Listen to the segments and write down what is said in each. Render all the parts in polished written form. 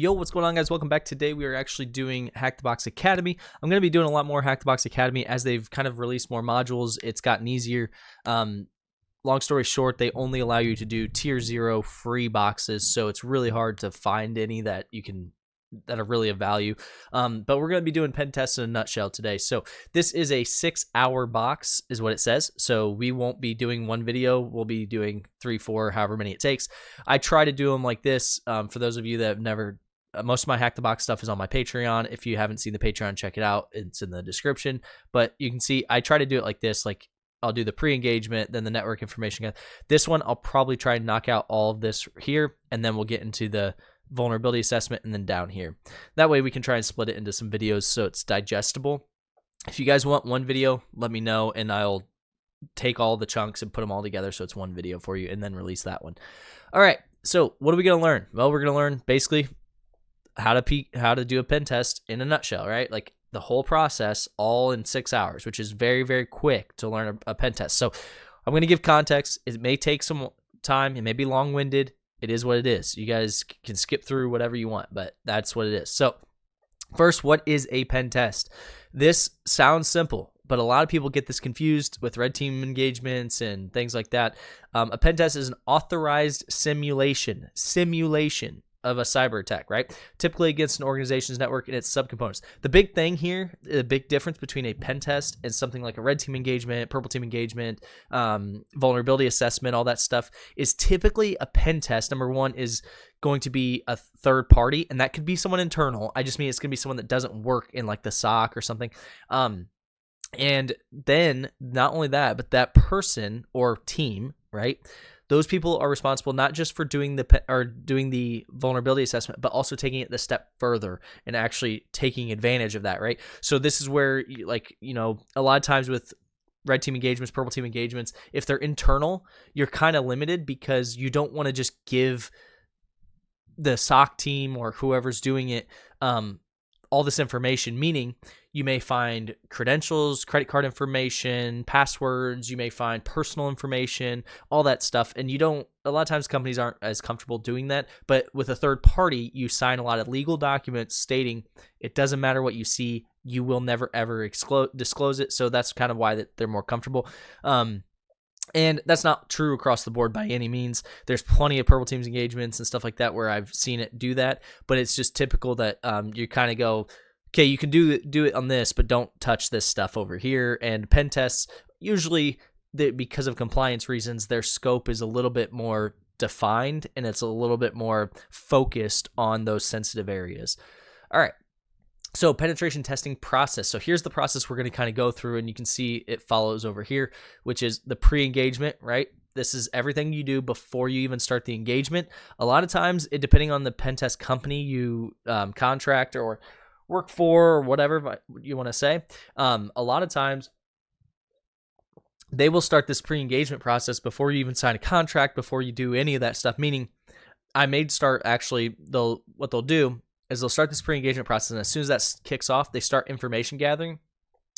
Yo, what's going on, guys? Welcome back. Today we are actually doing Hack the Box Academy. I'm going to be doing a lot more Hack the Box Academy as they've kind of released more modules. It's gotten easier. Long story short, they only allow you to do tier 0 free boxes, so it's really hard to find any that you can that are really of value. But we're going to be doing Pentest in a nutshell today. So this is a 6-hour box is what it says. So we won't be doing one video. We'll be doing 3, 4, however many it takes. I try to do them like this. For those of you that have never, most of my Hack the Box stuff is on my Patreon. If you haven't seen the Patreon, check it out. It's in the description. But you can see I try to do it like this. Like I'll do the pre-engagement, then the network information. This one, I'll probably try and knock out all of this here, and then we'll get into the vulnerability assessment and then down here. That way we can try and split it into some videos so it's digestible. If you guys want one video, let me know, and I'll take all the chunks and put them all together so it's one video for you and then release that one. All right, so what are we going to learn? Well, we're going to learn basically how to do a pen test in a nutshell, right? Like the whole process all in 6 hours, which is very, very quick to learn a pen test. So I'm going to give context. It may take some time. It may be long-winded. It is what it is. You guys can skip through whatever you want, but that's what it is. So first, what is a pen test? This sounds simple, but a lot of people get this confused with red team engagements and things like that. A pen test is an authorized simulation of a cyber attack, right? Typically against an organization's network and its subcomponents. The big thing here, the big difference between a pen test and something like a red team engagement, purple team engagement, vulnerability assessment, all that stuff, is typically a pen test. Number one is going to be a third party, and that could be someone internal. I just mean it's going to be someone that doesn't work in like the SOC or something. And then not only that, but that person or team, right? Those people are responsible not just for doing the vulnerability assessment, but also taking it the step further and actually taking advantage of that, right? So this is where, a lot of times with red team engagements, purple team engagements, if they're internal, you're kind of limited because you don't want to just give the SOC team or whoever's doing it all this information, meaning you may find credentials, credit card information, passwords, you may find personal information, all that stuff. And a lot of times companies aren't as comfortable doing that, but with a third party, you sign a lot of legal documents stating it doesn't matter what you see, you will never ever disclose it. So that's kind of why they're more comfortable. And that's not true across the board by any means. There's plenty of purple teams engagements and stuff like that where I've seen it do that, but it's just typical that you kind of go, okay, you can do it on this, but don't touch this stuff over here. And pen tests, usually because of compliance reasons, their scope is a little bit more defined and it's a little bit more focused on those sensitive areas. All right. So penetration testing process. So here's the process we're going to kind of go through, and you can see it follows over here, which is the pre-engagement, right? This is everything you do before you even start the engagement. A lot of times, depending on the pen test company you contract or work for or whatever you want to say, a lot of times they will start this pre-engagement process before you even sign a contract, before you do any of that stuff, meaning I may start actually, what they'll do is they'll start this pre-engagement process, and as soon as that kicks off, they start information gathering,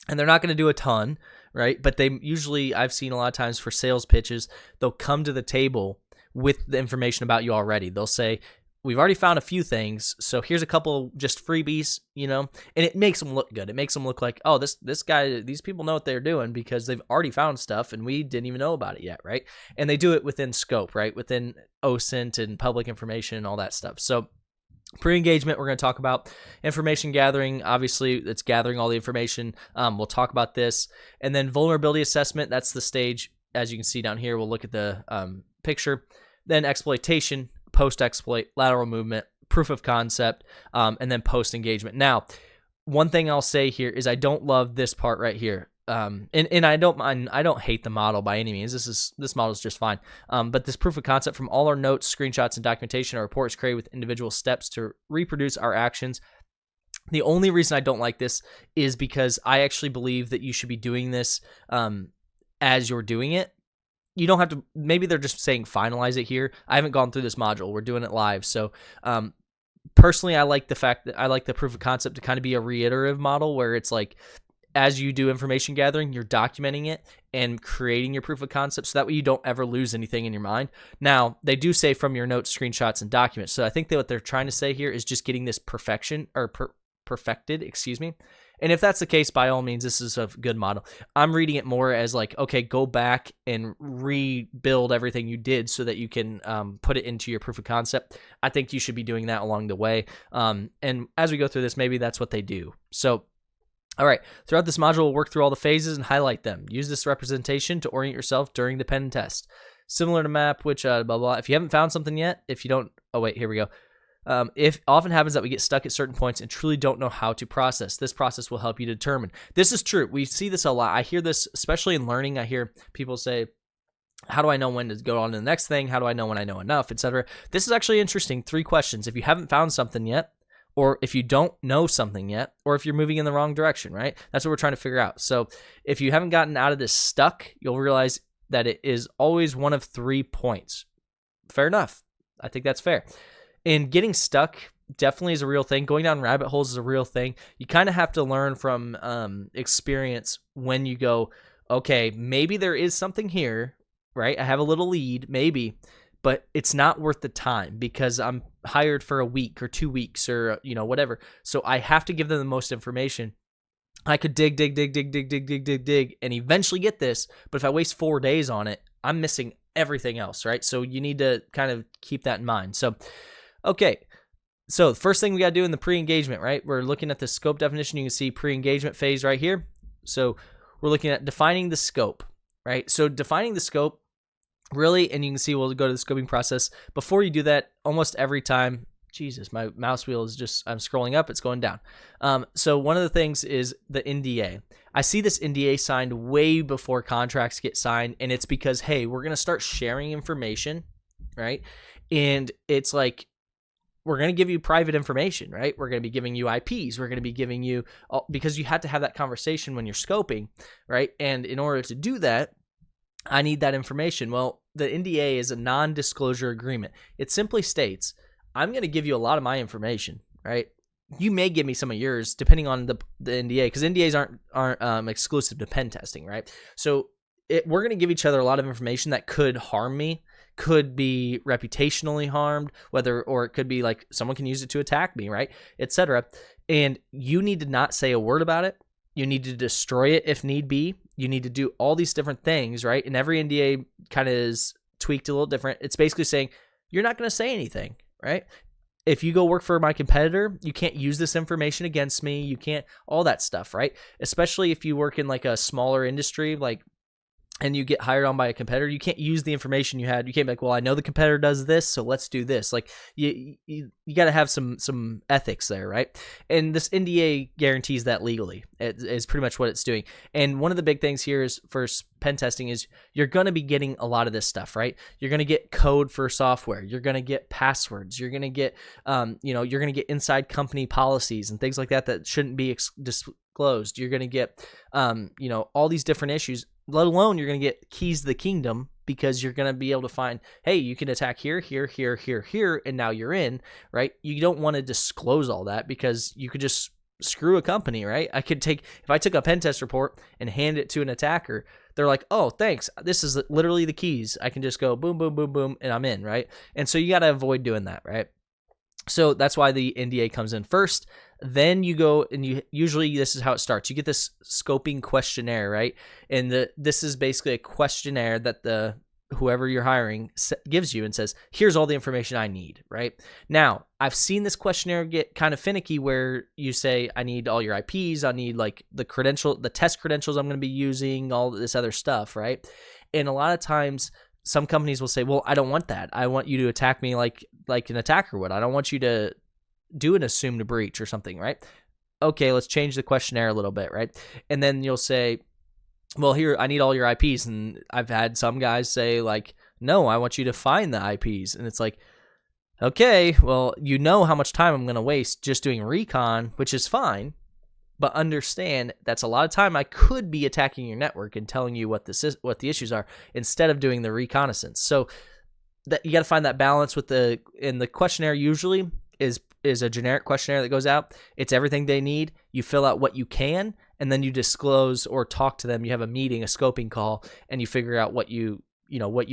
and they're not going to do a ton, right? But they usually, I've seen a lot of times for sales pitches, they'll come to the table with the information about you already. They'll say, we've already found a few things, so here's a couple just freebies, and it makes them look good. It makes them look like, oh, this guy, these people know what they're doing because they've already found stuff and we didn't even know about it yet, right? And they do it within scope, right? Within OSINT and public information and all that stuff. So pre-engagement, we're going to talk about information gathering. Obviously, it's gathering all the information. We'll talk about this. And then vulnerability assessment, that's the stage. As you can see down here, we'll look at the picture. Then exploitation, post-exploit, lateral movement, proof of concept, and then post-engagement. Now, one thing I'll say here is I don't love this part right here. And I don't hate the model by any means. This model is just fine. But this proof of concept, from all our notes, screenshots, and documentation, our report is created with individual steps to reproduce our actions. The only reason I don't like this is because I actually believe that you should be doing this as you're doing it. You don't have to, maybe they're just saying finalize it here. I haven't gone through this module. We're doing it live. So personally, I like the fact that I like the proof of concept to kind of be a reiterative model where it's like, as you do information gathering, you're documenting it and creating your proof of concept, so that way you don't ever lose anything in your mind. Now, they do say from your notes, screenshots, and documents. So I think that what they're trying to say here is just getting this perfected, excuse me. And if that's the case, by all means, this is a good model. I'm reading it more as like, okay, go back and rebuild everything you did so that you can put it into your proof of concept. I think you should be doing that along the way. And as we go through this, maybe that's what they do. So, all right, throughout this module, we'll work through all the phases and highlight them. Use this representation to orient yourself during the pen test. Similar to map, which blah, blah. If you haven't found something yet, if you don't, oh wait, here we go. If often happens that we get stuck at certain points and truly don't know how to process. This process will help you determine. This is true. We see this a lot. I hear this, especially in learning. I hear people say, how do I know when to go on to the next thing? How do I know when I know enough, etc.? This is actually interesting. 3 questions. If you haven't found something yet, or if you don't know something yet, or if you're moving in the wrong direction, right? That's what we're trying to figure out. So if you haven't gotten out of this stuck, you'll realize that it is always one of 3 points. Fair enough. I think that's fair. And getting stuck definitely is a real thing. Going down rabbit holes is a real thing. You kind of have to learn from experience when you go, okay, maybe there is something here, right? I have a little lead, maybe, but it's not worth the time because I'm hired for a week or 2 weeks or, whatever. So I have to give them the most information. I could dig, and eventually get this. But if I waste 4 days on it, I'm missing everything else, right? So you need to kind of keep that in mind. So, okay. So the first thing we got to do in the pre-engagement, right? We're looking at the scope definition. You can see pre-engagement phase right here. So we're looking at defining the scope, right? So defining the scope, really, and you can see we'll go to the scoping process. Before you do that, almost every time, Jesus, my mouse wheel is just, I'm scrolling up, it's going down. So one of the things is the NDA. I see this NDA signed way before contracts get signed, and it's because, hey, we're going to start sharing information, right? And it's like, we're going to give you private information, right? We're going to be giving you IPs. We're going to be giving you, because you have to have that conversation when you're scoping, right? And in order to do that, I need that information. Well, the NDA is a non-disclosure agreement. It simply states, I'm going to give you a lot of my information, right? You may give me some of yours depending on the NDA, because NDAs aren't exclusive to pen testing, right? So we're going to give each other a lot of information that could harm me, could be reputationally harmed, or it could be like someone can use it to attack me, right? Etc. And you need to not say a word about it. You need to destroy it if need be. You need to do all these different things, right? And every NDA kind of is tweaked a little different. It's basically saying, you're not going to say anything, right? If you go work for my competitor, you can't use this information against me. You can't, all that stuff, right? Especially if you work in like a smaller industry, like, and you get hired on by a competitor, you can't use the information you had. You can't be like, well, I know the competitor does this, so let's do this. Like you got to have some ethics there, right? And this NDA guarantees that legally. It is pretty much what it's doing. And one of the big things here is for pen testing is you're going to be getting a lot of this stuff, right? You're going to get code for software. You're going to get passwords. You're going to get, you're going to get inside company policies and things like that shouldn't be disclosed. You're going to get, all these different issues. Let alone you're going to get keys to the kingdom, because you're going to be able to find, hey, you can attack here, and now you're in, right? You don't want to disclose all that because you could just screw a company, right? If I took a pen test report and hand it to an attacker, they're like, oh, thanks. This is literally the keys. I can just go boom, boom, boom, boom, and I'm in, right? And so you got to avoid doing that, right? So that's why the NDA comes in first. Then you go and usually this is how it starts. You get this scoping questionnaire, right? And this is basically a questionnaire that whoever you're hiring gives you and says, here's all the information I need, right? Now, I've seen this questionnaire get kind of finicky where you say, I need all your IPs. I need like the test credentials I'm going to be using, all this other stuff, right? And a lot of times some companies will say, well, I don't want that. I want you to attack me like an attacker would. I don't want you to do an assumed breach or something, right? Okay, let's change the questionnaire a little bit, right? And then you'll say, well, here, I need all your IPs. And I've had some guys say like, no, I want you to find the IPs. And it's like, okay, well, you know how much time I'm going to waste just doing recon, which is fine. But understand that's a lot of time I could be attacking your network and telling you what the issues are instead of doing the reconnaissance. So that you got to find that balance in the questionnaire usually is a generic questionnaire that goes out. It's everything they need. You fill out what you can, and then you disclose or talk to them. You have a meeting, a scoping call, and you figure out what you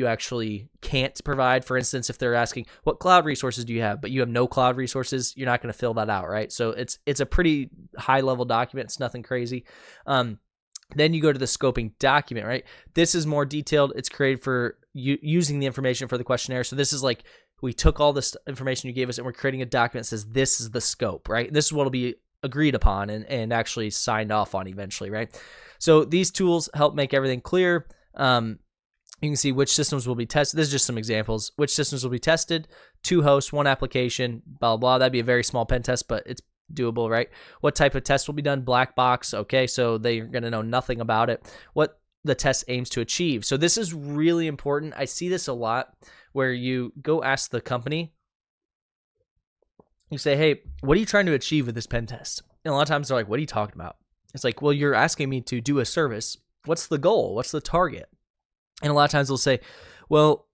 actually can't provide. For instance, if they're asking, what cloud resources do you have, but you have no cloud resources, you're not going to fill that out, right? So it's a pretty high level document. It's nothing crazy. Then you go to the scoping document, right? This is more detailed. It's created for you using the information for the questionnaire. So this is like, we took all this information you gave us and we're creating a document that says this is the scope, right? This is what will be agreed upon and actually signed off on eventually, right? So these tools help make everything clear. You can see which systems will be tested. This is just some examples. Which systems will be tested, 2 hosts, 1 application, blah, blah. That'd be a very small pen test, but it's doable, right? What type of test will be done? Black box. Okay, so they're going to know nothing about it. What the test aims to achieve. So this is really important. I see this a lot where you go ask the company, you say, hey, what are you trying to achieve with this pen test? And a lot of times they're like, what are you talking about? It's like, well, you're asking me to do a service. What's the goal? What's the target? And a lot of times they'll say, well,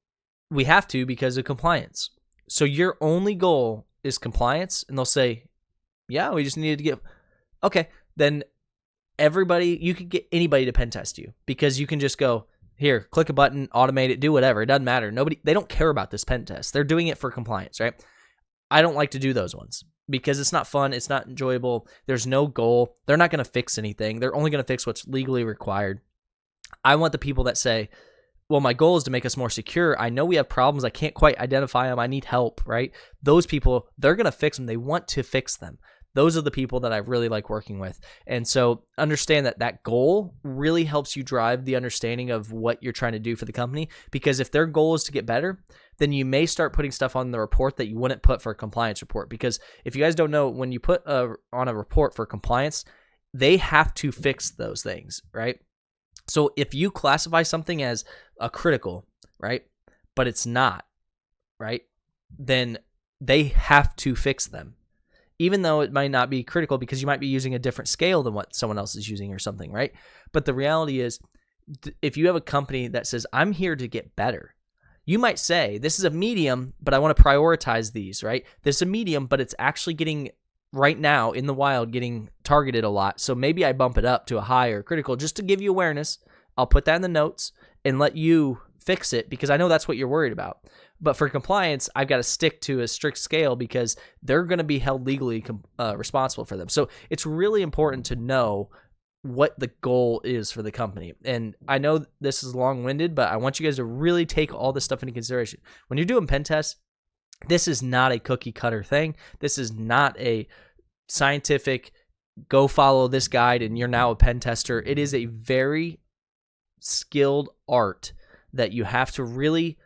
we have to because of compliance. So your only goal is compliance? And they'll say, yeah, we just needed to get, okay, then everybody, you could get anybody to pen test you because you can just go, here, click a button, automate it, do whatever. It doesn't matter. They don't care about this pen test. They're doing it for compliance, right? I don't like to do those ones because it's not fun. It's not enjoyable. There's no goal. They're not going to fix anything. They're only going to fix what's legally required. I want the people that say, well, my goal is to make us more secure. I know we have problems. I can't quite identify them. I need help, right? Those people, they're going to fix them. They want to fix them. Those are the people that I really like working with. And so understand that goal really helps you drive the understanding of what you're trying to do for the company. Because if their goal is to get better, then you may start putting stuff on the report that you wouldn't put for a compliance report. Because if you guys don't know, when you put on a report for compliance, they have to fix those things, right? So if you classify something as a critical, right, but it's not, right, then they have to fix them. Even though it might not be critical because you might be using a different scale than what someone else is using or something, right? But the reality is, if you have a company that says, I'm here to get better, you might say, this is a medium, but I want to prioritize these, right? This is a medium, but it's actually getting, right now in the wild, getting targeted a lot. So maybe I bump it up to a high or critical just to give you awareness. I'll put that in the notes and let you fix it because I know that's what you're worried about. But for compliance, I've got to stick to a strict scale because they're going to be held legally responsible for them. So it's really important to know what the goal is for the company. And I know this is long-winded, but I want you guys to really take all this stuff into consideration. When you're doing pen tests, this is not a cookie cutter thing. This is not a scientific, go follow this guide and you're now a pen tester. It is a very skilled art that you have to really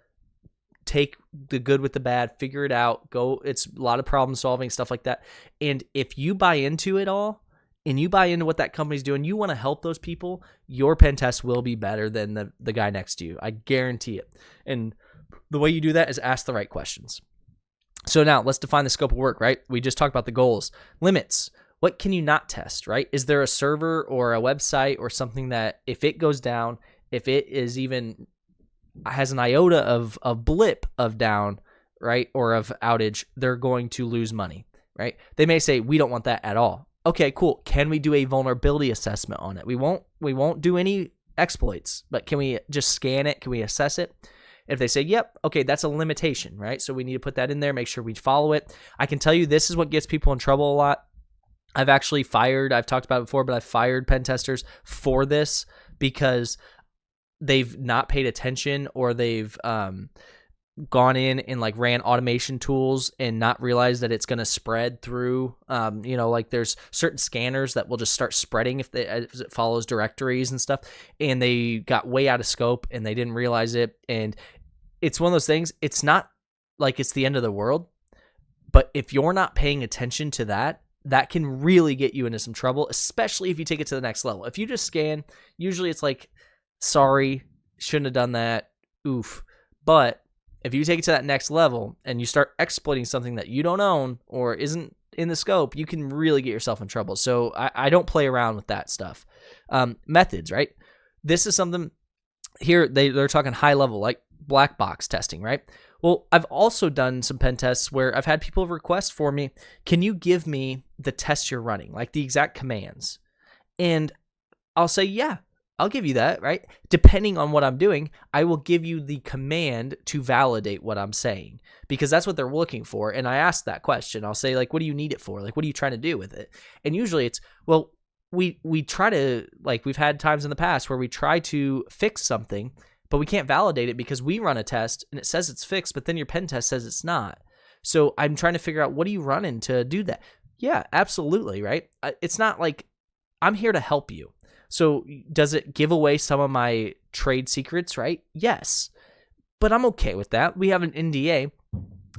take the good with the bad, figure it out, go. It's a lot of problem solving, stuff like that. And if you buy into it all and you buy into what that company's doing, you want to help those people, your pen test will be better than the guy next to you. I guarantee it. And the way you do that is ask the right questions. So now let's define the scope of work, right? We just talked about the goals. Limits. What can you not test, right? Is there a server or a website or something that if it goes down, if it is even has an iota of blip of down, right, or of outage, they're going to lose money, right? They may say, we don't want that at all. Okay, cool. Can we do a vulnerability assessment on it? We won't do any exploits, but can we just scan it? Can we assess it? If they say, yep, okay, that's a limitation, right? So we need to put that in there, make sure we follow it. I can tell you this is what gets people in trouble a lot. I've talked about it before, but I've fired pen testers for this because they've not paid attention or they've gone in and like ran automation tools and not realized that it's going to spread through, like there's certain scanners that will just start spreading as it follows directories and stuff. And they got way out of scope and they didn't realize it. And it's one of those things, it's not like it's the end of the world, but if you're not paying attention to that can really get you into some trouble, especially if you take it to the next level. If you just scan, usually it's like, sorry, shouldn't have done that, oof. But if you take it to that next level and you start exploiting something that you don't own or isn't in the scope, you can really get yourself in trouble. So I don't play around with that stuff. Methods, right? This is something here, they're talking high level, like black box testing, right? Well, I've also done some pen tests where I've had people request for me, can you give me the tests you're running, like the exact commands? And I'll say, yeah, I'll give you that, right? Depending on what I'm doing, I will give you the command to validate what I'm saying, because that's what they're looking for. And I ask that question. I'll say, like, what do you need it for? Like, what are you trying to do with it? And usually it's, well, we try to, like, we've had times in the past where we try to fix something, but we can't validate it because we run a test and it says it's fixed, but then your pen test says it's not. So I'm trying to figure out, what are you running to do that? Yeah, absolutely, right? It's not like I'm here to help you. So does it give away some of my trade secrets, right? Yes, but I'm okay with that. We have an NDA.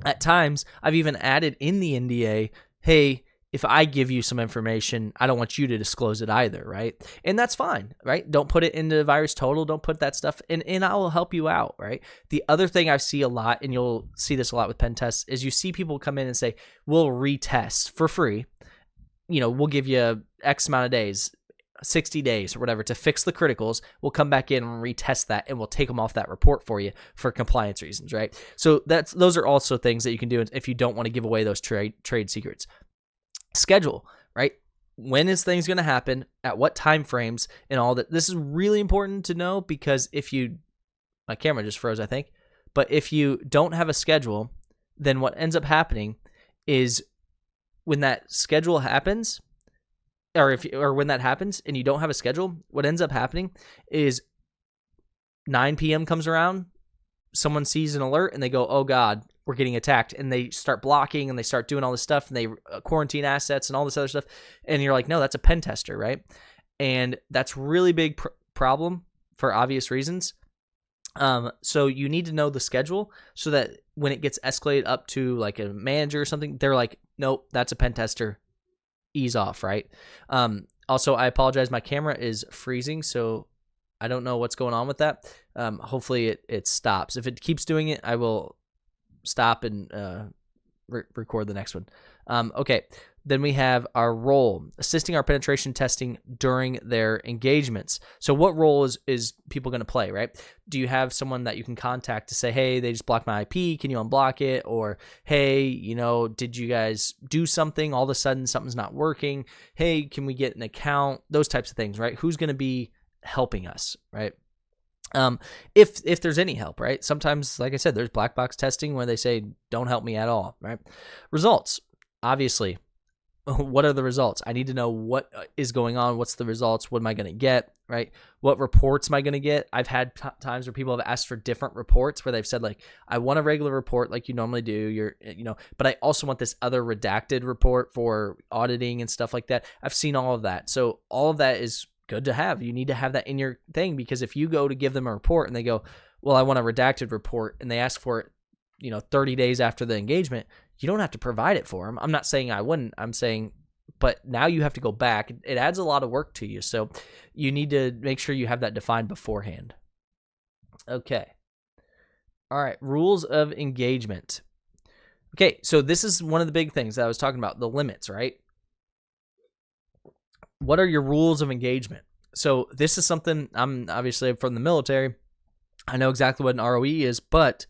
At times, I've even added in the NDA, hey, if I give you some information, I don't want you to disclose it either, right? And that's fine, right? Don't put it into VirusTotal. Don't put that stuff in, and I will help you out, right? The other thing I see a lot, and you'll see this a lot with pen tests, is you see people come in and say, we'll retest for free. We'll give you X amount of days, 60 days or whatever, to fix the criticals. We'll come back in and retest that, and we'll take them off that report for you for compliance reasons, right? So those are also things that you can do if you don't want to give away those trade secrets. Schedule, right? When is things going to happen? At what time frames? And all that. This is really important to know, because my camera just froze, I think. But if you don't have a schedule, then what ends up happening is when that schedule happens, or when that happens and you don't have a schedule, what ends up happening is 9 p.m. comes around, someone sees an alert and they go, oh God, we're getting attacked. And they start blocking and they start doing all this stuff, and they quarantine assets and all this other stuff. And you're like, no, that's a pen tester, right? And that's really big problem for obvious reasons. So you need to know the schedule so that when it gets escalated up to like a manager or something, they're like, nope, that's a pen tester. Ease off, right? Also, I apologize. My camera is freezing, so I don't know what's going on with that. Hopefully it stops. If it keeps doing it, I will stop and record the next one. Okay. Then we have our role, assisting our penetration testing during their engagements. So what role is people going to play, right? Do you have someone that you can contact to say, hey, they just blocked my IP, can you unblock it? Or, hey, did you guys do something? All of a sudden something's not working. Hey, can we get an account? Those types of things, right? Who's going to be helping us, right? If there's any help, right? Sometimes, like I said, there's black box testing where they say, don't help me at all, right? Results, obviously. What are the results? I need to know what is going on. What's the results? What am I going to get, right? What reports am I going to get? I've had times where people have asked for different reports where they've said, like, I want a regular report like you normally do, but I also want this other redacted report for auditing and stuff like that. I've seen all of that. So all of that is good to have. You need to have that in your thing, because if you go to give them a report and they go, well, I want a redacted report, and they ask for it, 30 days after the engagement, you don't have to provide it for them. I'm not saying I wouldn't. I'm saying, but now you have to go back. It adds a lot of work to you. So you need to make sure you have that defined beforehand. Okay. All right. Rules of engagement. Okay. So this is one of the big things that I was talking about, the limits, right? What are your rules of engagement? So this is something, I'm obviously from the military. I know exactly what an ROE is, but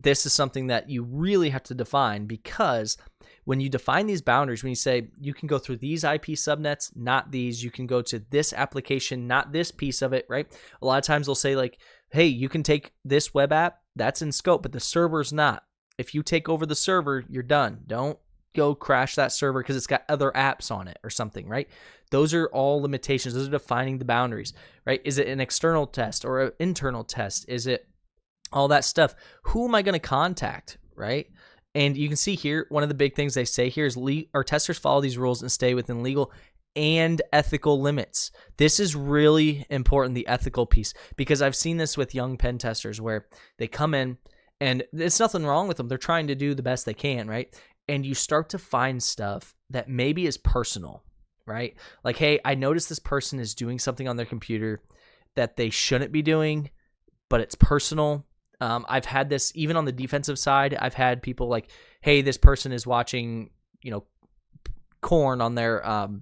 this is something that you really have to define, because when you define these boundaries, when you say you can go through these IP subnets, not these, you can go to this application, not this piece of it, right? A lot of times they'll say, like, hey, you can take this web app, that's in scope, but the server's not. If you take over the server, you're done. Don't go crash that server because it's got other apps on it or something, right? Those are all limitations. Those are defining the boundaries, right? Is it an external test or an internal test? Is it all that stuff? Who am I going to contact, right? And you can see here, one of the big things they say here is our testers follow these rules and stay within legal and ethical limits. This is really important, the ethical piece, because I've seen this with young pen testers where they come in and there's nothing wrong with them. They're trying to do the best they can, right? And you start to find stuff that maybe is personal, right? Like, hey, I noticed this person is doing something on their computer that they shouldn't be doing, but it's personal. I've had this even on the defensive side. I've had people like, hey, this person is watching, corn on their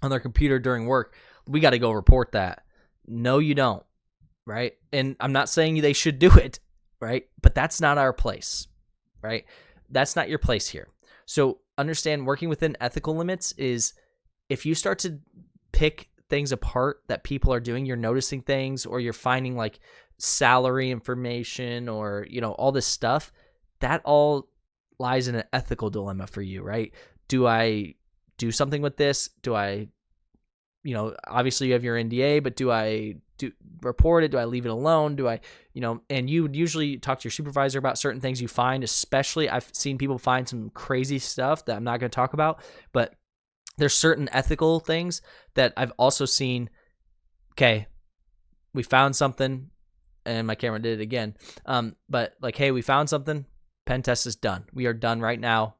computer during work. We got to go report that. No, you don't, right? And I'm not saying they should do it, right? But that's not our place, right? That's not your place here. So understand, working within ethical limits is if you start to pick things apart that people are doing, you're noticing things, or you're finding like salary information, or, you know, all this stuff, that all lies in an ethical dilemma for you, right? Do I do something with this? Do I, you know, obviously you have your NDA, but do I report it? Do I leave it alone? Do I, you know, and you would usually talk to your supervisor about certain things you find, especially I've seen people find some crazy stuff that I'm not going to talk about, but there's certain ethical things that I've also seen. Okay, we found something, and my camera did it again. But like, hey, we found something. Pen test is done. We are done right now.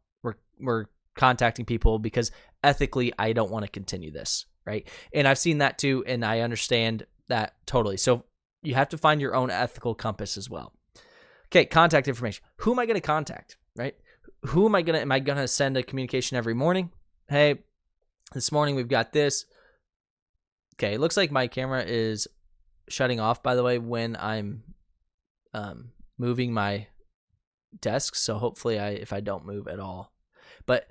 We're contacting people because ethically, I don't want to continue this, right? And I've seen that too, and I understand that totally. So you have to find your own ethical compass as well. Okay, contact information. Who am I going to contact, right? Am I going to send a communication every morning? Hey, this morning we've got this. Okay, it looks like my camera is shutting off, by the way, when I'm moving my desk. So hopefully if I don't move at all. But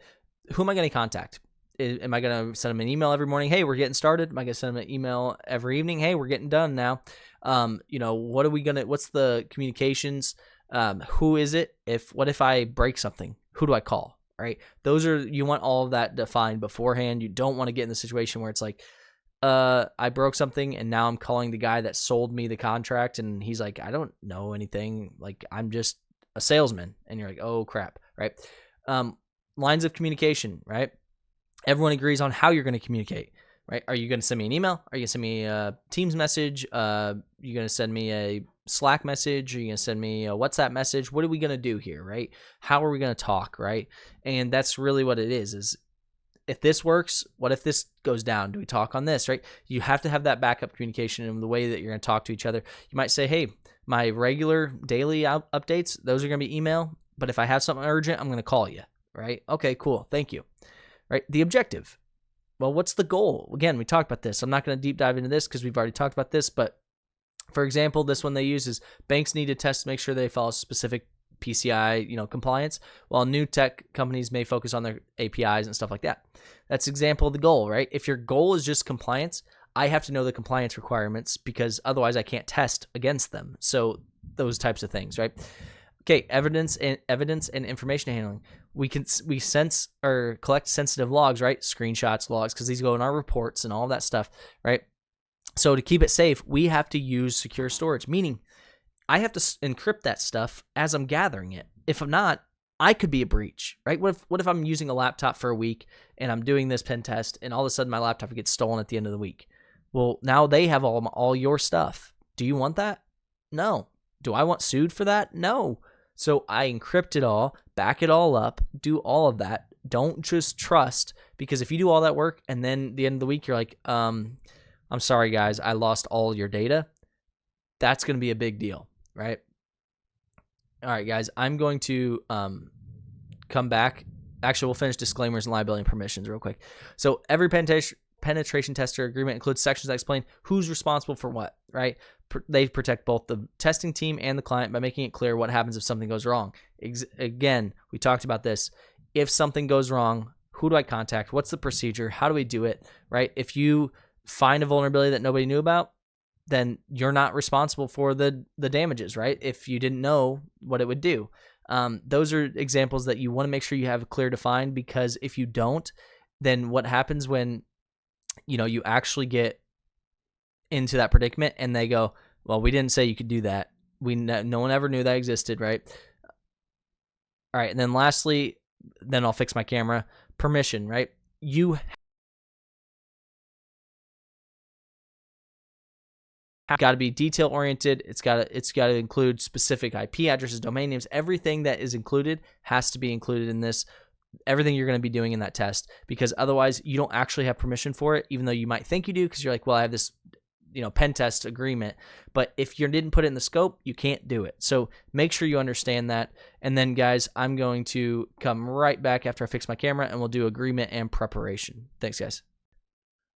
who am I going to contact? Am I going to send them an email every morning? Hey, we're getting started. Am I going to send them an email every evening? Hey, we're getting done now. You know, what's the communications? Who is it? What if I break something? Who do I call? Right? You want all of that defined beforehand. You don't want to get in the situation where it's like, I broke something and now I'm calling the guy that sold me the contract and he's like, I don't know anything. Like, I'm just a salesman. And you're like, oh crap. Right? Lines of communication, right? Everyone agrees on how you're going to communicate, right? Are you going to send me an email? Are you going to send me a Teams message? Are you going to send me a Slack message? Are you going to send me a WhatsApp message? What are we going to do here, right? How are we going to talk, right? And that's really what it is if this works, what if this goes down? Do we talk on this, right? You have to have that backup communication in the way that you're going to talk to each other. You might say, hey, my regular daily updates, those are going to be email, but if I have something urgent, I'm going to call you, right? Okay, cool. Thank you. Right? The objective. Well, what's the goal? Again, we talked about this. I'm not going to deep dive into this because we've already talked about this, but for example, this one they use is banks need to test to make sure they follow specific PCI, compliance, while new tech companies may focus on their APIs and stuff like that. That's example of the goal, right? If your goal is just compliance, I have to know the compliance requirements because otherwise I can't test against them. So those types of things, right? Okay, evidence and information handling. We sense or collect sensitive logs, right? Screenshots, logs, because these go in our reports and all of that stuff, right? So to keep it safe, we have to use secure storage, meaning I have to encrypt that stuff as I'm gathering it. If I'm not, I could be a breach, right? What if I'm using a laptop for a week and I'm doing this pen test and all of a sudden my laptop gets stolen at the end of the week? Well, now they have all your stuff. Do you want that? No. Do I want sued for that? No. So I encrypt it all, back it all up, do all of that. Don't just trust, because if you do all that work and then at the end of the week you're like, I'm sorry guys, I lost all your data, that's going to be a big deal, right? All right, guys, I'm going to come back. Actually, we'll finish disclaimers and liability and permissions real quick. So every penetration tester agreement includes sections that explain who's responsible for what, right? They protect both the testing team and the client by making it clear what happens if something goes wrong. Again, we talked about this. If something goes wrong, who do I contact? What's the procedure? How do we do it, right? If you find a vulnerability that nobody knew about, then you're not responsible for the damages, right? If you didn't know what it would do. Those are examples that you want to make sure you have clear defined, because if you don't, then what happens when you actually get into that predicament and they go, well, we didn't say you could do that. No one ever knew that existed, right? All right, and then lastly, then I'll fix my camera. Permission, right? You got to be detail oriented. It's got to include specific IP addresses, domain names. Everything that is included has to be included in this. Everything you're going to be doing in that test, because otherwise you don't actually have permission for it, even though you might think you do, because you're like, well, I have this pen test agreement, but if you didn't put it in the scope, you can't do it. So make sure you understand that. And then guys, I'm going to come right back after I fix my camera and we'll do agreement and preparation. Thanks guys.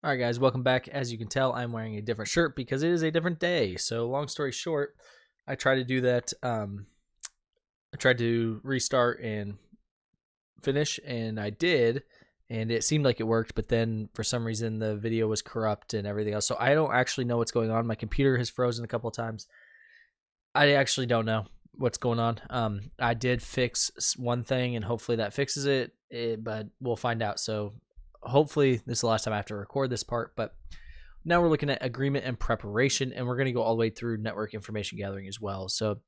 All right guys, welcome back. As you can tell, I'm wearing a different shirt because it is a different day. So long story short, I tried to do that. I tried to restart and finish, and I did, and it seemed like it worked, but then for some reason the video was corrupt and everything else. So I don't actually know what's going on. My computer has frozen a couple of times. I actually don't know what's going on. I did fix one thing, and hopefully that fixes it, but we'll find out. So hopefully this is the last time I have to record this part, but now we're looking at agreement and preparation, and we're going to go all the way through network information gathering as well. So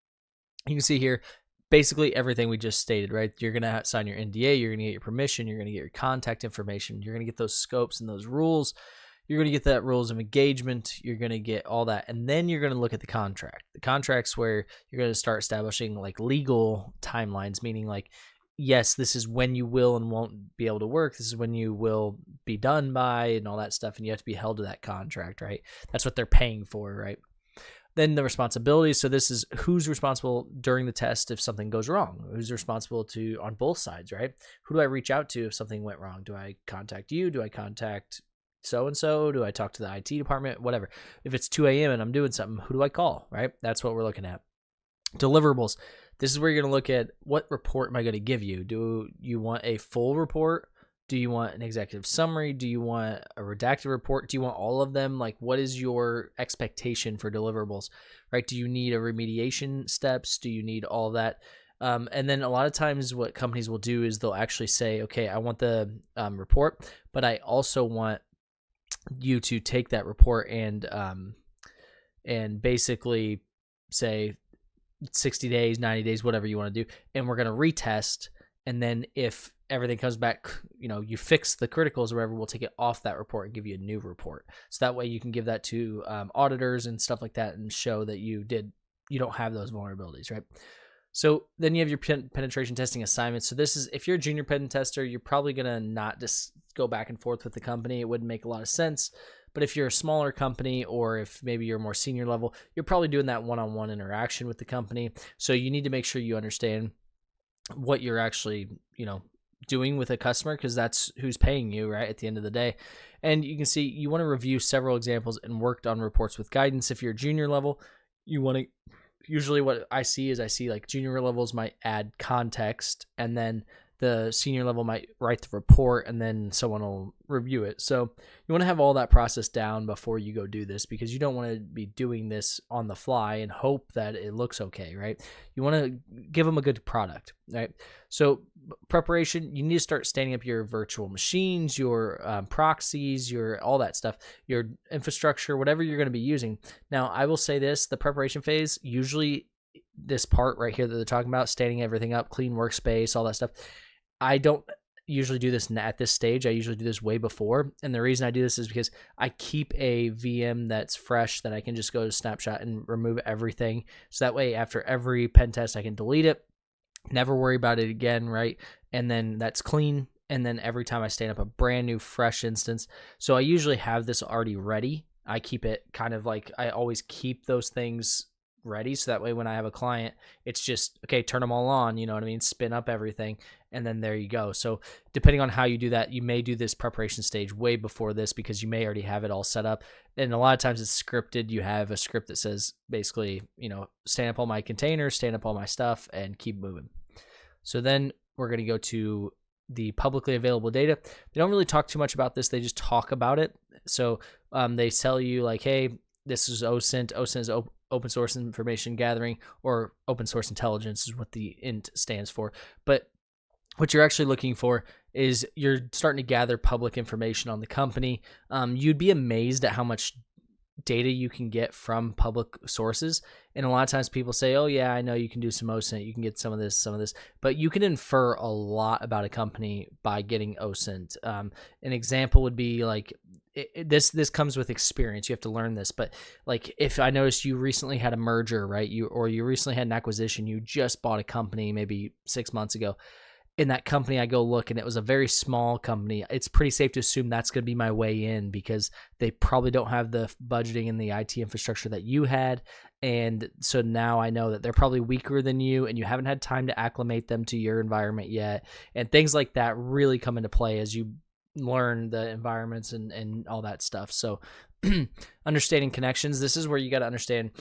you can see here, basically everything we just stated, right? You're going to sign your NDA, you're going to get your permission, you're going to get your contact information, you're going to get those scopes and those rules, you're going to get that rules of engagement, you're going to get all that, and then you're going to look at the contract. The contract's where you're going to start establishing like legal timelines, meaning like, yes, this is when you will and won't be able to work, this is when you will be done by, and all that stuff, and you have to be held to that contract, right? That's what they're paying for, right? Then the responsibilities. So this is who's responsible during the test if something goes wrong. Who's responsible to on both sides, right? Who do I reach out to if something went wrong? Do I contact you? Do I contact so-and-so? Do I talk to the IT department? Whatever. If it's 2 a.m. and I'm doing something, who do I call, right? That's what we're looking at. Deliverables. This is where you're going to look at what report am I going to give you? Do you want a full report? Do you want an executive summary? Do you want a redacted report? Do you want all of them? Like, what is your expectation for deliverables, right? Do you need a remediation steps? Do you need all that? And then a lot of times what companies will do is they'll actually say, okay, I want the report, but I also want you to take that report and basically say 60 days, 90 days, whatever you want to do, and we're going to retest. And then if everything comes back, you fix the criticals or whatever, we'll take it off that report and give you a new report. So that way you can give that to auditors and stuff like that and show that you don't have those vulnerabilities, right? So then you have your penetration testing assignments. So this is, if you're a junior pen tester, you're probably going to not just go back and forth with the company. It wouldn't make a lot of sense. But if you're a smaller company, or if maybe you're more senior level, you're probably doing that one-on-one interaction with the company. So you need to make sure you understand what you're actually, doing with a customer, because that's who's paying you, right, at the end of the day. And you can see you want to review several examples and worked on reports with guidance. If you're junior level, you want to, usually what I see like junior levels might add context, and then the senior level might write the report, and then someone will review it. So you want to have all that process down before you go do this, because you don't want to be doing this on the fly and hope that it looks okay, right? You want to give them a good product, right? So preparation, you need to start standing up your virtual machines, your proxies, your all that stuff, your infrastructure, whatever you're going to be using. Now, I will say this, the preparation phase, usually this part right here that they're talking about, standing everything up, clean workspace, all that stuff, I don't usually do this at this stage. I usually do this way before. And the reason I do this is because I keep a VM that's fresh that I can just go to snapshot and remove everything. So that way, after every pen test, I can delete it, never worry about it again, right? And then that's clean. And then every time I stand up a brand new fresh instance. So I usually have this already ready. I keep it kind of like, I always keep those things ready, so that way when I have a client, it's just, okay, turn them all on, you know what I mean, spin up everything, and then there you go. So depending on how you do that, you may do this preparation stage way before this, because you may already have it all set up. And a lot of times it's scripted. You have a script that says basically, stand up all my containers, stand up all my stuff, and keep moving. So then we're going to go to the publicly available data. They don't really talk too much about this. They just talk about it. So they tell you like, hey, this is OSINT. OSINT is open source information gathering, or open source intelligence is what the INT stands for. But what you're actually looking for is you're starting to gather public information on the company. You'd be amazed at how much data you can get from public sources. And a lot of times people say, oh yeah, I know you can do some OSINT, you can get some of this, but you can infer a lot about a company by getting OSINT. An example would be like, this comes with experience. You have to learn this, but like if I noticed you recently had a merger, right? You recently had an acquisition, you just bought a company maybe 6 months ago. In that company, I go look and it was a very small company. It's pretty safe to assume that's going to be my way in, because they probably don't have the budgeting and the IT infrastructure that you had. And so now I know that they're probably weaker than you, and you haven't had time to acclimate them to your environment yet. And things like that really come into play as you learn the environments and all that stuff. So understanding connections, this is where you got to understand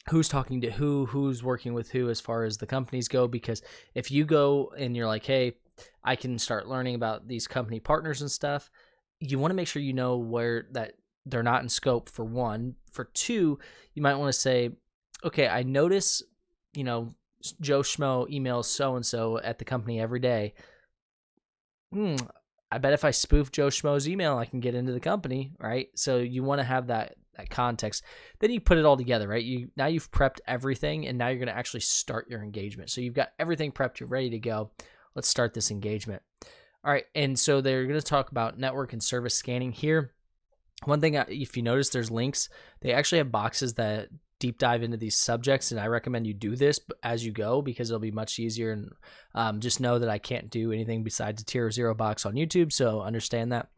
who's talking to who's working with who as far as the companies go. Because if you go and you're like, hey, I can start learning about these company partners and stuff. You want to make sure you know where that they're not in scope, for one. For two, you might want to say, okay, I notice, Joe Schmo emails so-and-so at the company every day. I bet if I spoof Joe Schmo's email, I can get into the company, right? So you want to have that context. Then you put it all together, right? Now you've prepped everything, and now you're going to actually start your engagement. So you've got everything prepped, you're ready to go. Let's start this engagement. All right, and so they're going to talk about network and service scanning here. One thing, if you notice, there's links. They actually have boxes that deep dive into these subjects, and I recommend you do this as you go because it'll be much easier. And just know that I can't do anything besides a tier 0 box on YouTube, so understand that.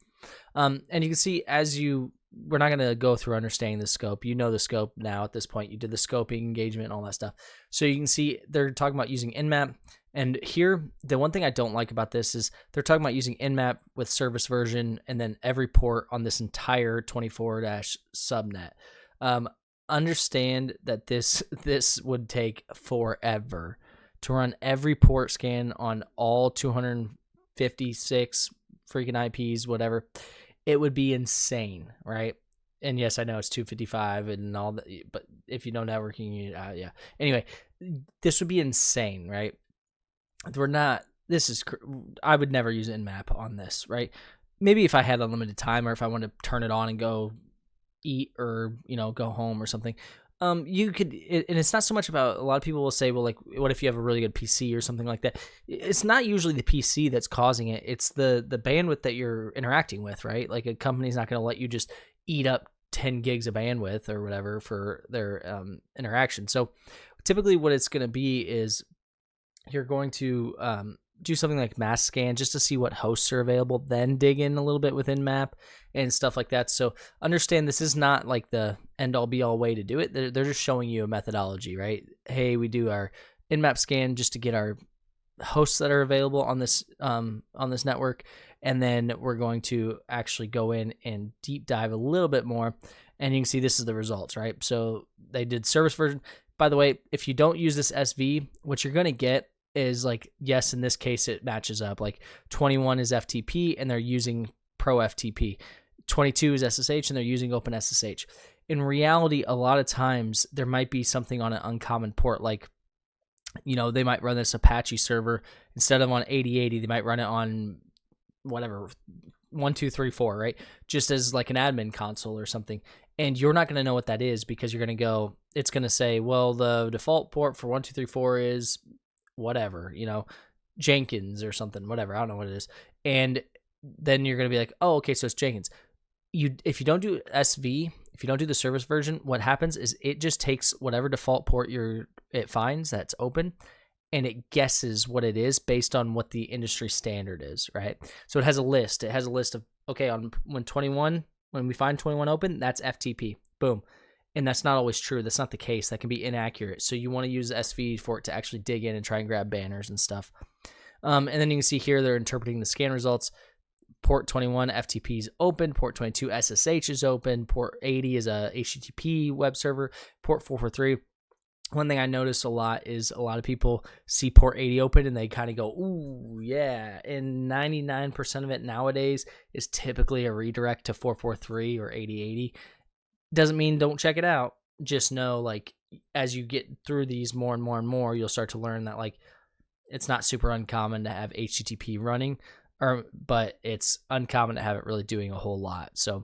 And you can see we're not going to go through understanding the scope. You know the scope now at this point. You did the scoping, engagement, and all that stuff. So you can see they're talking about using Nmap. And here, the one thing I don't like about this is they're talking about using Nmap with service version and then every port on this entire 24-subnet. Understand that this would take forever to run every port scan on all 256 freaking IPs, whatever. It would be insane, right? And yes, I know it's 255 and all that, but if you know networking, yeah. Anyway, this would be insane, right? I would never use Nmap on this, right? Maybe if I had unlimited time or if I wanted to turn it on and go eat or, go home or something. You could, and it's not so much about, a lot of people will say, well, like, what if you have a really good PC or something like that? It's not usually the PC that's causing it. It's the bandwidth that you're interacting with, right? Like a company's not going to let you just eat up 10 gigs of bandwidth or whatever for their interaction. So typically what it's going to be is you're going to do something like mass scan just to see what hosts are available, then dig in a little bit within map and stuff like that. So understand this is not like the end-all be-all way to do it. They're just showing you a methodology, right? Hey, we do our in-map scan just to get our hosts that are available on this network, and then we're going to actually go in and deep dive a little bit more, and you can see this is the results, right? So they did service version. By the way, if you don't use this SV, what you're going to get is like, yes, in this case, it matches up. Like 21 is FTP and they're using Pro FTP. 22 is SSH and they're using Open SSH. In reality, a lot of times there might be something on an uncommon port. Like, they might run this Apache server instead of on 8080, they might run it on whatever, 1234, right? Just as like an admin console or something. And you're not going to know what that is because you're going to go, it's going to say, well, the default port for 1234 is whatever, Jenkins or something, whatever. I don't know what it is. And then you're going to be like, oh, okay, so it's Jenkins. If you don't do SV, if you don't do the service version, what happens is it just takes whatever default port it finds that's open, and it guesses what it is based on what the industry standard is, right? So it has a list. It has a list of, okay, when we find 21 open, that's FTP. Boom. And that's not always true. That's not the case. That can be inaccurate. So you want to use SV for it to actually dig in and try and grab banners and stuff. And then you can see here they're interpreting the scan results. Port 21 FTP is open. Port 22 SSH is open. Port 80 is a HTTP web server. Port 443. One thing I notice a lot is a lot of people see port 80 open and they kind of go, ooh, yeah. And 99% of it nowadays is typically a redirect to 443 or 8080. Doesn't mean don't check it out. Just know, like, as you get through these more and more and more, you'll start to learn that, like, it's not super uncommon to have HTTP running, but it's uncommon to have it really doing a whole lot. So,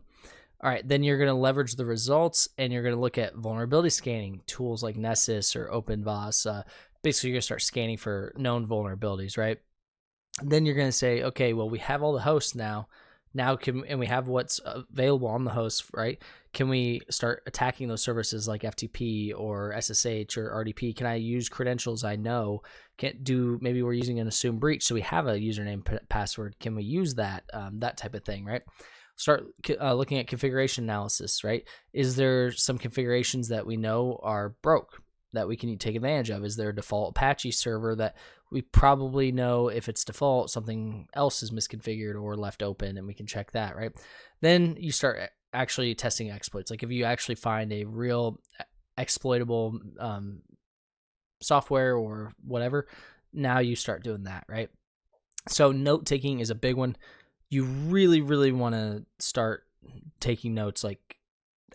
all right, then you're going to leverage the results and you're going to look at vulnerability scanning tools like Nessus or OpenVAS. Basically, you're going to start scanning for known vulnerabilities, right? Then you're going to say, okay, well, we have all the hosts now. And we have what's available on the host, right? Can we start attacking those services like FTP or SSH or RDP? Can I use credentials I know? Maybe we're using an assumed breach, so we have a username password. Can we use that? That type of thing, right? Start looking at configuration analysis, right? Is there some configurations that we know are broke that we can take advantage of? Is there a default Apache server that we probably know if it's default, something else is misconfigured or left open, and we can check that, right? Then you start actually testing exploits. Like if you actually find a real exploitable software or whatever, now you start doing that, right? So note taking is a big one. You really, really want to start taking notes like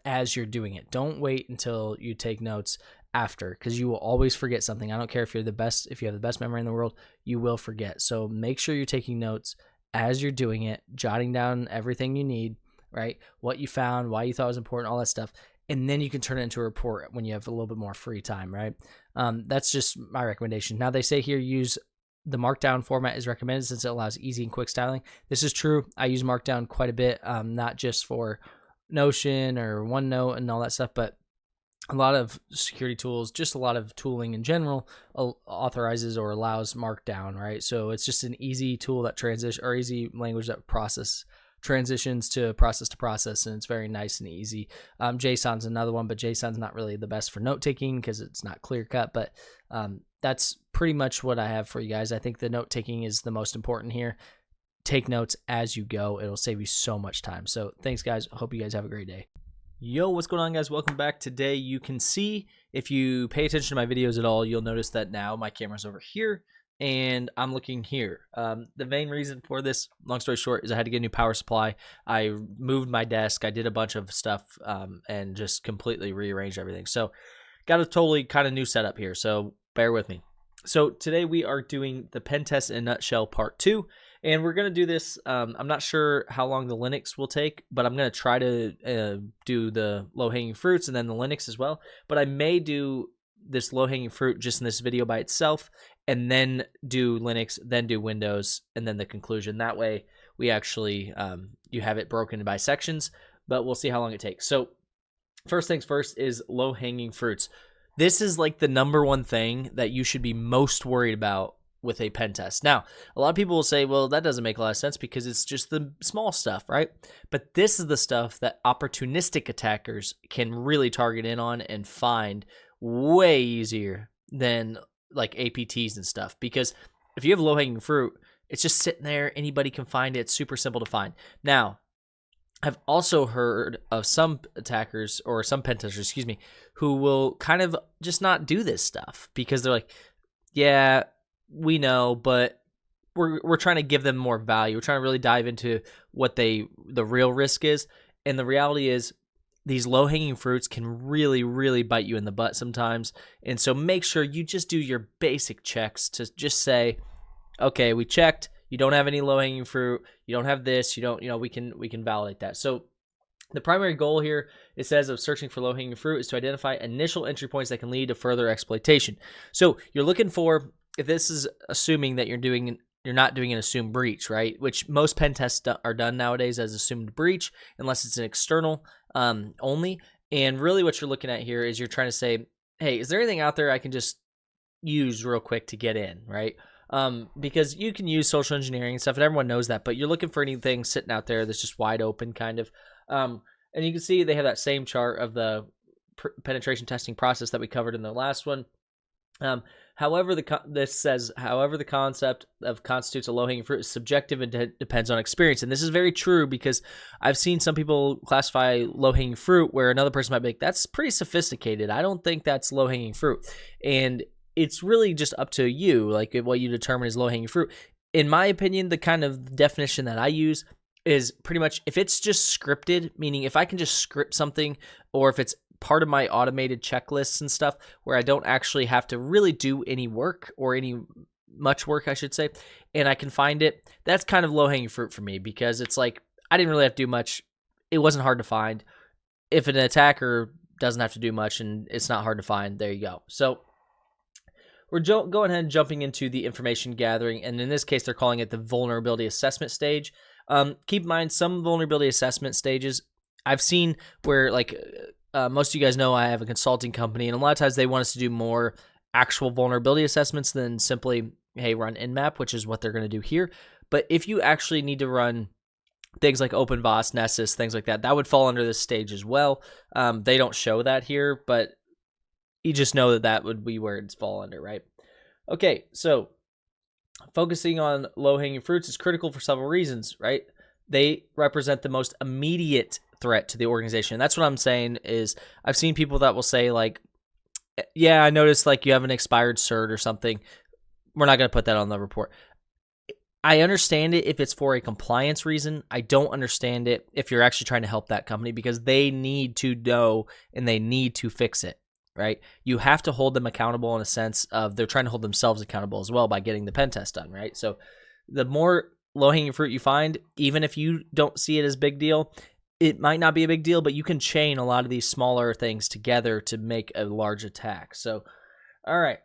as you're doing it. Don't wait until you take notes after, because you will always forget something. I don't care if you're the best, if you have the best memory in the world, you will forget. So make sure you're taking notes as you're doing it, jotting down everything you need, right? What you found, why you thought it was important, all that stuff. And then you can turn it into a report when you have a little bit more free time, right? That's just my recommendation. Now they say here, use the Markdown format is recommended since it allows easy and quick styling. This is true. I use Markdown quite a bit, not just for Notion or OneNote and all that stuff, but a lot of security tools, just a lot of tooling in general authorizes or allows Markdown, right? So it's just an easy tool that easy language that transitions to process, and it's very nice and easy. JSON's another one, but JSON's not really the best for note taking because it's not clear cut, but that's pretty much what I have for you guys. I think the note taking is the most important here. Take notes as you go. It'll save you so much time. So thanks, guys. I hope you guys have a great day. Yo, what's going on, guys? Welcome back. Today you can see, if you pay attention to my videos at all, you'll notice that now my camera's over here and I'm looking here. The main reason for this, long story short, is I had to get a new power supply. I moved my desk, I did a bunch of stuff, and just completely rearranged everything. So got a totally kind of new setup here, so bear with me. So today we are doing the pen test in a nutshell part 2. And we're going to do this, I'm not sure how long the Linux will take, but I'm going to try to do the low-hanging fruits and then the Linux as well. But I may do this low-hanging fruit just in this video by itself, and then do Linux, then do Windows, and then the conclusion. That way we actually, you have it broken by sections, but we'll see how long it takes. So first things first is low-hanging fruits. This is like the number one thing that you should be most worried about with a pen test. Now, a lot of people will say, well, that doesn't make a lot of sense because it's just the small stuff, right? But this is the stuff that opportunistic attackers can really target in on and find way easier than like APTs and stuff. Because if you have low-hanging fruit, it's just sitting there. Anybody can find it. It's super simple to find. Now, I've also heard of some attackers, or some pen testers, excuse me, who will kind of just not do this stuff because they're like, yeah, we know, but we're trying to give them more value. We're trying to really dive into what the real risk is. And the reality is these low-hanging fruits can really, really bite you in the butt sometimes. And so make sure you just do your basic checks to just say, okay, we checked. You don't have any low-hanging fruit. You don't have this. You don't, we can validate that. So the primary goal here, it says, of searching for low-hanging fruit is to identify initial entry points that can lead to further exploitation. So you're looking for, if this is assuming that you're not doing an assumed breach, right? Which most pen tests are done nowadays as assumed breach, unless it's an external only. And really what you're looking at here is you're trying to say, hey, is there anything out there I can just use real quick to get in, right? Because you can use social engineering and stuff, and everyone knows that, but you're looking for anything sitting out there that's just wide open, kind of. And you can see they have that same chart of the penetration testing process that we covered in the last one. However, this says, however, the concept of constitutes a low-hanging fruit is subjective and depends on experience. And this is very true because I've seen some people classify low-hanging fruit where another person might be like, that's pretty sophisticated. I don't think that's low-hanging fruit. And it's really just up to you, like what you determine is low-hanging fruit. In my opinion, the kind of definition that I use is pretty much if it's just scripted, meaning if I can just script something, or if it's part of my automated checklists and stuff where I don't actually have to really do any work, or much work, I should say, and I can find it, that's kind of low-hanging fruit for me, because it's like I didn't really have to do much. It wasn't hard to find. If an attacker doesn't have to do much and it's not hard to find, there you go. So we're going ahead and jumping into the information gathering, and in this case, they're calling it the vulnerability assessment stage. Keep in mind, some vulnerability assessment stages I've seen where, like, most of you guys know I have a consulting company, and a lot of times they want us to do more actual vulnerability assessments than simply, hey, run Nmap, which is what they're going to do here. But if you actually need to run things like OpenVAS, Nessus, things like that, that would fall under this stage as well. They don't show that here, but you just know that that would be where it's fall under, right? Okay, so focusing on low-hanging fruits is critical for several reasons, right? They represent the most immediate threat to the organization. And that's what I'm saying is I've seen people that will say, like, yeah, I noticed like you have an expired cert or something. We're not going to put that on the report. I understand it if it's for a compliance reason. I don't understand it if you're actually trying to help that company because they need to know and they need to fix it, right? You have to hold them accountable in a sense of they're trying to hold themselves accountable as well by getting the pen test done, right? So the more low-hanging fruit you find, even if you don't see it as a big deal, it might not be a big deal, but you can chain a lot of these smaller things together to make a large attack. So, all right.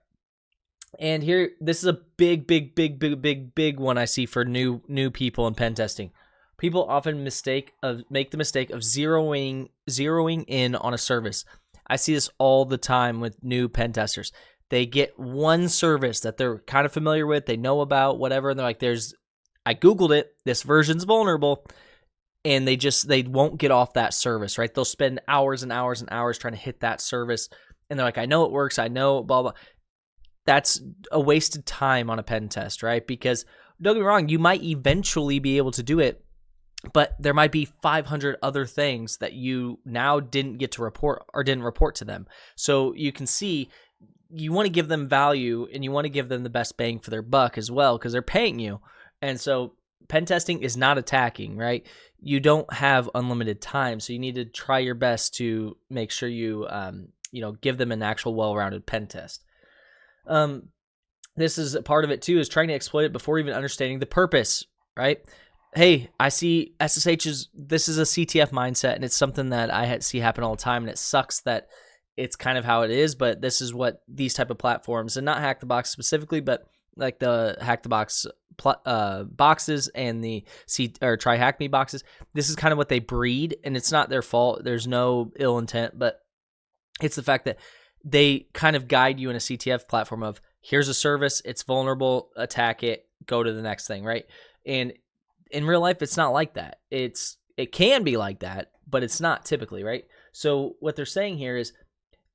And here, this is a big one I see for new people in pen testing. People often make the mistake of zeroing in on a service. I see this all the time with new pen testers. They get one service that they're kind of familiar with, they know about, whatever, and they're like, I Googled it, this version's vulnerable, and they won't get off that service, right? They'll spend hours and hours and hours trying to hit that service, and they're like, I know it works, I know, blah, blah. That's a wasted time on a pen test, right? Because don't get me wrong, you might eventually be able to do it, but there might be 500 other things that you now didn't get to report or didn't report to them. So you can see you want to give them value and you want to give them the best bang for their buck as well because they're paying you. And so pen testing is not attacking, right? You don't have unlimited time, so you need to try your best to make sure you give them an actual well-rounded pen test. This is a part of it too, is trying to exploit it before even understanding the purpose, right? Hey, I see this is a CTF mindset, and it's something that I see happen all the time, and it sucks that it's kind of how it is, but this is what these type of platforms, and not Hack the Box specifically, but like the Hack the Box boxes and the Try Hack Me boxes, this is kind of what they breed, and it's not their fault. There's no ill intent, but it's the fact that they kind of guide you in a CTF platform of, here's a service, it's vulnerable, attack it, go to the next thing, right? And in real life, it's not like that. It can be like that, but it's not typically, right? So what they're saying here is,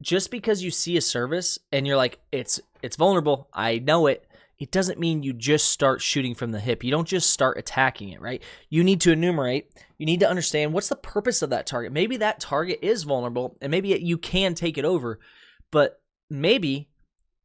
just because you see a service and you're like, it's vulnerable, I know it, it doesn't mean you just start shooting from the hip. You don't just start attacking it, right? You need to enumerate. You need to understand what's the purpose of that target. Maybe that target is vulnerable, and maybe you can take it over, but maybe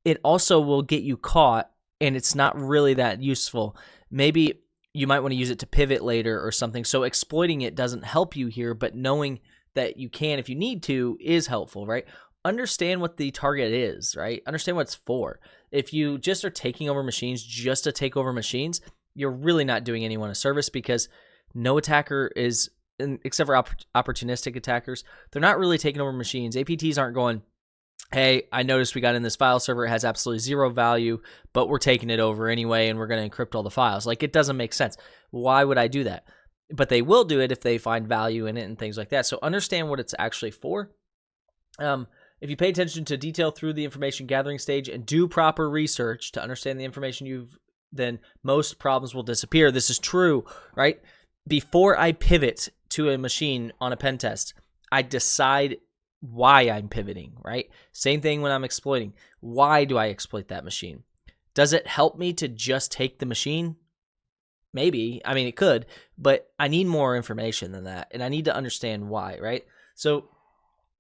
it also will get you caught, and it's not really that useful. Maybe you might want to use it to pivot later or something. So exploiting it doesn't help you here, but knowing that you can if you need to is helpful, right? Understand what the target is, right? Understand what it's for. If you just are taking over machines just to take over machines, you're really not doing anyone a service, because no attacker is, except for opportunistic attackers, they're not really taking over machines. APTs aren't going, hey, I noticed we got in this file server, it has absolutely zero value, but we're taking it over anyway, and we're going to encrypt all the files. Like, it doesn't make sense. Why would I do that? But they will do it if they find value in it and things like that. So understand what it's actually for. If you pay attention to detail through the information gathering stage and do proper research to understand the information then most problems will disappear. This is true, right? Before I pivot to a machine on a pen test, I decide why I'm pivoting, right? Same thing when I'm exploiting. Why do I exploit that machine? Does it help me to just take the machine? Maybe. I mean, it could, but I need more information than that, and I need to understand why, right? So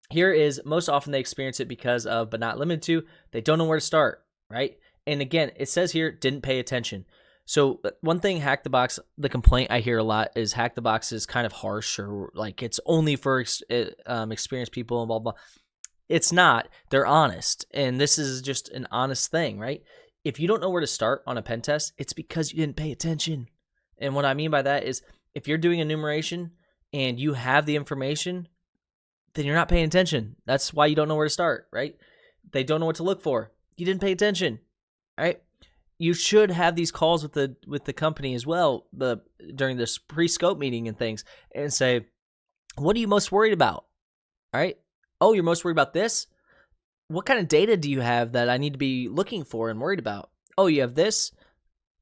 here is, most often they experience it because of, but not limited to, they don't know where to start, right? And again, it says here, didn't pay attention. So one thing, Hack the Box, the complaint I hear a lot is Hack the Box is kind of harsh, or like it's only for experienced people and blah, blah. It's not. They're honest. And this is just an honest thing, right? If you don't know where to start on a pen test, it's because you didn't pay attention. And what I mean by that is, if you're doing enumeration and you have the information, then you're not paying attention. That's why you don't know where to start, right? They don't know what to look for. You didn't pay attention, right? You should have these calls with the company as well, during this pre-scope meeting and things, and say, what are you most worried about? All right? Oh, you're most worried about this? What kind of data do you have that I need to be looking for and worried about? Oh, you have this?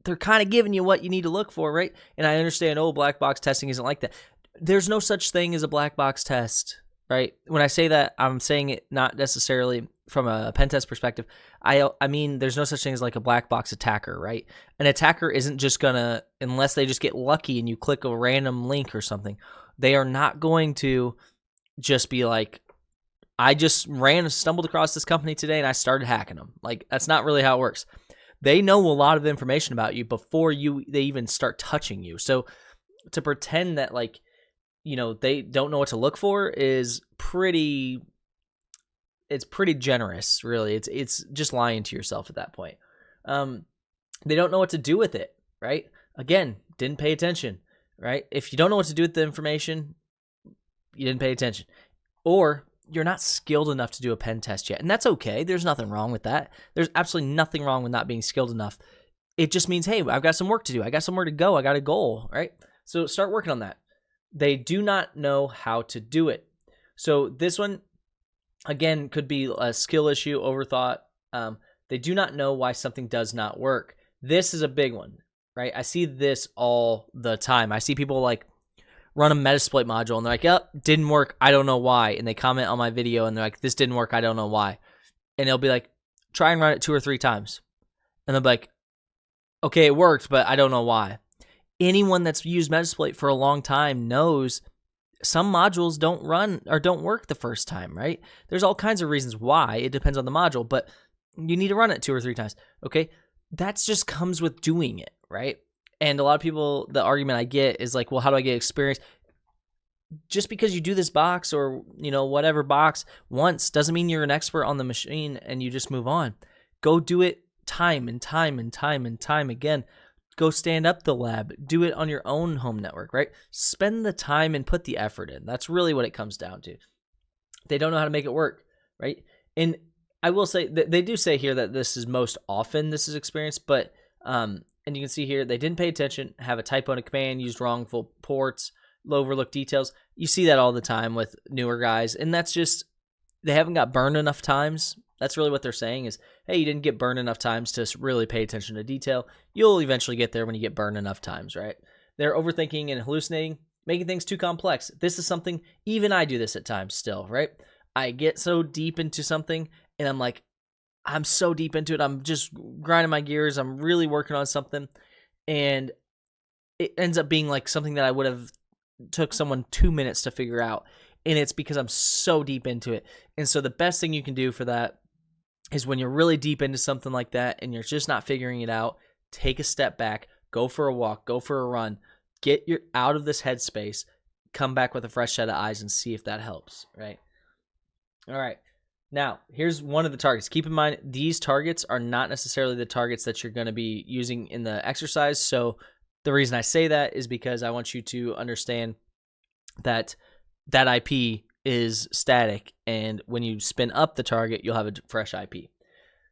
They're kind of giving you what you need to look for, right? And I understand, black box testing isn't like that. There's no such thing as a black box test, right? When I say that, I'm saying it not necessarily from a pen test perspective. I mean, there's no such thing as like a black box attacker, right? An attacker isn't just gonna, unless they just get lucky and you click a random link or something, they are not going to just be like, I just stumbled across this company today and I started hacking them. Like, that's not really how it works. they know a lot of information about you before they even start touching you. So to pretend that like, you know, they don't know what to look for is pretty generous, really. It's just lying to yourself at that point. They don't know what to do with it, right? Again, didn't pay attention, right? If you don't know what to do with the information, you didn't pay attention. Or you're not skilled enough to do a pen test yet. And that's okay. There's nothing wrong with that. There's absolutely nothing wrong with not being skilled enough. It just means, hey, I've got some work to do. I got somewhere to go. I got a goal, right? So start working on that. They do not know how to do it. So this one, again, could be a skill issue, overthought. They do not know why something does not work. This is a big one, right? I see this all the time. I see people like run a Metasploit module and they're like, yep, didn't work. I don't know why. And they comment on my video and they're like, this didn't work. I don't know why. And they'll be like, try and run it 2 or 3 times. And they'll be like, okay, it worked, but I don't know why. Anyone that's used Metasploit for a long time knows some modules don't run or don't work the first time, right? There's all kinds of reasons why. It depends on the module, but you need to run it 2 or 3 times, okay? That just comes with doing it, right? And a lot of people, the argument I get is like, well, how do I get experience? Just because you do this box or, you know, whatever box once doesn't mean you're an expert on the machine and you just move on. Go do it time and time and time and time again. Go stand up the lab. Do it on your own home network, right? Spend the time and put the effort in. That's really what it comes down to. They don't know how to make it work, right? And I will say that they do say here that this is most often this is experienced, but and you can see here, they didn't pay attention, have a typo in a command, used wrongful ports, overlooked details. You see that all the time with newer guys, and that's just, they haven't got burned enough times. That's really what they're saying is, hey, you didn't get burned enough times to really pay attention to detail. You'll eventually get there when you get burned enough times, right? They're overthinking and hallucinating, making things too complex. This is something, even I do this at times still, right? I get so deep into something, and I'm like, I'm so deep into it. I'm just grinding my gears. I'm really working on something. And it ends up being like something that I would have took someone 2 minutes to figure out. And it's because I'm so deep into it. And so the best thing you can do for that is when you're really deep into something like that and you're just not figuring it out, take a step back, go for a walk, go for a run, get your out of this headspace, come back with a fresh set of eyes and see if that helps, right? All right. Now, here's one of the targets. Keep in mind, these targets are not necessarily the targets that you're going to be using in the exercise. So the reason I say that is because I want you to understand that that IP is static, and when you spin up the target, you'll have a fresh IP.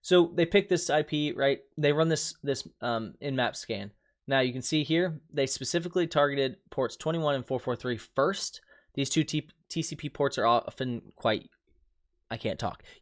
So they pick this IP, right? They run this in-map scan. Now you can see here, they specifically targeted ports 21 and 443 first. These two TCP ports are often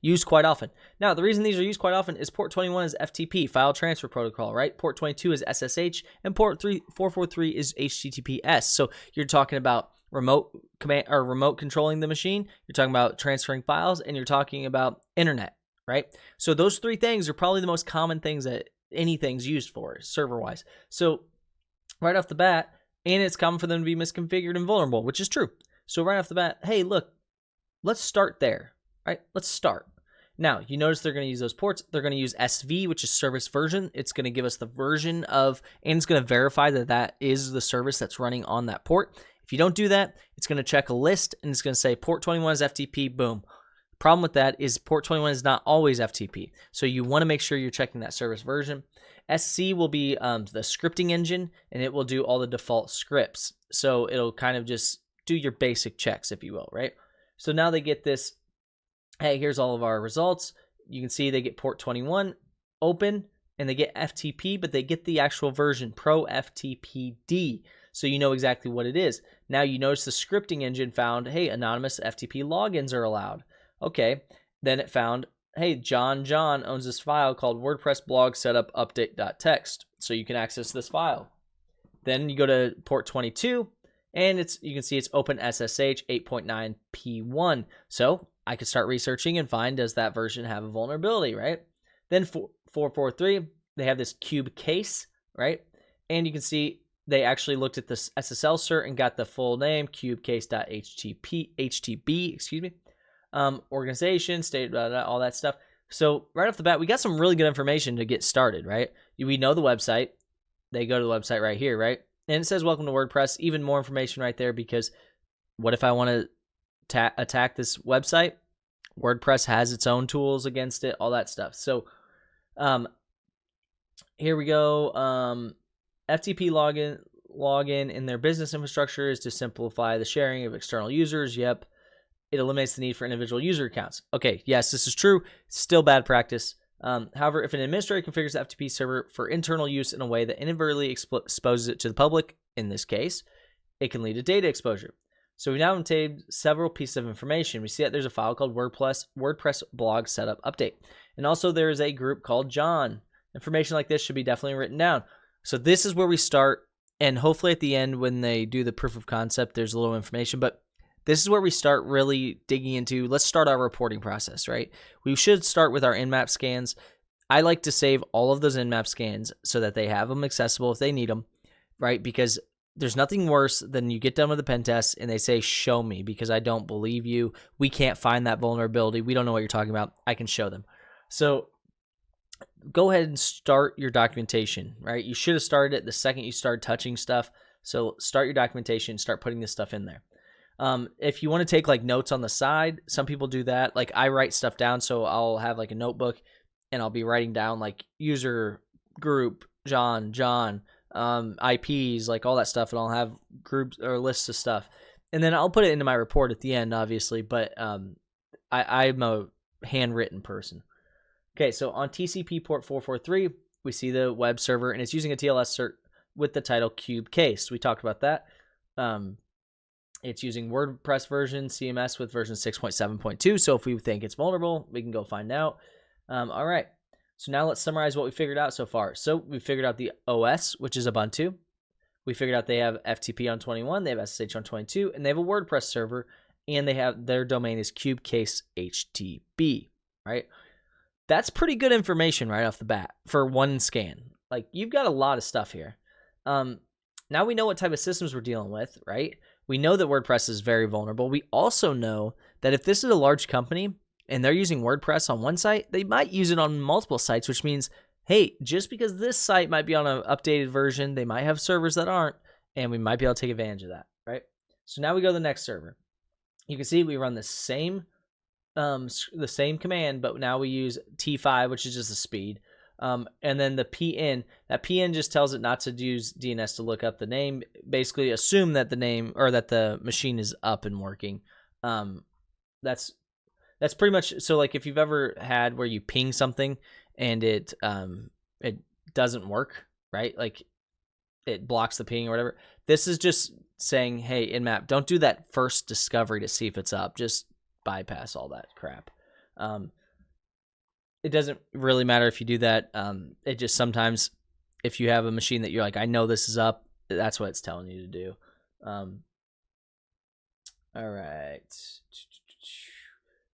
used quite often. Now, the reason these are used quite often is port 21 is FTP, file transfer protocol, right? Port 22 is SSH, and port 443 is HTTPS. So you're talking about remote command or remote controlling the machine. You're talking about transferring files, and you're talking about internet, right? So those 3 things are probably the most common things that anything's used for server-wise. So right off the bat, and it's common for them to be misconfigured and vulnerable, which is true. So right off the bat, hey, look, let's start there. Right, let's start. Now, you notice they're going to use those ports. They're going to use SV, which is service version. It's going to give us the version of, and it's going to verify that that is the service that's running on that port. If you don't do that, it's going to check a list, and it's going to say port 21 is FTP, boom. Problem with that is port 21 is not always FTP. So you want to make sure you're checking that service version. SC will be the scripting engine, and it will do all the default scripts. So it'll kind of just do your basic checks, if you will, right? So now they get this, hey, here's all of our results. You can see they get port 21 open, and they get FTP, but they get the actual version, Pro FTPD. So you know exactly what it is. Now you notice the scripting engine found, hey, anonymous FTP logins are allowed. Okay, then it found, hey, John owns this file called WordPress blog setup update.txt. So you can access this file. Then you go to port 22, and you can see it's open SSH 8.9 P1. So I could start researching and find, does that version have a vulnerability, right? Then 443, they have this cube case, right? And you can see they actually looked at this SSL cert and got the full name, cubecase.htb, organization, state, all that stuff. So right off the bat, we got some really good information to get started, right? We know the website. They go to the website right here, right? And it says, welcome to WordPress. Even more information right there, because what if I want to attack this website? WordPress has its own tools against it, all that stuff. So here we go. FTP login in their business infrastructure is to simplify the sharing of external users. Yep. It eliminates the need for individual user accounts. Okay, yes, this is true. Still bad practice. However, if an administrator configures the FTP server for internal use in a way that inadvertently exposes it to the public, in this case, it can lead to data exposure. So we now obtained several pieces of information. We see that there's a file called WordPress blog setup update. And also there is a group called John. Information like this should be definitely written down. So this is where we start, and hopefully at the end when they do the proof of concept, there's a little information, but this is where we start really digging into, let's start our reporting process, right? We should start with our Nmap scans. I like to save all of those Nmap scans so that they have them accessible if they need them, right? Because there's nothing worse than you get done with the pen test and they say, show me, because I don't believe you. We can't find that vulnerability. We don't know what you're talking about. I can show them. So go ahead and start your documentation, right? You should have started it the second you started touching stuff. So start your documentation, start putting this stuff in there. If you want to take like notes on the side, some people do that. Like I write stuff down, so I'll have like a notebook and I'll be writing down like user group, John, IPs, like all that stuff. And I'll have groups or lists of stuff. And then I'll put it into my report at the end, obviously, but, I'm a handwritten person. Okay. So on TCP port 443, we see the web server and it's using a TLS cert with the title cube case. We talked about that. It's using WordPress version, CMS with version 6.7.2. So if we think it's vulnerable, we can go find out. All right. So now let's summarize what we figured out so far. So we figured out the OS, which is Ubuntu. We figured out they have FTP on 21, they have SSH on 22, and they have a WordPress server, and they have their domain is cubecase.htb, right? That's pretty good information right off the bat for one scan. Like you've got a lot of stuff here. Now we know what type of systems we're dealing with, right? We know that WordPress is very vulnerable. We also know that if this is a large company and they're using WordPress on one site, they might use it on multiple sites, which means, hey, just because this site might be on an updated version, they might have servers that aren't, and we might be able to take advantage of that, right? So now we go to the next server. You can see we run the same command, but now we use T5, which is just the speed. And then the PN, that PN just tells it not to use DNS to look up the name. Basically assume that the name or that the machine is up and working. That's pretty much, so like if you've ever had where you ping something and it doesn't work, right? Like it blocks the ping or whatever. This is just saying, hey, Nmap, don't do that first discovery to see if it's up. Just bypass all that crap. It doesn't really matter if you do that. It just sometimes, if you have a machine that you're like, I know this is up, that's what it's telling you to do. All right.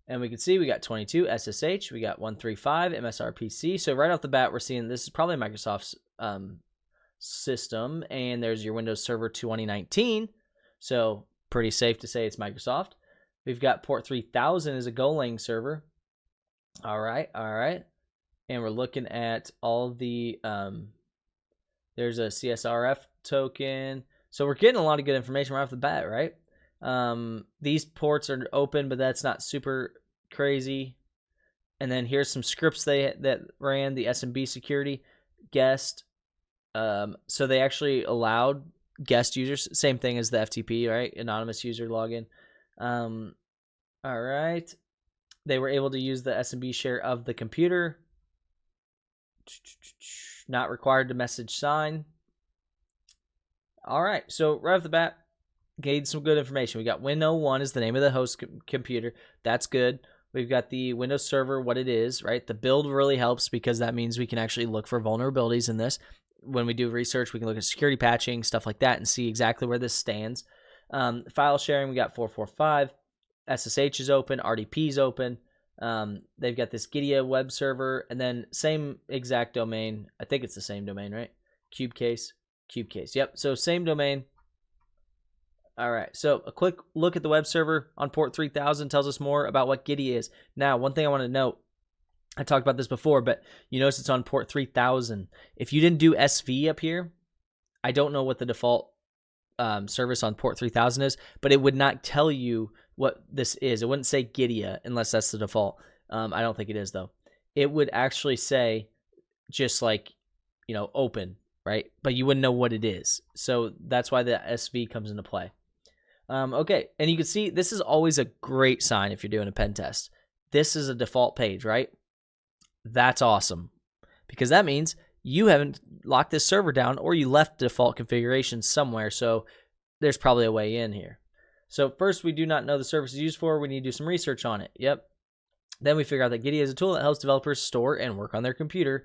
And we can see we got 22 SSH, we got 135 MSRPC. So right off the bat, we're seeing this is probably Microsoft's system, and there's your Windows Server 2019. So pretty safe to say it's Microsoft. We've got port 3000 is a Golang server. All right. And we're looking at all the, there's a CSRF token. So we're getting a lot of good information right off the bat, right? These ports are open, but that's not super crazy. And then here's some scripts that ran the SMB security guest. So they actually allowed guest users, same thing as the FTP, right? Anonymous user login. All right. They were able to use the SMB share of the computer. Not required to message sign. All right. So right off the bat, gained some good information. We got Win01 is the name of the host computer. That's good. We've got the Windows Server, what it is, right? The build really helps because that means we can actually look for vulnerabilities in this. When we do research, we can look at security patching, stuff like that, and see exactly where this stands. File sharing, we got 445. SSH is open, RDP is open. They've got this Gidia web server, and then same exact domain. I think it's the same domain, right? Cubecase. Yep. So same domain. All right. So a quick look at the web server on port 3000 tells us more about what Gidia is. Now, one thing I want to note, I talked about this before, but you notice it's on port 3000. If you didn't do SV up here, I don't know what the default service on port 3000 is, but it would not tell you what this is. It wouldn't say Gidia unless that's the default. I don't think it is, though. It would actually say just like, open, right? But you wouldn't know what it is. So that's why the SV comes into play. Okay, and you can see this is always a great sign if you're doing a pen test. This is a default page, right? That's awesome, because that means you haven't locked this server down or you left default configuration somewhere, so there's probably a way in here. So first, we do not know the service is used for. We need to do some research on it. Yep. Then we figure out that Gidia is a tool that helps developers store and work on their computer,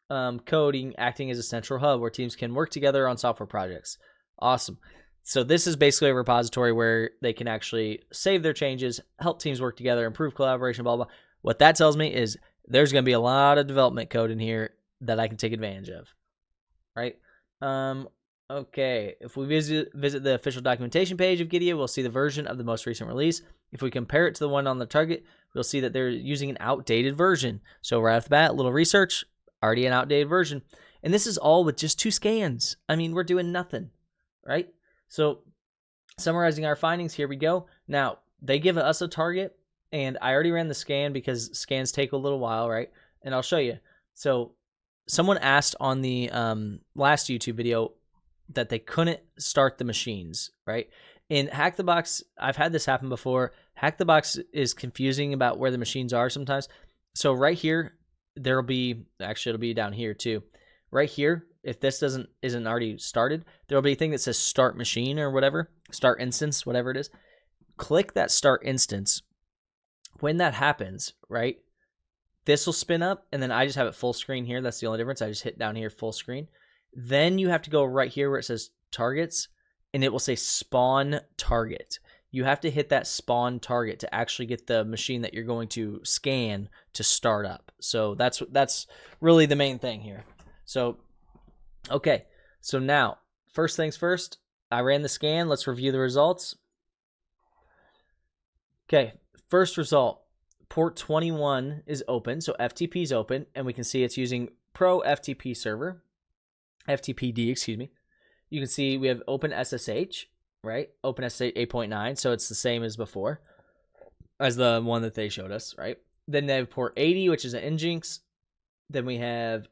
coding, acting as a central hub where teams can work together on software projects. Awesome. So this is basically a repository where they can actually save their changes, help teams work together, improve collaboration, blah, blah. What that tells me is there's going to be a lot of development code in here that I can take advantage of, right? Okay, if we visit the official documentation page of Gidia, we'll see the version of the most recent release. If we compare it to the one on the target, we'll see that they're using an outdated version. So right off the bat, a little research, already an outdated version. And this is all with just 2 scans. I mean, we're doing nothing, right? So summarizing our findings, here we go. Now, they give us a target, and I already ran the scan because scans take a little while, right? And I'll show you. So someone asked on the last YouTube video that they couldn't start the machines, right? In Hack the Box, I've had this happen before. Hack the Box is confusing about where the machines are sometimes. So right here, there'll be, actually it'll be down here too. Right here, if this isn't already started, there'll be a thing that says start machine or whatever, start instance, whatever it is. Click that start instance. When that happens, right, this will spin up, and then I just have it full screen here. That's the only difference. I just hit down here full screen. Then you have to go right here where it says targets, and it will say spawn target. You have to hit that spawn target to actually get the machine that you're going to scan to start up. So that's really the main thing here. So, okay. So now, first things first, I ran the scan. Let's review the results. Okay. First result, port 21 is open, so FTP is open, and we can see it's using Pro FTP server, FTPD, excuse me. You can see we have Open SSH, right? Open SSH 8.9, so it's the same as before, as the one that they showed us, right? Then they have port 80, which is an Nginx. Then we have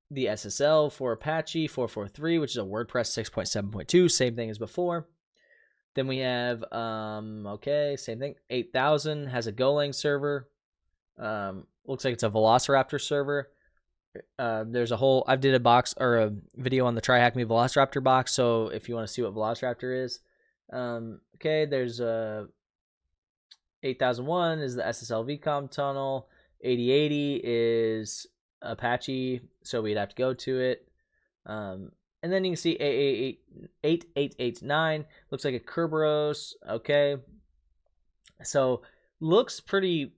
the SSL for Apache 443, which is a WordPress 6.7.2, same thing as before. Then we have, okay, same thing. 8000 has a Golang server. Looks like it's a Velociraptor server. There's a whole, I did a box or a video on the Try Hack Me Velociraptor box. So if you want to see what Velociraptor is, okay, there's 8001 is the SSL VCOM tunnel. 8080 is Apache, so we'd have to go to it. And then you can see 8889 looks like a Kerberos. Okay. So looks pretty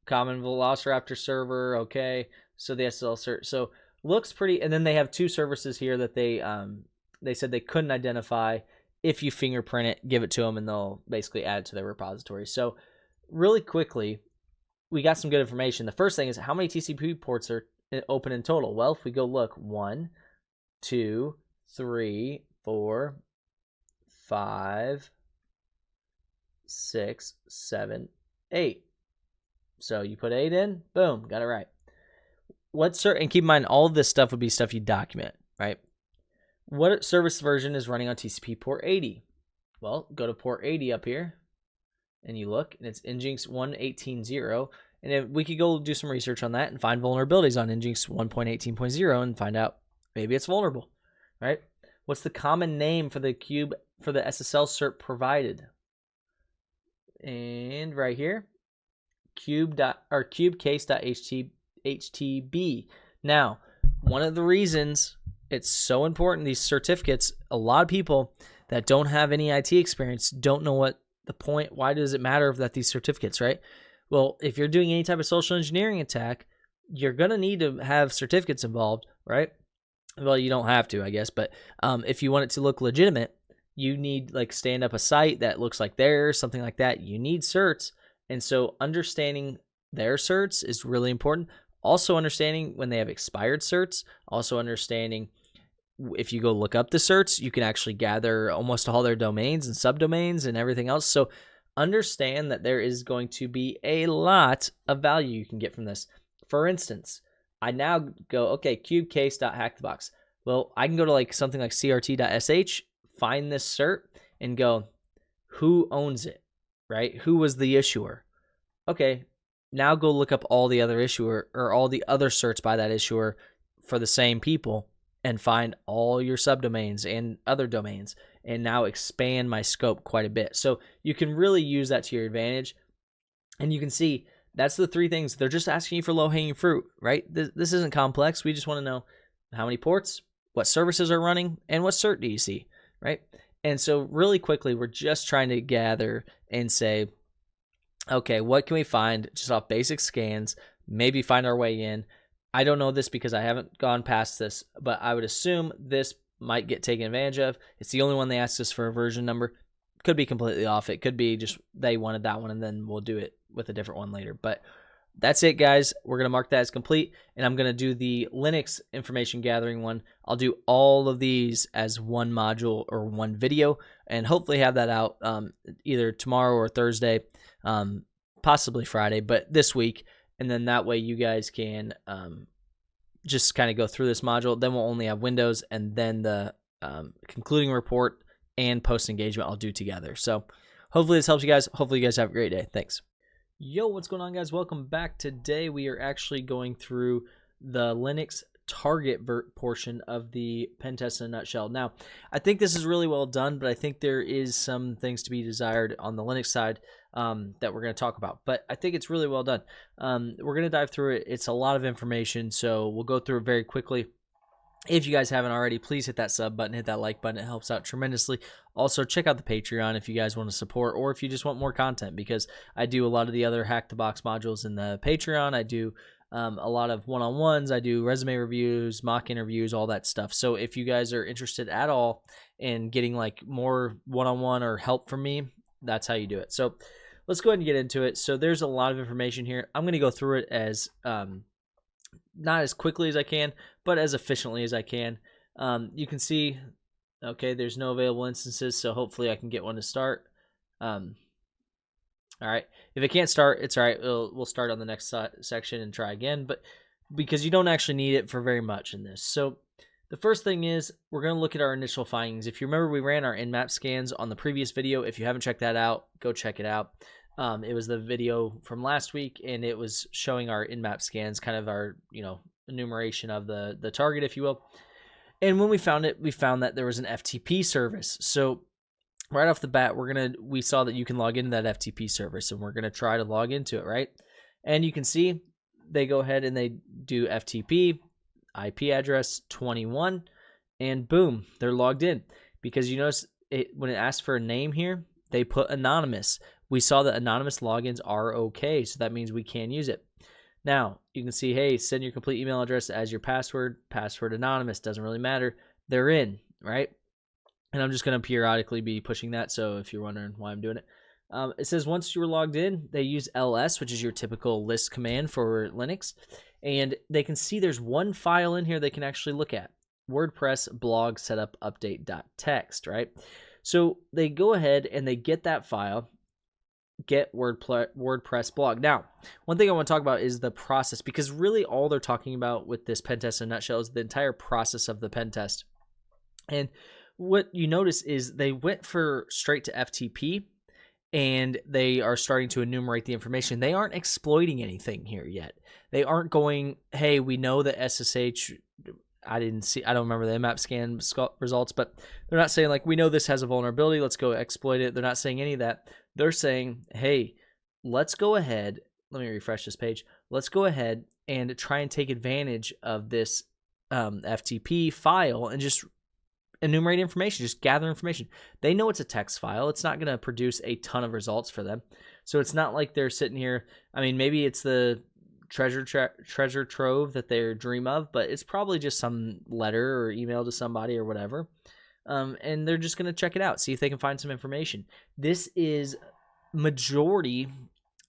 common. Velociraptor server. Okay. So the SSL cert. So looks pretty. And then they have 2 services here that they said they couldn't identify. If you fingerprint it, give it to them, and they'll basically add it to their repository. So really quickly, we got some good information. The first thing is how many TCP ports are open in total? Well, if we go look, 1, 2, 3, 4, 5, 6, 7, 8. So you put 8 in, boom, got it right. And keep in mind, all of this stuff would be stuff you document, right? What service version is running on TCP port 80? Well, go to port 80 up here, and you look, and it's Nginx 1.18.0. And if we could go do some research on that and find vulnerabilities on Nginx 1.18.0 and find out maybe it's vulnerable, right? What's the common name for the SSL cert provided? And right here, cubecase.htb. Now, one of the reasons it's so important, these certificates, a lot of people that don't have any IT experience don't know what the point, why does it matter that these certificates, right? Well, if you're doing any type of social engineering attack, you're going to need to have certificates involved, right? Well, you don't have to, I guess, but if you want it to look legitimate, you need like stand up a site that looks like theirs, something like that. You need certs. And so understanding their certs is really important. Also understanding when they have expired certs, also understanding if you go look up the certs, you can actually gather almost all their domains and subdomains and everything else. So understand that there is going to be a lot of value you can get from this. For instance, I now go, okay, cubecase.hackthebox. Well, I can go to like something like crt.sh, find this cert, and go, who owns it, right? Who was the issuer? Okay, now go look up all the other issuer or all the other certs by that issuer for the same people and find all your subdomains and other domains, and now expand my scope quite a bit. So you can really use that to your advantage. And you can see that's the three things. They're just asking you for low-hanging fruit, right? This isn't complex. We just want to know how many ports, what services are running, and what cert do you see, right? And so really quickly, we're just trying to gather and say, okay, what can we find just off basic scans, maybe find our way in. I don't know this because I haven't gone past this, but I would assume this might get taken advantage of. It's the only one they asked us for a version number. Could be completely off. It could be just they wanted that one and then we'll do it with a different one later. But that's it, guys. We're going to mark that as complete, and I'm going to do the Linux information gathering one. I'll do all of these as one module or one video, and hopefully have that out either tomorrow or Thursday, possibly Friday, but this week. And then that way you guys can just kind of go through this module. Then we'll only have Windows, and then the concluding report and post engagement I'll do together. So hopefully this helps you guys. Hopefully you guys have a great day. Thanks. Yo, what's going on, guys? Welcome back. Today we are actually going through the Linux target portion of the Pentest in a nutshell. Now, I think this is really well done, but I think there is some things to be desired on the Linux side that we're going to talk about. But I think it's really well done. We're going to dive through it. It's a lot of information, so we'll go through it very quickly. If you guys haven't already, please hit that sub button, hit that like button. It helps out tremendously. Also, check out the Patreon if you guys want to support, or if you just want more content, because I do a lot of the other Hack the Box modules in the Patreon. I do a lot of one-on-ones. I do resume reviews, mock interviews, all that stuff. So if you guys are interested at all in getting like more one-on-one or help from me, that's how you do it. So let's go ahead and get into it. So there's a lot of information here. I'm going to go through it as not as quickly as I can, but as efficiently as I can. You can see, okay, there's no available instances, so hopefully I can get one to start. All right, if it can't start, it's all right. We'll start on the next section and try again, but because you don't actually need it for very much in this. So the first thing is we're going to look at our initial findings. If you remember, we ran our nmap scans on the previous video. If you haven't checked that out, go check it out. It was the video from last week, and it was showing our nmap scans, kind of our, enumeration of the target, if you will. And when we found it, we found that there was an FTP service. So right off the bat, we saw that you can log into that FTP service, and we're going to try to log into it, right? And you can see they go ahead and they do FTP, IP address 21, and boom, they're logged in. Because you notice when it asks for a name here, they put anonymous. We saw that anonymous logins are okay, so that means we can use it. Now, you can see, hey, send your complete email address as your password anonymous, doesn't really matter. They're in, right? And I'm just going to periodically be pushing that, so if you're wondering why I'm doing it. It says once you're logged in, they use ls, which is your typical list command for Linux, and they can see there's one file in here they can actually look at, WordPress blog setup update.txt, right? So they go ahead and they get that file, get WordPress blog. Now, one thing I want to talk about is the process, because really all they're talking about with this pen test in a nutshell is the entire process of the pen test. And what you notice is they went straight to FTP, and they are starting to enumerate the information. They aren't exploiting anything here yet. They aren't going, hey, we know that SSH, I don't remember the nmap scan results, but they're not saying like, we know this has a vulnerability, let's go exploit it. They're not saying any of that. They're saying, hey, let's go ahead. Let me refresh this page. Let's go ahead and try and take advantage of this FTP file and just enumerate information, just gather information. They know it's a text file. It's not going to produce a ton of results for them. So it's not like they're sitting here. I mean, maybe it's the treasure trove that they dream of, but it's probably just some letter or email to somebody or whatever. And they're just going to check it out, see if they can find some information. This is majority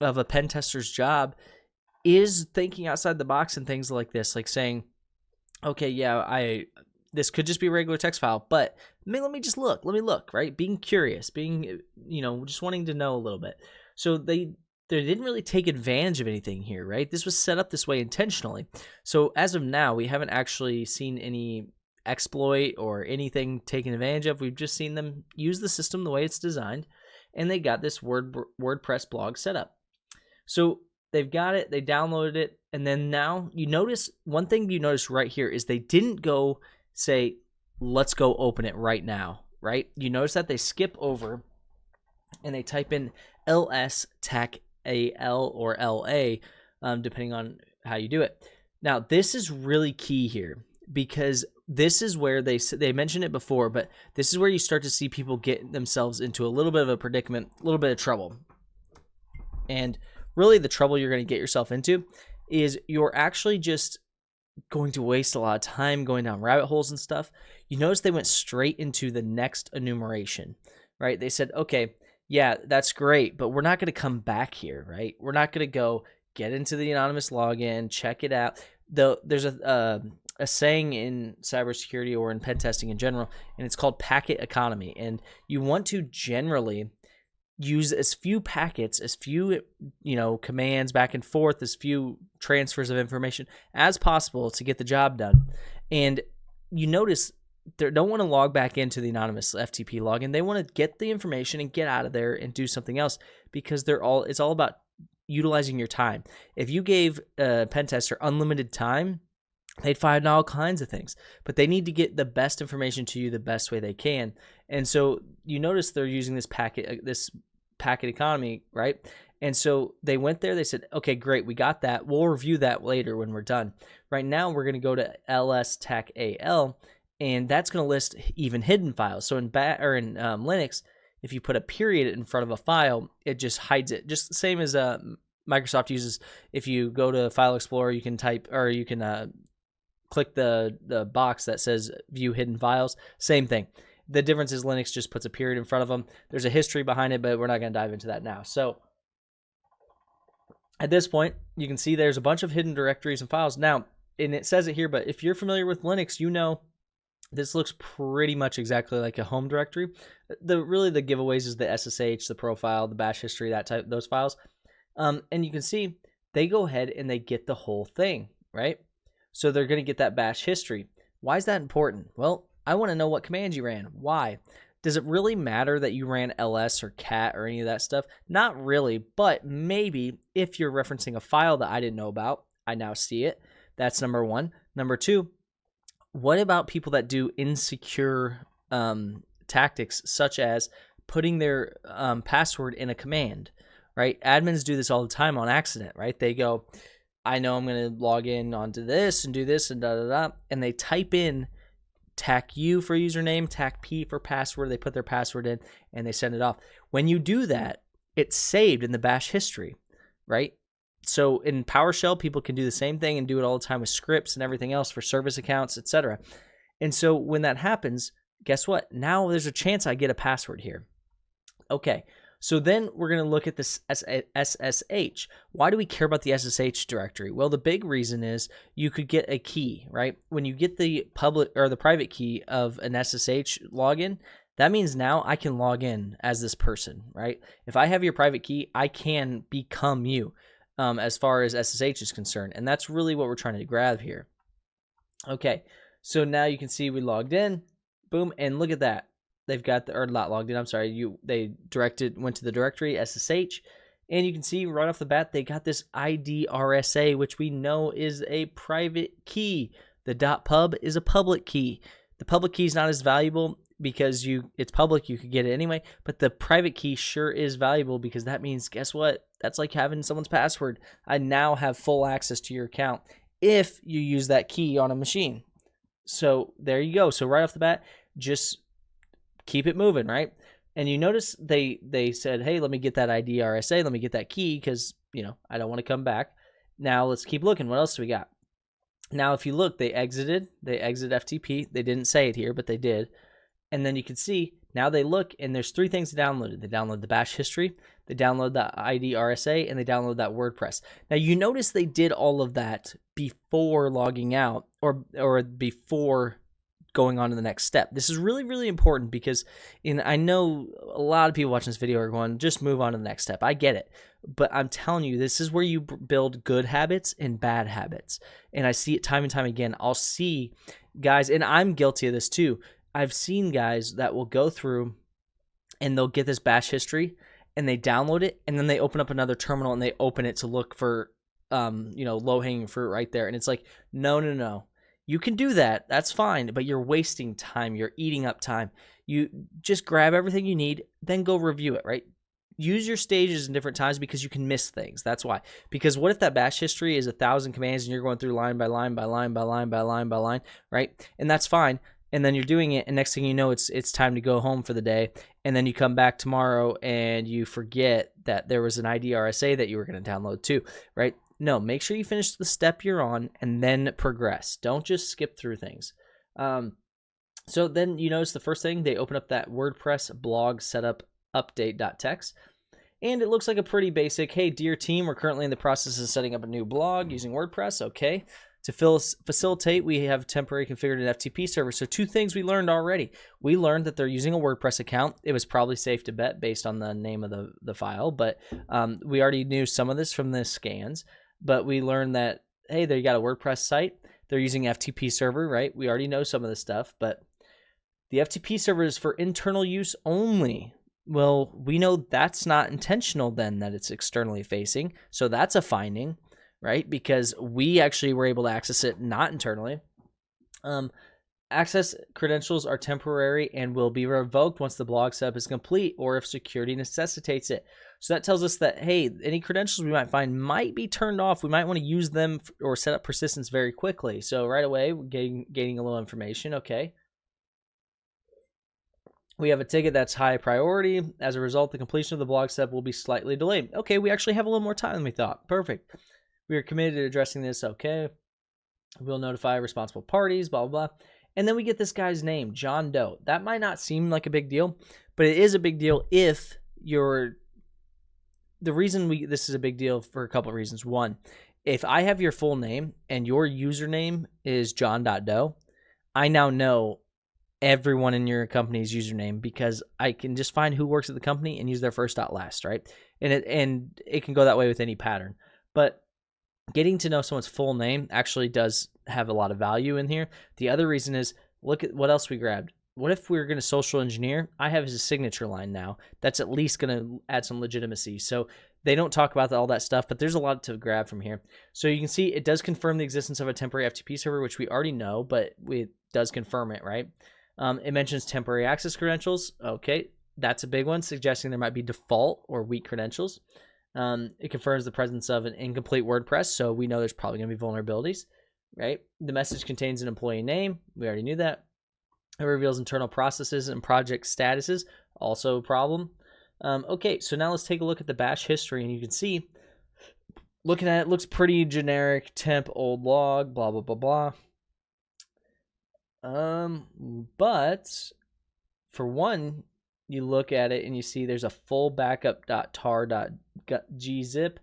of a pen tester's job, is thinking outside the box and things like this, like saying, okay, yeah, this could just be a regular text file, but let me look, right? Being curious, being, just wanting to know a little bit. So they didn't really take advantage of anything here, right? This was set up this way intentionally. So as of now, we haven't actually seen any exploit or anything taken advantage of. We've just seen them use the system the way it's designed, and they got this WordPress blog set up. So they've got it, they downloaded it, and then now you notice, one thing you notice right here is they didn't go say, let's go open it right now, right? You notice that they skip over and they type in ls tac al or la, depending on how you do it. Now, this is really key here, because this is where they mentioned it before, but this is where you start to see people get themselves into a little bit of a predicament, a little bit of trouble. And really the trouble you're going to get yourself into is you're actually just going to waste a lot of time going down rabbit holes and stuff. You notice they went straight into the next enumeration, right? They said, okay, yeah, that's great, but we're not going to come back here, right? We're not going to go get into the anonymous login, check it out. There's a saying in cybersecurity or in pen testing in general, and it's called packet economy. And you want to generally use as few packets, as few, commands back and forth, as few transfers of information as possible to get the job done. And you notice they don't want to log back into the anonymous FTP login. They want to get the information and get out of there and do something else, because it's all about utilizing your time. If you gave a pen tester unlimited time, they'd find all kinds of things, but they need to get the best information to you the best way they can. And so you notice they're using this packet economy, right? And so they went there, they said, okay, great, we got that. We'll review that later when we're done. Right now, we're going to go to ls tac al, and that's going to list even hidden files. So in Linux, if you put a period in front of a file, it just hides it. Just the same as Microsoft uses. If you go to File Explorer, you can click the box that says view hidden files. Same thing. The difference is Linux just puts a period in front of them. There's a history behind it, but we're not going to dive into that now. So at this point, you can see there's a bunch of hidden directories and files. Now, and it says it here, but if you're familiar with Linux, you know this looks pretty much exactly like a home directory. Really the giveaways is the SSH, the profile, the bash history, those files. And you can see they go ahead and they get the whole thing, right? So they're going to get that bash history. Why is that important? Well, I want to know what commands you ran. Why? Does it really matter that you ran ls or cat or any of that stuff? Not really, but maybe if you're referencing a file that I didn't know about, I now see it. That's number one. Number two, what about people that do insecure tactics, such as putting their password in a command, right? Admins do this all the time on accident, right? They go, I know I'm going to log in onto this and do this and da-da-da, and they type in TAC-U for username, TAC-P for password. They put their password in and they send it off. When you do that, it's saved in the bash history, right? So in PowerShell, people can do the same thing and do it all the time with scripts and everything else for service accounts, etc. And so when that happens, guess what? Now there's a chance I get a password here. Okay, so then we're going to look at this SSH. Why do we care about the SSH directory? Well, the big reason is you could get a key, right? When you get the public or the private key of an SSH login, that means now I can log in as this person, right? If I have your private key, I can become you as far as SSH is concerned. And that's really what we're trying to grab here. Okay, so now you can see we logged in, boom, and look at that. They've got or not logged in, I'm sorry, they went to the directory SSH, and you can see right off the bat they got this ID RSA, which we know is a private key. The .pub is a public key. The public key is not as valuable because it's public, you could get it anyway, but the private key sure is valuable, because that means, guess what? That's like having someone's password. I now have full access to your account if you use that key on a machine. So there you go. So right off the bat, just keep it moving, right? And you notice they said, hey, let me get that ID RSA, let me get that key, because I don't want to come back. Now let's keep looking. What else do we got? Now if you look, they exit FTP. They didn't say it here, but they did. And then you can see Now they look, and there's 3 things they downloaded. They download the bash history, they download the ID RSA, and they download that WordPress. Now you notice they did all of that before logging out or before going on to the next step. This is really, really important because I know a lot of people watching this video are going, just move on to the next step. I get it. But I'm telling you, this is where you build good habits and bad habits. And I see it time and time again. I'll see guys, and I'm guilty of this too. I've seen guys that will go through and they'll get this bash history and they download it, and then they open up another terminal and they open it to look for low-hanging fruit right there. And it's like, no. You can do that. That's fine, but you're wasting time. You're eating up time. You just grab everything you need, then go review it, right? Use your stages in different times because you can miss things. That's why. Because what if that bash history is 1,000 commands and you're going through line by line by line by line by line by line, right? And that's fine. And then you're doing it, and next thing you know, it's time to go home for the day. And then you come back tomorrow and you forget that there was an ID RSA that you were going to download too, right? No, make sure you finish the step you're on and then progress. Don't just skip through things. So then you notice the first thing, they open up that WordPress blog setup update.txt. And it looks like a pretty basic, hey, dear team, we're currently in the process of setting up a new blog using WordPress. Okay. To facilitate, we have temporarily configured an FTP server. So 2 things we learned already. We learned that they're using a WordPress account. It was probably safe to bet based on the name of the file, but we already knew some of this from the scans. But we learned that, hey, they got a WordPress site. They're using FTP server, right? We already know some of this stuff, but the FTP server is for internal use only. Well, we know that's not intentional then, that it's externally facing. So that's a finding, right? Because we actually were able to access it not internally. Access credentials are temporary and will be revoked once the blog setup is complete or if security necessitates it. So that tells us that, hey, any credentials we might find might be turned off. We might want to use them or set up persistence very quickly. So right away, we're gaining a little information. Okay. We have a ticket that's high priority. As a result, the completion of the blog setup will be slightly delayed. Okay, we actually have a little more time than we thought. Perfect. We are committed to addressing this. Okay. We'll notify responsible parties, blah, blah, blah. And then we get this guy's name, John Doe. That might not seem like a big deal, but it is a big deal if you're... The reason this is a big deal for a couple of reasons. One, if I have your full name and your username is john.doe, I now know everyone in your company's username because I can just find who works at the company and use their first dot last, right? And it can go that way with any pattern. But getting to know someone's full name actually does have a lot of value in here. The other reason is, look at what else we grabbed. What if we were going to social engineer? I have his signature line now. That's at least going to add some legitimacy. So they don't talk about all that stuff, but there's a lot to grab from here. So you can see it does confirm the existence of a temporary FTP server, which we already know, but it does confirm it, right? It mentions temporary access credentials. Okay, that's a big one, suggesting there might be default or weak credentials. It confirms the presence of an incomplete WordPress, so we know there's probably going to be vulnerabilities, right? The message contains an employee name. We already knew that. It reveals internal processes and project statuses, also a problem. Okay, so now let's take a look at the bash history, and you can see, looking at it, looks pretty generic, temp old log, blah, blah, blah, blah. But for one, you look at it and you see there's a full backup.tar.gzip.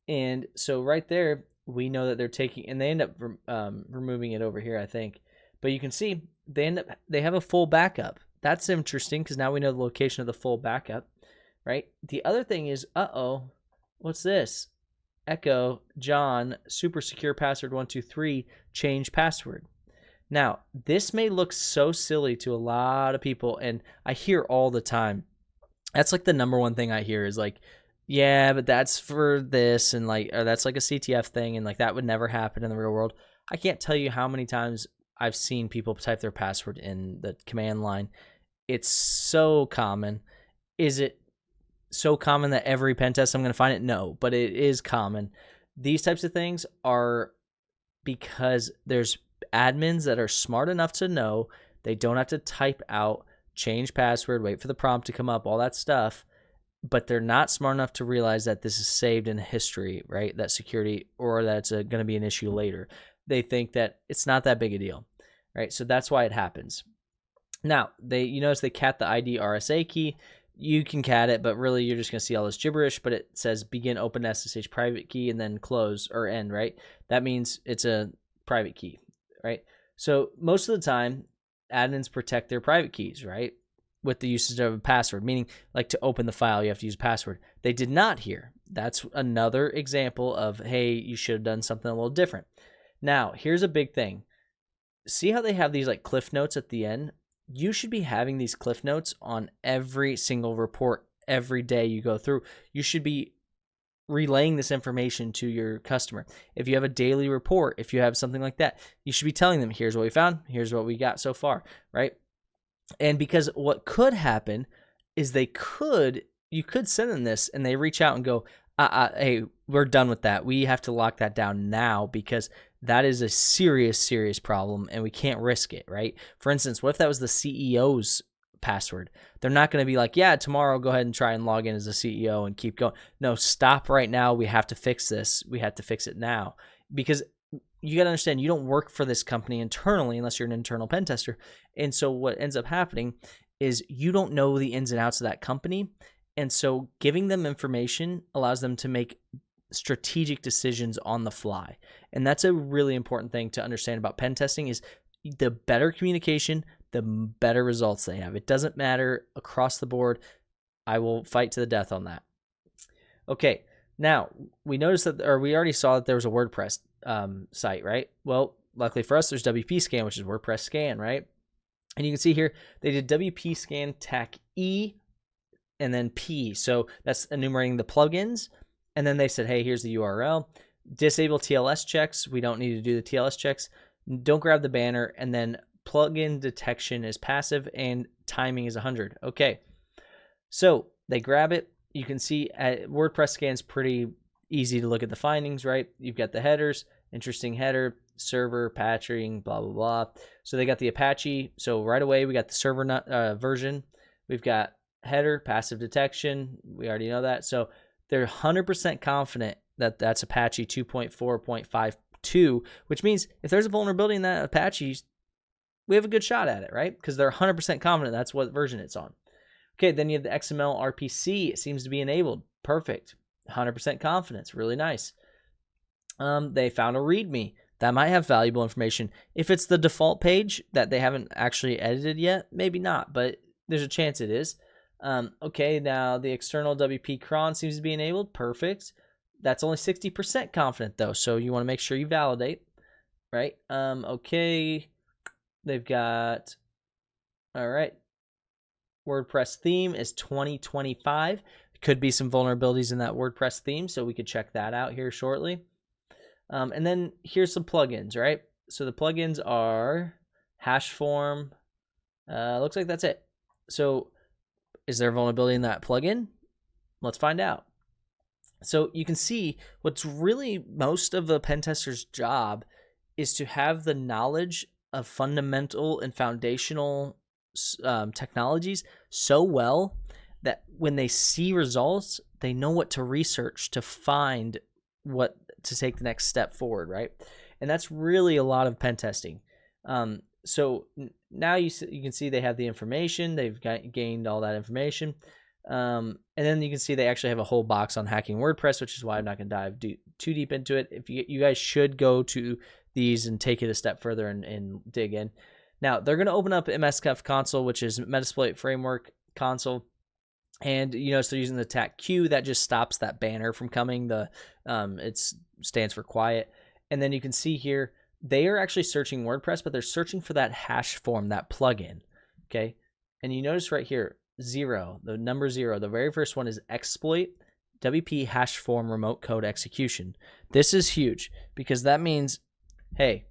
And so right there, we know that they're taking, and they end up removing it over here, I think. But you can see they have a full backup. That's interesting because now we know the location of the full backup, right? The other thing is, what's this? Echo John super secure password 123 change password. Now, this may look so silly to a lot of people, and I hear all the time. That's like the number one thing I hear is like, yeah, but that's for this, and like, or that's like a CTF thing, and like that would never happen in the real world. I can't tell you how many times I've seen people type their password in the command line. It's so common. Is it so common that every pen test I'm going to find it? No, but it is common. These types of things are because there's admins that are smart enough to know they don't have to type out, change password, wait for the prompt to come up, all that stuff, but they're not smart enough to realize that this is saved in history, right? That security, or that's going to be an issue later. They think that it's not that big a deal, right? So that's why it happens. Now, you notice they cat the ID RSA key. You can cat it, but really you're just going to see all this gibberish, but it says begin open SSH private key and then close or end, right? That means it's a private key, right? So most of the time, admins protect their private keys, right? With the usage of a password, meaning like to open the file, you have to use a password. They did not here. That's another example of, hey, you should have done something a little different. Now, here's a big thing. See how they have these like cliff notes at the end? You should be having these cliff notes on every single report every day you go through. You should be relaying this information to your customer. If you have a daily report, if you have something like that, you should be telling them, here's what we found, here's what we got so far, right? And because what could happen is you could send them this and they reach out and go, hey, we're done with that. We have to lock that down now because that is a serious, serious problem and we can't risk it, right? For instance, what if that was the CEO's password? They're not going to be like, yeah, tomorrow go ahead and try and log in as a CEO and keep going. No, stop right now. We have to fix this. We have to fix it now. Because you got to understand, you don't work for this company internally unless you're an internal pen tester. And so what ends up happening is you don't know the ins and outs of that company. And so giving them information allows them to make strategic decisions on the fly. And that's a really important thing to understand about pen testing is the better communication, the better results they have. It doesn't matter across the board. I will fight to the death on that. Okay, now we noticed that, or we already saw that there was a WordPress site, right? Well, luckily for us, there's WP Scan, which is WordPress Scan, right? And you can see here, they did WP Scan TAC E and then P. So that's enumerating the plugins. And then they said, hey, here's the URL. Disable TLS checks. We don't need to do the TLS checks. Don't grab the banner. And then plugin detection is passive and timing is 100. Okay. So they grab it. You can see WordPress Scan's pretty easy to look at the findings, right? You've got the headers, interesting header, server, patching, blah, blah, blah. So they got the Apache. So right away, we got the server version. We've got header, passive detection. We already know that. So they're 100% confident that that's Apache 2.4.52, which means if there's a vulnerability in that Apache, we have a good shot at it, right? Because they're 100% confident that's what version it's on. Okay, then you have the XML RPC. It seems to be enabled. Perfect. 100% confidence. Really nice. They found a README. That might have valuable information. If it's the default page that they haven't actually edited yet, maybe not, but there's a chance it is. Okay, now the external WP cron seems to be enabled. Perfect. That's only 60% confident though, so you want to make sure you validate, right? Okay, they've got, all right, WordPress theme is 2025. Could be some vulnerabilities in that WordPress theme, so we could check that out here shortly. And then here's some plugins, right? So the plugins are Hashform. Looks like that's it. So is there a vulnerability in that plugin? Let's find out. So you can see what's really most of the pen tester's job is to have the knowledge of fundamental and foundational technologies so well that when they see results, they know what to research to find what to take the next step forward, right? And that's really a lot of pen testing. So now you can see they have the information. They've gained all that information. And then you can see they actually have a whole box on hacking WordPress, which is why I'm not going to dive too deep into it. If you guys should go to these and take it a step further and dig in. Now, they're going to open up MSCF console, which is Metasploit Framework console. And you notice they're using the TAC Q. That just stops that banner from coming. It stands for quiet. And then you can see here, they are actually searching WordPress, but they're searching for that hash form, that plugin. Okay. And you notice right here, 0, the number 0, the very first one is exploit WP hash form remote code execution. This is huge because that means, hey,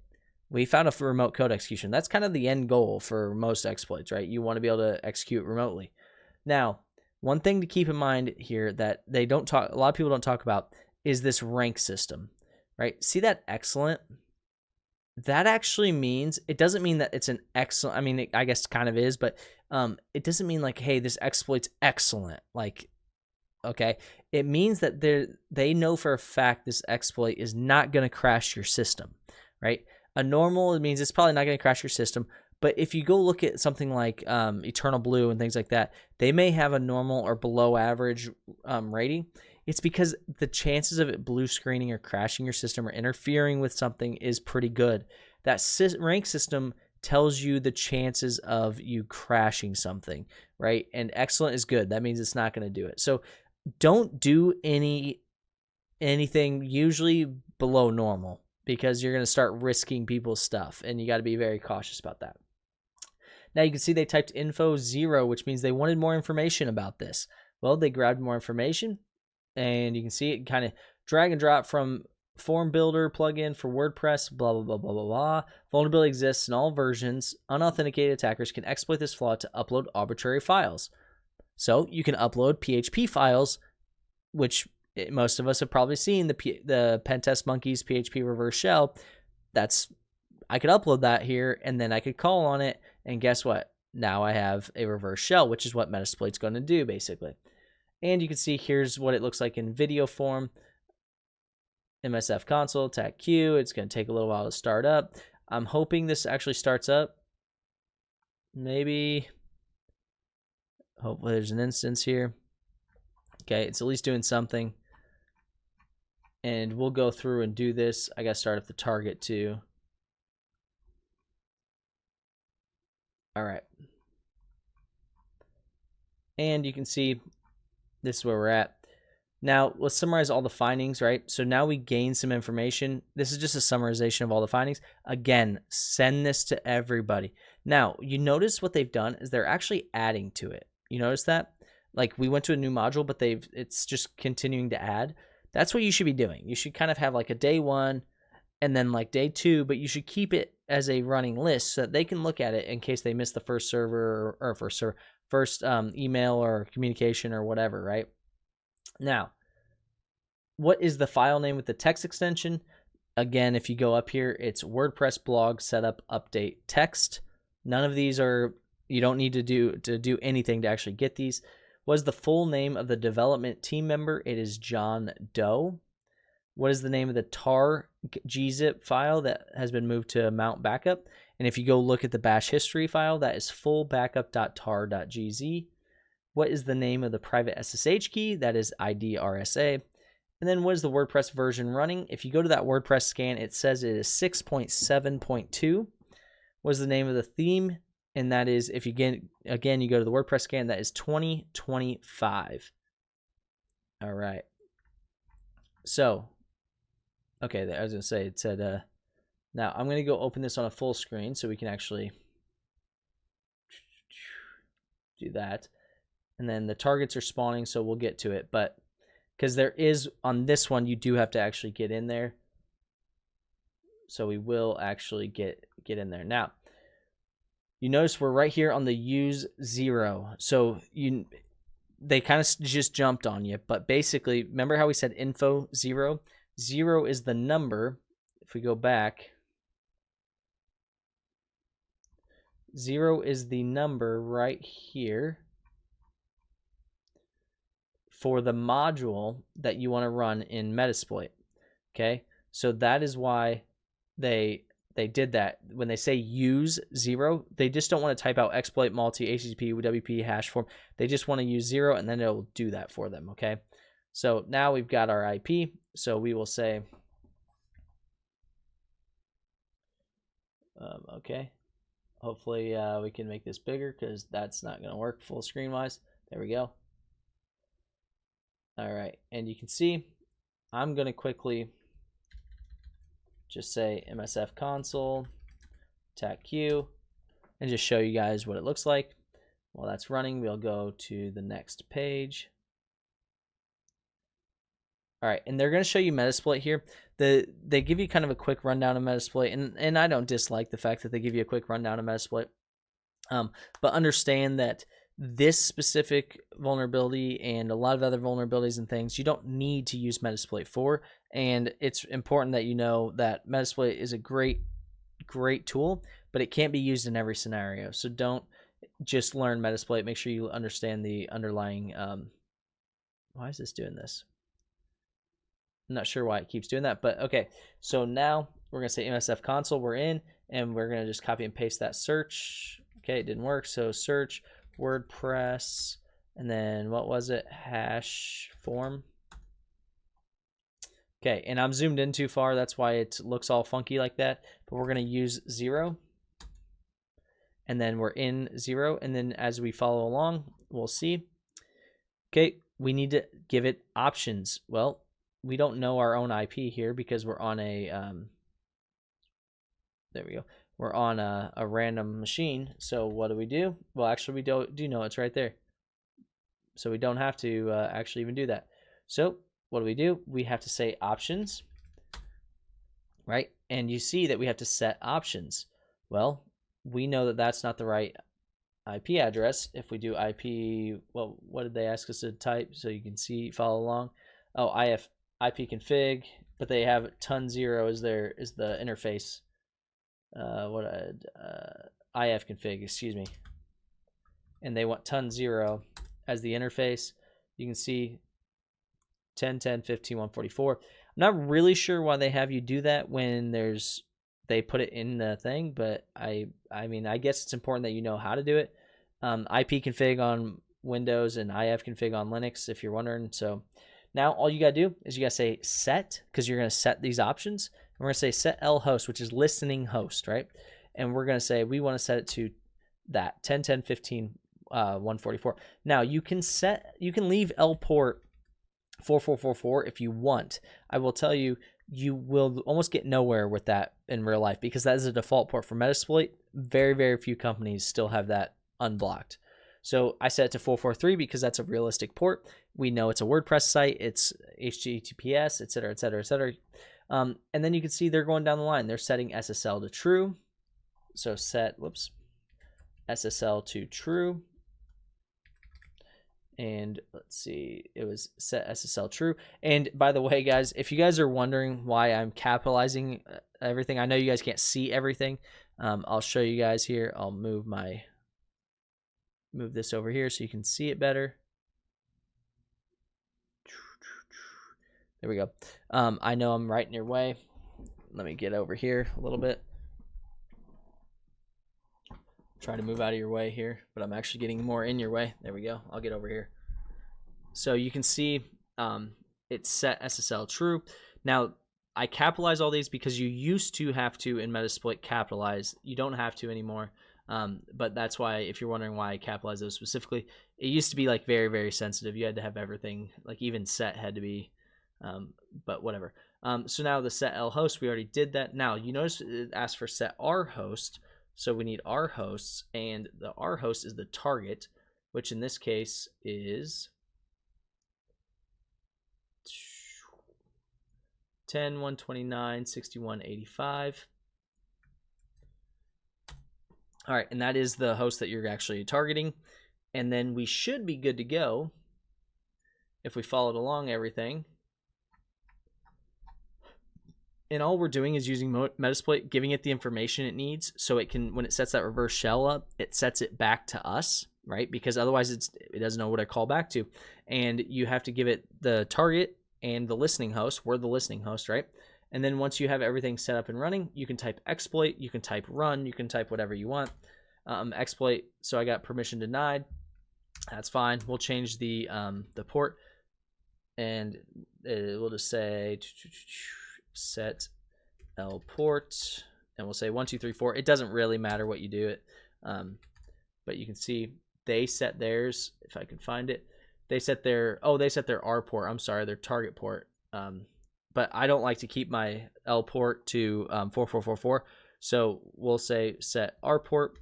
we found a remote code execution. That's kind of the end goal for most exploits, right? You want to be able to execute remotely. Now, one thing to keep in mind here that a lot of people don't talk about is this rank system, right? See that excellent? That actually means, it doesn't mean that it's an excellent, I mean, I guess it kind of is, but it doesn't mean like, hey, this exploit's excellent. Like, okay, it means that they know for a fact this exploit is not going to crash your system, right? A normal, it means it's probably not going to crash your system, But if you go look at something like Eternal Blue and things like that, they may have a normal or below average rating. It's because the chances of it blue screening or crashing your system or interfering with something is pretty good. That rank system tells you the chances of you crashing something, right? And excellent is good. That means it's not going to do it. So don't do anything usually below normal, because you're going to start risking people's stuff, and you got to be very cautious about that. Now you can see they typed info 0, which means they wanted more information about this. Well, they grabbed more information, and you can see it kind of drag and drop from form builder plugin for WordPress, blah, blah, blah, blah, blah, blah. Vulnerability exists in all versions. Unauthenticated attackers can exploit this flaw to upload arbitrary files. So you can upload PHP files, which most of us have probably seen, the Pentest Monkeys PHP reverse shell. I could upload that here, and then I could call on it, and guess what? Now I have a reverse shell, which is what Metasploit's going to do, basically. And you can see here's what it looks like in video form. MSF console, TAC Q. It's going to take a little while to start up. I'm hoping this actually starts up. Maybe. Hopefully there's an instance here. Okay, it's at least doing something. And we'll go through and do this. I got to start up the target too. All right. And you can see this is where we're at. Now, let's summarize all the findings, right? So now we gain some information. This is just a summarization of all the findings. Again, send this to everybody. Now, you notice what they've done is they're actually adding to it. You notice that? Like, we went to a new module, but it's just continuing to add. That's what you should be doing. You should kind of have like a day 1 and then like day 2, but you should keep it as a running list so that they can look at it in case they miss the first server or first email or communication or whatever, right? Now, what is the file name with the text extension? Again, if you go up here, it's WordPress blog setup update text. None of these are, you don't need to do anything to actually get these. What is the full name of the development team member? It is John Doe. What is the name of the tar gzip file that has been moved to mount backup? And if you go look at the bash history file, that is full backup.tar.gz. What is the name of the private SSH key? That is ID RSA. And then what is the WordPress version running? If you go to that WordPress scan, it says it is 6.7.2. What is the name of the theme? And that is, if you again you go to the WordPress scan, that is 2025. All right. So, okay, I was going to say, it said, now I'm going to go open this on a full screen so we can actually do that. And then the targets are spawning, so we'll get to it. But because there is, on this one, you do have to actually get in there. So we will actually get in there. Now, you notice we're right here on the use 0. So they kind of just jumped on you. But basically, remember how we said info 0? 0 is the number. If we go back, 0 is the number right here for the module that you want to run in Metasploit. Okay, so that is why they did that. When they say use 0, they just don't want to type out exploit multi HTTP WP hash form. They just want to use 0, and then it'll do that for them. Okay, so now we've got our IP. So we will say, okay, hopefully we can make this bigger because that's not going to work full screen wise. There we go. All right, and you can see I'm going to quickly just say MSF console, TAC Q, and just show you guys what it looks like. While that's running, we'll go to the next page. All right, and they're going to show you Metasploit here. They give you kind of a quick rundown of Metasploit, and I don't dislike the fact that they give you a quick rundown of Metasploit. But understand that this specific vulnerability and a lot of other vulnerabilities and things you don't need to use Metasploit for, and it's important that you know that Metasploit is a great tool, but it can't be used in every scenario. So don't just learn Metasploit. Make sure you understand the underlying why is this doing this? I'm not sure why it keeps doing that, but okay. So now we're going to say MSF console, we're in, and we're going to just copy and paste that search. Okay, it didn't work. So search WordPress, and then what was it? Hash form. Okay, and I'm zoomed in too far. That's why it looks all funky like that. But we're going to use 0. And then we're in 0. And then as we follow along, we'll see. Okay, we need to give it options. Well, we don't know our own IP here because we're on a, there we go. We're on a random machine. So what do? Well, actually, we do know it's right there. So we don't have to actually even do that. So what do? We have to say options, right? And you see that we have to set options. Well, we know that that's not the right IP address. If we do IP, well, what did they ask us to type? So you can see, follow along. Oh, IP config, but they have ton0 is the interface. IF config, excuse me. And they want ton0 as the interface. You can see 10, 10, 15, 144. I'm not really sure why they have you do that when they put it in the thing, but I mean, I guess it's important that you know how to do it. IP config on Windows and IF config on Linux, if you're wondering. So now all you got to do is you got to say set, because you're going to set these options. And we're going to say set L host, which is listening host, right? And we're going to say we want to set it to that 10, 10, 15, 144. Now you can leave L port 4444 if you want. I will tell you, you will almost get nowhere with that in real life because that is a default port for Metasploit. Very, very few companies still have that unblocked. So I set it to 443 because that's a realistic port. We know it's a WordPress site, it's HTTPS, etc., etc., etc. And then you can see they're going down the line. They're setting SSL to true. So set, SSL to true. And let's see, it was set SSL true. And by the way, guys, if you guys are wondering why I'm capitalizing everything, I know you guys can't see everything. I'll show you guys here. I'll move this over here so you can see it better. There we go. I know I'm right in your way. Let me get over here a little bit. Try to move out of your way here, but I'm actually getting more in your way. There we go. I'll get over here. So you can see it's set SSL true. Now, I capitalize all these because you used to have to in Metasploit capitalize. You don't have to anymore. But that's why, if you're wondering why I capitalize those specifically, it used to be like very, very sensitive. You had to have everything, like even set had to be, but whatever. So now the set L host, we already did that. Now you notice it asks for set R host. So we need R hosts, and the R host is the target, which in this case is 10, 129, 61, 85. All right, and that is the host that you're actually targeting. And then we should be good to go if we followed along everything. And all we're doing is using Metasploit, giving it the information it needs so it can, when it sets that reverse shell up, it sets it back to us, right? Because otherwise it doesn't know what to call back to. And you have to give it the target and the listening host. We're the listening host, right? And then once you have everything set up and running, you can type exploit, you can type run, you can type whatever you want. Exploit, so I got permission denied. That's fine. We'll change the port, and we'll just say set L port, and we'll say 1234. It doesn't really matter what you do it, but you can see they set theirs. If I can find it, they set their R port. I'm sorry, their target port. But I don't like to keep my L port to 4444, so we'll say set R port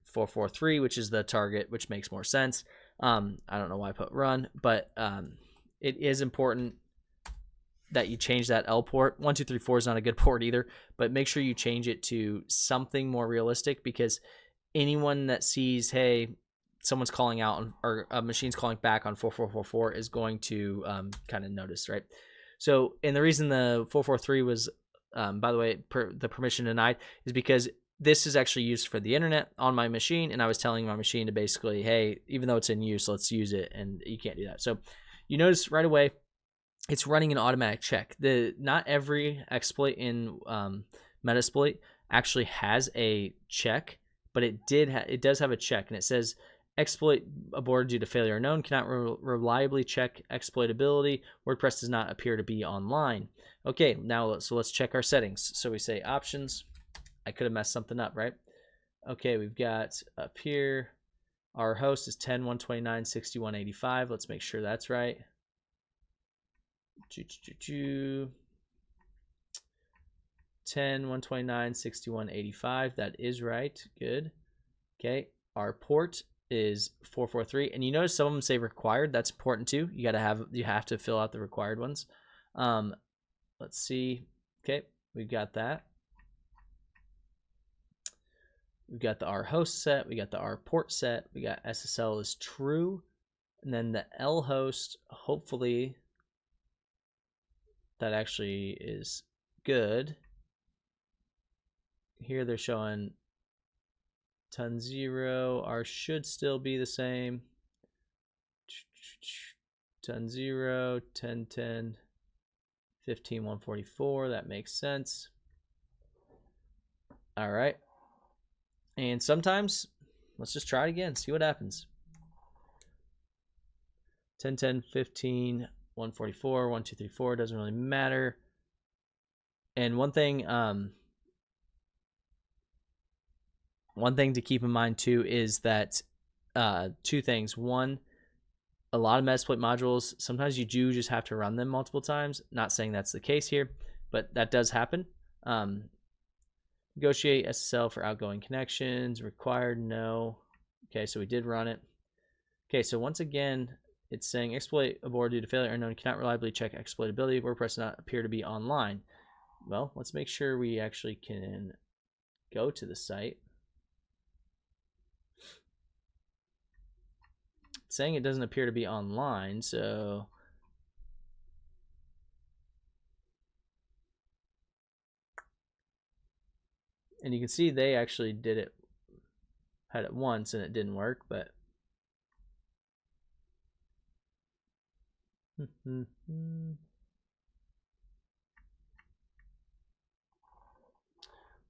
443, which is the target, which makes more sense. I don't know why I put run, but it is important that you change that L port. 1234 is not a good port either, but make sure you change it to something more realistic, because anyone that sees, hey, someone's calling out or a machine's calling back on 4444 is going to kind of notice, right? So, and the reason the 443 was, by the way, the permission denied, is because this is actually used for the internet on my machine, and I was telling my machine to basically, hey, even though it's in use, let's use it, and you can't do that. So you notice right away, it's running an automatic check. Not every exploit in Metasploit actually has a check, but it does have a check, and it says exploit aborted due to failure unknown, cannot reliably check exploitability. WordPress does not appear to be online. Okay, now let's check our settings. So we say options. I could have messed something up, right? Okay, we've got up here, our host is 10.129.61.85. Let's make sure that's right. 10.129.61.85. That is right. Good. Okay, our port is 443, and you notice some of them say required. That's important too. You have to fill out the required ones. Let's see. Okay, we've got that. We've got the R host set. We got the R port set. We got SSL is true, and then the L host. Hopefully, that actually is good. Here they're showing ton 0. R should still be the same. Ton 0, 10.10, 15.144. That makes sense. All right. And sometimes, let's just try it again, see what happens. 10.10, 15, 144, 1234, doesn't really matter. And one thing to keep in mind too is that two things. One, a lot of Metasploit modules, sometimes you do just have to run them multiple times. Not saying that's the case here, but that does happen. Negotiate SSL for outgoing connections. Required, no. Okay, so we did run it. Okay, so once again, it's saying exploit aborted due to failure unknown, cannot reliably check exploitability. WordPress does not appear to be online. Well, let's make sure we actually can go to the site. It's saying it doesn't appear to be online, so and you can see they actually had it once and it didn't work, but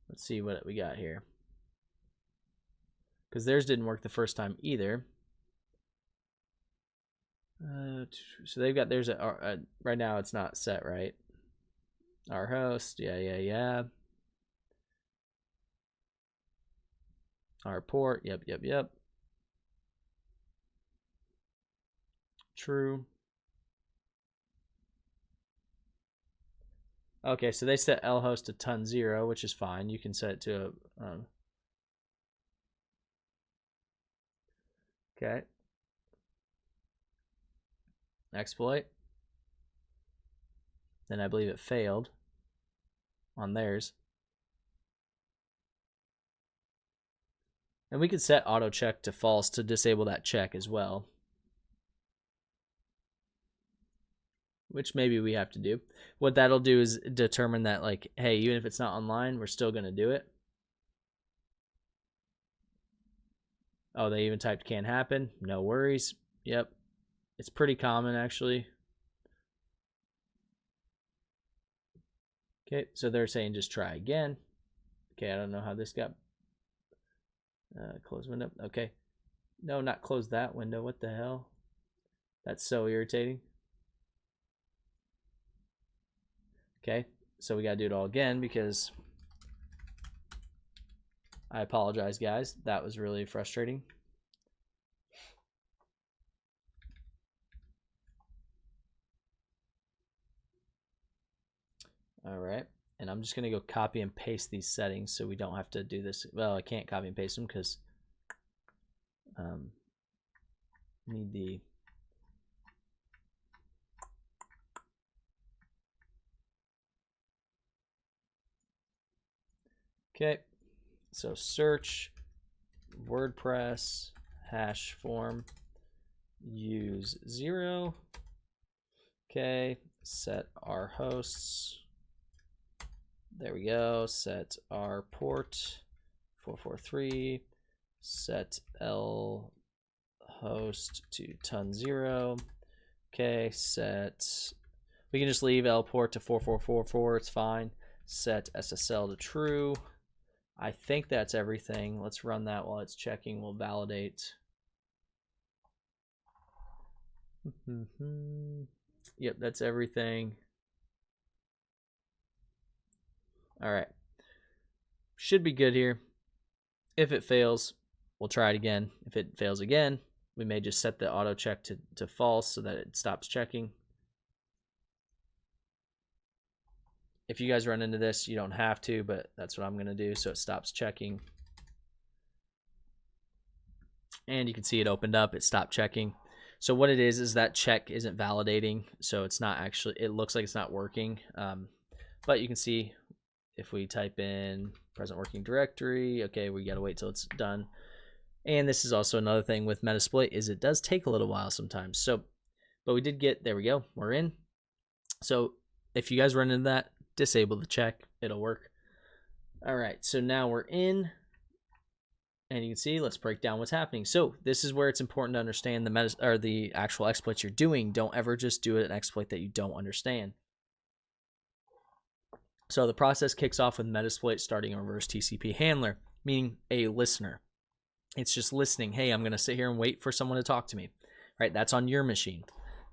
let's see what we got here, because theirs didn't work the first time either. So they've got theirs at right now. It's not set right. Our host, yeah. Our port, yep. True. Okay, so they set L host to ton 0, which is fine. You can set it to a okay. Exploit. Then I believe it failed on theirs. And we could set auto check to false to disable that check as well, which maybe we have to do. What that'll do is determine that, like, hey, even if it's not online, we're still going to do it. Oh, they even typed can't happen. No worries. Yep. It's pretty common, actually. Okay, so they're saying just try again. Okay, I don't know how this got close window. Okay. No, not close that window. What the hell? That's so irritating. Okay, so we got to do it all again because I apologize, guys. That was really frustrating. All right, and I'm just going to go copy and paste these settings so we don't have to do this. Well, I can't copy and paste them because need the okay. So search WordPress hash form use 0. Okay, set our hosts. There we go. Set our port 443. Set L host to ton 0. Okay, set. We can just leave L port to 4444. It's fine. Set SSL to true. I think that's everything. Let's run that while it's checking. We'll validate. Yep, that's everything. All right. Should be good here. If it fails, we'll try it again. If it fails again, we may just set the auto check to false so that it stops checking. If you guys run into this, you don't have to, but that's what I'm going to do. So it stops checking. And you can see it opened up. It stopped checking. So what it is that check isn't validating. So it's not actually, it looks like it's not working. But you can see if we type in present working directory, okay, we got to wait till it's done. And this is also another thing with Metasploit is it does take a little while sometimes. So, but we did get, there we go, we're in. So if you guys run into that, disable the check, it'll work. All right, so now we're in. And you can see, let's break down what's happening. So this is where it's important to understand the actual exploits you're doing. Don't ever just do an exploit that you don't understand. So the process kicks off with Metasploit starting a reverse TCP handler, meaning a listener. It's just listening. Hey, I'm going to sit here and wait for someone to talk to me. Right? That's on your machine.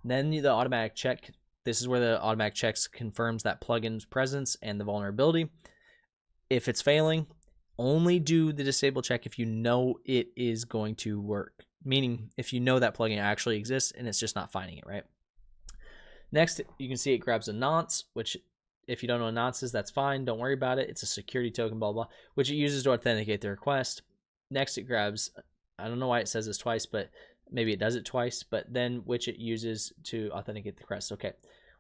Then the automatic check. This is where the automatic checks confirms that plugin's presence and the vulnerability. If it's failing, only do the disable check if you know it is going to work. Meaning if you know that plugin actually exists and it's just not finding it, right? Next, you can see it grabs a nonce, which if you don't know what nonce is, that's fine. Don't worry about it. It's a security token, blah, blah, which it uses to authenticate the request. Next, it grabs, I don't know why it says this twice, but maybe it does it twice, but then which it uses to authenticate the request. Okay.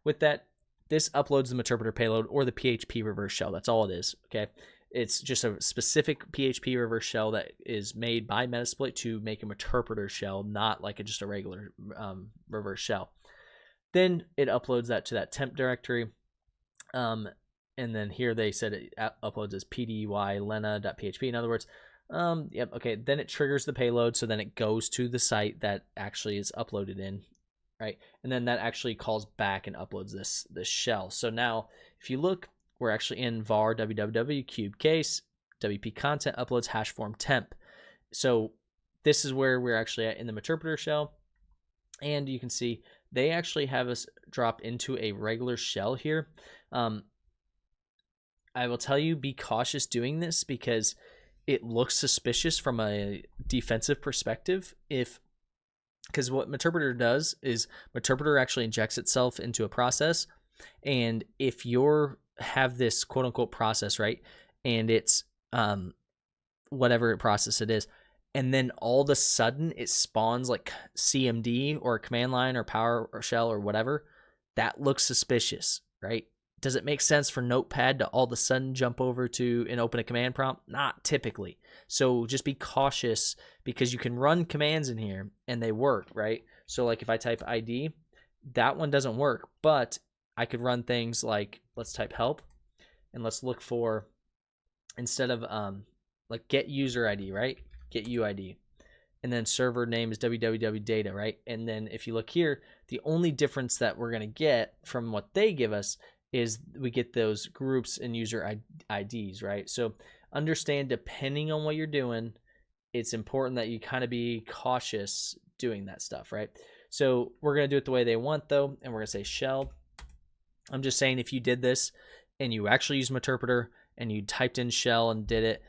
With that, this uploads the interpreter payload or the PHP reverse shell. That's all it is. Okay. It's just a specific PHP reverse shell that is made by Metasploit to make a interpreter shell, not like just a regular reverse shell. Then it uploads that to that temp directory. And then here they said it uploads as pdylena.php. In other words, yep, okay. Then it triggers the payload, so then it goes to the site that actually is uploaded in, right? And then that actually calls back and uploads this shell. So now, if you look, we're actually in var www cube case wp content uploads hash form temp. So this is where we're actually at in the interpreter shell, and you can see they actually have us drop into a regular shell here. I will tell you, be cautious doing this because it looks suspicious from a defensive perspective. Because what Meterpreter does is Meterpreter actually injects itself into a process, and if you have this quote unquote process, right, and it's whatever process it is, and then all of a sudden it spawns like CMD or command line or PowerShell or whatever, that looks suspicious, right? Does it make sense for Notepad to all of a sudden jump over to and open a command prompt? Not typically. So just be cautious because you can run commands in here and they work, right? So like if I type ID, that one doesn't work, but I could run things like, let's type help and let's look for, instead of like get user ID, right? Get UID. And then server name is www data, right? And then if you look here, the only difference that we're going to get from what they give us is we get those groups and user IDs, right? So understand, depending on what you're doing, it's important that you kind of be cautious doing that stuff, right? So we're going to do it the way they want though, and we're going to say shell. I'm just saying if you did this and you actually used Meterpreter and you typed in shell and did it,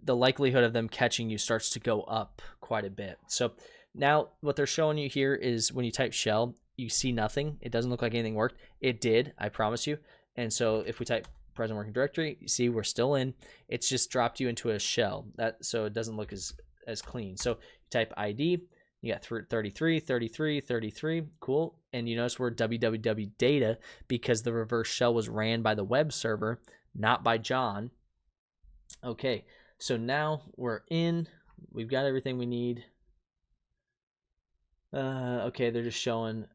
the likelihood of them catching you starts to go up quite a bit. So now what they're showing you here is when you type shell, you see nothing. It doesn't look like anything worked. It did, I promise you. And so if we type present working directory, you see we're still in. It's just dropped you into a shell, so it doesn't look as clean. So you type ID, you got 33, 33, 33, cool. And you notice we're www data because the reverse shell was ran by the web server, not by John. Okay, so now we're in. We've got everything we need. Okay, they're just showing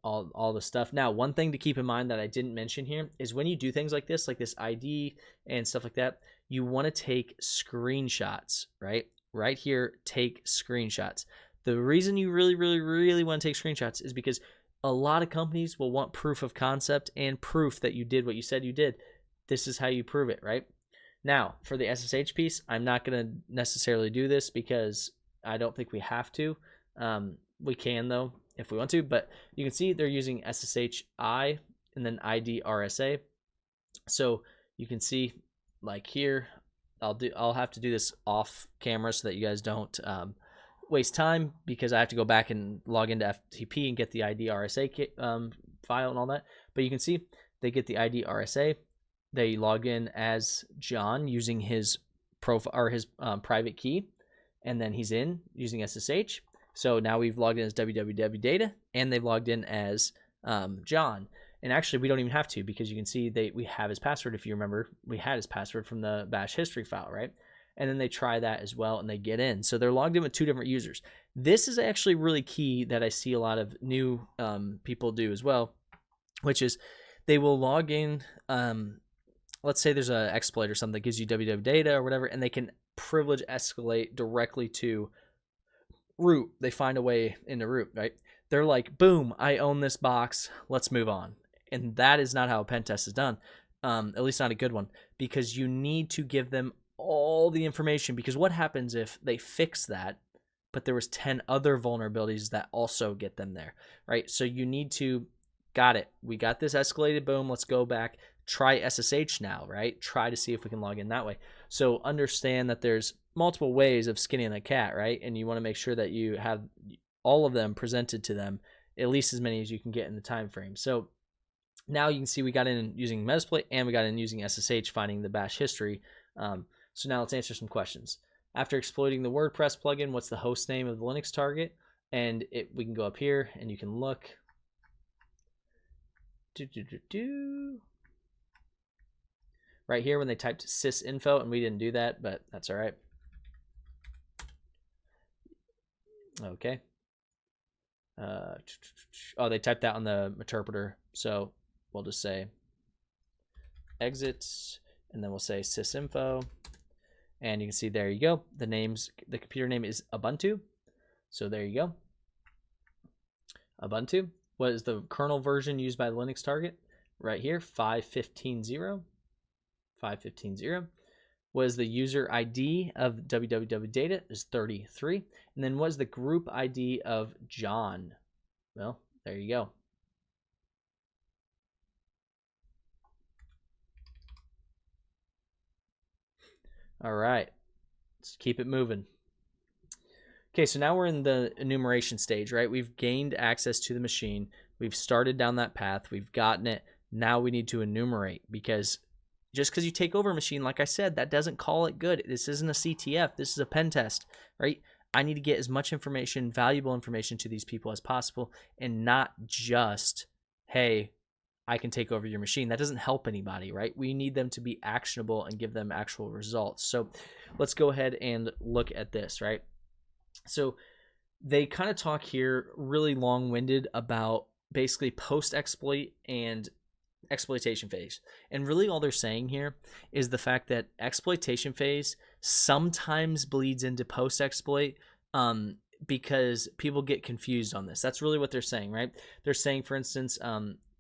all the stuff. Now, one thing to keep in mind that I didn't mention here is when you do things like this ID and stuff like that, you want to take screenshots, right? Right here, take screenshots. The reason you really, really, really want to take screenshots is because a lot of companies will want proof of concept and proof that you did what you said you did. This is how you prove it, right? Now, for the SSH piece, I'm not going to necessarily do this because I don't think we have to. We can, though, if we want to. But you can see they're using SSHI and then ID RSA. So you can see, like here, I'll have to do this off camera so that you guys don't waste time, because I have to go back and log into FTP and get the ID RSA file and all that. But you can see they get the ID RSA. They log in as John using his profile or his private key, and then he's in using SSH. So now we've logged in as www data, and they've logged in as John. And actually, we don't even have to, because you can see we have his password. If you remember, we had his password from the bash history file, right? And then they try that as well, and they get in. So they're logged in with 2 different users. This is actually really key that I see a lot of new people do as well, which is they will log in. Let's say there's an exploit or something that gives you www data or whatever, and they can privilege escalate directly to root. They find a way into root, right? They're like, boom, I own this box, let's move on. And that is not how a pen test is done, at least not a good one, because you need to give them all the information. Because what happens if they fix that, but there was 10 other vulnerabilities that also get them there, right? So you need to, got it, we got this escalated, boom, let's go back, try SSH now, right? Try to see if we can log in that way. So understand that there's multiple ways of skinning a cat, right? And you want to make sure that you have all of them presented to them, at least as many as you can get in the time frame. So now you can see we got in using Metasploit, and we got in using SSH, finding the bash history. So now let's answer some questions. After exploiting the WordPress plugin, what's the host name of the Linux target? And we can go up here and you can look. Right here when they typed sysinfo, and we didn't do that, but that's all right. Okay. Oh, they typed that on the interpreter, so we'll just say exits, and then we'll say sysinfo, and you can see there you go. The computer name is Ubuntu, so there you go. Ubuntu. What is the kernel version used by the Linux target? Right here, 5.15.0. 5.15.0. What is the user ID of www data? Is 33. And then what is the group ID of John? Well, there you go. All right, let's keep it moving. Okay, so now we're in the enumeration stage, right? We've gained access to the machine. We've started down that path. We've gotten it. Now we need to enumerate, because just because you take over a machine, like I said, that doesn't call it good. This isn't a CTF. This is a pen test, right? I need to get as much information, valuable information, to these people as possible, and not just, hey, I can take over your machine. That doesn't help anybody, right? We need them to be actionable and give them actual results. So let's go ahead and look at this, right? So they kind of talk here really long-winded about basically post-exploit and exploitation phase. And really all they're saying here is the fact that exploitation phase sometimes bleeds into post-exploit, because people get confused on this. That's really what they're saying, right? They're saying, for instance,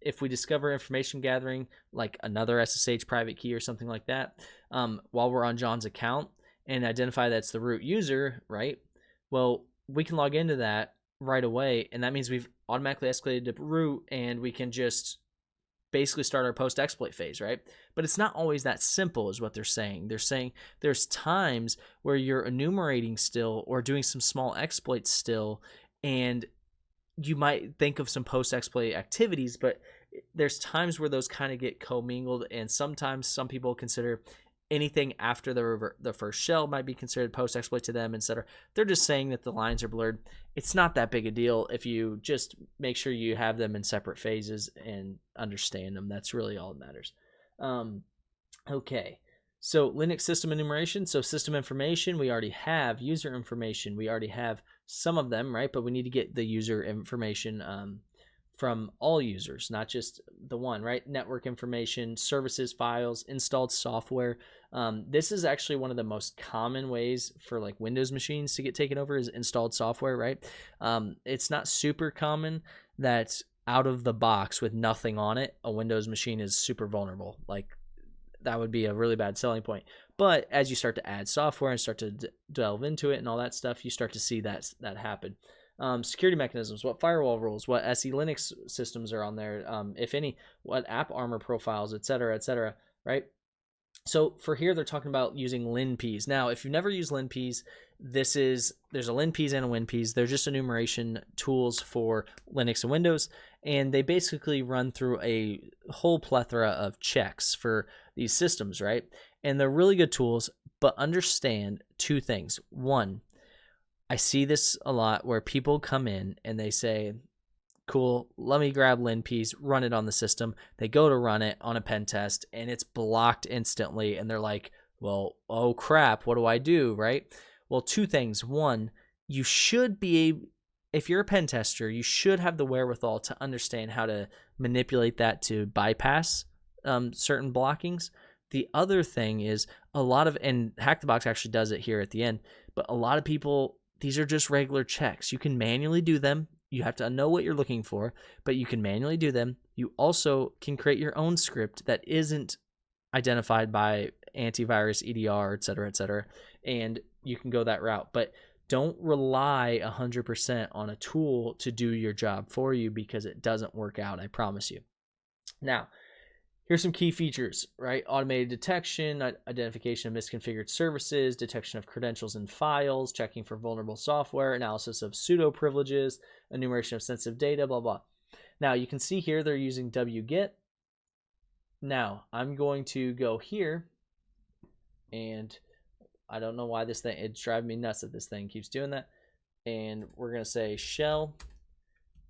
if we discover information gathering, like another SSH private key or something like that, while we're on John's account, and identify that's the root user, right? Well, we can log into that right away, and that means we've automatically escalated to root, and we can just basically start our post-exploit phase, right? But it's not always that simple, is what they're saying. They're saying there's times where you're enumerating still, or doing some small exploits still, and you might think of some post-exploit activities, but there's times where those kind of get commingled, and sometimes some people consider anything after the first shell might be considered post-exploit to them, etc. They're just saying that the lines are blurred. It's not that big a deal if you just make sure you have them in separate phases and understand them. That's really all that matters. Okay, so Linux system enumeration. So system information, we already have. User information, we already have some of them, right? But we need to get the user information from all users, not just the one, right? Network information, services, files, installed software. This is actually one of the most common ways for like Windows machines to get taken over, is installed software, right? It's not super common that out of the box with nothing on it, a Windows machine is super vulnerable. Like, that would be a really bad selling point. But as you start to add software and start to delve into it and all that stuff, you start to see that happen. Security mechanisms, what firewall rules, what SE Linux systems are on there, if any, what app armor profiles, et cetera, right? So for here, they're talking about using linps. Now, if you've never used linps, there's a linps and a winps. They're just enumeration tools for Linux and Windows, and they basically run through a whole plethora of checks for these systems, right? And they're really good tools, but understand two things. One, I see this a lot where people come in and they say, cool, let me grab linps, run it on the system. They go to run it on a pen test and it's blocked instantly. And they're like, well, oh crap, what do I do, right? Well, two things. One, you should be, if you're a pen tester, you should have the wherewithal to understand how to manipulate that to bypass certain blockings. The other thing is a lot of, and Hack the Box actually does it here at the end, but a lot of people, these are just regular checks. You can manually do them. You have to know what you're looking for, but you can manually do them. You also can create your own script that isn't identified by antivirus, EDR, et cetera, and you can go that route. But don't rely 100% on a tool to do your job for you because it doesn't work out, I promise you. Now, here's some key features, right? Automated detection, identification of misconfigured services, detection of credentials and files, checking for vulnerable software, analysis of pseudo privileges, enumeration of sensitive data, blah, blah. Now, you can see here they're using wget. Now, I'm going to go here, and I don't know why this thing, it's driving me nuts that this thing keeps doing that. And we're going to say shell,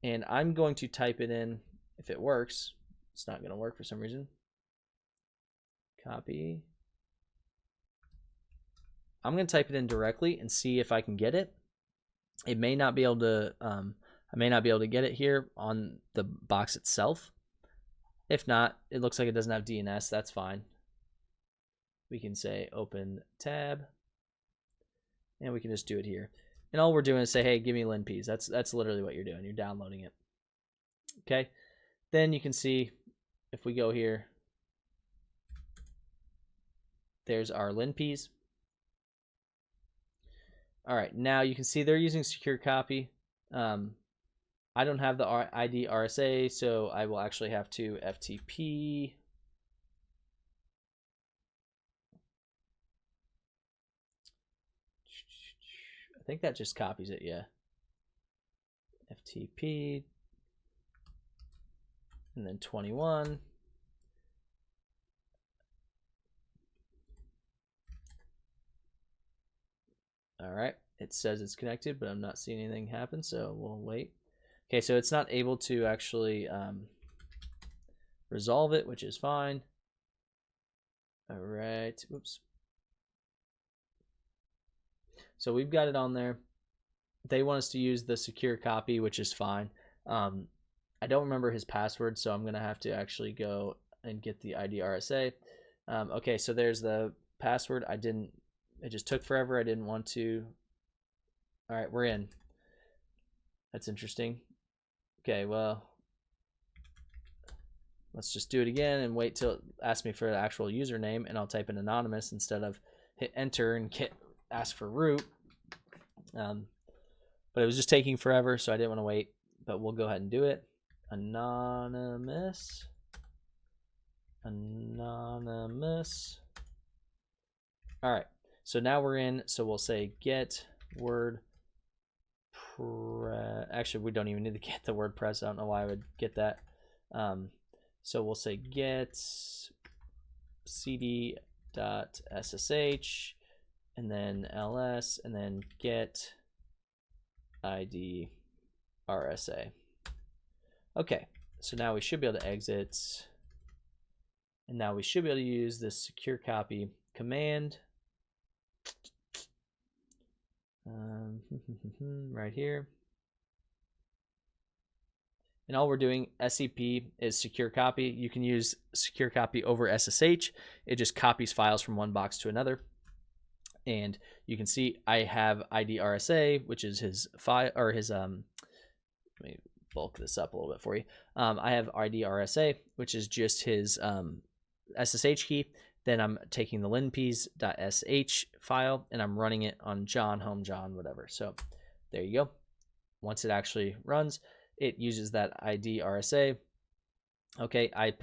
and I'm going to type it in if it works. It's not going to work for some reason. Copy. I'm going to type it in directly and see if I can get it. It may not be able to, I may not be able to get it here on the box itself. If not, it looks like it doesn't have DNS. That's fine. We can say open tab, and we can just do it here. And all we're doing is say, hey, give me linps. That's literally what you're doing. You're downloading it. Okay. Then you can see if we go here, there's our linps. All right, now you can see they're using secure copy. I don't have the ID RSA, so I will actually have to FTP. I think that just copies it, yeah. FTP, and then 21. All right, it says it's connected, but I'm not seeing anything happen, so we'll wait. Okay, so it's not able to actually resolve it, which is fine. All right, whoops. So we've got it on there. They want us to use the secure copy, which is fine. I don't remember his password, so I'm gonna have to actually go and get the ID RSA. Okay, so there's the password. It just took forever. I didn't want to. All right, we're in. That's interesting. Okay, well, let's just do it again and wait till it asks me for the actual username, and I'll type in anonymous instead of hit enter and ask for root. But it was just taking forever, so I didn't want to wait. But we'll go ahead and do it. Anonymous. All right. So now we're in. So we'll say get WordPress. Actually, we don't even need to get the WordPress. I don't know why I would get that. So we'll say get cd.ssh and then ls and then get ID RSA. Okay, so now we should be able to exit, and now we should be able to use this secure copy command right here. And all we're doing, SCP is secure copy. You can use secure copy over SSH. It just copies files from one box to another. And you can see I have ID RSA, which is his file, or his let me bulk this up a little bit for you. I have ID RSA, which is just his SSH key. Then I'm taking the linpeas.sh file and I'm running it on John, home John, whatever. So there you go. Once it actually runs, it uses that ID RSA. Okay, I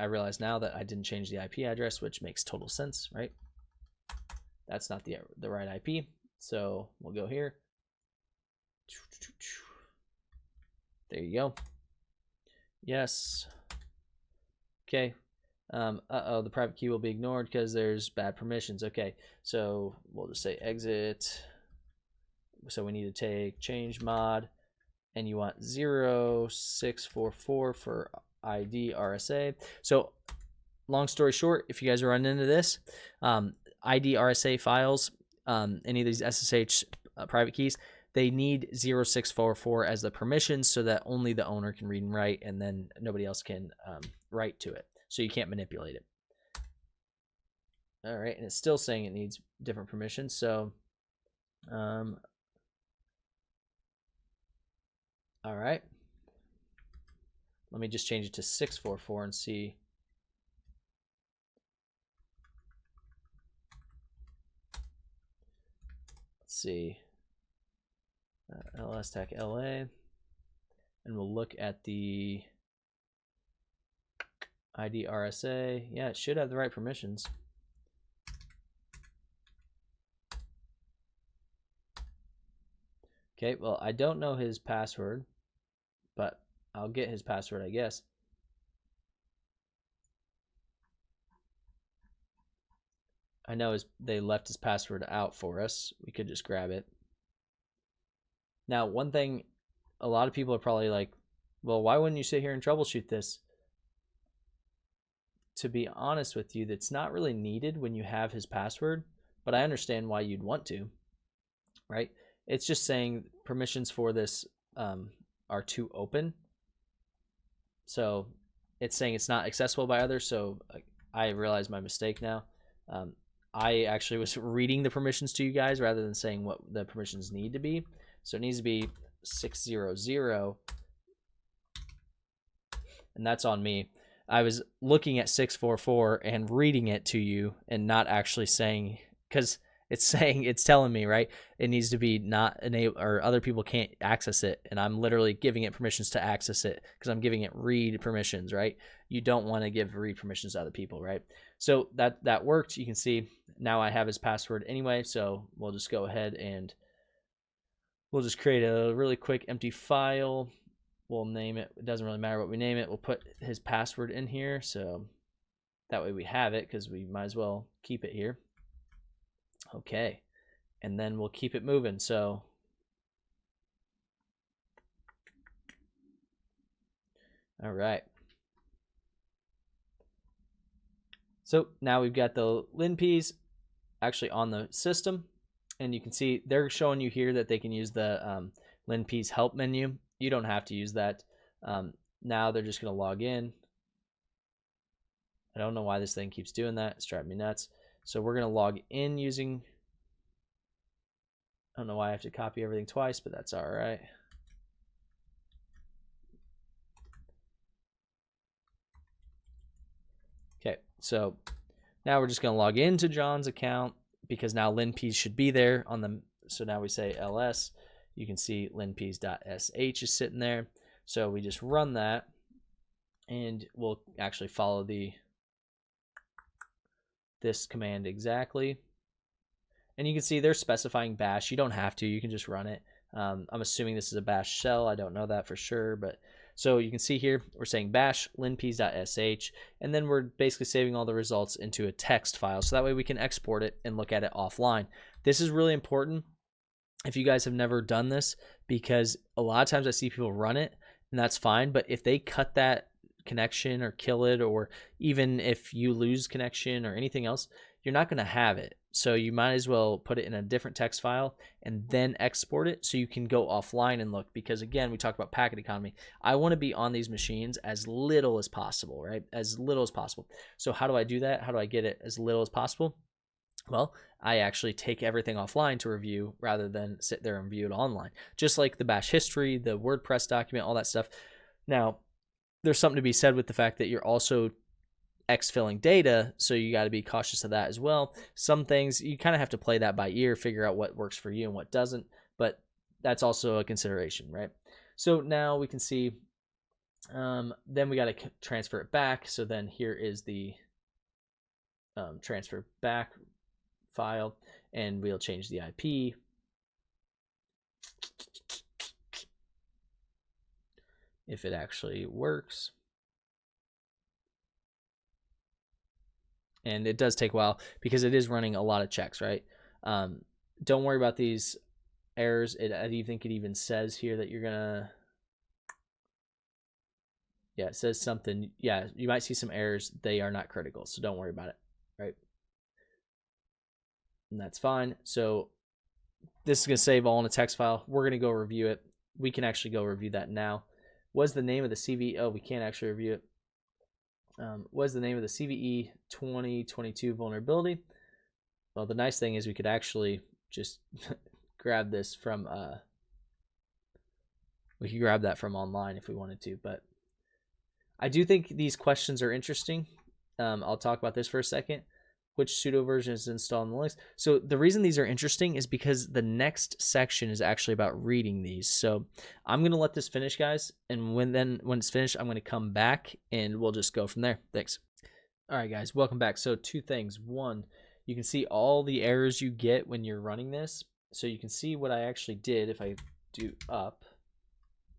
realize now that I didn't change the IP address, which makes total sense, right? That's not the right IP. So we'll go here. There you go. Yes. Okay. The private key will be ignored because there's bad permissions. Okay, so we'll just say exit. So we need to take change mod, and you want 0644 for ID RSA. So long story short, if you guys are running into this, ID RSA files, any of these SSH private keys, they need 0644 as the permissions so that only the owner can read and write, and then nobody else can write to it. So you can't manipulate it. All right, and it's still saying it needs different permissions. So, all right. Let me just change it to 644 and see. Let's see. LS Tech LA, and we'll look at the ID RSA. Yeah, it should have the right permissions. Okay, well, I don't know his password, but I'll get his password, I guess. I know they left his password out for us. We could just grab it. Now, one thing, a lot of people are probably like, well, why wouldn't you sit here and troubleshoot this? To be honest with you, that's not really needed when you have his password, but I understand why you'd want to, right? It's just saying permissions for this are too open. So it's saying it's not accessible by others. So I realize my mistake now. I actually was reading the permissions to you guys rather than saying what the permissions need to be. So it needs to be 600, and that's on me. I was looking at 644 and reading it to you and not actually saying, because it's telling me, right, it needs to be not enabled, or other people can't access it, and I'm literally giving it permissions to access it because I'm giving it read permissions, right? You don't want to give read permissions to other people, right? So that worked. You can see now I have his password anyway, so we'll just go ahead and we'll just create a really quick empty file. We'll name it. It doesn't really matter what we name it. We'll put his password in here, so that way we have it, because we might as well keep it here. Okay, and then we'll keep it moving. So all right. So now we've got the linpeas actually on the system, and you can see they're showing you here that they can use the linpeas help menu. You don't have to use that. Now they're just going to log in. I don't know why this thing keeps doing that. It's driving me nuts. So we're going to log in using, I don't know why I have to copy everything twice, but that's all right. Okay, so now we're just going to log into John's account, because now linpeas should be there on the, so now we say ls. You can see linpeas.sh is sitting there. So we just run that, and we'll actually follow this command exactly. And you can see they're specifying bash. You don't have to. You can just run it. I'm assuming this is a bash shell. I don't know that for sure, but so you can see here we're saying bash linpeas.sh, and then we're basically saving all the results into a text file, so that way we can export it and look at it offline. This is really important if you guys have never done this, because a lot of times I see people run it, and that's fine, but if they cut that connection or kill it, or even if you lose connection or anything else, you're not going to have it. So you might as well put it in a different text file and then export it so you can go offline and look, because again, we talk about packet economy. I want to be on these machines as little as possible, right? As little as possible. So how do I do that? How do I get it as little as possible? Well, I actually take everything offline to review rather than sit there and view it online. Just like the bash history, the WordPress document, all that stuff. Now, there's something to be said with the fact that you're also exfilling data, so you got to be cautious of that as well. Some things you kind of have to play that by ear, figure out what works for you and what doesn't, but that's also a consideration, right? So now we can see, then we got to transfer it back. So then here is the transfer back file, and we'll change the IP. If it actually works. And it does take a while because it is running a lot of checks, right? Don't worry about these errors. I think it even says here that you're gonna, yeah, it says something. Yeah, you might see some errors. They are not critical, so don't worry about it, right? And that's fine. So this is gonna save all in a text file. We're gonna go review it. We can actually go review that now. What's the name of the CVE? Oh, we can't actually review it. What's the name of the CVE 2022 vulnerability? Well, the nice thing is we could actually just grab this from, we could grab that from online if we wanted to, but I do think these questions are interesting. I'll talk about this for a second. Which pseudo version is installed in the Linux? So the reason these are interesting is because the next section is actually about reading these. So I'm going to let this finish, guys. And when it's finished, I'm going to come back and we'll just go from there. Thanks. All right, guys, welcome back. So two things. One, you can see all the errors you get when you're running this. So you can see what I actually did if I do up.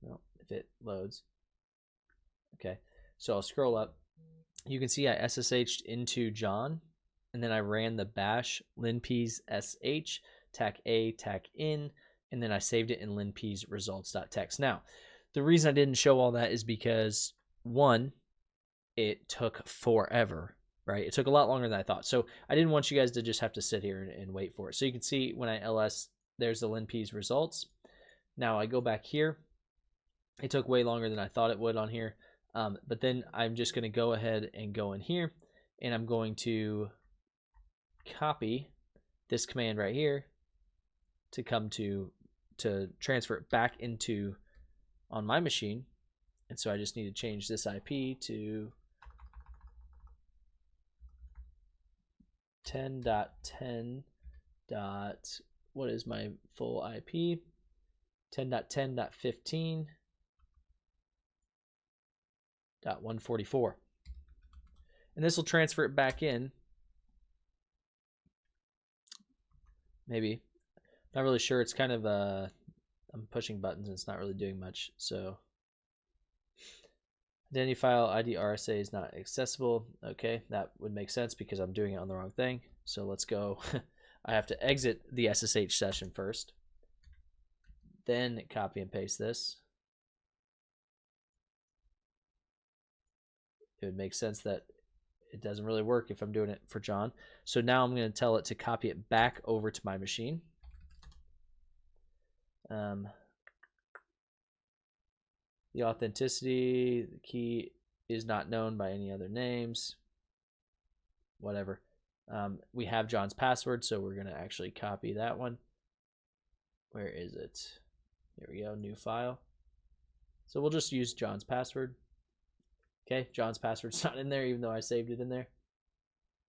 Well, if it loads. Okay, so I'll scroll up. You can see I SSH'd into John. And then I ran the bash linpeas sh tac a tac in, and then I saved it in linpeas results.txt. Now, the reason I didn't show all that is because, one, it took forever, right? It took a lot longer than I thought. So I didn't want you guys to just have to sit here and wait for it. So you can see when I ls, there's the linpeas results. Now I go back here. It took way longer than I thought it would on here. But then I'm just going to go ahead and go in here, and I'm going to copy this command right here to come to transfer it back into on my machine. And so I just need to change this IP to 10.10. What is my full IP? 10.10.15.144. And this will transfer it back in. Maybe. Not really sure. It's kind of I'm pushing buttons and it's not really doing much. So identity file ID RSA is not accessible. Okay, that would make sense because I'm doing it on the wrong thing. So let's go. I have to exit the SSH session first. Then copy and paste this. It would make sense that it doesn't really work if I'm doing it for John. So now I'm going to tell it to copy it back over to my machine. The authenticity, the key is not known by any other names. Whatever. We have John's password, so we're going to actually copy that one. Where is it? Here we go, new file. So we'll just use John's password. Okay, John's password's not in there even though I saved it in there.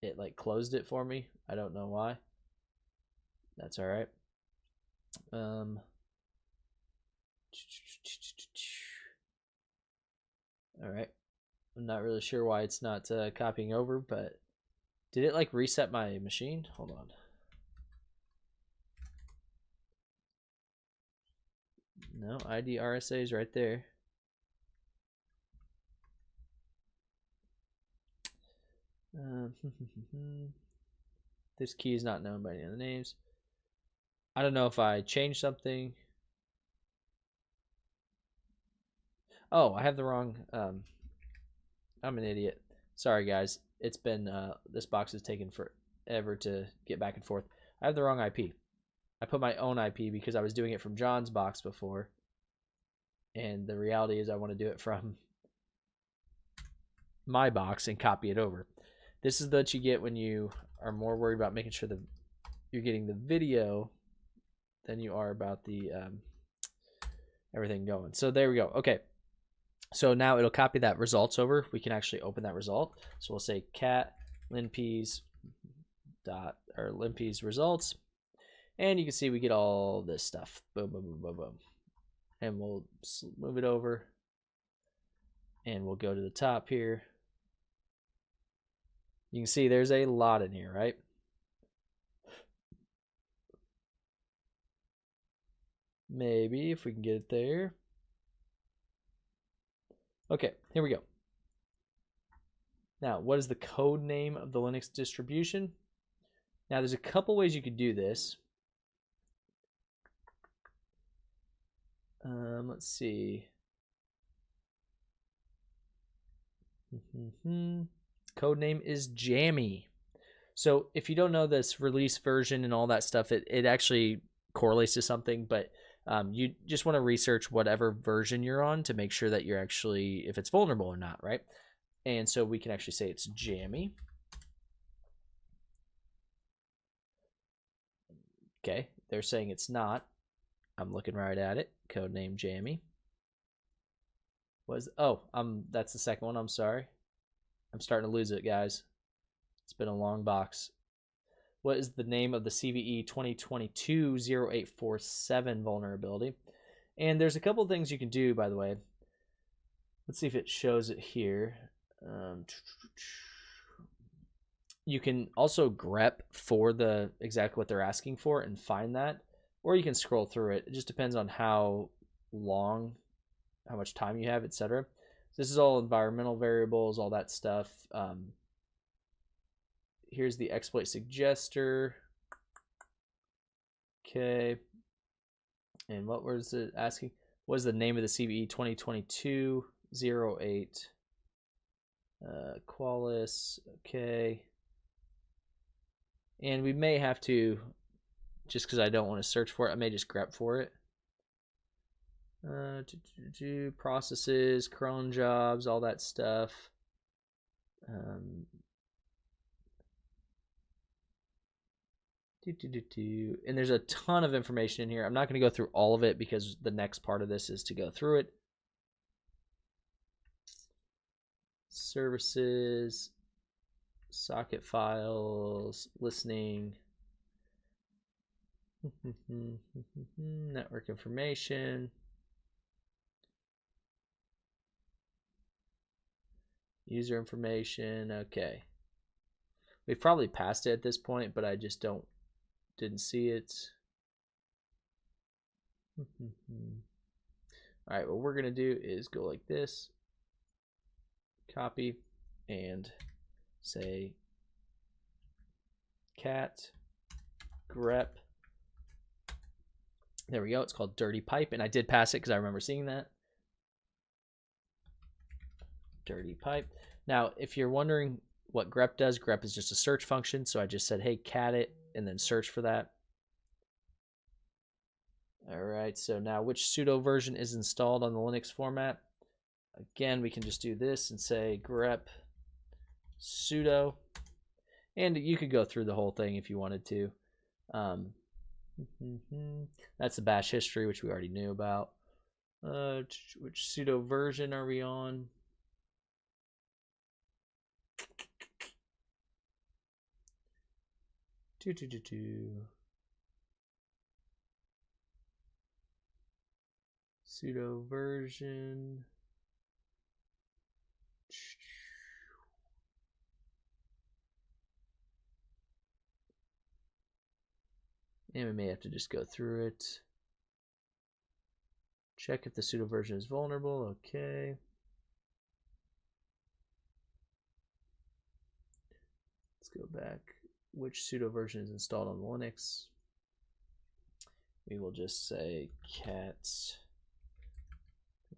It like closed it for me. I don't know why. That's all right. All right. I'm not really sure why it's not copying over, but did it like reset my machine? Hold on. No, ID RSA is right there. This key is not known by any other names. I don't know if I changed something. Oh, I have the wrong. I'm an idiot. Sorry, guys. It's been this box has taken forever to get back and forth. I have the wrong IP. I put my own IP because I was doing it from John's box before, and the reality is I want to do it from my box and copy it over. This is what you get when you are more worried about making sure that you're getting the video than you are about the everything going. So there we go. Okay. So now it'll copy that results over. We can actually open that result. So we'll say cat linpeas dot or linpeas results, and you can see we get all this stuff. Boom, boom, boom, boom, boom. And we'll move it over, and we'll go to the top here. You can see there's a lot in here, right? Maybe if we can get it there. Okay, here we go. Now, what is the code name of the Linux distribution? Now, there's a couple ways you could do this. Let's see. Code name is Jammy. So if you don't know this release version and all that stuff, it actually correlates to something, but you just want to research whatever version you're on to make sure that you're actually, if it's vulnerable or not, right? And so we can actually say it's Jammy. Okay, they're saying it's not. I'm looking right at it. Codename Jammy. That's the second one. I'm sorry. I'm starting to lose it, guys. It's been a long box. What is the name of the CVE 2022-0847 vulnerability? And there's a couple things you can do, by the way. Let's see if it shows it here. You can also grep for the exactly what they're asking for and find that, or you can scroll through it. It just depends on how long, how much time you have, etc. This is all environmental variables, all that stuff. Here's the exploit suggester. Okay. And what was it asking? What is the name of the CVE 2022-08 Qualis? Okay. And we may have to, just because I don't want to search for it, I may just grep for it. Processes, cron jobs, all that stuff. And there's a ton of information in here. I'm not going to go through all of it because the next part of this is to go through it. Services, socket files, listening, network information, user information. Okay, we've probably passed it at this point, but I just didn't see it. All right, what we're gonna do is go like this, copy, and say cat grep. There we go. It's called dirty pipe, and I did pass it because I remember seeing that. Dirty pipe. Now, if you're wondering what grep does, grep is just a search function. So I just said, hey, cat it, and then search for that. All right, so now which pseudo version is installed on the Linux format? Again, we can just do this and say grep sudo, and you could go through the whole thing if you wanted to. That's the bash history, which we already knew about. Which pseudo version are we on? Pseudo version. And we may have to just go through it. Check if the pseudo version is vulnerable. Okay. Let's go back. Which pseudo version is installed on Linux? We will just say cat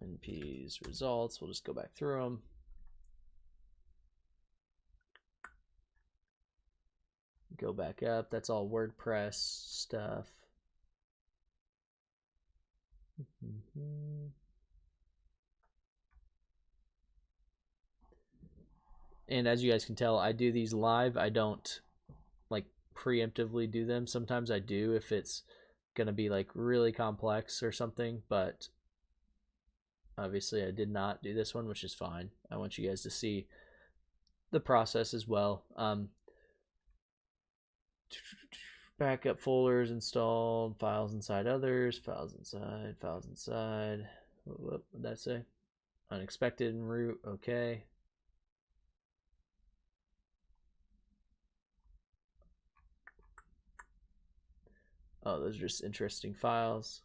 np's results. We'll just go back through them. Go back up. That's all WordPress stuff. And as you guys can tell, I do these live. I don't like preemptively do them. Sometimes I do if it's gonna be like really complex or something, but Obviously, I did not do this one, which is fine. I want you guys to see the process as well. Backup folders installed, files inside others, files inside. What did that say? Unexpected and root, okay. Oh, those are just interesting files.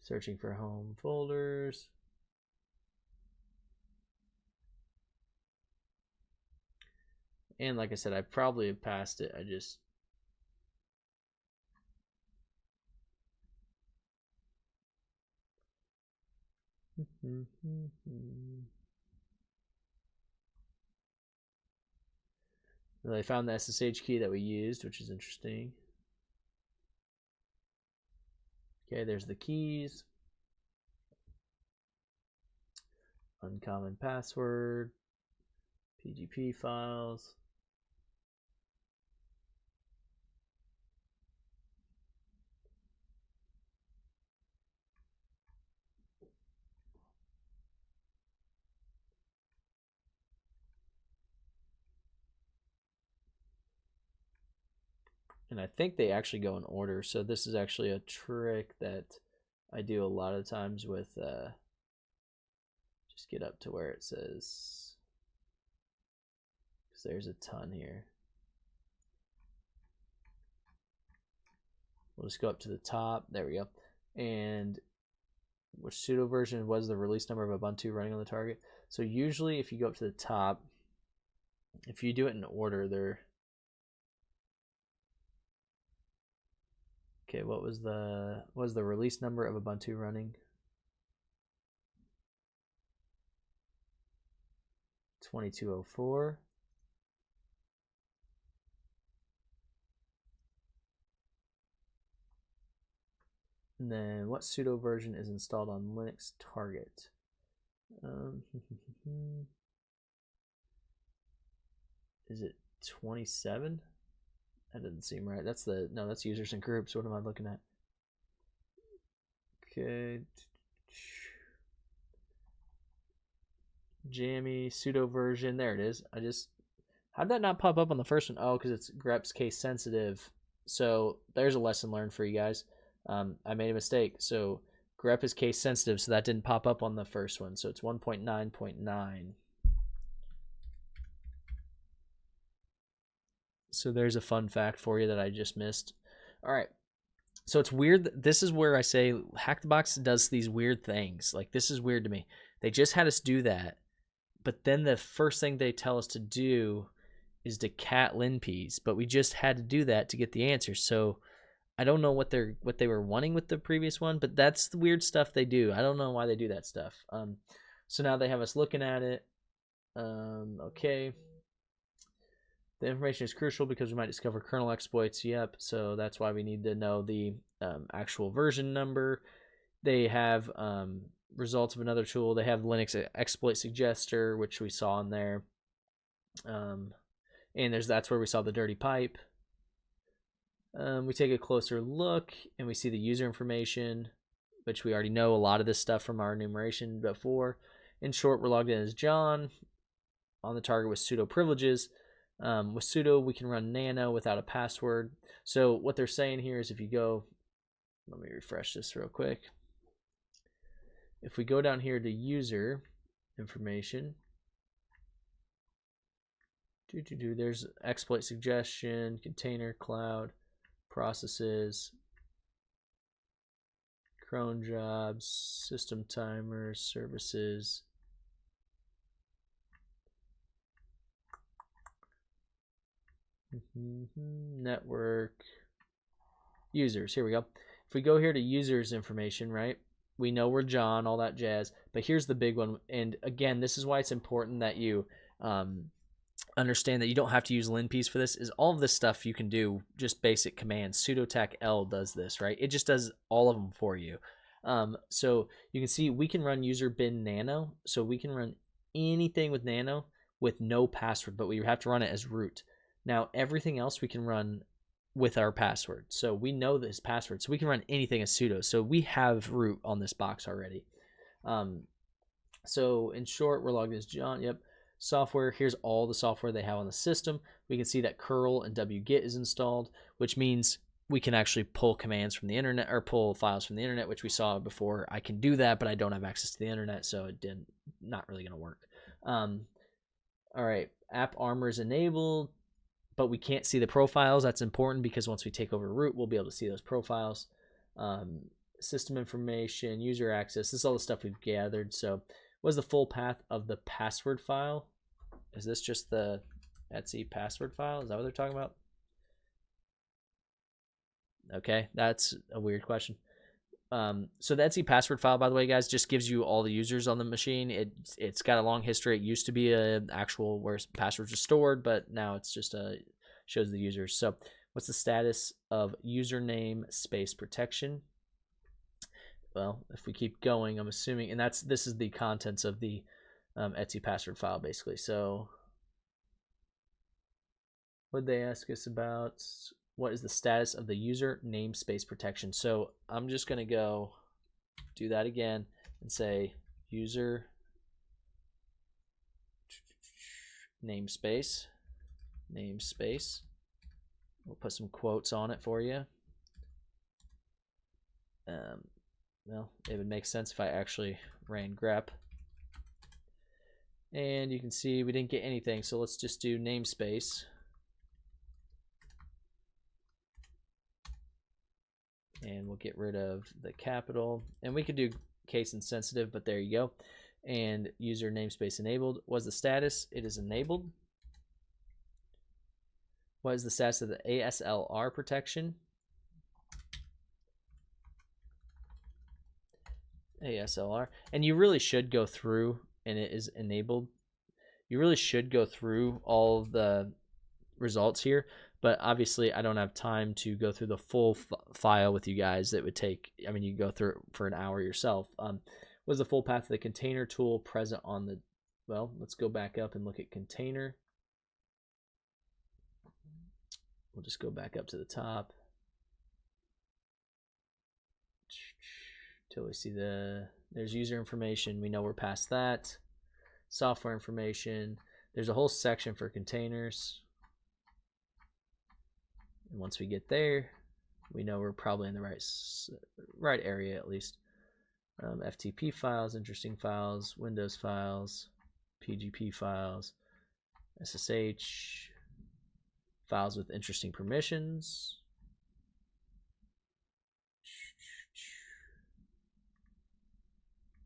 Searching for home folders. And like I said, I probably have passed it. I just I found the SSH key that we used, which is interesting. Okay, there's the keys. Uncommon password. PGP files. And I think they actually go in order. So this is actually a trick that I do a lot of times with, just get up to where it says, because there's a ton here. We'll just go up to the top. There we go. And which pseudo version was the release number of Ubuntu running on the target? So usually if you go up to the top, if you do it in order, they're okay. What was the release number of Ubuntu running? 2204. And then what pseudo version is installed on Linux target? Is it 27? That doesn't seem right. That's that's users and groups. What am I looking at? Okay. Jammy pseudo version. There it is. How'd that not pop up on the first one? Oh, because it's grep's case sensitive. So there's a lesson learned for you guys. I made a mistake. So grep is case sensitive, so that didn't pop up on the first one. So it's 1.9.9. So there's a fun fact for you that I just missed. All right. So it's weird. This is where I say Hack-the-Box does these weird things. Like, this is weird to me. They just had us do that, but then the first thing they tell us to do is to cat linps, but we just had to do that to get the answer. So I don't know what they were wanting with the previous one, but that's the weird stuff they do. I don't know why they do that stuff. So now they have us looking at it. Okay. The information is crucial because we might discover kernel exploits. Yep. So that's why we need to know the actual version number. They have results of another tool. They have Linux exploit suggester, which we saw in there. And that's where we saw the dirty pipe. We take a closer look and we see the user information, which we already know a lot of this stuff from our enumeration before. In short, we're logged in as John on the target with sudo privileges. With sudo, we can run nano without a password. So what they're saying here is if you go, let me refresh this real quick. If we go down here to user information, there's exploit suggestion, container, cloud, processes, cron jobs, system timers, services. Network, users. Here we go. If we go here to users information, right? We know we're John, all that jazz. But here's the big one. And again, this is why it's important that you understand that you don't have to use linps for this. Is all of this stuff you can do just basic commands. Sudo tac l does this, right? It just does all of them for you. So you can see we can run user bin nano. So we can run anything with nano with no password, but we have to run it as root. Now everything else we can run with our password. So we know this password, so we can run anything as sudo. So we have root on this box already. So in short, we're logged as John. Yep. Software. Here's all the software they have on the system. We can see that curl and wget is installed, which means we can actually pull commands from the internet or pull files from the internet, which we saw before. I can do that, but I don't have access to the internet, so it not really going to work. All right, app armor is enabled, but we can't see the profiles. That's important because once we take over root, we'll be able to see those profiles. System information, user access. This is all the stuff we've gathered. So what is the full path of the password file? Is this just the Etsy password file? Is that what they're talking about? Okay, that's a weird question. So the Etsy password file, by the way, guys, just gives you all the users on the machine. It's got a long history. It used to be an actual where passwords are stored, but now it's just shows the users. So what's the status of username space protection? Well, if we keep going, I'm assuming, and this is the contents of the Etsy password file, basically. So what they ask us about? What is the status of the user namespace protection? So I'm just going to go do that again and say user namespace. We'll put some quotes on it for you. Well, it would make sense if I actually ran grep. And you can see we didn't get anything, so let's just do namespace. And we'll get rid of the capital. And we could do case insensitive, but there you go. And user namespace enabled. What's the status? It is enabled. What is the status of the ASLR protection? ASLR. And you really should go through, and it is enabled. You really should go through all the results here, but obviously I don't have time to go through the full file with you guys. That would take, I mean, you can go through it for an hour yourself. Was the full path of the container tool present on the, well, let's go back up and look at container. We'll just go back up to the top till we see there's user information. We know we're past that. Software information. There's a whole section for containers. And once we get there, we know we're probably in the right area at least. FTP files, interesting files, Windows files, PGP files, SSH, files with interesting permissions.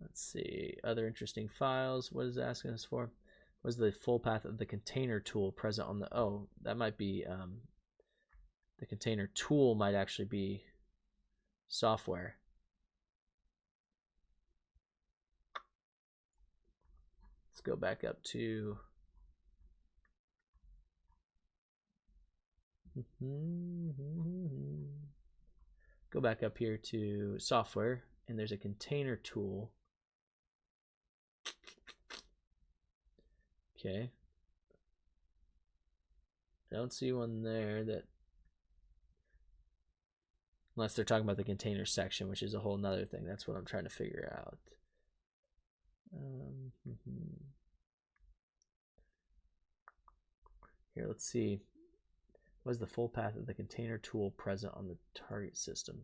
Let's see, other interesting files. What is it asking us for? Was the full path of the container tool present on the, oh, that might be, the container tool might actually be software. Let's go back up to go back up here to software, and there's a container tool. Okay. I don't see one there that, unless they're talking about the container section, which is a whole nother thing. That's what I'm trying to figure out. Here, let's see. Was the full path of the container tool present on the target system?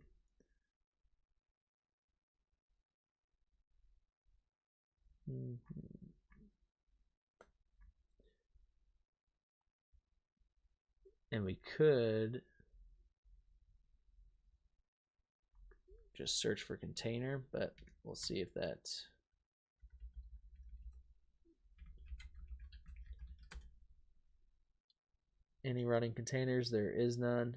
And we could just search for container, but we'll see if that's any running containers. There is none.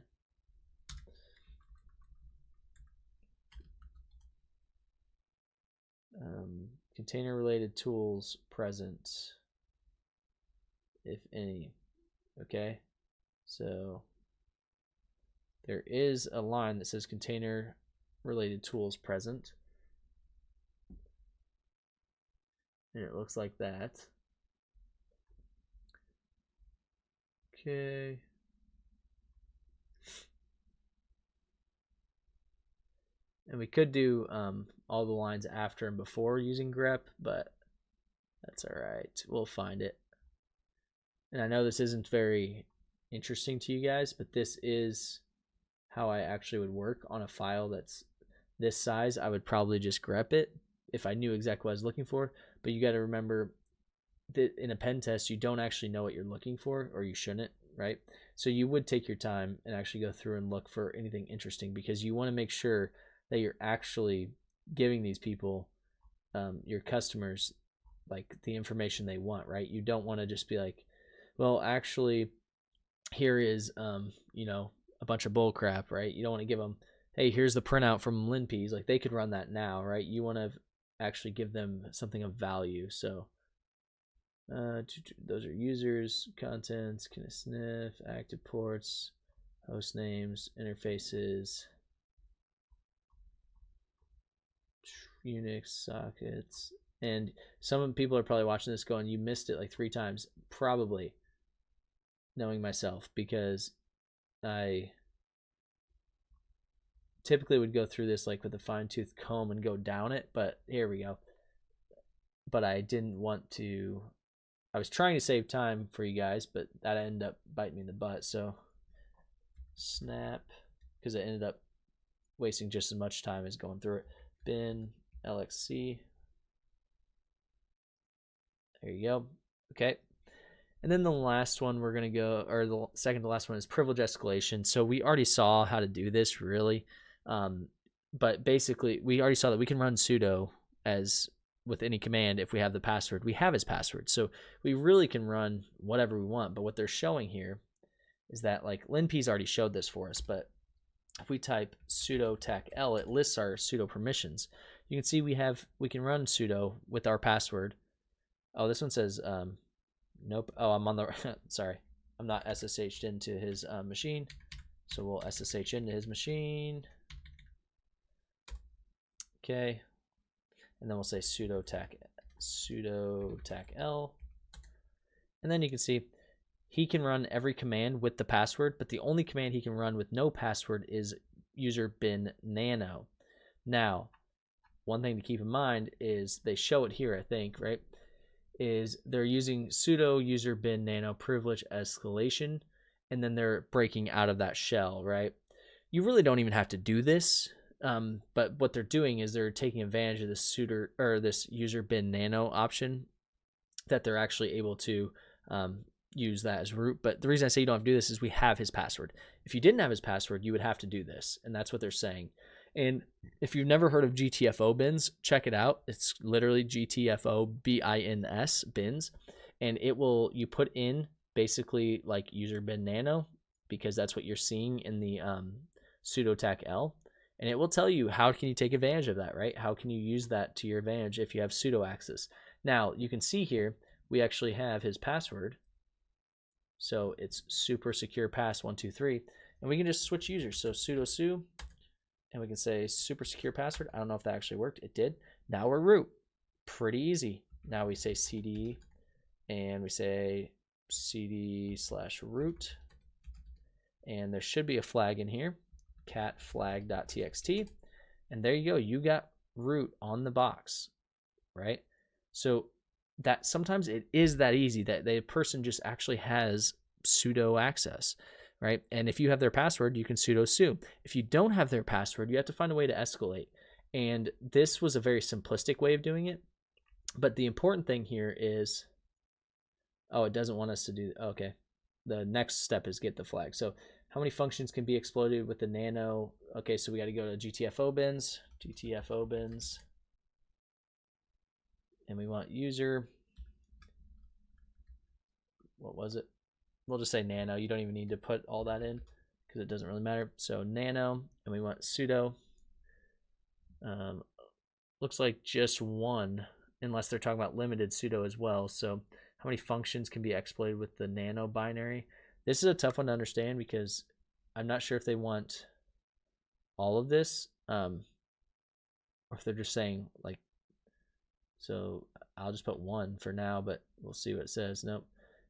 Container related tools present, if any. Okay, so there is a line that says container related tools present, and it looks like that. Okay, And we could do all the lines after and before using grep, but that's all right. We'll find it. And I know this isn't very interesting to you guys, but this is how I actually would work on a file that's this size. I would probably just grep it if I knew exactly what I was looking for. But you got to remember that in a pen test, you don't actually know what you're looking for, or you shouldn't, right? So you would take your time and actually go through and look for anything interesting, because you want to make sure that you're actually giving these people, your customers, like the information they want, right? You don't want to just be like, well, actually, here is, a bunch of bull crap, right? You don't want to give them, hey, here's the printout from LinPs. Like, they could run that now, right? You want to actually give them something of value. So those are users, contents, can sniff, active ports, host names, interfaces, Unix sockets. And some people are probably watching this going, you missed it like 3 times. Probably, knowing myself, because I typically would go through this like with a fine-tooth comb and go down it, but here we go. But I didn't want to. I was trying to save time for you guys, but that ended up biting me in the butt. So snap, because it ended up wasting just as much time as going through it. Bin LXC. There you go. Okay. And then the last one we're going to go, or the second to last one, is privilege escalation. So we already saw how to do this, really. But basically, we already saw that we can run sudo as with any command if we have the password. We have his password. So we really can run whatever we want. But what they're showing here is that, like, LinP's already showed this for us. But if we type sudo tacl, it lists our sudo permissions. You can see we can run sudo with our password. Oh, this one says... nope. Oh, I'm on the... sorry. I'm not SSH'd into his machine. So we'll SSH into his machine. Okay. And then we'll say sudo tacl. And then you can see he can run every command with the password, but the only command he can run with no password is user bin nano. Now, one thing to keep in mind is they show it here, I think, right? Is they're using sudo user bin nano privilege escalation, and then they're breaking out of that shell, right? You really don't even have to do this, but what they're doing is they're taking advantage of this user bin nano option, that they're actually able to use that as root. But the reason I say you don't have to do this is we have his password. If you didn't have his password, you would have to do this, and that's what they're saying. And if you've never heard of GTFO bins, check it out. It's literally GTFO BINS bins, and you put in basically like user bin nano, because that's what you're seeing in the sudo tacl, and it will tell you how can you take advantage of that, right? How can you use that to your advantage if you have sudo access. Now you can see here we actually have his password, so it's super secure pass 123, and we can just switch users. So sudo su. And we can say super secure password. I don't know if that actually worked. It did. Now we're root. Pretty easy. Now we say cd, and we say cd/root. And there should be a flag in here, cat flag.txt. And there you go. You got root on the box, right? So that sometimes it is that easy that the person just actually has sudo access. Right? And if you have their password, you can sudo su. If you don't have their password, you have to find a way to escalate. And this was a very simplistic way of doing it. But the important thing here is, oh, it doesn't want us to do, okay. The next step is get the flag. So how many functions can be exploited with the nano? Okay, so we got to go to GTFO bins, and we want user, what was it? We'll just say nano. You don't even need to put all that in because it doesn't really matter. So nano, and we want sudo. Looks like just one, unless they're talking about limited sudo as well. So how many functions can be exploited with the nano binary? This is a tough one to understand because I'm not sure if they want all of this, or if they're just saying like, so I'll just put one for now, but we'll see what it says. Nope.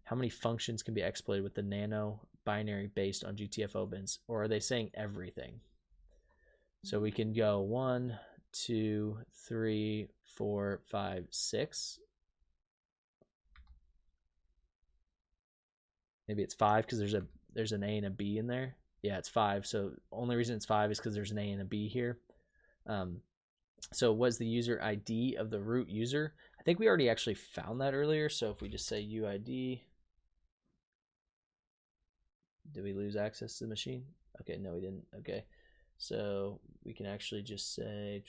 How many functions can be exploited with the nano binary based on GTFO bins? Or are they saying everything? So we can go 1, 2, 3, 4, 5, 6. Maybe it's 5 because there's an A and a B in there. Yeah, it's 5. So only reason it's 5 is because there's an A and a B here. So what's the user ID of the root user? I think we already actually found that earlier. So if we just say UID, did we lose access to the machine? Okay, no, we didn't. Okay, so we can actually just say,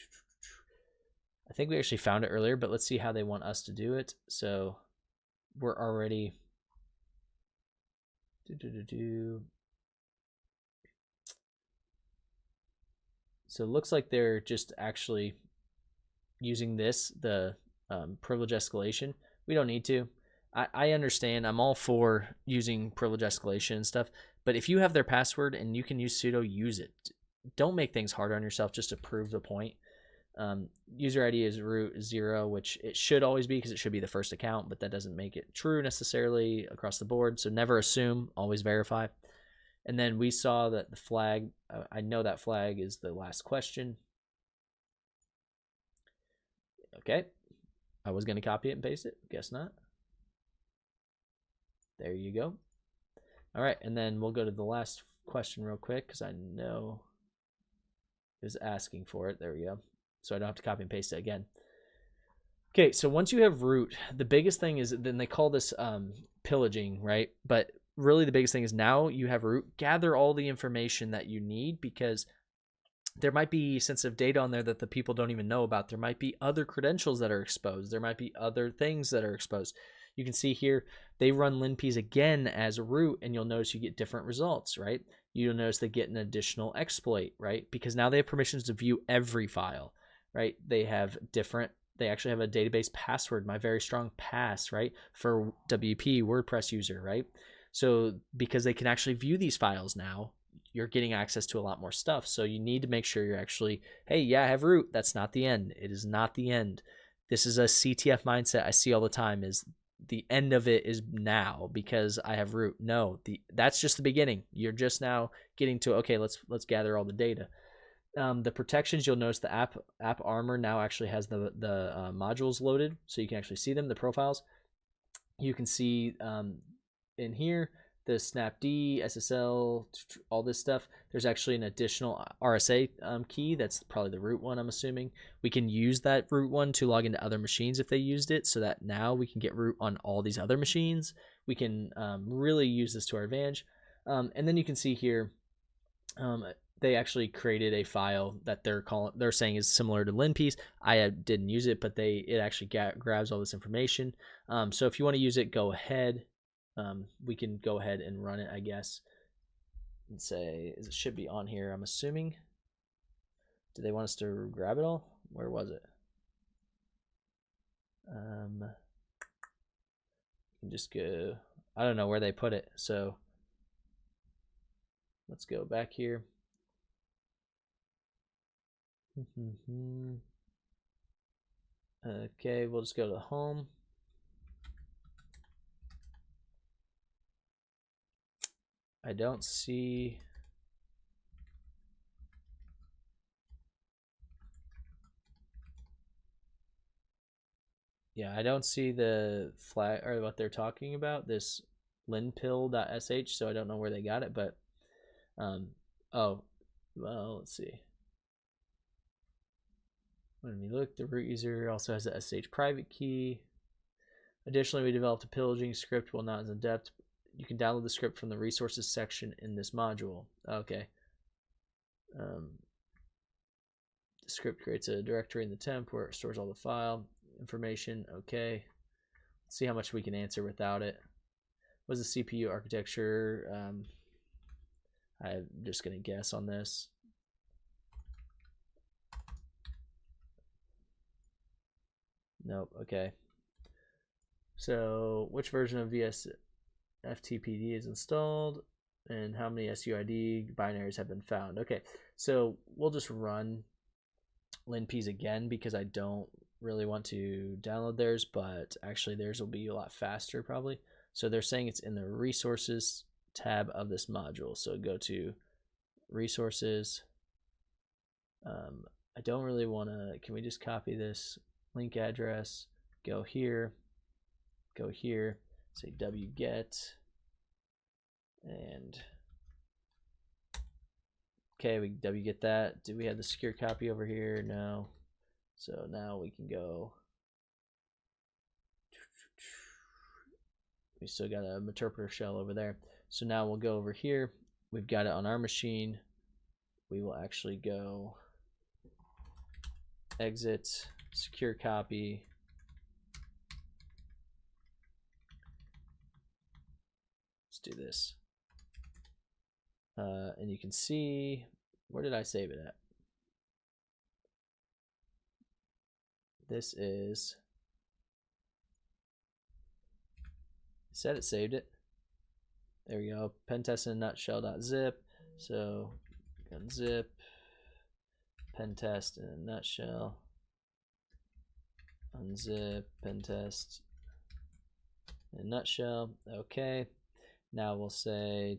I think we actually found it earlier, but let's see how they want us to do it. So we're already, so it looks like they're just actually using this, the privilege escalation. We don't need to. I understand. I'm all for using privilege escalation and stuff, but if you have their password and you can use sudo, use it. Don't make things harder on yourself just to prove the point. User ID is root 0, which it should always be because it should be the first account, but that doesn't make it true necessarily across the board. So never assume, always verify. And then we saw that the flag, I know that flag is the last question. Okay, I was going to copy it and paste it. Guess not. There you go. All right, and then we'll go to the last question real quick because I know it was asking for it. There we go. So I don't have to copy and paste it again. Okay, so once you have root, the biggest thing is, then they call this pillaging, right? But really the biggest thing is now you have root, gather all the information that you need, because there might be sensitive data on there that the people don't even know about. There might be other credentials that are exposed. There might be other things that are exposed. You can see here, they run linps again as a root, and you'll notice you get different results, right? You'll notice they get an additional exploit, right? Because now they have permissions to view every file, right? They actually have a database password, my very strong pass, right? For WP, WordPress user, right? So because they can actually view these files now, you're getting access to a lot more stuff. So you need to make sure you're actually, hey, yeah, I have root. That's not the end. It is not the end. This is a CTF mindset I see all the time, is the end of it is now because I have root. No, that's just the beginning. You're just now getting to, okay, let's gather all the data. The protections, you'll notice the app armor now actually has the modules loaded, so you can actually see them, the profiles. You can see in here the snapd, SSL, all this stuff. There's actually an additional RSA key. That's probably the root one, I'm assuming. We can use that root one to log into other machines if they used it, so that now we can get root on all these other machines. We can really use this to our advantage. And then you can see here, they actually created a file that they're saying is similar to linps. I didn't use it, but it actually grabs all this information. So if you want to use it, go ahead. We can go ahead and run it, I guess, and say it should be on here, I'm assuming. Do they want us to grab it all? Where was it? You can just go, I don't know where they put it, so let's go back here. Okay, we'll just go to home. I don't see. Yeah, I don't see the flag or what they're talking about, this linpill.sh, so I don't know where they got it, but oh, well, let's see. When we look, the root user also has a sh private key. Additionally, we developed a pillaging script, well, not as in depth. You can download the script from the resources section in this module. Okay. The script creates a directory in the temp where it stores all the file information. Okay. Let's see how much we can answer without it. What's the CPU architecture? I'm just going to guess on this. Nope. Okay. So which version of FTPD is installed, and how many SUID binaries have been found? Okay, so we'll just run linps again because I don't really want to download theirs, but actually theirs will be a lot faster probably. So they're saying it's in the resources tab of this module. So go to resources, I don't really want to, can we just copy this link address, go here, say wget, and okay, we wget that. Do we have the secure copy over here? No. So now we can go, we still got a interpreter shell over there. So now we'll go over here. We've got it on our machine. We will actually go exit, secure copy. Let's do this. And you can see, where did I save it at? This is, said it saved it. There we go, pentest in a nutshell.zip. So unzip, pentest in a nutshell, unzip, pentest in a nutshell. Okay, now we'll say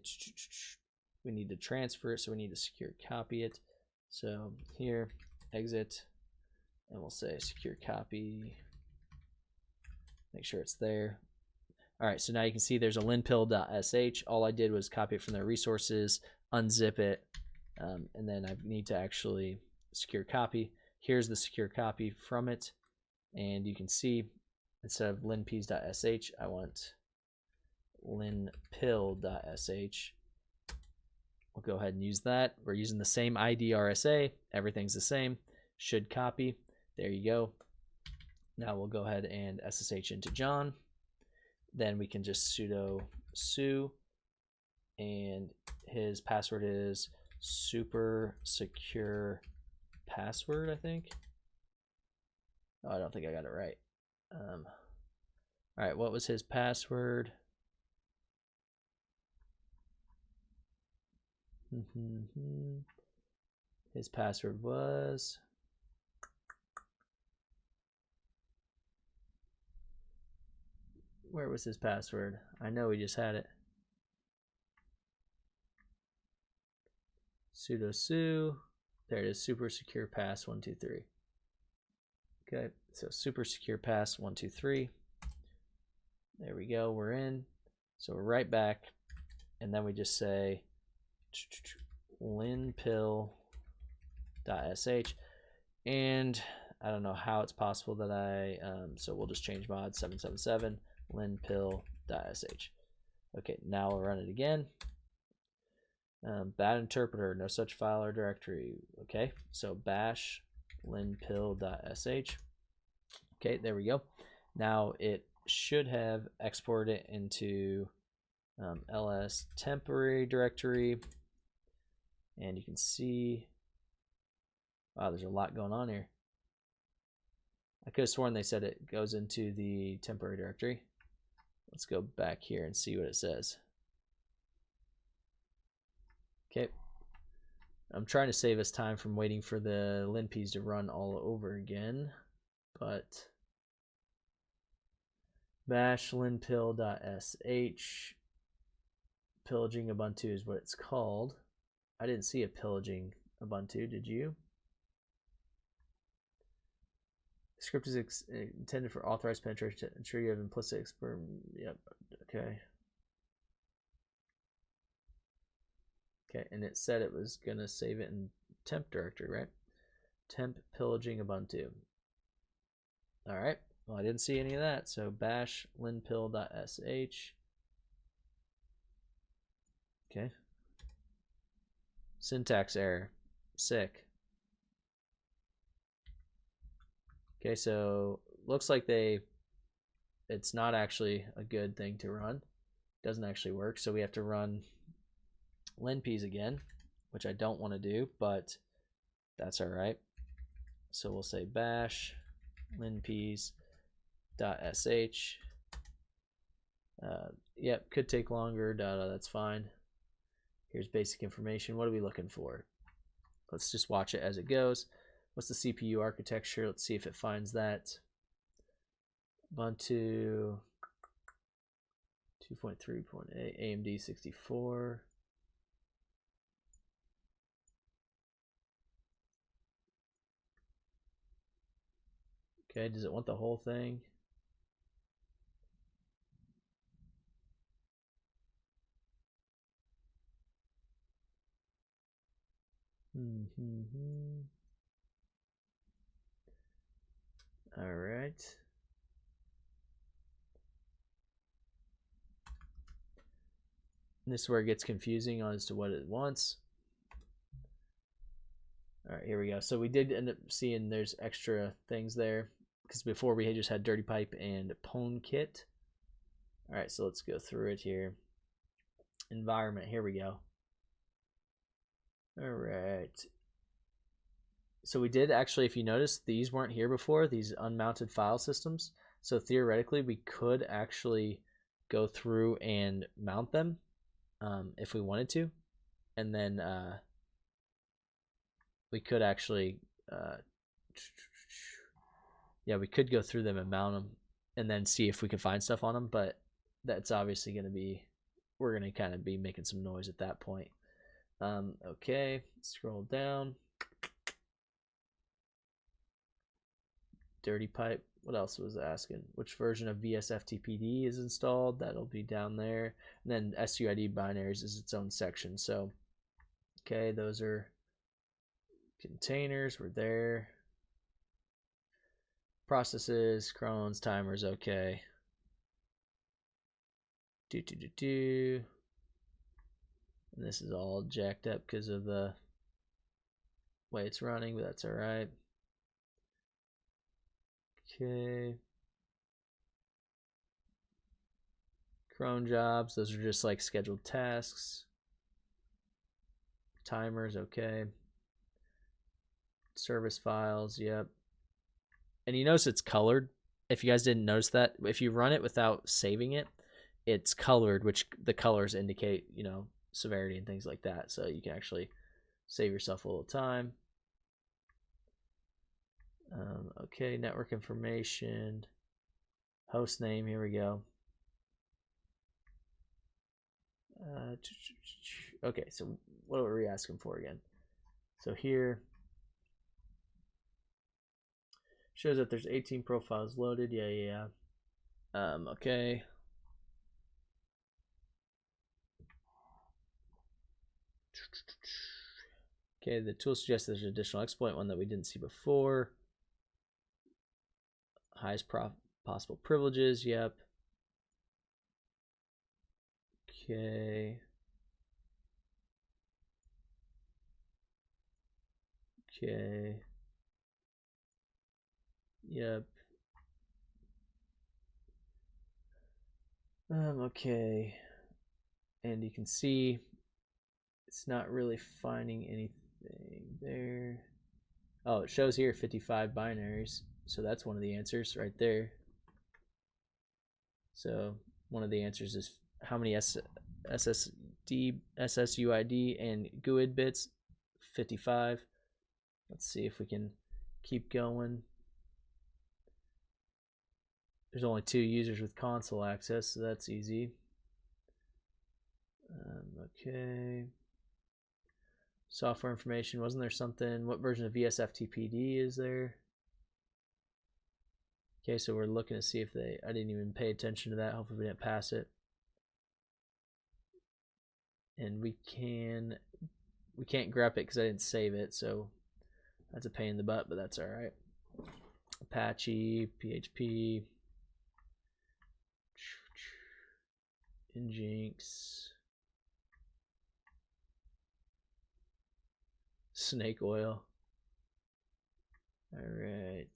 we need to transfer it, so we need to secure copy it. So here, exit, and we'll say secure copy, make sure it's there. All right, so now you can see there's a linpill.sh. All I did was copy it from their resources, unzip it, and then I need to actually secure copy. Here's the secure copy from it, and you can see instead of linps.sh, I want linpill.sh. We'll go ahead and use that. We're using the same ID RSA. Everything's the same. Should copy. There you go. Now we'll go ahead and SSH into John. Then we can just sudo su, and his password is super secure password, I think. Oh, I don't think I got it right. All right, what was his password? His password was, where was his password? I know we just had it. Sudo su, there it is, super secure pass 123. Okay, so super secure pass 123. There we go, we're in. So we're right back, and then we just say linpill.sh, and I don't know how it's possible that I, so we'll just change mod 777 linpill.sh. Okay, now we'll run it again. Bad interpreter, no such file or directory. Okay, so bash linpill.sh. Okay, there we go. Now it should have exported it into ls temporary directory, and you can see, wow, there's a lot going on here. I could have sworn they said it goes into the temporary directory. Let's go back here and see what it says. Okay, I'm trying to save us time from waiting for the linps to run all over again, but bash linpill.sh, pillaging Ubuntu is what it's called. I didn't see a pillaging Ubuntu, did you? The script is intended for authorized penetration to ensure you have implicit yep, okay. Okay, and it said it was gonna save it in temp directory, right? Temp pillaging Ubuntu. All right, well, I didn't see any of that, so bash linpill.sh. Okay. Syntax error, sick. Okay, so looks like it's not actually a good thing to run. Doesn't actually work, so we have to run linps again, which I don't want to do, but that's all right. So we'll say bash linps.sh. Yep, could take longer, that's fine. Here's basic information. What are we looking for? Let's just watch it as it goes. What's the CPU architecture? Let's see if it finds that. Ubuntu 2.3.8, AMD 64. Okay, does it want the whole thing? All right. And this is where it gets confusing as to what it wants. All right, here we go. So we did end up seeing there's extra things there because before we had just had dirty pipe and pwn kit. All right, so let's go through it here. Environment, here we go. All right. So we did actually, if you notice, these weren't here before, these unmounted file systems. So theoretically, we could actually go through and mount them if we wanted to. And then we could actually, yeah, we could go through them and mount them and then see if we can find stuff on them. But that's obviously going to be, we're going to kind of be making some noise at that point. Okay, scroll down. Dirty pipe. What else was asking? Which version of VSFTPD is installed? That'll be down there. And then SUID binaries is its own section. So, okay, those are containers. We're there. Processes, crons, timers. Okay. And this is all jacked up because of the way it's running, but that's all right. Okay. Cron jobs, those are just like scheduled tasks. Timers, okay. Service files, yep. And you notice it's colored. If you guys didn't notice that, if you run it without saving it, it's colored, which the colors indicate, you know, severity and things like that. So you can actually save yourself a little time. Okay, network information, host name, here we go. Okay, so what were we asking for again? So here shows that there's 18 profiles loaded. Yeah. Okay. Okay, the tool suggests there's an additional exploit, one that we didn't see before. Highest possible privileges, yep. Okay. Okay. Yep. Okay. And you can see it's not really finding anything there. Oh, it shows here 55 binaries. So that's one of the answers right there. So one of the answers is how many SSD, SSUID, and GUID bits? 55. Let's see if we can keep going. There's only 2 users with console access, so that's easy. Okay. Software information. Wasn't there something? What version of VSFTPD is there? Okay, so we're looking to see if they, I didn't even pay attention to that. Hopefully we didn't pass it. And we can't grep it because I didn't save it, so that's a pain in the butt, but that's all right. Apache, PHP, Nginx, snake oil. All right.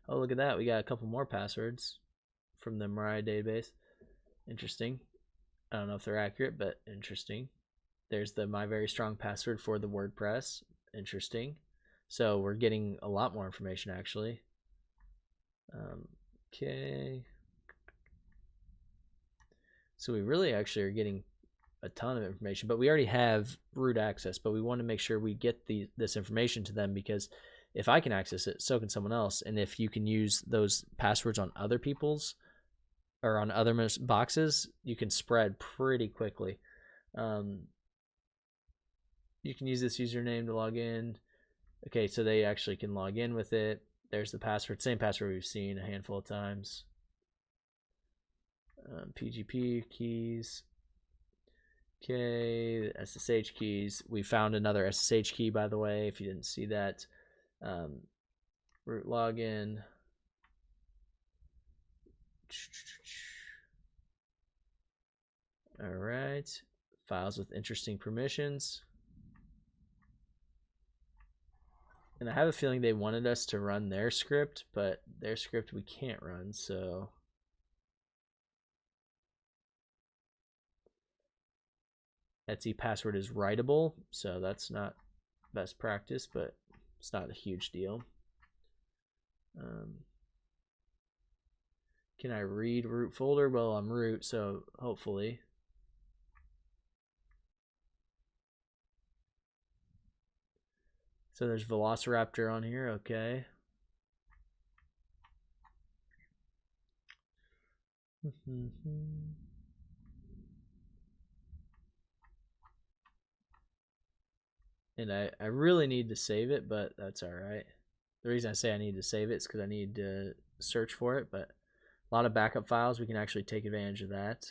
Oh, look at that. We got a couple more passwords from the Mirai database. Interesting. I don't know if they're accurate, but interesting. There's the my very strong password for the WordPress. Interesting. So we're getting a lot more information actually. Okay. So we really actually are getting a ton of information, but we already have root access, but we want to make sure we get this information to them, because if I can access it, so can someone else. And if you can use those passwords on other people's or on other boxes, you can spread pretty quickly. You can use this username to log in. Okay, so they actually can log in with it. There's the password, same password we've seen a handful of times. PGP keys. Okay, SSH keys. We found another SSH key, by the way, if you didn't see that. Root login. All right. Files with interesting permissions. And I have a feeling they wanted us to run their script, but their script we can't run, so Etsy password is writable, so that's not best practice, but it's not a huge deal. Can I read root folder? Well, I'm root, so hopefully. So there's Velociraptor on here, okay. And I really need to save it, but that's all right. The reason I say I need to save it is because I need to search for it, but a lot of backup files, we can actually take advantage of that.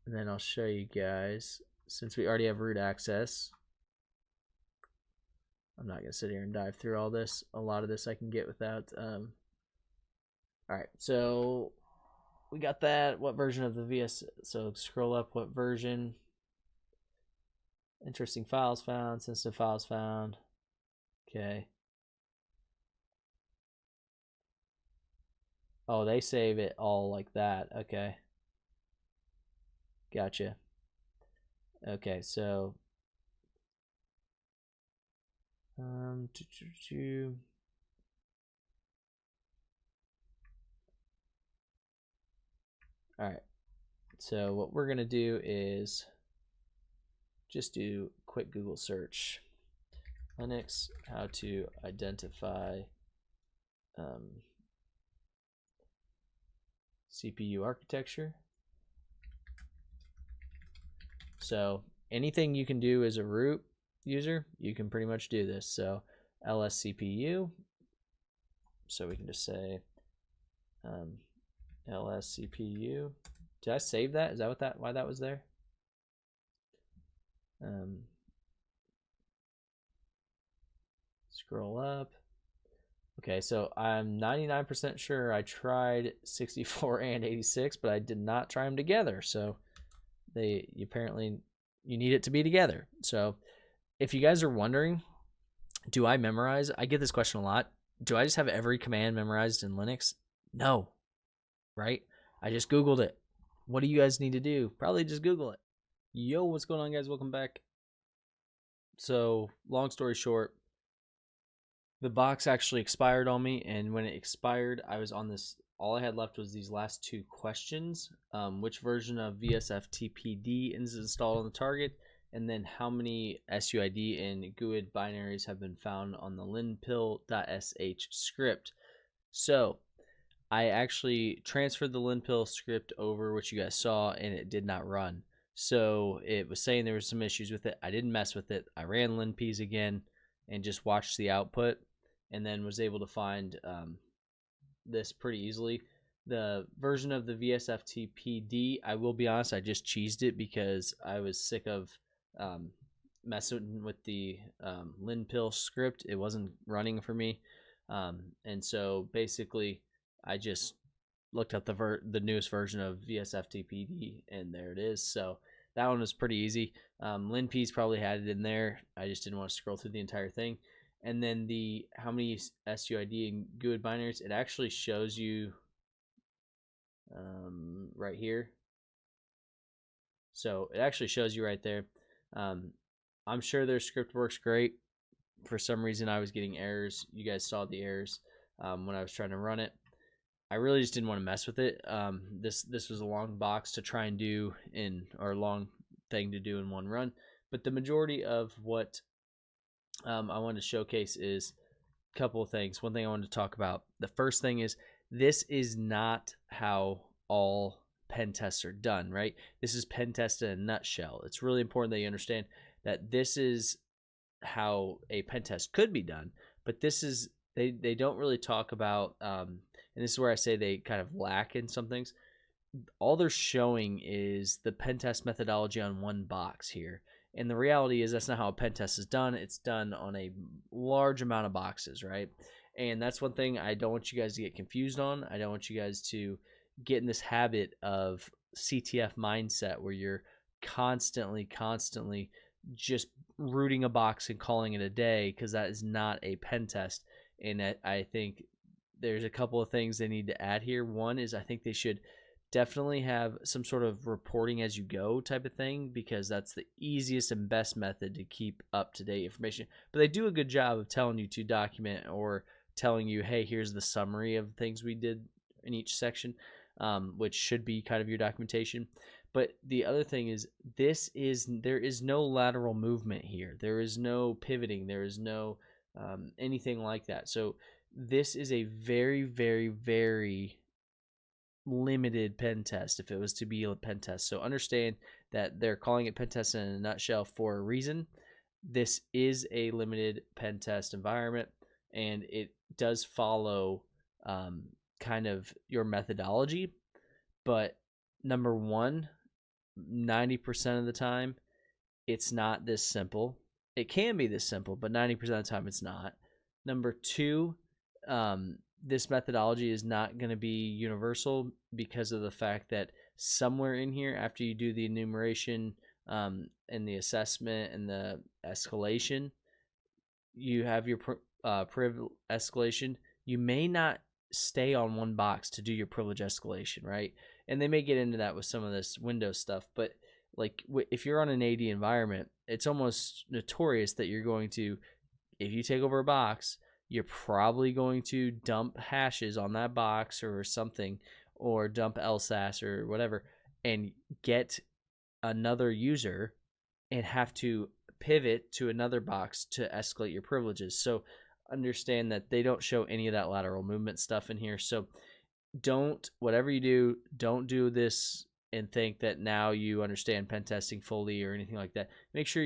And then I'll show you guys, since we already have root access, I'm not going to sit here and dive through all this. A lot of this I can get without. All right, so we got that. What version of the VS? So scroll up, what version? Interesting files found, sensitive files found. Okay. Oh, they save it all like that. Okay. Gotcha. Okay, so all right. So what we're gonna do is just do a quick Google search. Linux, how to identify CPU architecture. So anything you can do as a root user, you can pretty much do this. So lscpu, so we can just say lscpu. Did I save that? Is that why that was there? Scroll up. Okay, so I'm 99% sure I tried 64 and 86, but I did not try them together. So apparently you need it to be together. So if you guys are wondering, do I memorize? I get this question a lot. Do I just have every command memorized in Linux? No, right? I just Googled it. What do you guys need to do? Probably just Google it. Yo, what's going on, guys? Welcome back. So long story short, the box actually expired on me, and when it expired, I was on this. All I had left was these last two questions: which version of VSFTPD is installed on the target, and then how many SUID and GUID binaries have been found on the linpill.sh script. So I actually transferred the linpill script over, which you guys saw, and it did not run. So it was saying there was some issues with it. I didn't mess with it. I ran linps again and just watched the output, and then was able to find this pretty easily. The version of the VSFTPD, I will be honest, I just cheesed it because I was sick of messing with the linpill script. It wasn't running for me, and so basically I just looked up the newest version of VSFTPD, and there it is. So that one was pretty easy. LinP's probably had it in there. I just didn't want to scroll through the entire thing. And then the how many SUID and GUID binaries, it actually shows you right here. So it actually shows you right there. I'm sure their script works great. For some reason, I was getting errors. You guys saw the errors when I was trying to run it. I really just didn't want to mess with it. This was a long box to try and do or long thing to do in one run. But the majority of what I wanted to showcase is a couple of things. One thing I wanted to talk about. The first thing is this is not how all pen tests are done, right? This is pen test in a nutshell. It's really important that you understand that this is how a pen test could be done, but this is they don't really talk about, and this is where I say they kind of lack in some things. All they're showing is the pen test methodology on one box here. And the reality is that's not how a pen test is done. It's done on a large amount of boxes, right? And that's one thing I don't want you guys to get confused on. I don't want you guys to get in this habit of CTF mindset where you're constantly just rooting a box and calling it a day, because that is not a pen test. And I think there's a couple of things they need to add here. One is I think they should definitely have some sort of reporting as you go type of thing, because that's the easiest and best method to keep up to date information. But they do a good job of telling you to document, or telling you, hey, here's the summary of things we did in each section, which should be kind of your documentation. But the other thing is, there is no lateral movement here. There is no pivoting. There is no anything like that. So this is a very, very, very limited pen test if it was to be a pen test. So understand that they're calling it pen test in a nutshell for a reason. This is a limited pen test environment, and it does follow kind of your methodology. But number one, 90% of the time, it's not this simple. It can be this simple, but 90% of the time it's not. Number two, this methodology is not going to be universal, because of the fact that somewhere in here, after you do the enumeration and the assessment and the escalation, you have your priv escalation. You may not stay on one box to do your privilege escalation, right? And they may get into that with some of this Windows stuff, but like if you're on an AD environment, it's almost notorious that you're going to, if you take over a box, you're probably going to dump hashes on that box or something, or dump LSAS or whatever, and get another user and have to pivot to another box to escalate your privileges. So understand that they don't show any of that lateral movement stuff in here. So whatever you do, don't do this and think that now you understand pen testing fully or anything like that. Make sure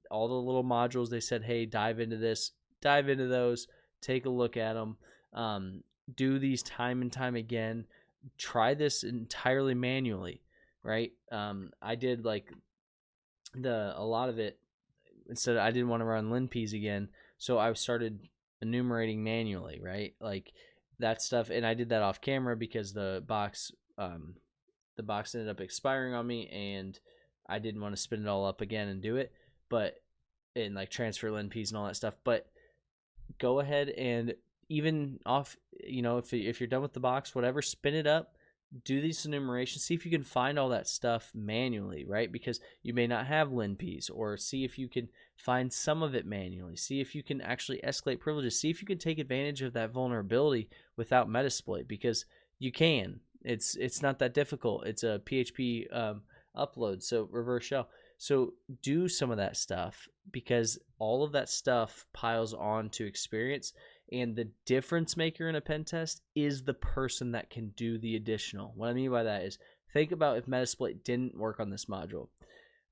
all the little modules they said, hey, dive into this, dive into those, take a look at them, do these time and time again. Try this entirely manually, right? I did like a lot of it. Instead, I didn't want to run linps again, so I started enumerating manually, right? Like that stuff, and I did that off camera because the box ended up expiring on me, and I didn't want to spin it all up again and do it, and like transfer linps and all that stuff. But go ahead and even off, if you're done with the box, whatever, spin it up, do these enumerations, see if you can find all that stuff manually, right? Because you may not have linps, or see if you can find some of it manually. See if you can actually escalate privileges. See if you can take advantage of that vulnerability without Metasploit, because you can. It's not that difficult. It's a PHP upload, so reverse shell. So do some of that stuff, because all of that stuff piles on to experience. And the difference maker in a pen test is the person that can do the additional. What I mean by that is, think about if Metasploit didn't work on this module,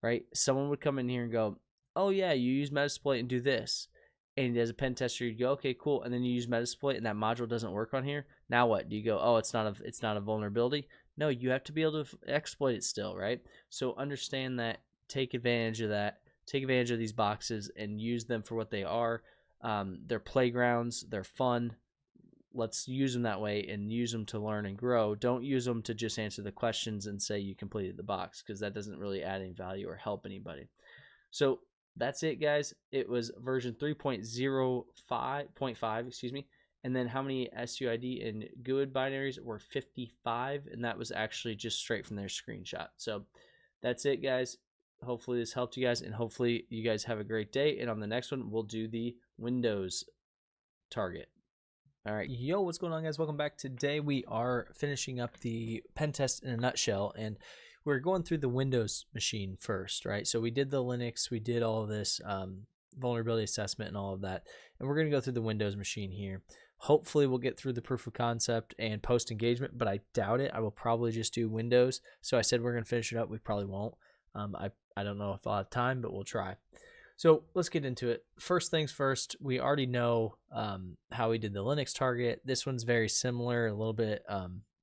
right? Someone would come in here and go, oh yeah, you use Metasploit and do this. And as a pen tester, you'd go, okay, cool. And then you use Metasploit and that module doesn't work on here. Now what? Do you go, oh, it's not a vulnerability? No, you have to be able to exploit it still, right? So understand that, take advantage of that, take advantage of these boxes and use them for what they are. They're playgrounds, they're fun. Let's use them that way and use them to learn and grow. Don't use them to just answer the questions and say you completed the box, because that doesn't really add any value or help anybody. So that's it, guys. It was version 3.05.5, excuse me. And then how many SUID and GUID binaries were 55, and that was actually just straight from their screenshot. So that's it, guys. Hopefully this helped you guys, and hopefully you guys have a great day. And on the next one, we'll do the Windows target. All right. Yo, what's going on, guys? Welcome back. Today we are finishing up the pen test in a nutshell, and we're going through the Windows machine first, right? So we did the Linux, we did all of this vulnerability assessment and all of that, and we're going to go through the Windows machine here. Hopefully we'll get through the proof of concept and post engagement, but I doubt it. I will probably just do Windows. So I said we're going to finish it up. We probably won't. I don't know if I'll have time, but we'll try. So let's get into it. First things first, we already know how we did the Linux target. This one's very similar, a little bit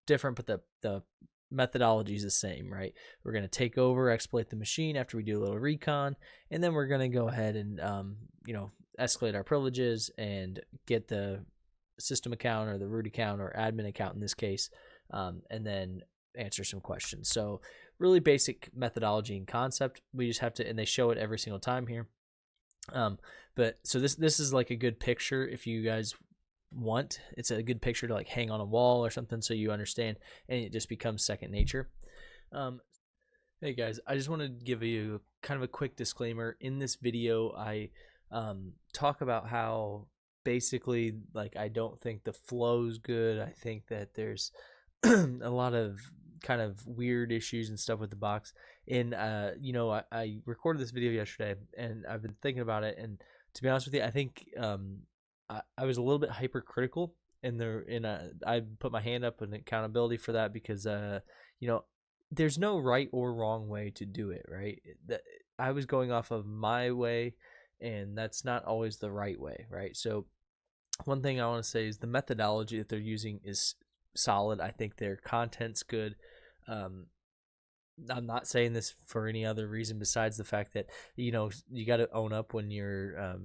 different, but the methodology is the same, right? We're going to take over, exploit the machine after we do a little recon, and then we're going to go ahead and escalate our privileges and get the system account or the root account or admin account in this case, and then answer some questions. So really basic methodology and concept. We just have to, and they show it every single time here. But so this is like a good picture if you guys want. It's a good picture to like hang on a wall or something so you understand, and it just becomes second nature. Hey guys, I just want to give you kind of a quick disclaimer. In this video, I talk about how basically like I don't think the flow's good. I think that there's a lot of kind of weird issues and stuff with the box. And I recorded this video yesterday and I've been thinking about it, and to be honest with you, I think I was a little bit hypercritical I put my hand up in accountability for that because there's no right or wrong way to do it, right? That I was going off of my way, and that's not always the right way, right? So one thing I want to say is the methodology that they're using is solid. I think their content's good. I'm not saying this for any other reason besides the fact that you got to own up when you're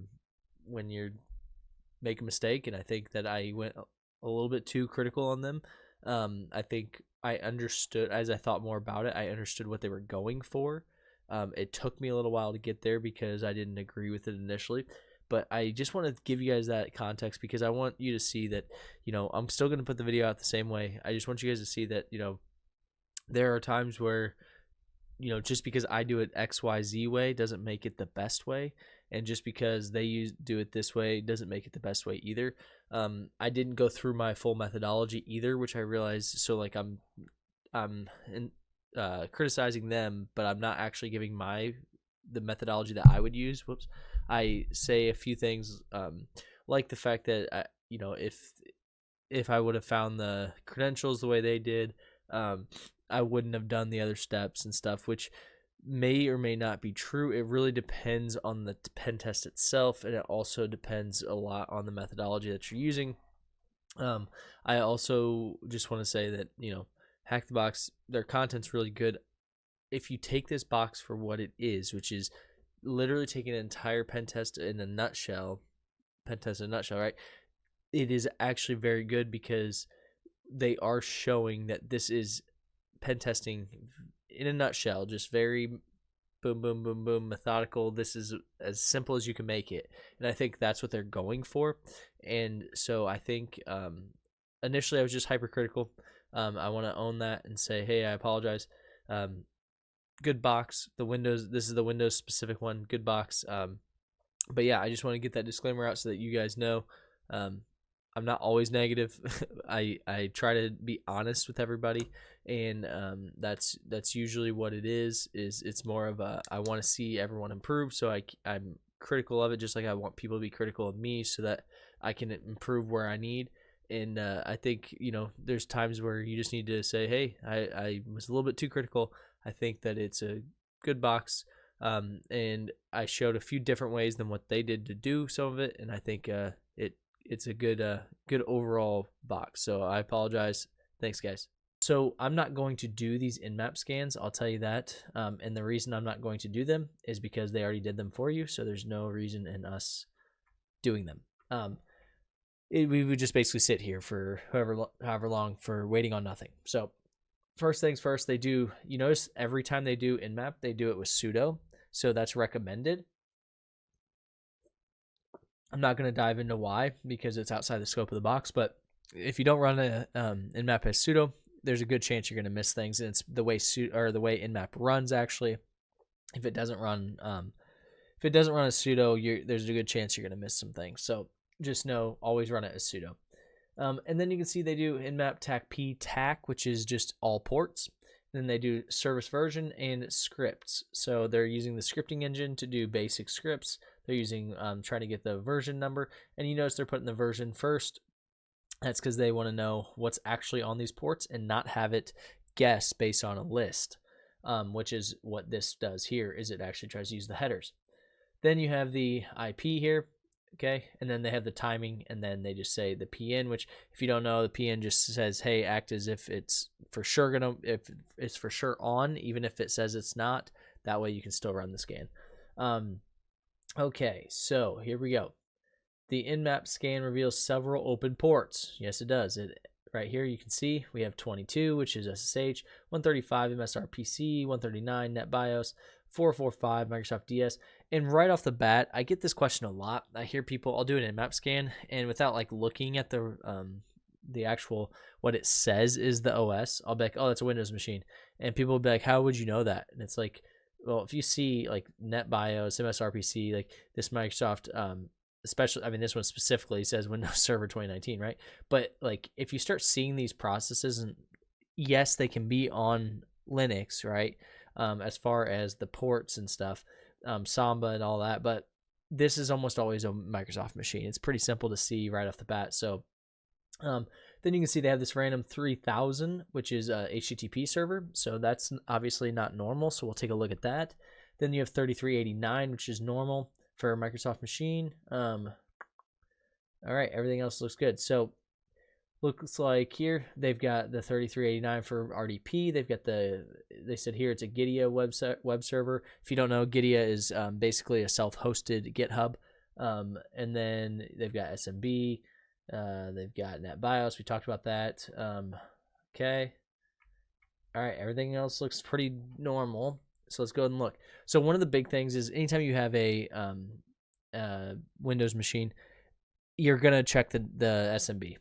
make a mistake, and I think that I went a little bit too critical on them. I think I understood, as I thought more about it, I understood what they were going for. It took me a little while to get there because I didn't agree with it initially, but I just want to give you guys that context because I want you to see that, I'm still going to put the video out the same way. I just want you guys to see that, there are times where, just because I do it XYZ way doesn't make it the best way. And just because they do it this way doesn't make it the best way either. I didn't go through my full methodology either, which I realized. So like I'm criticizing them, but I'm not actually giving the methodology that I would use. Whoops. I say a few things like the fact that if I would have found the credentials the way they did, I wouldn't have done the other steps and stuff, which may or may not be true. It really depends on the pen test itself, and it also depends a lot on the methodology that you're using. I also just want to say that Hack the Box, their content's really good. If you take this box for what it is, which is literally taking an entire pen test in a nutshell, right? It is actually very good because they are showing that this is pen testing in a nutshell, just very boom, boom, boom, boom, methodical. This is as simple as you can make it. And I think that's what they're going for. And so I think initially I was just hypercritical. I want to own that and say, hey, I apologize. Good box. This is the Windows specific one. Good box. But yeah, I just want to get that disclaimer out so that you guys know. I'm not always negative. I try to be honest with everybody, and that's usually what it is. It's more of I want to see everyone improve, so I'm critical of it, just like I want people to be critical of me, so that I can improve where I need. And I think there's times where you just need to say, hey, I was a little bit too critical. I think that it's a good box, and I showed a few different ways than what they did to do some of it, and I think it's a good overall box. So I apologize. Thanks, guys. So I'm not going to do these in-map scans, I'll tell you that. And the reason I'm not going to do them is because they already did them for you, so there's no reason in us doing them. We would just basically sit here for however long for waiting on nothing. So first things first, they do, you notice every time they do in-map, they do it with sudo. So that's recommended. I'm not going to dive into why because it's outside the scope of the box, but if you don't run a nmap as sudo, there's a good chance you're going to miss things, and it's the way nmap runs actually. If it doesn't run as sudo, there's a good chance you're going to miss some things. So just know, always run it as sudo. And then you can see they do nmap tac, which is just all ports. Then they do service version and scripts. So they're using the scripting engine to do basic scripts. They're using trying to get the version number, and you notice they're putting the version first. That's because they want to know what's actually on these ports and not have it guess based on a list, which is what this does here, is it actually tries to use the headers. Then you have the IP here, okay, and then they have the timing, and then they just say the PN, which if you don't know, the PN just says, hey, act as if it's for sure if it's for sure on, even if it says it's not. That way you can still run the scan. Okay, so here we go. The in-map scan reveals several open ports. Yes, it does. Right here you can see we have 22, which is SSH, 135 MSRPC, 139 NetBIOS, 445 Microsoft DS. And right off the bat, I get this question a lot. I hear people, I'll do an in-map scan, and without like looking at the actual what it says is the OS, I'll be like, oh, that's a Windows machine. And people will be like, how would you know that? And it's like, well, if you see like NetBIOS, MSRPC, like this Microsoft, especially, I mean, this one specifically says Windows Server 2019, right? But like, if you start seeing these processes, and yes, they can be on Linux, right? As far as the ports and stuff, Samba and all that, but this is almost always a Microsoft machine. It's pretty simple to see right off the bat. So then you can see they have this random 3000, which is a HTTP server. So that's obviously not normal. So we'll take a look at that. Then you have 3389, which is normal for a Microsoft machine. All right, everything else looks good. So looks like here they've got the 3389 for RDP. They've got they said here it's a Gidia web server. If you don't know, Gidia is basically a self-hosted GitHub. And then they've got SMB. They've got NetBIOS. We talked about that. Okay. All right, everything else looks pretty normal. So let's go ahead and look. So one of the big things is anytime you have a Windows machine, you're going to check the SMB.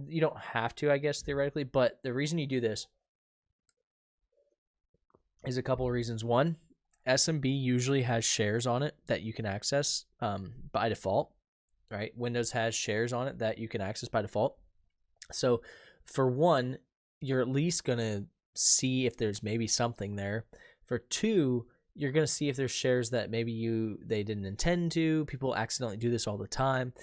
You don't have to, I guess, theoretically, but the reason you do this is a couple of reasons. One, SMB usually has shares on it that you can access by default, right? Windows has shares on it that you can access by default. So for one, you're at least going to see if there's maybe something there. For two, you're going to see if there's shares that maybe they didn't intend to. People accidentally do this all the time.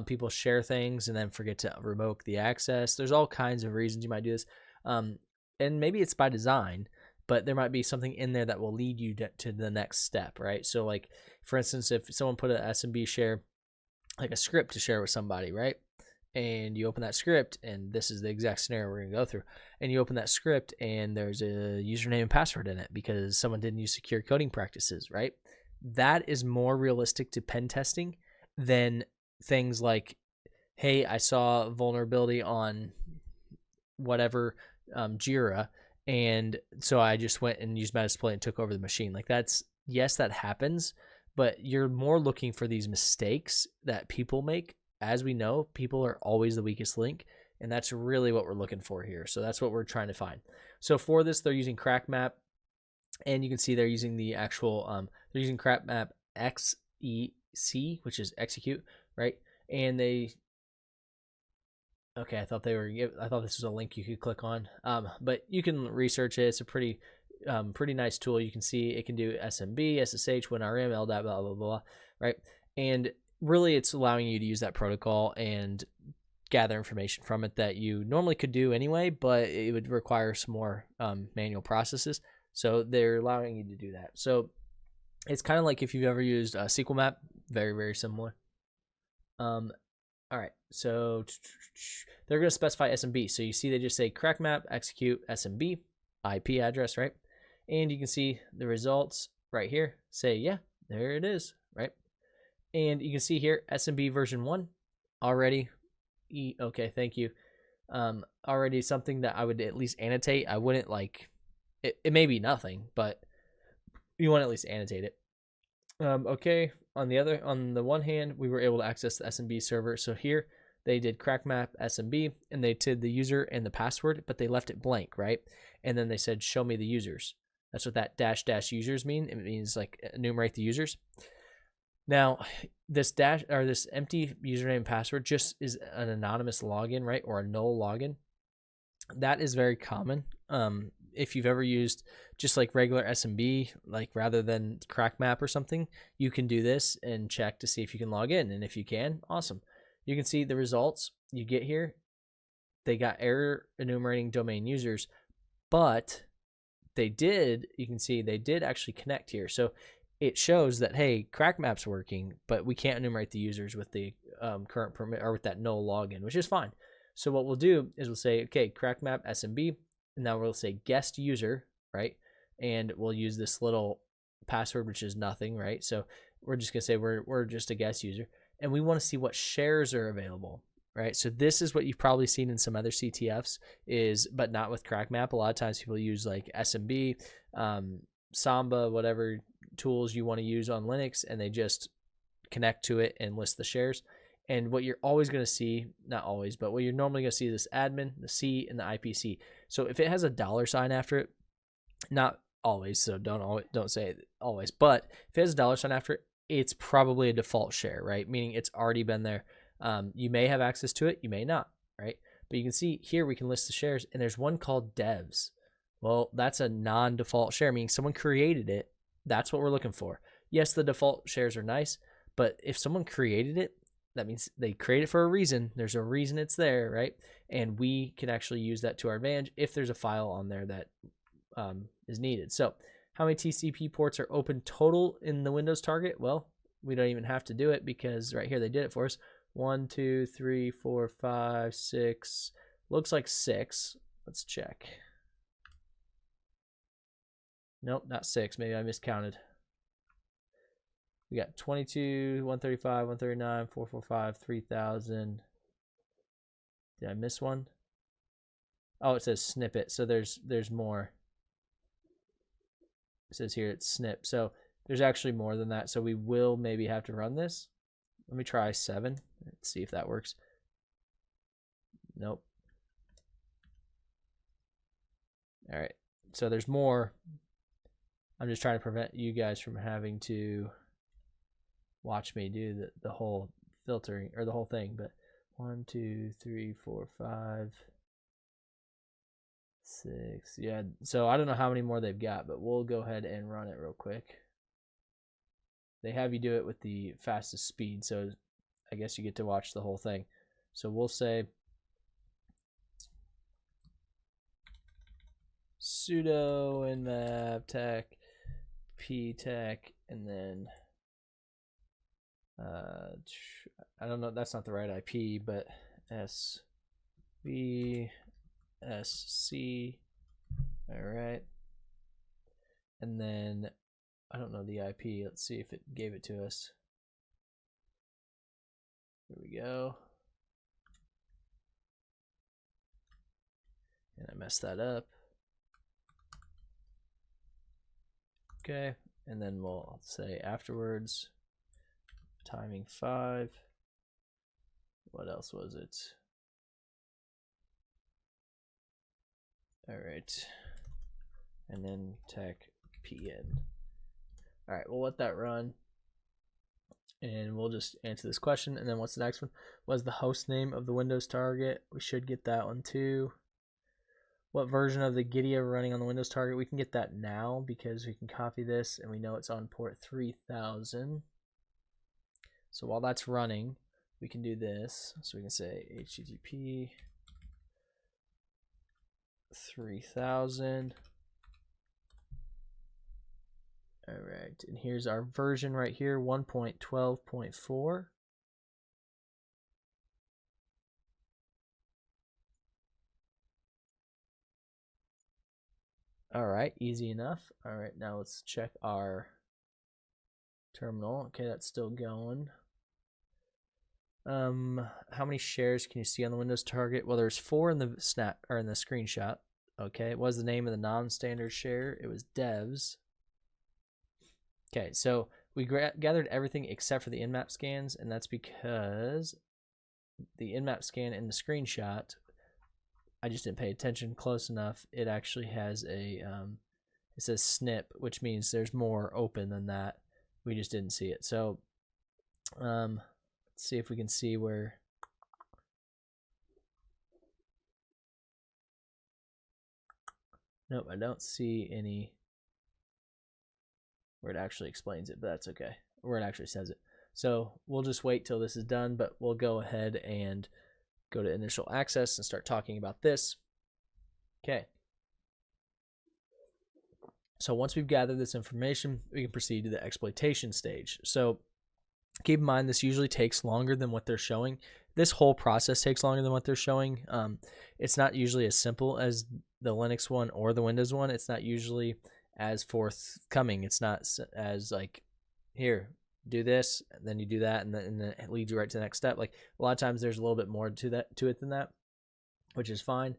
People share things and then forget to revoke the access. There's all kinds of reasons you might do this. And maybe it's by design, but there might be something in there that will lead you to the next step, right? So like, for instance, if someone put an SMB share, like a script to share with somebody, right? And you open that script, and this is the exact scenario we're going to go through, and you open that script and there's a username and password in it because someone didn't use secure coding practices, right? That is more realistic to pen testing than things like, hey, I saw a vulnerability on whatever Jira, and so I just went and used Metasploit and took over the machine. Like that's, yes, that happens, but you're more looking for these mistakes that people make. As we know, people are always the weakest link, and that's really what we're looking for here. So that's what we're trying to find. So for this, they're using CrackMap, and you can see they're using the actual, they're using CrackMap XEC, which is execute, right? And okay, I thought this was a link you could click on, but you can research it. It's a pretty nice tool. You can see it can do SMB, SSH, WinRM, LDAP, blah, blah, blah, right? And really it's allowing you to use that protocol and gather information from it that you normally could do anyway, but it would require some more manual processes. So they're allowing you to do that. So it's kind of like if you've ever used SQL Map, very, very similar. All right, so they're going to specify SMB. So you see they just say CrackMap, execute SMB, IP address, right? And you can see the results right here. Say, yeah, there it is, right? And you can see here, SMB version 1 already. Okay, thank you. Already something that I would at least annotate. I wouldn't like, it may be nothing, but you want to at least annotate it. Okay, on the one hand, we were able to access the SMB server. So here they did CrackMap SMB and they did the user and the password, but they left it blank, right? And then they said, show me the users. That's what that -- users mean. It means like enumerate the users. Now, this empty username and password just is an anonymous login, right? Or a null login. That is very common. If you've ever used just like regular SMB, like rather than CrackMap or something, you can do this and check to see if you can log in. And if you can, awesome. You can see the results. you get here, they got error enumerating domain users, but they did, you can see they did actually connect here. So it shows that, hey, crack map's working, but we can't enumerate the users with the current permit or with that null login, which is fine. So what we'll do is we'll say, okay, crack map SMB, and now we'll say guest user, right? And we'll use this little password, which is nothing, right? So we're just gonna say we're just a guest user, and we want to see what shares are available, right? So this is what you've probably seen in some other CTFs, but not with CrackMap. A lot of times people use like SMB, Samba, whatever tools you want to use on Linux, and they just connect to it and list the shares. And what you're always going to see, not always, but what you're normally going to see is this admin, the C, and the IPC. So if it has a $ after it, not always, so don't say it always, but if it has a $ after it, it's probably a default share, right? Meaning it's already been there. You may have access to it, you may not, right? But you can see here we can list the shares, and there's one called devs. Well, that's a non-default share, meaning someone created it. That's what we're looking for. Yes, the default shares are nice, but if someone created it, that means they create it for a reason. There's a reason it's there, right? And we can actually use that to our advantage if there's a file on there that is needed. So how many TCP ports are open total in the Windows target? Well, we don't even have to do it because right here they did it for us. 1, 2, 3, 4, 5, 6. Looks like 6. Let's check. Nope, not 6. Maybe I miscounted. We got 22, 135, 139, 445, 3000. Did I miss one? Oh, it says snippet. So there's more. It says here it's snip. So there's actually more than that. So we will maybe have to run this. Let me try 7. Let's see if that works. Nope. All right. So there's more. I'm just trying to prevent you guys from having to watch me do the whole filtering or the whole thing. But 1, 2, 3, 4, 5, 6. Yeah. So I don't know how many more they've got, but we'll go ahead and run it real quick. They have you do it with the fastest speed, so I guess you get to watch the whole thing. So we'll say sudo nmap tech ptech, and then I don't know, that's not the right IP, but svsc. All right, and then I don't know the IP. Let's see if it gave it to us. Here we go. And I messed that up. Okay, and then we'll say afterwards, timing 5. What else was it? All right, and then tech pn. All right, we'll let that run, and we'll just answer this question. And then what's the next one? Was the host name of the Windows target? We should get that one too. What version of the Giddy are running on the Windows target? We can get that now because we can copy this and we know it's on port 3000. So while that's running, we can do this. So we can say HTTP 3000. All right, and here's our version right here, 1.12.4. All right, easy enough. All right, now let's check our terminal. Okay, that's still going. How many shares can you see on the Windows target? Well, there's 4 in the snap or in the screenshot. Okay, it was the name of the non-standard share. It was devs. Okay, so we gathered everything except for the nmap scans, and that's because the nmap scan in the screenshot, I just didn't pay attention close enough. It actually has a, it says snip, which means there's more open than that. We just didn't see it. So let's see if we can see where. Nope, I don't see any where it actually explains it, but that's okay. Where it actually says it. So we'll just wait till this is done, but we'll go ahead and go to initial access and start talking about this. Okay. So once we've gathered this information, we can proceed to the exploitation stage. So keep in mind, this usually takes longer than what they're showing. This whole process takes longer than what they're showing. It's not usually as simple as the Linux one or the Windows one. It's not usually as forthcoming. It's not as like, here, do this, and then you do that, and then it leads you right to the next step. Like a lot of times there's a little bit more to it than that, which is fine.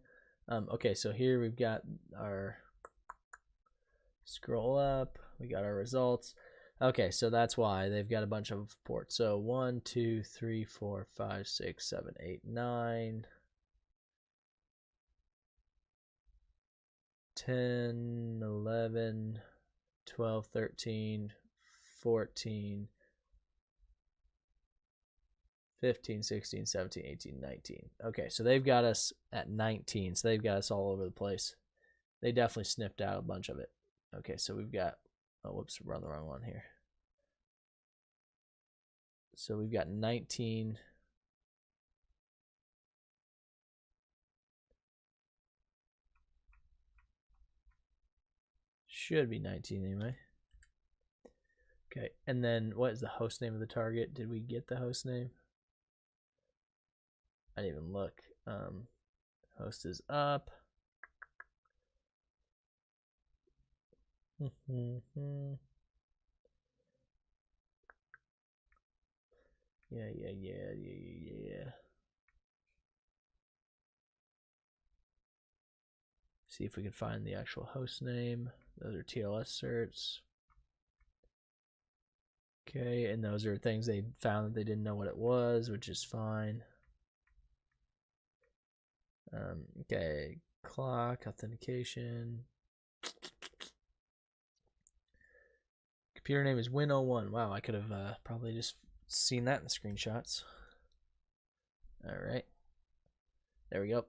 Okay, so here we've got our, scroll up, we got our results. Okay, so that's why they've got a bunch of ports. So 1, 2, 3, 4, 5, 6, 7, 8, 9, 10, 11, 12, 13, 14, 15, 16, 17, 18, 19. Okay, so they've got us at 19. So they've got us all over the place. They definitely sniffed out a bunch of it. Okay, so we've got, oh, whoops, we're on the wrong one here. So we've got 19. Should be 19 anyway. Okay, and then what is the host name of the target? Did we get the host name? I didn't even look. Host is up. Yeah. See if we can find the actual host name. Those are TLS certs. Okay, and those are things they found that they didn't know what it was, which is fine. Okay, clock, authentication. Computer name is Win01. Wow, I could have probably just seen that in the screenshots. All right, there we go.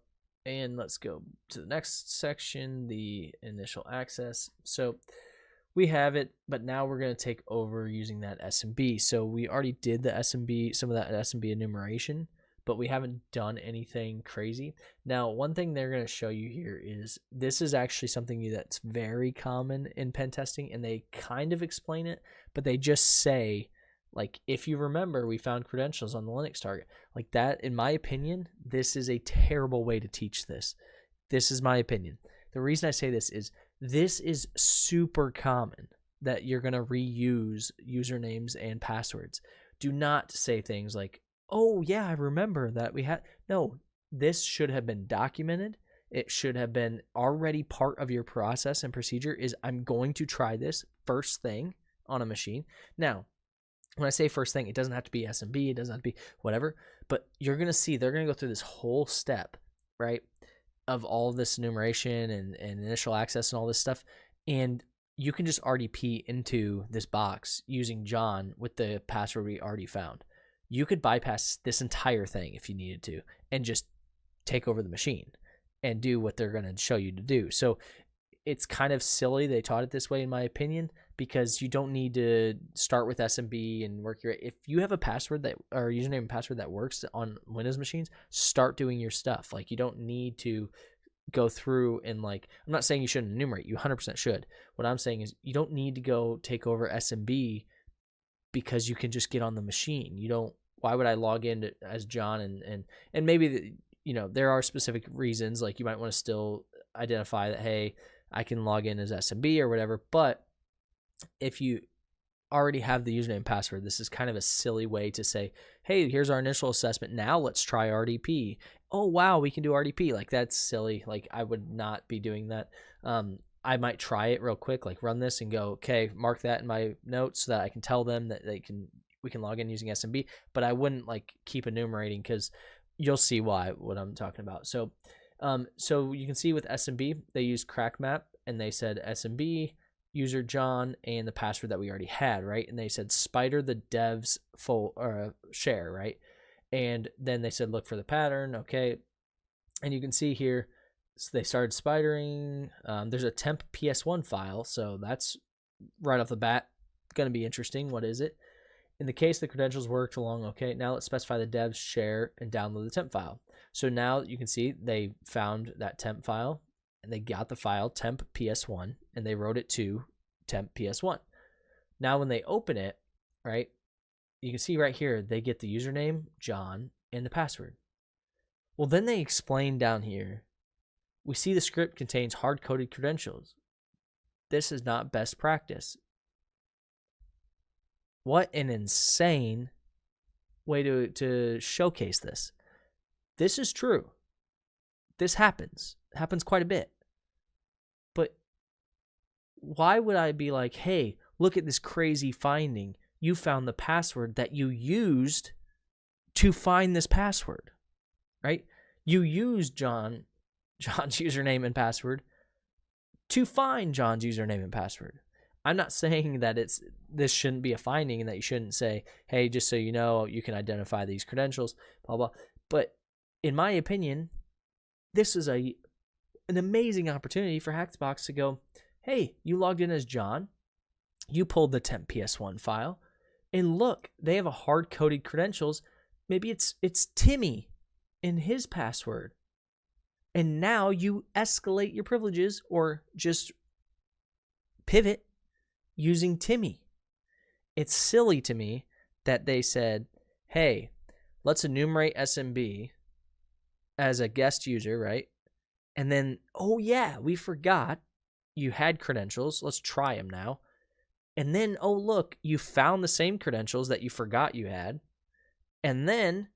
And let's go to the next section, the initial access. So we have it, but now we're going to take over using that SMB. So we already did the SMB, some of that SMB enumeration, but we haven't done anything crazy. Now, one thing they're going to show you here is this is actually something that's very common in pen testing, and they kind of explain it, but they just say, like, if you remember, we found credentials on the Linux target. Like that, in my opinion, this is a terrible way to teach this. This is my opinion. The reason I say this is super common that you're going to reuse usernames and passwords. Do not say things like, oh, yeah, I remember that we had. No, this should have been documented. It should have been already part of your process and procedure is I'm going to try this first thing on a machine. Now, when I say first thing, it doesn't have to be SMB, it doesn't have to be whatever, but you're going to see they're going to go through this whole step, right, of all of this enumeration and initial access and all this stuff, and you can just RDP into this box using John with the password we already found. You could bypass this entire thing if you needed to and just take over the machine and do what they're going to show you to do. So it's kind of silly they taught it this way, in my opinion, because you don't need to start with SMB and work your. If you have a password that or username and password that works on Windows machines, start doing your stuff. Like you don't need to go through and like. I'm not saying you shouldn't enumerate. You 100% should. What I'm saying is you don't need to go take over SMB because you can just get on the machine. You don't. Why would I log in as John and maybe there are specific reasons like you might want to still identify that hey. I can log in as SMB or whatever, but if you already have the username and password, this is kind of a silly way to say, hey, here's our initial assessment. Now let's try RDP. Oh, wow, we can do RDP. Like, that's silly. Like, I would not be doing that. I might try it real quick, like run this and go, okay, mark that in my notes so that I can tell them that we can log in using SMB, but I wouldn't like keep enumerating because you'll see what I'm talking about. So you can see with SMB, they used CrackMap and they said SMB, user John, and the password that we already had, right? And they said spider the devs share, right? And then they said look for the pattern, okay? And you can see here, so they started spidering. There's a temp PS1 file, so that's right off the bat going to be interesting. What is it? In the case the credentials worked along, okay, now let's specify the devs share and download the temp file. So now you can see they found that temp file and they got the file temp ps1 and they wrote it to temp ps1. Now when they open it, right, you can see right here, they get the username, John, and the password. Well, then they explain down here, we see the script contains hard-coded credentials. This is not best practice. What an insane way to showcase this. This is true. This happens. It happens quite a bit. But why would I be like, hey, look at this crazy finding. You found the password that you used to find this password, right? You used John's username and password to find John's username and password. I'm not saying that this shouldn't be a finding and that you shouldn't say, hey, just so you know, you can identify these credentials, blah, blah. But in my opinion, this is an amazing opportunity for Hackbox to go, hey, you logged in as John, you pulled the temp PS1 file, and look, they have a hard-coded credentials. Maybe it's Timmy in his password. And now you escalate your privileges or just pivot using Timmy. It's silly to me that they said, hey, let's enumerate SMB as a guest user, right? And then, oh yeah, we forgot you had credentials. Let's try them now. And then, oh look, you found the same credentials that you forgot you had. And then,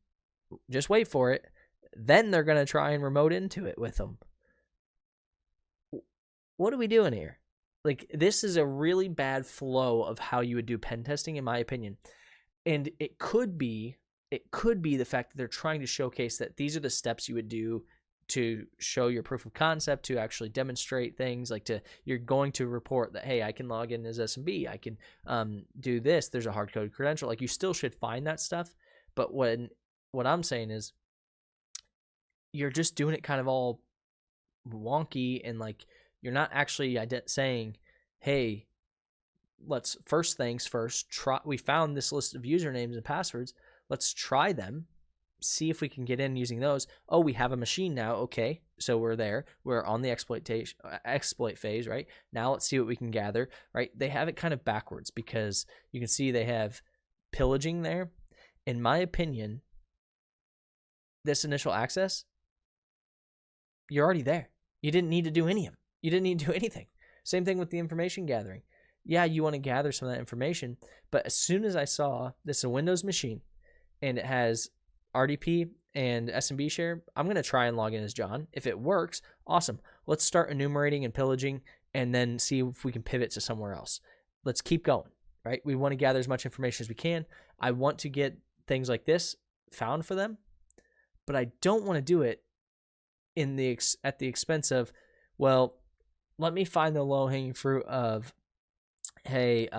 just wait for it, then they're going to try and remote into it with them. What are we doing here? Like, this is a really bad flow of how you would do pen testing, in my opinion. And it could be the fact that they're trying to showcase that these are the steps you would do to show your proof of concept, to actually demonstrate things, like you're going to report that, hey, I can log in as SMB, I can do this, there's a hard-coded credential. Like, you still should find that stuff. But what I'm saying is, you're just doing it kind of all wonky, and like, you're not actually saying, hey, let's first things first, try. We found this list of usernames and passwords. Let's try them, see if we can get in using those. Oh, we have a machine now. Okay, so we're there. We're on the exploit phase, right? Now let's see what we can gather, right? They have it kind of backwards because you can see they have pillaging there. In my opinion, this initial access, you're already there. You didn't need to do any of it. You didn't need to do anything. Same thing with the information gathering. Yeah, you want to gather some of that information, but as soon as I saw this is a Windows machine and it has RDP and SMB share, I'm going to try and log in as John. If it works, awesome. Let's start enumerating and pillaging and then see if we can pivot to somewhere else. Let's keep going, right? We want to gather as much information as we can. I want to get things like this found for them, but I don't want to do it at the expense of, well, let me find the low-hanging fruit of, hey,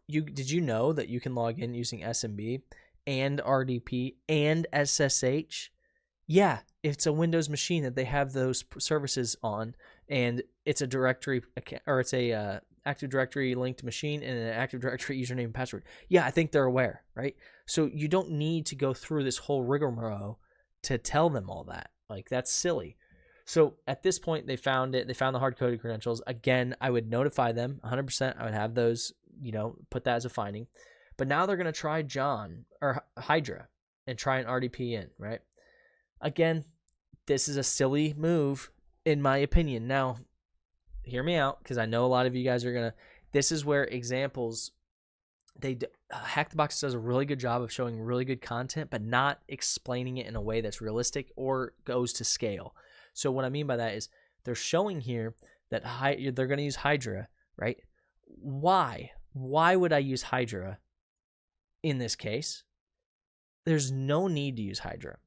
did you know that you can log in using SMB and RDP and SSH? Yeah, it's a Windows machine that they have those services on, and it's a directory, or it's a Active Directory linked machine and an Active Directory username and password. Yeah, I think they're aware, right? So you don't need to go through this whole rigmarole to tell them all that. Like, that's silly. So at this point, they found it. They found the hard-coded credentials. Again, I would notify them 100%. I would have those, put that as a finding. But now they're going to try John or Hydra and try an RDP in, right? Again, this is a silly move, in my opinion. Now, hear me out, because I know a lot of you guys are going to. This is where examples. Hack the Box does a really good job of showing really good content, but not explaining it in a way that's realistic or goes to scale. So what I mean by that is they're showing here that they're going to use Hydra, right? Why? Why would I use Hydra in this case? There's no need to use Hydra.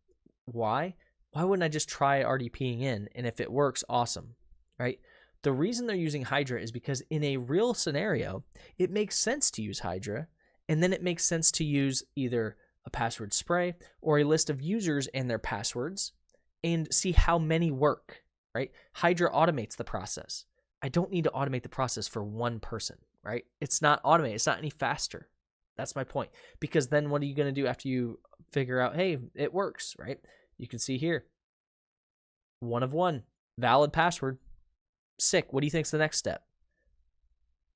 Why? Why wouldn't I just try RDPing in? And if it works, awesome, right? The reason they're using Hydra is because in a real scenario, it makes sense to use Hydra, and then it makes sense to use either a password spray or a list of users and their passwords, and see how many work, right? Hydra automates the process. I don't need to automate the process for one person, right? It's not automated. It's not any faster. That's my point. Because then what are you going to do after you figure out, hey, it works, right? You can see here, 1 of 1, valid password. Sick. What do you think's the next step?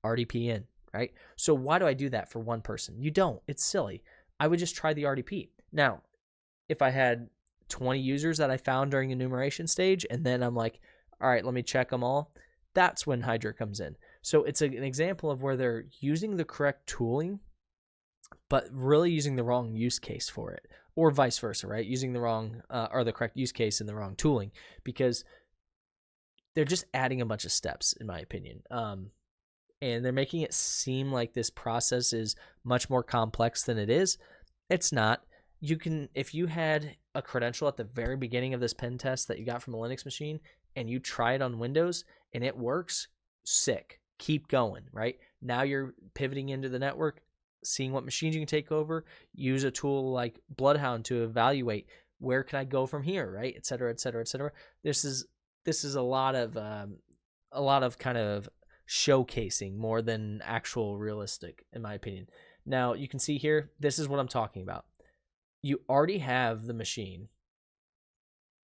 RDP in, right? So why do I do that for one person? You don't. It's silly. I would just try the RDP. Now, if I had 20 users that I found during the enumeration stage, and then I'm like, all right, let me check them all, that's when Hydra comes in. So it's an example of where they're using the correct tooling, but really using the wrong use case for it, or vice versa, right? Using the wrong or the correct use case in the wrong tooling, because they're just adding a bunch of steps, in my opinion. And they're making it seem like this process is much more complex than it is. It's not. You can, if you had a credential at the very beginning of this pen test that you got from a Linux machine and you try it on Windows and it works, sick. Keep going, right? Now you're pivoting into the network, seeing what machines you can take over, use a tool like Bloodhound to evaluate where can I go from here, right? Et cetera, et cetera, et cetera. This is a lot of kind of showcasing more than actual realistic, in my opinion. Now you can see here, this is what I'm talking about. You already have the machine.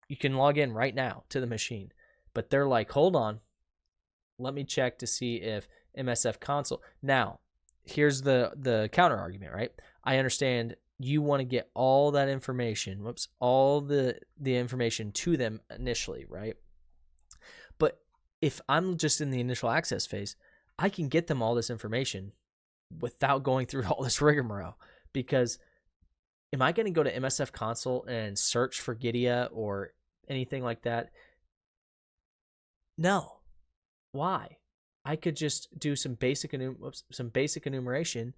You can log in right now to the machine, but they're like, hold on, let me check to see if MSF console. Now, here's the counter argument, right? I understand you want to get all that information, all the information to them initially, right? But if I'm just in the initial access phase, I can get them all this information without going through all this rigmarole. Because am I going to go to MSF console and search for Gidia or anything like that? No. Why? I could just do some basic enumeration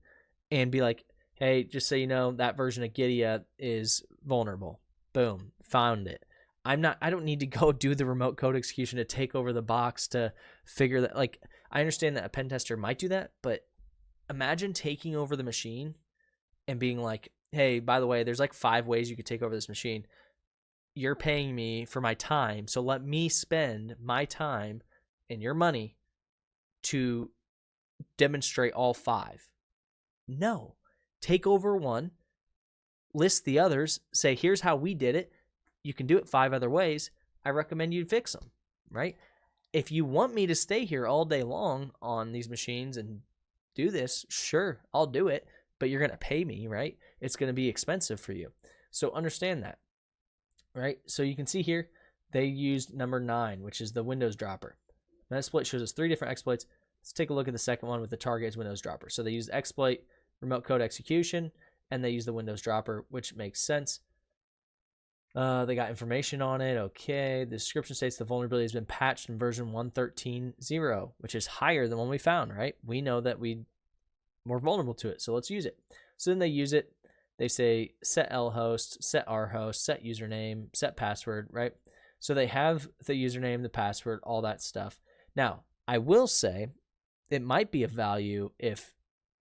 and be like, hey, just so you know, that version of Gidia is vulnerable. Boom, found it. I don't need to go do the remote code execution to take over the box to figure that. Like, I understand that a pen tester might do that, but imagine taking over the machine and being like, hey, by the way, there's like 5 ways you could take over this machine. You're paying me for my time, so let me spend my time and your money to demonstrate all 5. No. Take over one, list the others, say, here's how we did it. You can do it 5 other ways. I recommend you fix them, right? If you want me to stay here all day long on these machines and do this, sure, I'll do it, but you're going to pay me, right? It's going to be expensive for you. So understand that, right? So you can see here, they used number 9, which is the Windows dropper. Metasploit shows us 3 different exploits. Let's take a look at the second one with the target as Windows dropper. So they used exploit, remote code execution, and they used the Windows dropper, which makes sense. They got information on it. Okay. The description states the vulnerability has been patched in version 1.13.0, which is higher than one we found, right? We know that we're vulnerable to it, so let's use it. So then they use it. They say set lhost, set rhost, set username, set password, right? So they have the username, the password, all that stuff. Now, I will say it might be of value if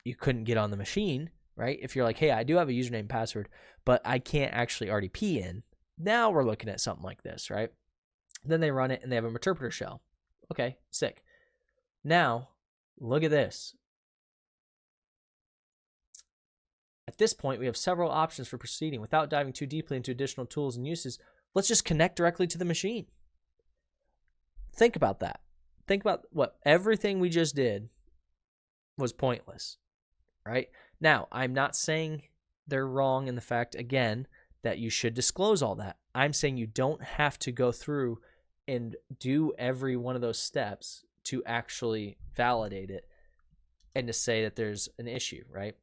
you couldn't get on the machine, right? If you're like, hey, I do have a username and password, but I can't actually RDP in. Now we're looking at something like this, right? Then they run it and they have an interpreter shell. Okay, sick. Now, look at this. At this point, we have several options for proceeding. Without diving too deeply into additional tools and uses, let's just connect directly to the machine. Think about that. Think about what everything we just did was pointless, right? Now, I'm not saying they're wrong in the fact, again, that you should disclose all that. I'm saying you don't have to go through and do every one of those steps to actually validate it and to say that there's an issue, right?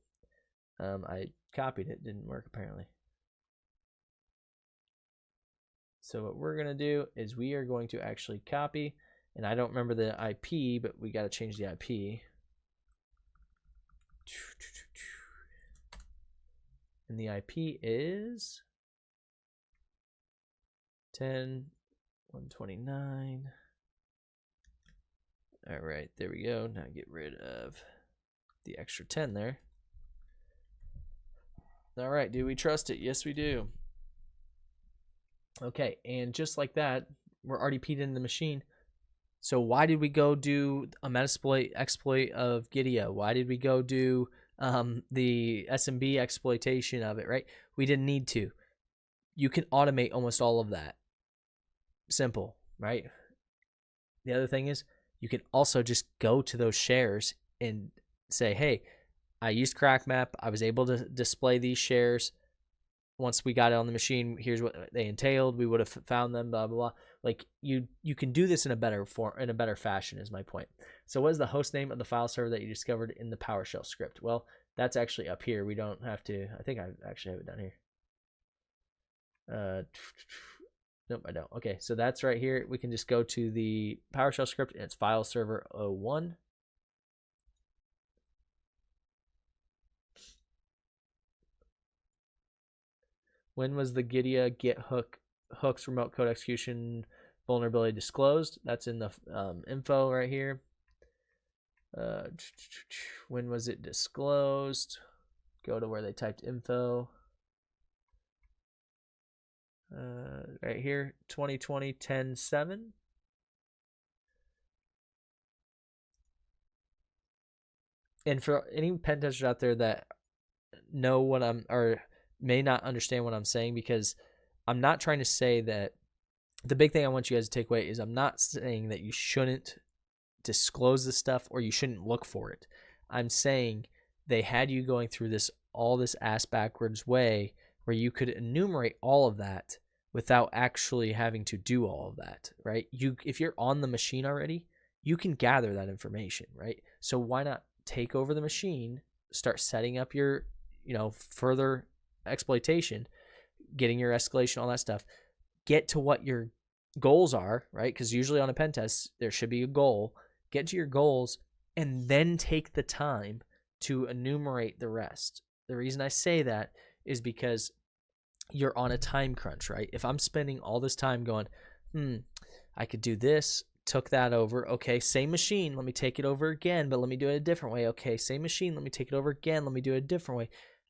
I copied it, didn't work apparently. So what we're going to do is we are going to actually copy, and I don't remember the IP, but we got to change the IP. And the IP is 10.129. All right, there we go. Now get rid of the extra 10 there. All right, do we trust it? Yes, we do. Okay, and just like that, we're RDP'd in the machine. So why did we go do a Metasploit exploit of Gidia? Why did we go do the SMB exploitation of it, right? We didn't need to. You can automate almost all of that. Simple, right? The other thing is you can also just go to those shares and say, hey, I used CrackMap. I was able to display these shares. Once we got it on the machine, here's what they entailed. We would have found them, blah, blah, blah. Like you can do this in a better form, in a better fashion is my point. So what is the host name of the file server that you discovered in the PowerShell script? Well, that's actually up here. We don't have to, I think I actually have it down here. Nope, I don't. Okay, so that's right here. We can just go to the PowerShell script and it's file server 01. When was the Gidia get hooks remote code execution vulnerability disclosed? That's in the info right here. When was it disclosed? Go to where they typed info. Right here, 2020 10/7. And for any pen testers out there that know what I'm, or may not understand what I'm saying, because I'm not trying to say that, the big thing I want you guys to take away is I'm not saying that you shouldn't disclose this stuff or you shouldn't look for it. I'm saying they had you going through all this ass backwards way where you could enumerate all of that without actually having to do all of that, right? If you're on the machine already, you can gather that information, right? So why not take over the machine, start setting up your, further exploitation, getting your escalation, all that stuff, get to what your goals are, right? Because usually on a pen test, there should be a goal. Get to your goals and then take the time to enumerate the rest. The reason I say that is because you're on a time crunch, right? If I'm spending all this time going, I could do this, took that over. Okay, same machine, let me take it over again, but let me do it a different way. Okay, same machine, let me take it over again, let me do it a different way.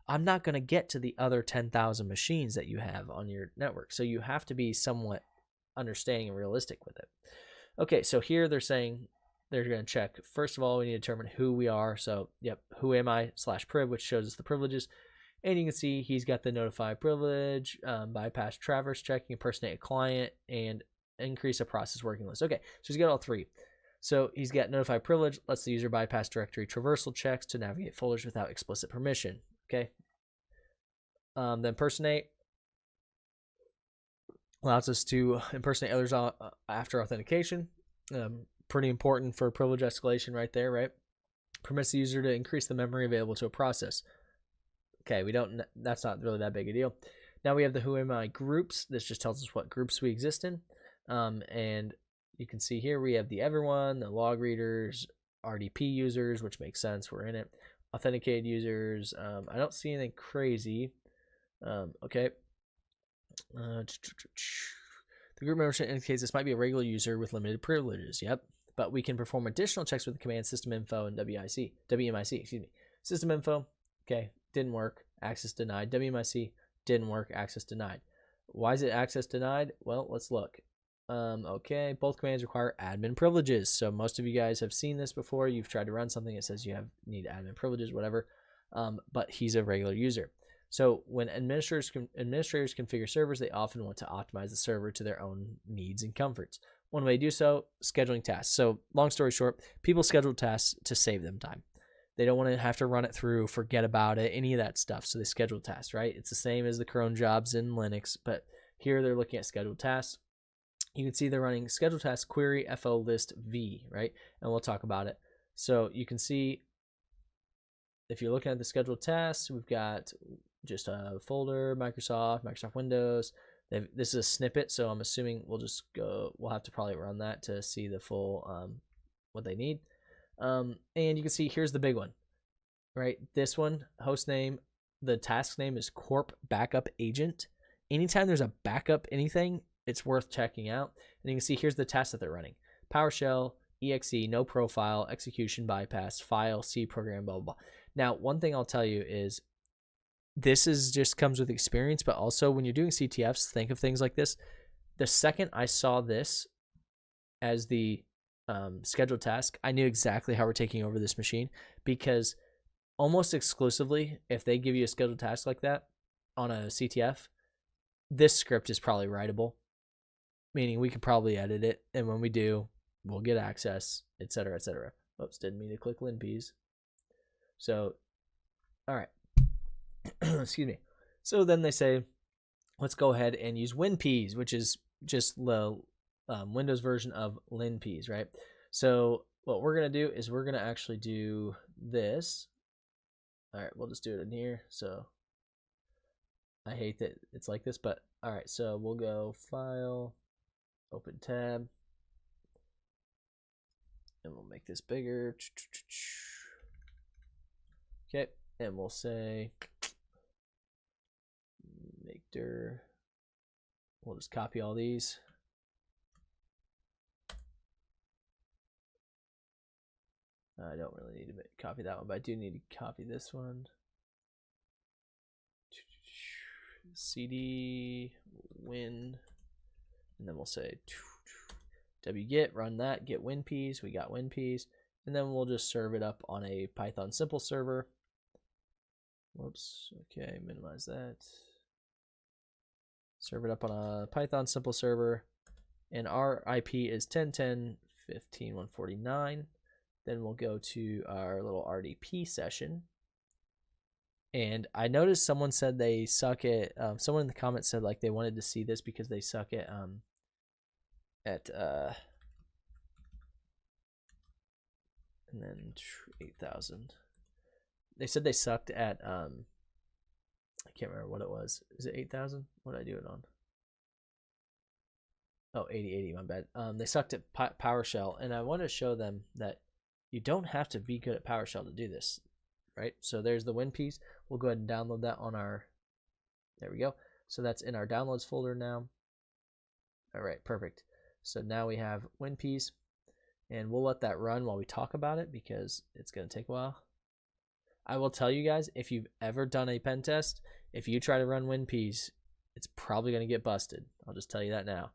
I'm not going to get to the other 10,000 machines that you have on your network. So you have to be somewhat understanding and realistic with it. Okay, so here they're saying they're going to check. First of all, we need to determine who we are. So, who am I /priv, which shows us the privileges. And you can see he's got the notify privilege, bypass traverse checking, impersonate a client, and increase a process working list. Okay, so he's got all three. So he's got notify privilege, lets the user bypass directory traversal checks to navigate folders without explicit permission. Okay. Then impersonate allows us to impersonate others after authentication. Pretty important for privilege escalation right there, right? Permits the user to increase the memory available to a process. Okay, that's not really that big a deal. Now we have the who am I groups. This just tells us what groups we exist in. And you can see here we have the everyone, the log readers, RDP users, which makes sense, we're in it. Authenticated users. I don't see anything crazy. Okay. The group membership indicates this might be a regular user with limited privileges. Yep. But we can perform additional checks with the command system info and WMIC, excuse me. System info, okay, didn't work, access denied. WMIC, didn't work, access denied. Why is it access denied? Well, let's look. Okay, both commands require admin privileges. So most of you guys have seen this before. You've tried to run something that says you need admin privileges, whatever. But he's a regular user. So when administrators configure servers, they often want to optimize the server to their own needs and comforts. One way to do so, scheduling tasks. So long story short, people schedule tasks to save them time. They don't want to have to run it through, forget about it, any of that stuff. So they schedule tasks, right? It's the same as the cron jobs in Linux, but here they're looking at scheduled tasks. You can see they're running scheduled task query fo list v, right? And we'll talk about it. So you can see if you're looking at the scheduled tasks, we've got just a folder, Microsoft Windows. This is a snippet, so I'm assuming we'll have to probably run that to see the full what they need. And you can see here's the big one, right? This one, host name, the task name is corp backup agent. Anytime there's a backup anything, it's worth checking out. And you can see here's the task that they're running. PowerShell, exe, no profile, execution bypass, file, C program, blah, blah, blah. Now, one thing I'll tell you is this just comes with experience, but also when you're doing CTFs, think of things like this. The second I saw this as the scheduled task, I knew exactly how we're taking over this machine, because almost exclusively, if they give you a scheduled task like that on a CTF, this script is probably writable, meaning we could probably edit it, and when we do, we'll get access, etc., etc. Oops, didn't mean to click linpeas. So, all right. Excuse me. So then they say, let's go ahead and use WinPeas, which is just the Windows version of linpeas, right? So what we're going to do is we're going to actually do this. All right, we'll just do it in here. So I hate that it's like this, but all right, so we'll go File, Open Tab, and we'll make this bigger. Okay, and we'll say make dir. We'll just copy all these. I don't really need to copy that one, but I do need to copy this one. CD win, and then we'll say wget, run that, get WinPeas. We got WinPeas, and then we'll just serve it up on a Python simple server. Whoops. Okay, minimize that. Serve it up on a Python simple server, and our IP is 10.10.15.149. Then we'll go to our little RDP session. And I noticed someone said they suck at, someone in the comments said like they wanted to see this because they suck at and then 8,000. They said they sucked at, I can't remember what it was. Is it 8,000? What did I do it on? Oh, 80, my bad. They sucked at PowerShell, and I want to show them that you don't have to be good at PowerShell to do this, right? So there's the WinPeas. We'll go ahead and download that on our, there we go. So that's in our downloads folder now. All right, perfect. So now we have WinPeas, and we'll let that run while we talk about it because it's going to take a while. I will tell you guys, if you've ever done a pen test, if you try to run WinPeas, it's probably going to get busted. I'll just tell you that now.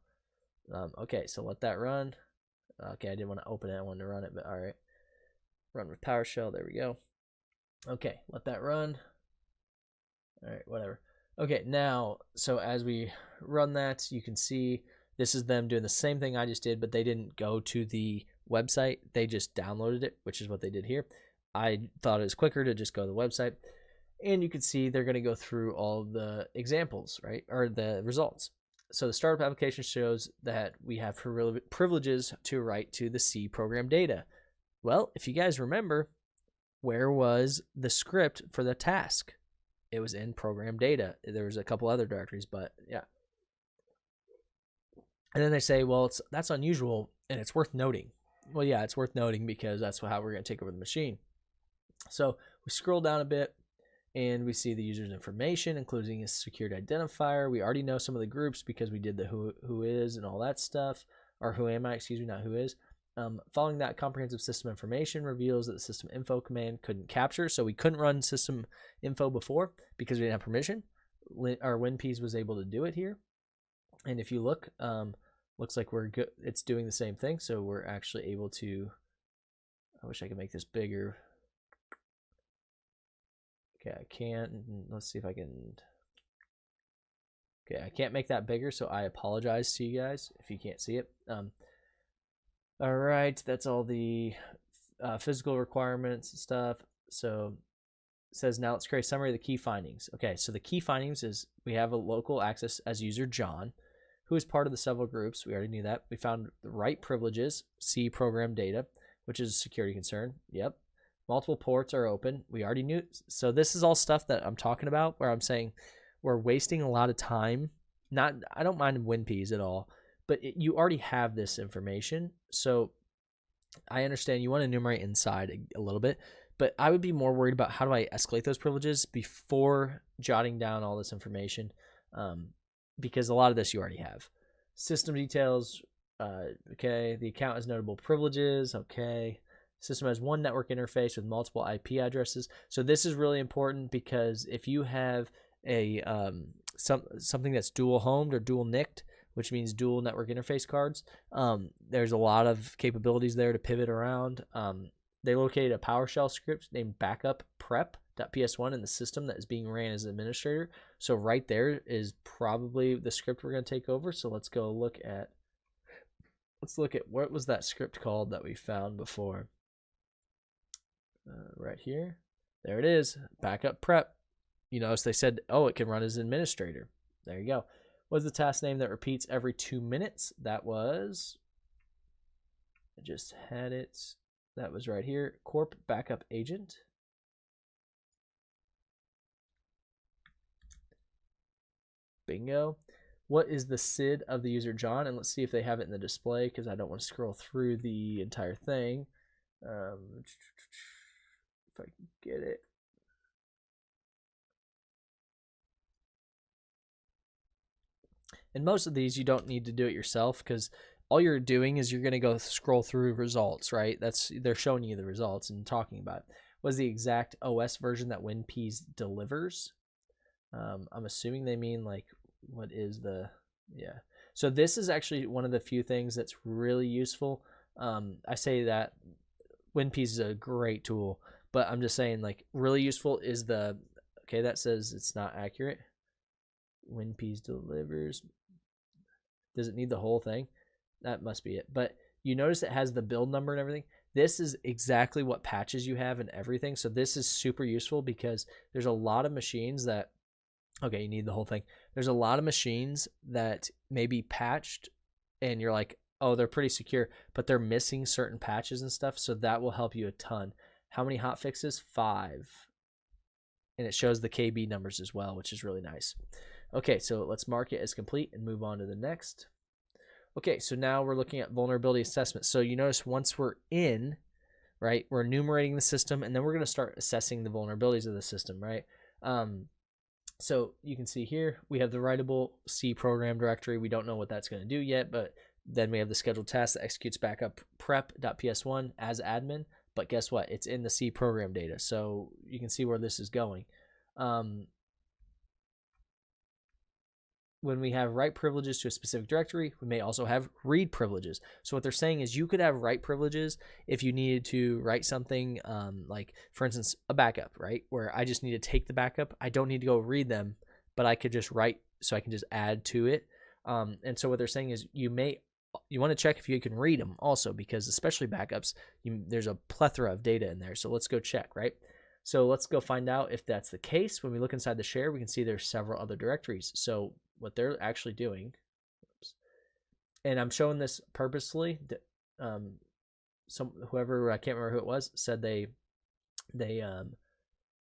Okay, so let that run. Okay, I didn't want to open it. I wanted to run it, but all right. Run with PowerShell. There we go. Okay, let that run. All right, whatever. Okay, now, so as we run that, you can see this is them doing the same thing I just did, but they didn't go to the website. They just downloaded it, which is what they did here. I thought it was quicker to just go to the website. And you can see they're going to go through all the examples, right, or the results. So the startup application shows that we have privileges to write to the C program data. Well, if you guys remember, where was the script for the task? It was in program data. There was a couple other directories, but yeah. And then they say, well, that's unusual and it's worth noting. Well, yeah, it's worth noting because that's how we're going to take over the machine. So we scroll down a bit and we see the user's information, including his security identifier. We already know some of the groups because we did the who is and all that stuff, or who am I, excuse me, not who is. Following that, comprehensive system information reveals that the system info command couldn't capture, so we couldn't run system info before because we didn't have permission. Our WinPeas was able to do it here, and if you look, looks like we're good. It's doing the same thing, so we're actually able to. I wish I could make this bigger. Okay, I can't. Let's see if I can. Okay, I can't make that bigger, so I apologize to you guys if you can't see it. All right, that's all the physical requirements and stuff. So it says now let's create a summary of the key findings. Okay, so the key findings is we have a local access as user John, who is part of the several groups. We already knew that. We found the right privileges, C program data, which is a security concern. Yep. Multiple ports are open. We already knew. So this is all stuff that I'm talking about where I'm saying we're wasting a lot of time. I don't mind WinPeas at all, but you already have this information. So I understand you want to enumerate inside a little bit, but I would be more worried about how do I escalate those privileges before jotting down all this information, because a lot of this you already have. System details, okay. The account has notable privileges, okay. System has one network interface with multiple IP addresses. So this is really important because if you have a something that's dual homed or dual NICed, which means dual network interface cards, there's a lot of capabilities there to pivot around. they located a PowerShell script named backup prep.ps1 in the system that is being ran as an administrator. So right there is probably the script we're going to take over. So let's go look at what was that script called that we found before. Right here. There it is, backup prep. You notice they said, oh, it can run as administrator. There you go. What's the task name that repeats every 2 minutes? That was, I just had it. That was right here, corp backup agent. Bingo. What is the SID of the user John? And let's see if they have it in the display, because I don't want to scroll through the entire thing. If I can get it. And most of these you don't need to do it yourself, because all you're doing is you're going to go scroll through results, right? They're showing you the results and talking about it. Was the exact OS version that WinPeas delivers? I'm assuming they mean like what is the, yeah. So this is actually one of the few things that's really useful. I say that WinPeas is a great tool, but I'm just saying like really useful is the, okay, that says it's not accurate. WinPeas delivers. Does it need the whole thing? That must be it. But you notice it has the build number and everything. This is exactly what patches you have and everything. So this is super useful because there's a lot of machines that, okay, you need the whole thing. There's a lot of machines that may be patched and you're like, oh, they're pretty secure, but they're missing certain patches and stuff. So that will help you a ton. How many hot fixes? 5. And it shows the KB numbers as well, which is really nice. Okay, so let's mark it as complete and move on to the next. Okay, so now we're looking at vulnerability assessment. So you notice once we're in, right, we're enumerating the system, and then we're going to start assessing the vulnerabilities of the system, right? So you can see here, we have the writable C program directory. We don't know what that's going to do yet, but then we have the scheduled task that executes backup prep.ps1 as admin. But guess what? It's in the C program data. So you can see where this is going. When we have write privileges to a specific directory, we may also have read privileges. So what they're saying is you could have write privileges if you needed to write something like, for instance, a backup, right? Where I just need to take the backup. I don't need to go read them, but I could just write, so I can just add to it. And so what they're saying is you want to check if you can read them also, because especially backups, there's a plethora of data in there. So let's go check, right? So let's go find out if that's the case. When we look inside the share, we can see there's several other directories. So what they're actually doing, and I'm showing this purposely, whoever, I can't remember who it was, said they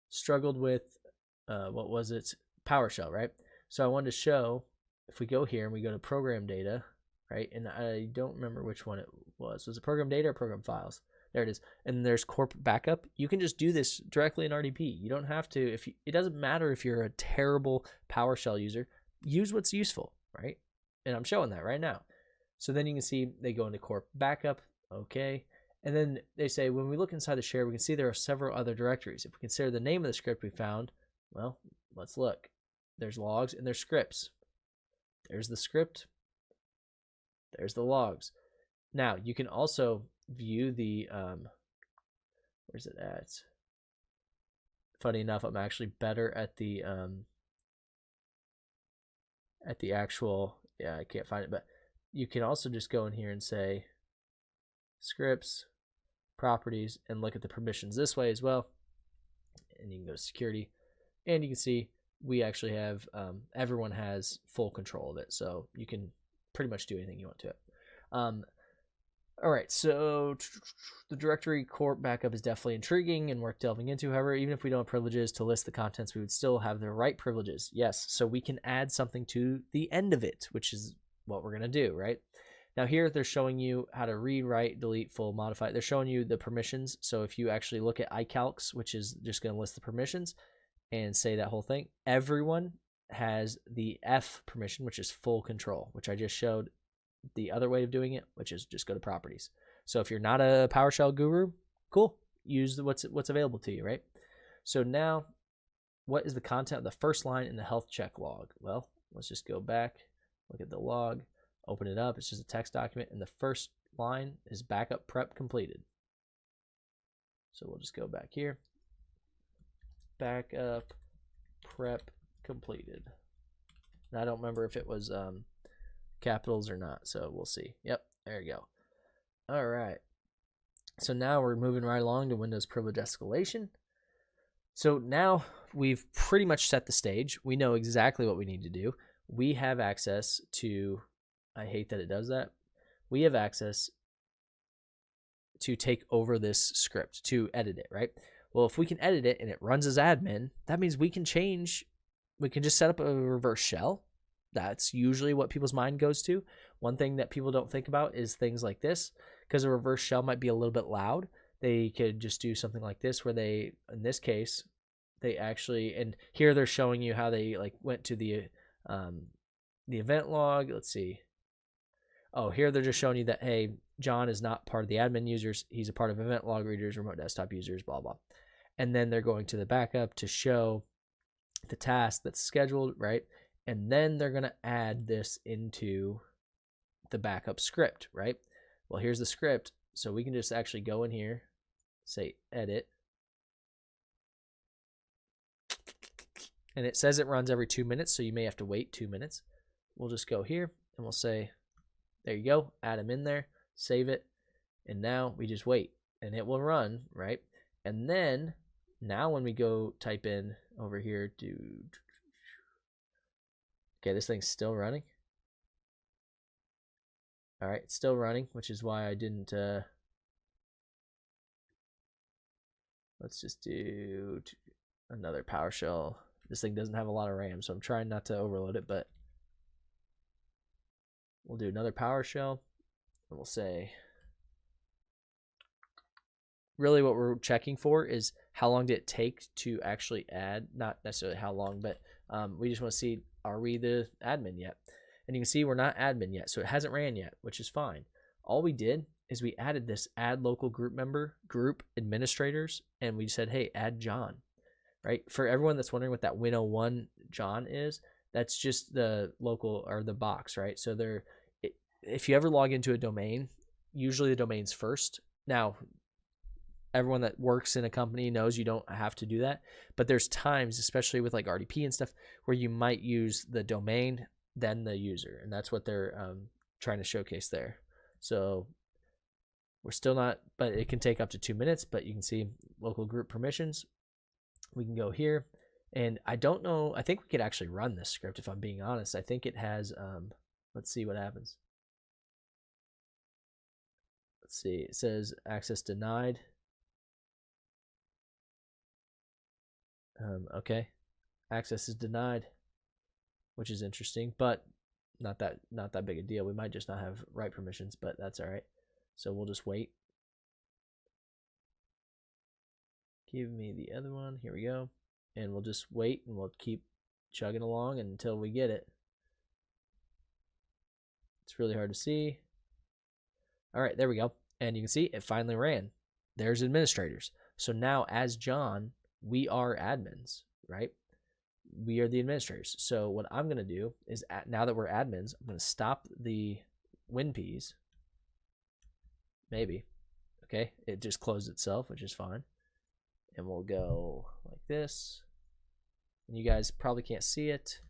struggled with what was it, PowerShell, right? So I wanted to show, if we go here and we go to program data, right, and I don't remember which one it was it program data or program files? There it is. And there's corp backup. You can just do this directly in RDP. You don't have to, it doesn't matter if you're a terrible PowerShell user. Use what's useful, right? And I'm showing that right now. So then you can see they go into corp backup, okay. And then they say, when we look inside the share, we can see there are several other directories. If we consider the name of the script we found, well, let's look. There's logs and there's scripts. There's the script. There's the logs. Now, you can also view the, where's it at? Funny enough, I'm actually better at the actual, yeah, I can't find it, but you can also just go in here and say scripts, properties, and look at the permissions this way as well. And you can go to security, and you can see we actually have, everyone has full control of it. So you can pretty much do anything you want to it. All right, so the directory corp backup is definitely intriguing and worth delving into. However, even if we don't have privileges to list the contents, we would still have the right privileges. Yes, so we can add something to the end of it, which is what we're going to do, right? Now here they're showing you how to read, write, delete, full, modify. They're showing you the permissions. So if you actually look at iCalcs, which is just going to list the permissions and say that whole thing, everyone has the F permission, which is full control, which I just showed the other way of doing it, which is just go to properties. So if you're not a PowerShell guru, cool, use what's available to you, right? So now, what is the content of the first line in the health check log? Well, let's just go back, look at the log, open it up. It's just a text document, and the first line is backup prep completed. So we'll just go back here. Backup prep completed. I don't remember if it was capitals or not, so we'll see. Yep, there you go. All right. So now we're moving right along to Windows privilege escalation. So now we've pretty much set the stage. We know exactly what we need to do. We have access to, I hate that it does that. We have access to take over this script, to edit it, right? Well, if we can edit it and it runs as admin, that means we can change, we can just set up a reverse shell. That's usually what people's mind goes to. One thing that people don't think about is things like this, because a reverse shell might be a little bit loud. They could just do something like this where they, in this case, they actually, and here they're showing you how they like went to the event log. Let's see. Oh, here they're just showing you that, hey, John is not part of the admin users. He's a part of event log readers, remote desktop users, blah, blah. And then they're going to the backup to show the task that's scheduled, right? And then they're going to add this into the backup script, right? Well, here's the script. So we can just actually go in here, say edit. And it says it runs every 2 minutes, so you may have to wait 2 minutes. We'll just go here and we'll say, there you go, add them in there, save it. And now we just wait and it will run, right? And then now when we go type in over here, okay, this thing's still running. All right, it's still running, which is why I didn't, let's just do another PowerShell. This thing doesn't have a lot of RAM, so I'm trying not to overload it, but we'll do another PowerShell, and we'll say, really what we're checking for is how long did it take to actually add, not necessarily how long, but we just want to see, are we the admin yet? And you can see we're not admin yet, so it hasn't ran yet, which is fine. All we did is we added this add local group member, group administrators, and we said, hey, add John, right? For everyone that's wondering what that Win01 John is, that's just the local or the box, right? So there, if you ever log into a domain, usually the domain's first. Now, everyone that works in a company knows you don't have to do that, but there's times, especially with like RDP and stuff, where you might use the domain, then the user, and that's what they're trying to showcase there. So we're still not, but it can take up to 2 minutes, but you can see local group permissions. We can go here, and I don't know, I think we could actually run this script if I'm being honest. I think it has, let's see what happens. Let's see, it says access denied. Okay, access is denied, which is interesting, but not that big a deal. We might just not have write permissions, but that's all right. So we'll just wait. Give me the other one. Here we go. And we'll just wait and we'll keep chugging along until we get it. It's really hard to see. All right, there we go. And you can see it finally ran. There's administrators. So now as John, we are admins, right? We are the administrators. So what I'm going to do is, now that we're admins, I'm going to stop the WinPs. Maybe. Okay, it just closed itself, which is fine. And we'll go like this. And you guys probably can't see it,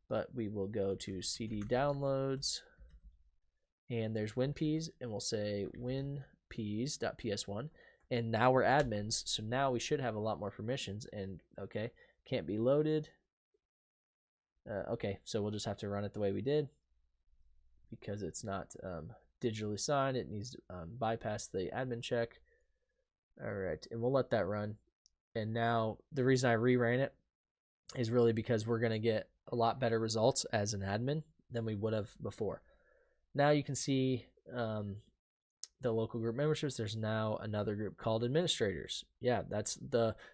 but we will go to CD downloads. And there's WinPs, and we'll say winps.ps1. And now we're admins, so now we should have a lot more permissions. And okay, can't be loaded. Okay, so we'll just have to run it the way we did because it's not digitally signed. It needs to bypass the admin check. All right, and we'll let that run. And now the reason I reran it is really because we're going to get a lot better results as an admin than we would have before. Now you can see the local group memberships. There's now another group called administrators. Yeah, that's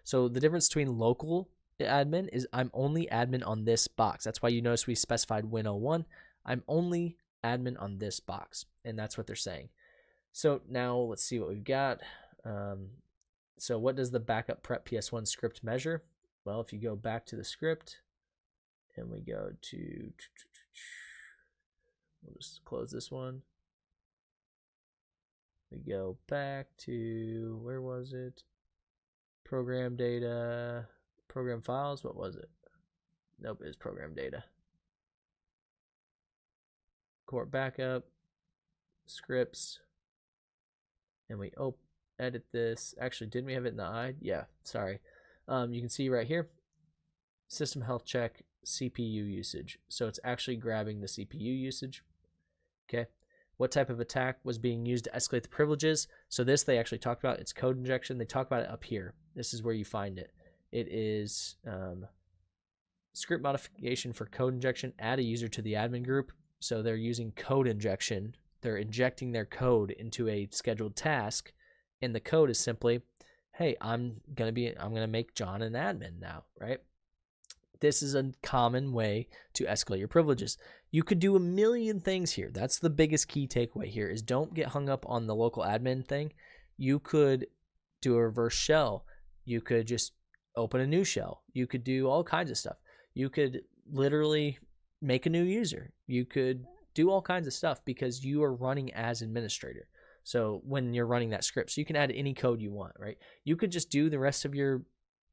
so the difference between local admin is I'm only admin on this box. That's why you notice we specified Win01. I'm only admin on this box, and that's what they're saying. So now let's see what we've got. So what does the backup prep PS1 script measure? Well, if you go back to the script and we go to, we'll just close this one. We go back to, where was it? Program data, program files, what was it? Nope, it was program data. Court backup, scripts, and we edit this. Actually, didn't we have it in the I? Yeah, sorry. You can see right here, system health check, CPU usage. So it's actually grabbing the CPU usage. Okay. What type of attack was being used to escalate the privileges? So this they actually talked about. It's code injection. They talk about it up here. This is where you find it. It is script modification for code injection. Add a user to the admin group. So they're using code injection. They're injecting their code into a scheduled task, and the code is simply, hey, I'm gonna make John an admin now, right? This is a common way to escalate your privileges. You could do a million things here. That's the biggest key takeaway here is don't get hung up on the local admin thing. You could do a reverse shell. You could just open a new shell. You could do all kinds of stuff. You could literally make a new user. You could do all kinds of stuff because you are running as administrator. So when you're running that script, so you can add any code you want, right? You could just do the rest of your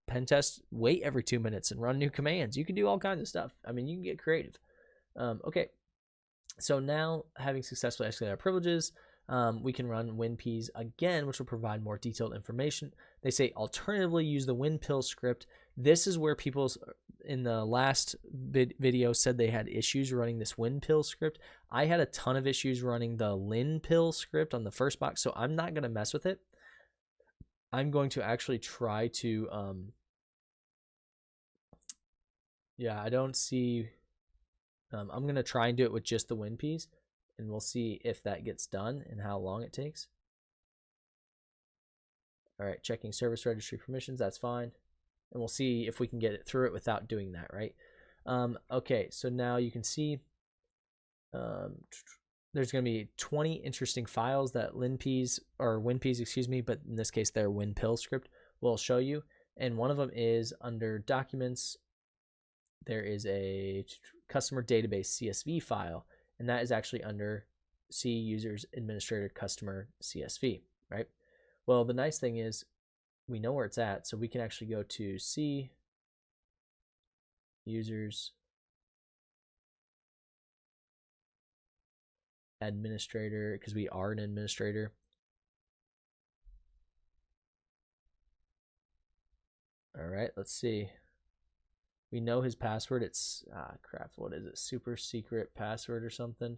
pen test, wait every 2 minutes and run new commands. You can do all kinds of stuff. I mean, you can get creative. Okay, so now having successfully escalated our privileges, we can run WinPs again, which will provide more detailed information. They say alternatively use the WinPill script. This is where people in the last video said they had issues running this WinPill script. I had a ton of issues running the LinPill script on the first box, so I'm not going to mess with it. I'm going to actually try to yeah, I don't see I'm going to try and do it with just the WinPs, and we'll see if that gets done and how long it takes. All right, checking service registry permissions, that's fine. And we'll see if we can get it through it without doing that, right? Okay, so now you can see there's going to be 20 interesting files that WinPs, excuse me, but in this case, their WinPill script will show you. And one of them is under documents. There is a customer database CSV file, and that is actually under C users administrator customer CSV, right? Well, the nice thing is we know where it's at, so we can actually go to C users administrator, because we are an administrator. All right, let's see. We know his password. It's, crap, what is it? Super secret password or something.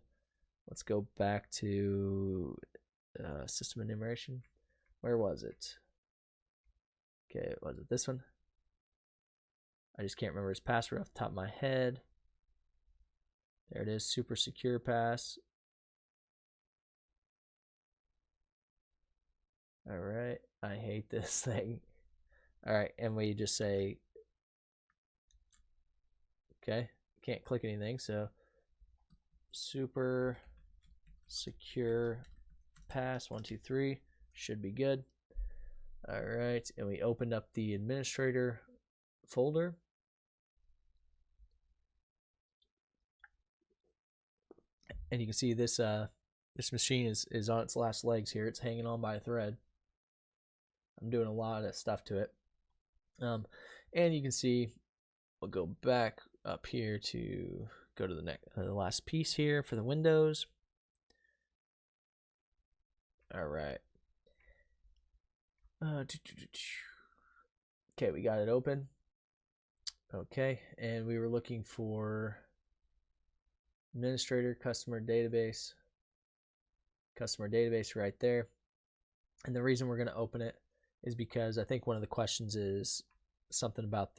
Let's go back to system enumeration. Where was it? Okay, was it this one? I just can't remember his password off the top of my head. There it is, super secure pass. All right, I hate this thing. All right, and we just say, okay, can't click anything, so super secure pass 123 should be good. All right, and we opened up the administrator folder. And you can see this this machine is on its last legs here. It's hanging on by a thread. I'm doing a lot of stuff to it. And you can see we'll go back up here to go to the last piece here for the windows. All right. Okay, we got it open. Okay, and we were looking for administrator customer database right there. And the reason we're going to open it is because I think one of the questions is something about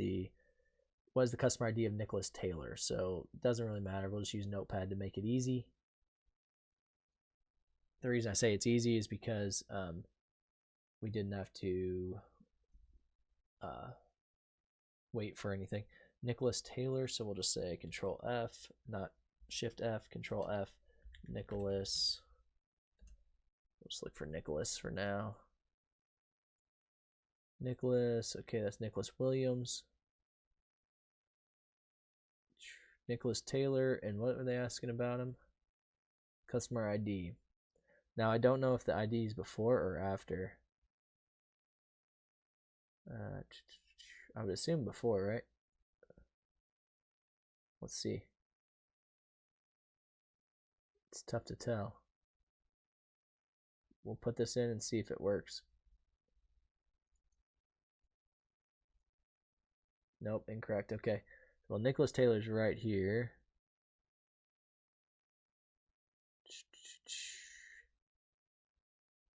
what is the customer ID of Nicholas Taylor. So it doesn't really matter. We'll just use Notepad to make it easy. The reason I say it's easy is because we didn't have to wait for anything. Nicholas Taylor, so we'll just say Control F, not Shift F, Control F, Nicholas. We'll just look for Nicholas for now. Nicholas, okay, that's Nicholas Williams. Nicholas Taylor, and what were they asking about him? Customer ID. Now I don't know if the ID is before or after. I would assume before, right? Let's see. It's tough to tell. We'll put this in and see if it works. Nope, incorrect. Okay. Well, Nicholas Taylor's right here.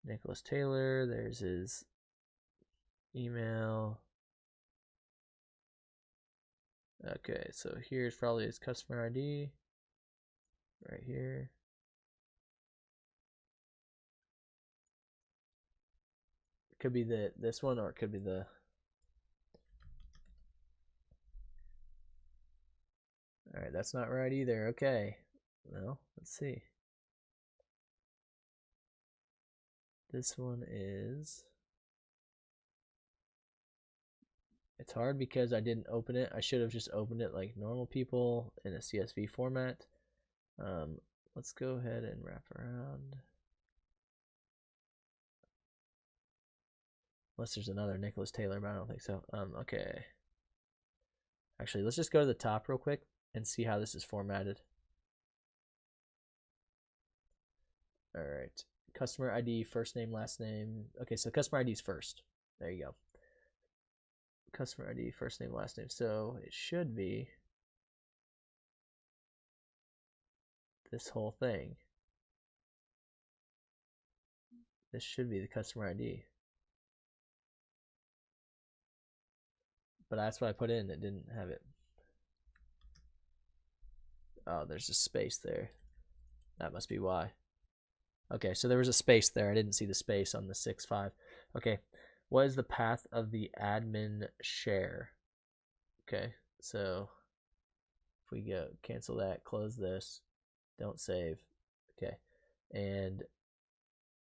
Nicholas Taylor, there's his email. Okay, so here's probably his customer ID right here. It could be this one, or it could be the. All right, that's not right either. Okay, well, let's see. This one is. It's hard because I didn't open it. I should have just opened it like normal people in a CSV format. Let's go ahead and wrap around. Unless there's another Nicholas Taylor, but I don't think so. Okay. Actually, let's just go to the top real quick and see how this is formatted. All right. Customer ID, first name, last name. Okay, so customer ID is first. There you go. Customer ID, first name, last name. So it should be this whole thing. This should be the customer ID. But that's what I put in. It didn't have it. Oh, there's a space there. That must be why. Okay, so there was a space there. I didn't see the space on the 6.5. Okay, what is the path of the admin share? Okay, so if we go cancel that, close this, don't save. Okay, and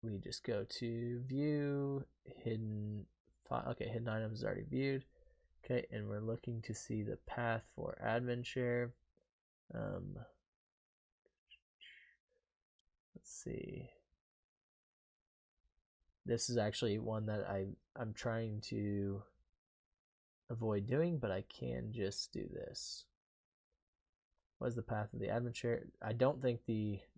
we just go to view, hidden file. Okay, hidden items is already viewed. Okay, and we're looking to see the path for admin share. Let's see. This is actually one that I'm trying to avoid doing, but I can just do this. What is the path of the admin share? I don't think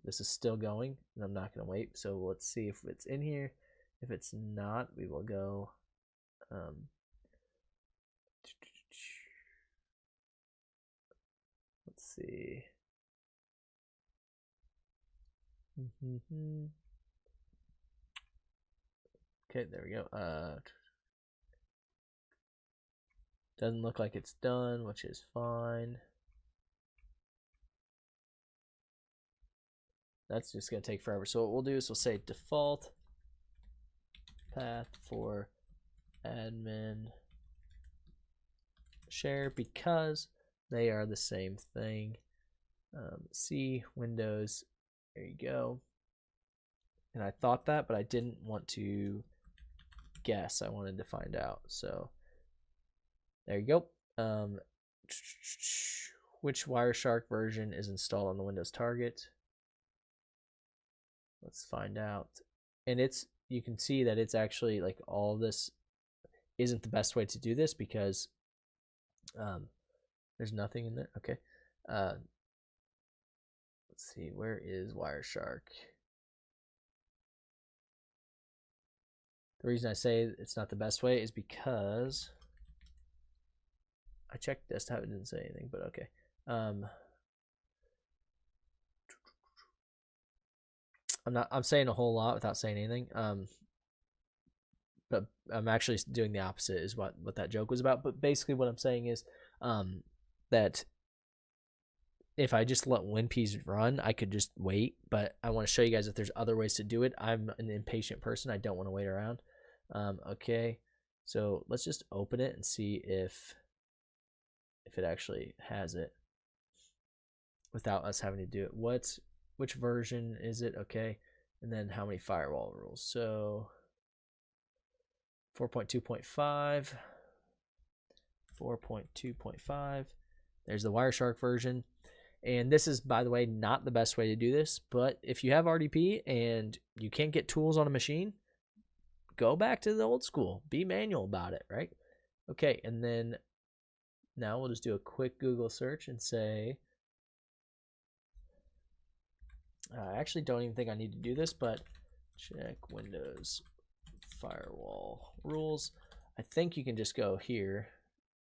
this is still going, and I'm not going to wait. So let's see if it's in here. If it's not, we will go. Let's see. Okay, there we go. Doesn't look like it's done, which is fine. That's just going to take forever. So what we'll do is we'll say default path for admin share because they are the same thing. C Windows, there you go. And I thought that, but I didn't want to guess. I wanted to find out. So there you go. Which Wireshark version is installed on the Windows target? Let's find out. And you can see that it's actually like all this isn't the best way to do this because there's nothing in there. Okay. Let's see, where is Wireshark? The reason I say it's not the best way is because I checked desktop, it didn't say anything, but okay. I'm saying a whole lot without saying anything. But I'm actually doing the opposite is what that joke was about. But basically what I'm saying is that if I just let WinPeas run, I could just wait. But I want to show you guys if there's other ways to do it. I'm an impatient person. I don't want to wait around. Okay, so let's just open it and see if it actually has it without us having to do it. Which version is it? Okay, and then how many firewall rules? So 4.2.5, 4.2.5. There's the Wireshark version. And this is, by the way, not the best way to do this, but if you have RDP and you can't get tools on a machine, go back to the old school. Be manual about it, right? Okay, and then now we'll just do a quick Google search and say, I actually don't even think I need to do this, but check Windows firewall rules. I think you can just go here.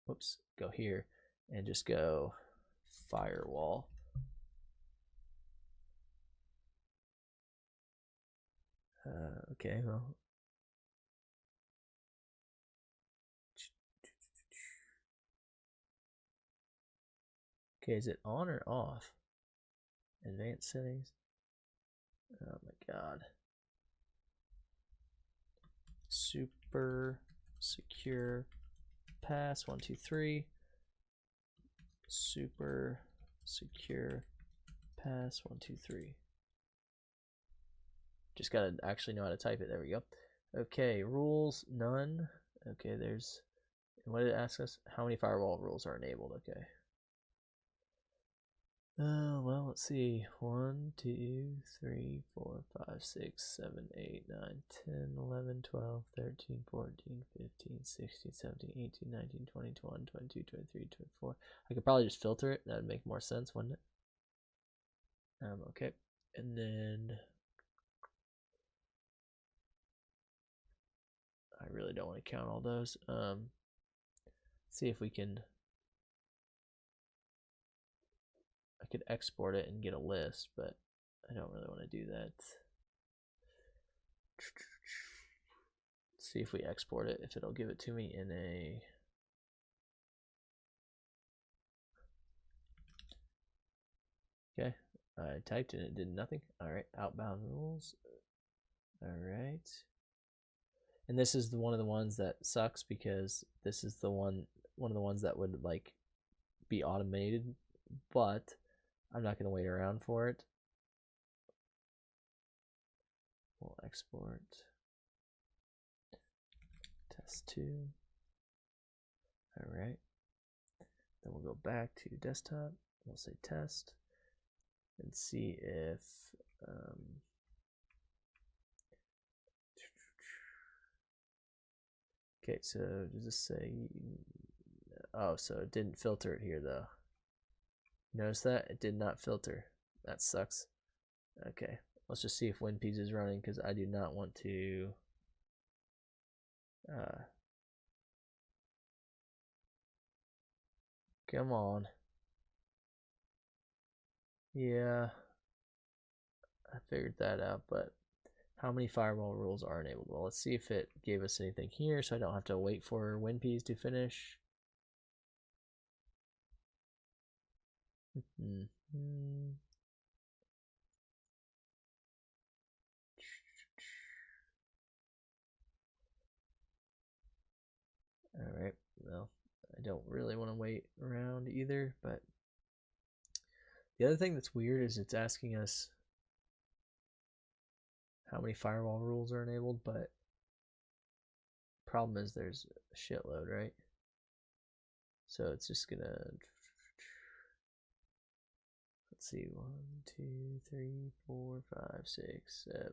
Whoops, go here and just go firewall. Okay, well. Okay, is it on or off? Advanced settings. Oh my god. Super secure pass 123. Super secure pass 123. Just gotta actually know how to type it. There we go. Okay, rules none. Okay, there's, what did it ask us? How many firewall rules are enabled? Okay. Well, let's see. 1, 2, 3, 4, 5, 6, 7, 8, 9, 10, 11, 12, 13, 14, 15, 16, 17, 18, 19, 20, 21, 22, 23, 24. I could probably just filter it. That would make more sense, wouldn't it? Okay. And then I really don't want to count all those. See if we can. I could export it and get a list, but I don't really want to do that. See if we export it, if it'll give it to me in a. Okay, I typed and it did nothing. All right, outbound rules. All right. And this is one of the ones that sucks because this is the one of the ones that would like be automated, but I'm not going to wait around for it. We'll export test 2. All right. Then we'll go back to desktop. We'll say test and see if okay, so does this say, oh, so it didn't filter it here though. Notice that it did not filter. That sucks. Okay, let's just see if WinPeas is running because I do not want to come on. Yeah, I figured that out, but how many firewall rules are enabled? Well, let's see if it gave us anything here so I don't have to wait for WinPeas to finish. All right, well, I don't really want to wait around either, but the other thing that's weird is it's asking us how many firewall rules are enabled, but problem is there's a shitload, right? So it's just gonna, let's see, 1, 2, 3, 4, 5, 6, 7,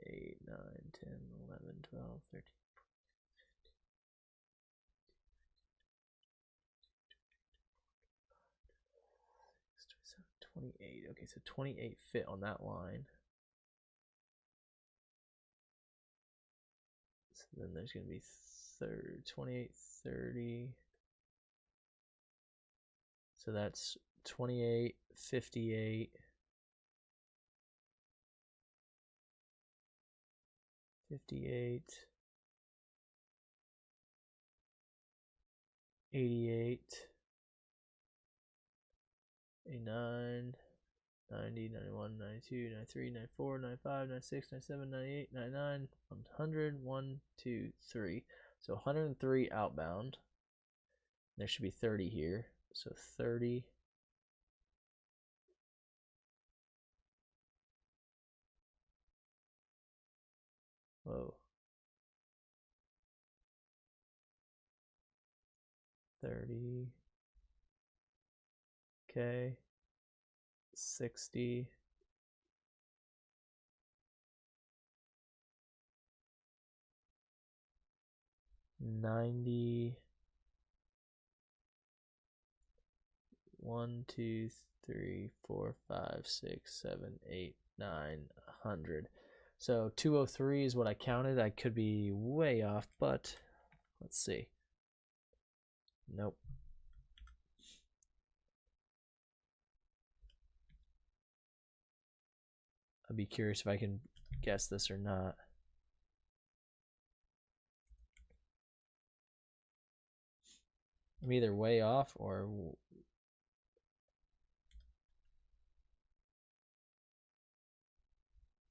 8, 9, 10, 11, 12, 13. 28. Okay, so 28 fit on that line. So then there's going to be 28, 30. So that's 28, 58, 58, 88, 89, 90, 91, 92, 93, 94, 95, 96, 97, 98, 99, 100, 1, 2, 3. So 103 outbound. There should be 30 here. So 30. Whoa. 30. Okay. 60. 90. 1, 2, 3, 4, 5, 6, 7, 8, 9, 100. So 203 is what I counted. I could be way off, but let's see. Nope. I'd be curious if I can guess this or not. I'm either way off or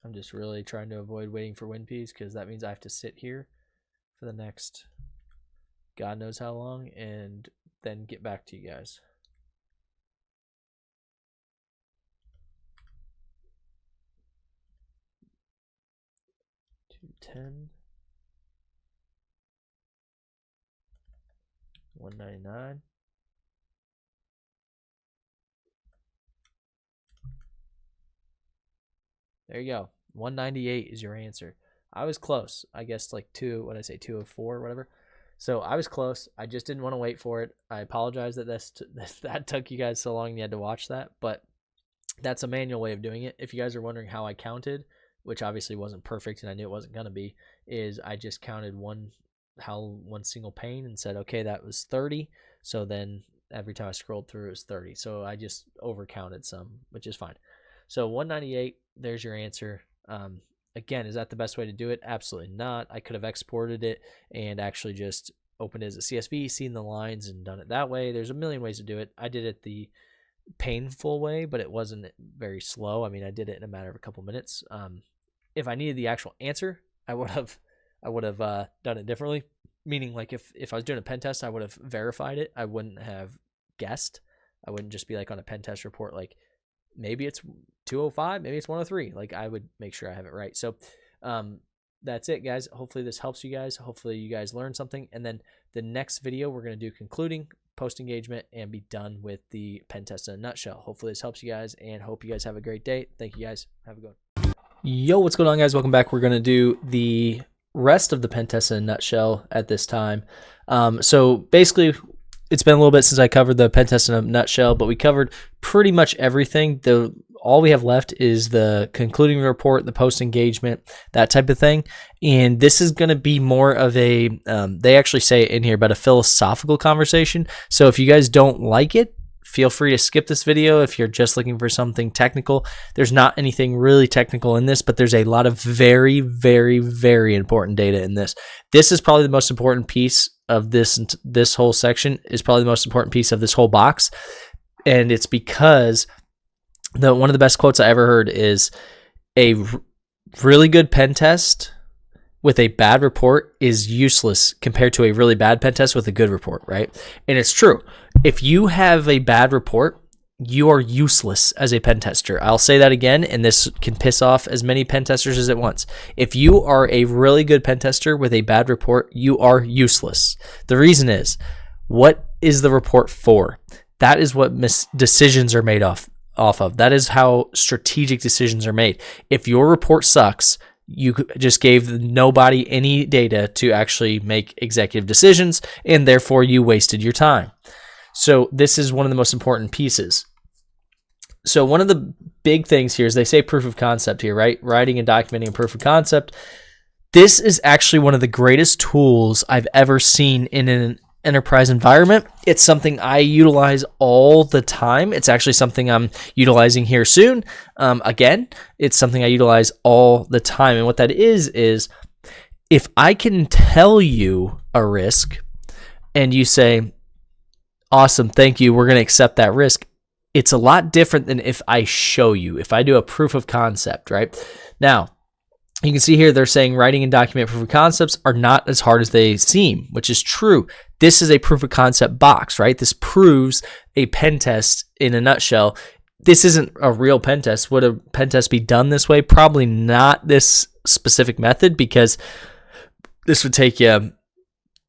I'm just really trying to avoid waiting for WinPs, because that means I have to sit here for the next God knows how long and then get back to you guys. $210, $199. There you go. 198 is your answer. I was close. I guess like 204 or whatever. So I was close. I just didn't want to wait for it. I apologize that that took you guys so long and you had to watch that, but that's a manual way of doing it. If you guys are wondering how I counted, which obviously wasn't perfect and I knew it wasn't going to be, is I just counted one single pane and said, okay, that was 30. So then every time I scrolled through, it was 30. So I just overcounted some, which is fine. So 198, there's your answer. Again, is that the best way to do it? Absolutely not. I could have exported it and actually just opened it as a CSV, seen the lines, and done it that way. There's a million ways to do it. I did it the painful way, but it wasn't very slow. I mean, I did it in a matter of a couple minutes. If I needed the actual answer, I would have done it differently. Meaning, like if I was doing a pen test, I would have verified it. I wouldn't have guessed. I wouldn't just be like on a pen test report, like maybe it's 205, maybe it's 103. Like I would make sure I have it right. So that's it, guys. Hopefully this helps you guys. Hopefully you guys learned something. And then the next video, we're going to do concluding post engagement and be done with the pen test in a nutshell. Hopefully this helps you guys, and hope you guys have a great day. Thank you, guys. Have a good one. Yo, what's going on, guys? Welcome back. We're going to do the rest of the pen test in a nutshell at this time. So basically, it's been a little bit since I covered the pen test in a nutshell, but we covered pretty much everything. All we have left is the concluding report, the post engagement, that type of thing. And this is going to be more of a, they actually say it in here, but a philosophical conversation. So if you guys don't like it, feel free to skip this video if you're just looking for something technical. There's not anything really technical in this, but there's a lot of very, very, very important data in this. This is probably the most important piece of this whole section, is probably the most important piece of this whole box. And it's because one of the best quotes I ever heard is, a really good pen test with a bad report is useless compared to a really bad pen test with a good report, right? And it's true. If you have a bad report, you are useless as a pen tester. I'll say that again, and this can piss off as many pen testers as it wants. If you are a really good pen tester with a bad report, you are useless. The reason is, what is the report for? That is what decisions are made off of. That is how strategic decisions are made. If your report sucks, you just gave nobody any data to actually make executive decisions, and therefore you wasted your time. So this is one of the most important pieces. So one of the big things here is they say proof of concept here, right? Writing and documenting a proof of concept. This is actually one of the greatest tools I've ever seen in an enterprise environment. It's something I utilize all the time. It's actually something I'm utilizing here soon. Again, it's something I utilize all the time. And what that is if I can tell you a risk and you say, awesome, thank you, we're going to accept that risk, it's a lot different than if I show you, if I do a proof of concept, right? Now, you can see here they're saying writing and document proof of concepts are not as hard as they seem, which is true. This is a proof of concept box, right? This proves a pen test in a nutshell. This isn't a real pen test. Would a pen test be done this way? Probably not this specific method, because this would take you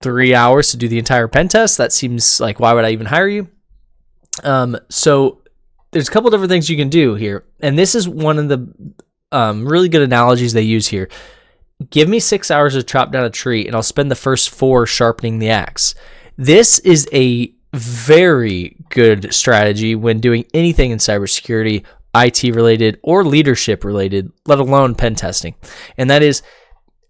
3 hours to do the entire pen test. That seems like, why would I even hire you? So there's a couple different things you can do here. And this is one of the really good analogies they use here. Give me 6 hours to chop down a tree, and I'll spend the first 4 sharpening the axe. This is a very good strategy when doing anything in cybersecurity, IT related or leadership related, let alone pen testing. And that is,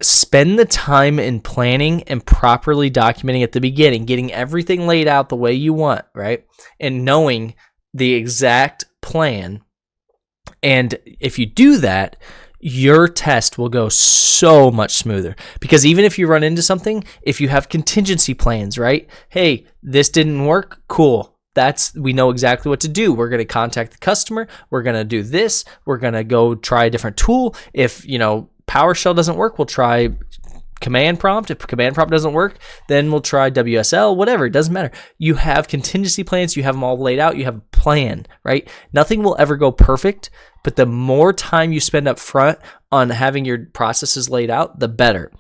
spend the time in planning and properly documenting at the beginning, getting everything laid out the way you want, right? And knowing the exact plan. And if you do that, your test will go so much smoother, because even if you run into something, if you have contingency plans, right? Hey, this didn't work. Cool. We know exactly what to do. We're going to contact the customer. We're going to do this. We're going to go try a different tool. If, PowerShell doesn't work, we'll try command prompt. If command prompt doesn't work, then we'll try WSL, whatever. It doesn't matter. You have contingency plans. You have them all laid out. You have a plan, right? Nothing will ever go perfect, but the more time you spend up front on having your processes laid out, the better.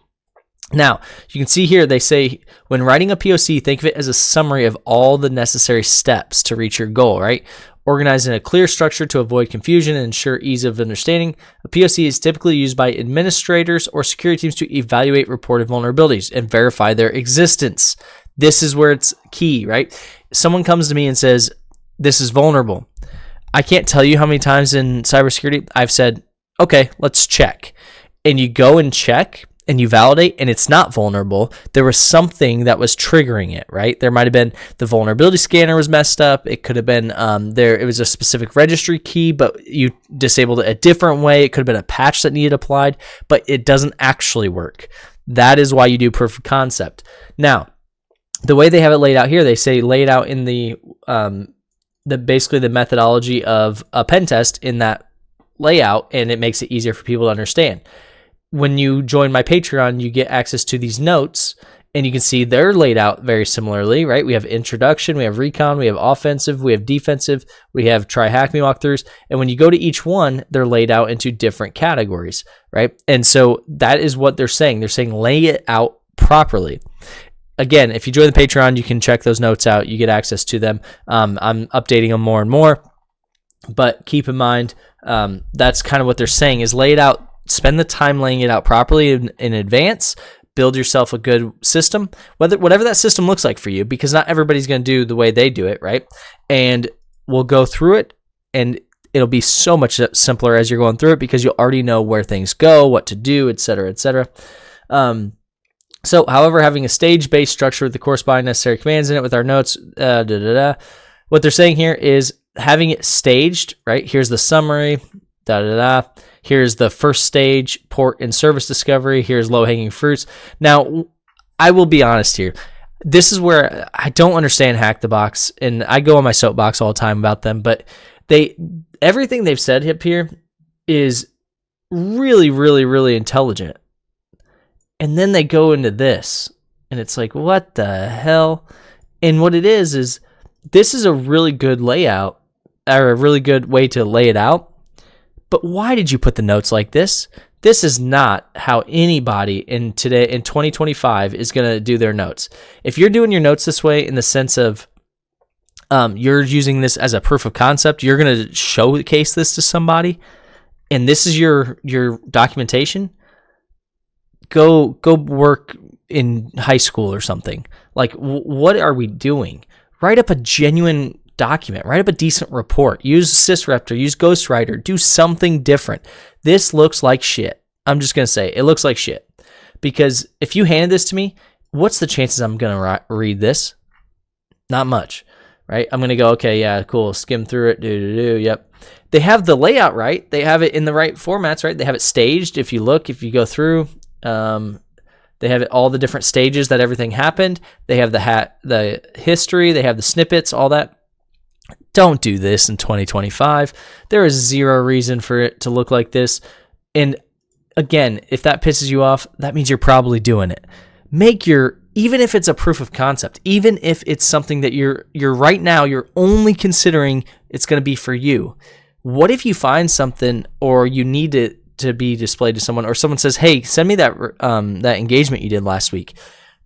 Now, you can see here, they say, when writing a POC, think of it as a summary of all the necessary steps to reach your goal, right? Organized in a clear structure to avoid confusion and ensure ease of understanding. A POC is typically used by administrators or security teams to evaluate reported vulnerabilities and verify their existence. This is where it's key, right? Someone comes to me and says, this is vulnerable. I can't tell you how many times in cybersecurity I've said, okay, let's check. And you go and check and you validate, and it's not vulnerable. There was something that was triggering it, right? There might have been the vulnerability scanner was messed up. It could have been it was a specific registry key, but you disabled it a different way. It could have been a patch that needed applied, but it doesn't actually work. That is why you do proof of concept. Now, the way they have it laid out here, they say lay it out in the basically the methodology of a pen test in that layout, and it makes it easier for people to understand. When you join my Patreon, you get access to these notes, and you can see they're laid out very similarly, right? We have introduction, we have recon, we have offensive, we have defensive, we have try hack me walkthroughs. And when you go to each one, they're laid out into different categories, right? And so that is what they're saying. They're saying lay it out properly. Again, if you join the Patreon, you can check those notes out. You get access to them. I'm updating them more and more. But keep in mind, that's kind of what they're saying is lay it out. Spend the time laying it out properly in advance. Build yourself a good system, whatever that system looks like for you, because not everybody's going to do the way they do it, right? And we'll go through it, and it'll be so much simpler as you're going through it because you'll already know where things go, what to do, et cetera, et cetera. So, however, having a stage-based structure with the corresponding necessary commands in it with our notes, what they're saying here is having it staged, right? Here's the summary, Here's the first stage, port and service discovery. Here's low-hanging fruits. Now, I will be honest here. This is where I don't understand Hack the Box, and I go on my soapbox all the time about them, but everything they've said up here is really, really, really intelligent. And then they go into this, and it's like, what the hell? And what it is this is a really good layout, or a really good way to lay it out. But why did you put the notes like this? This is not how anybody in 2025 is going to do their notes. If you're doing your notes this way in the sense of you're using this as a proof of concept, you're going to showcase this to somebody, and this is your documentation, go work in high school or something. Like, what are we doing? Write up a genuine document, write up a decent report, use Sysreptor, use Ghostwriter, do something different. This looks like shit. I'm just going to say it looks like shit, because if you handed this to me, what's the chances I'm going to read this? Not much, right? I'm going to go, okay, yeah, cool, skim through it, yep. They have the layout right. They have it in the right formats, right? They have it staged. If you go through, they have all the different stages that everything happened. They have the history. They have the snippets, all that. Don't do this in 2025. There is zero reason for it to look like this. And again, if that pisses you off, that means you're probably doing it. Even if it's a proof of concept, even if it's something that you're right now, you're only considering it's going to be for you. What if you find something, or you need it to be displayed to someone, or someone says, hey, send me that engagement you did last week.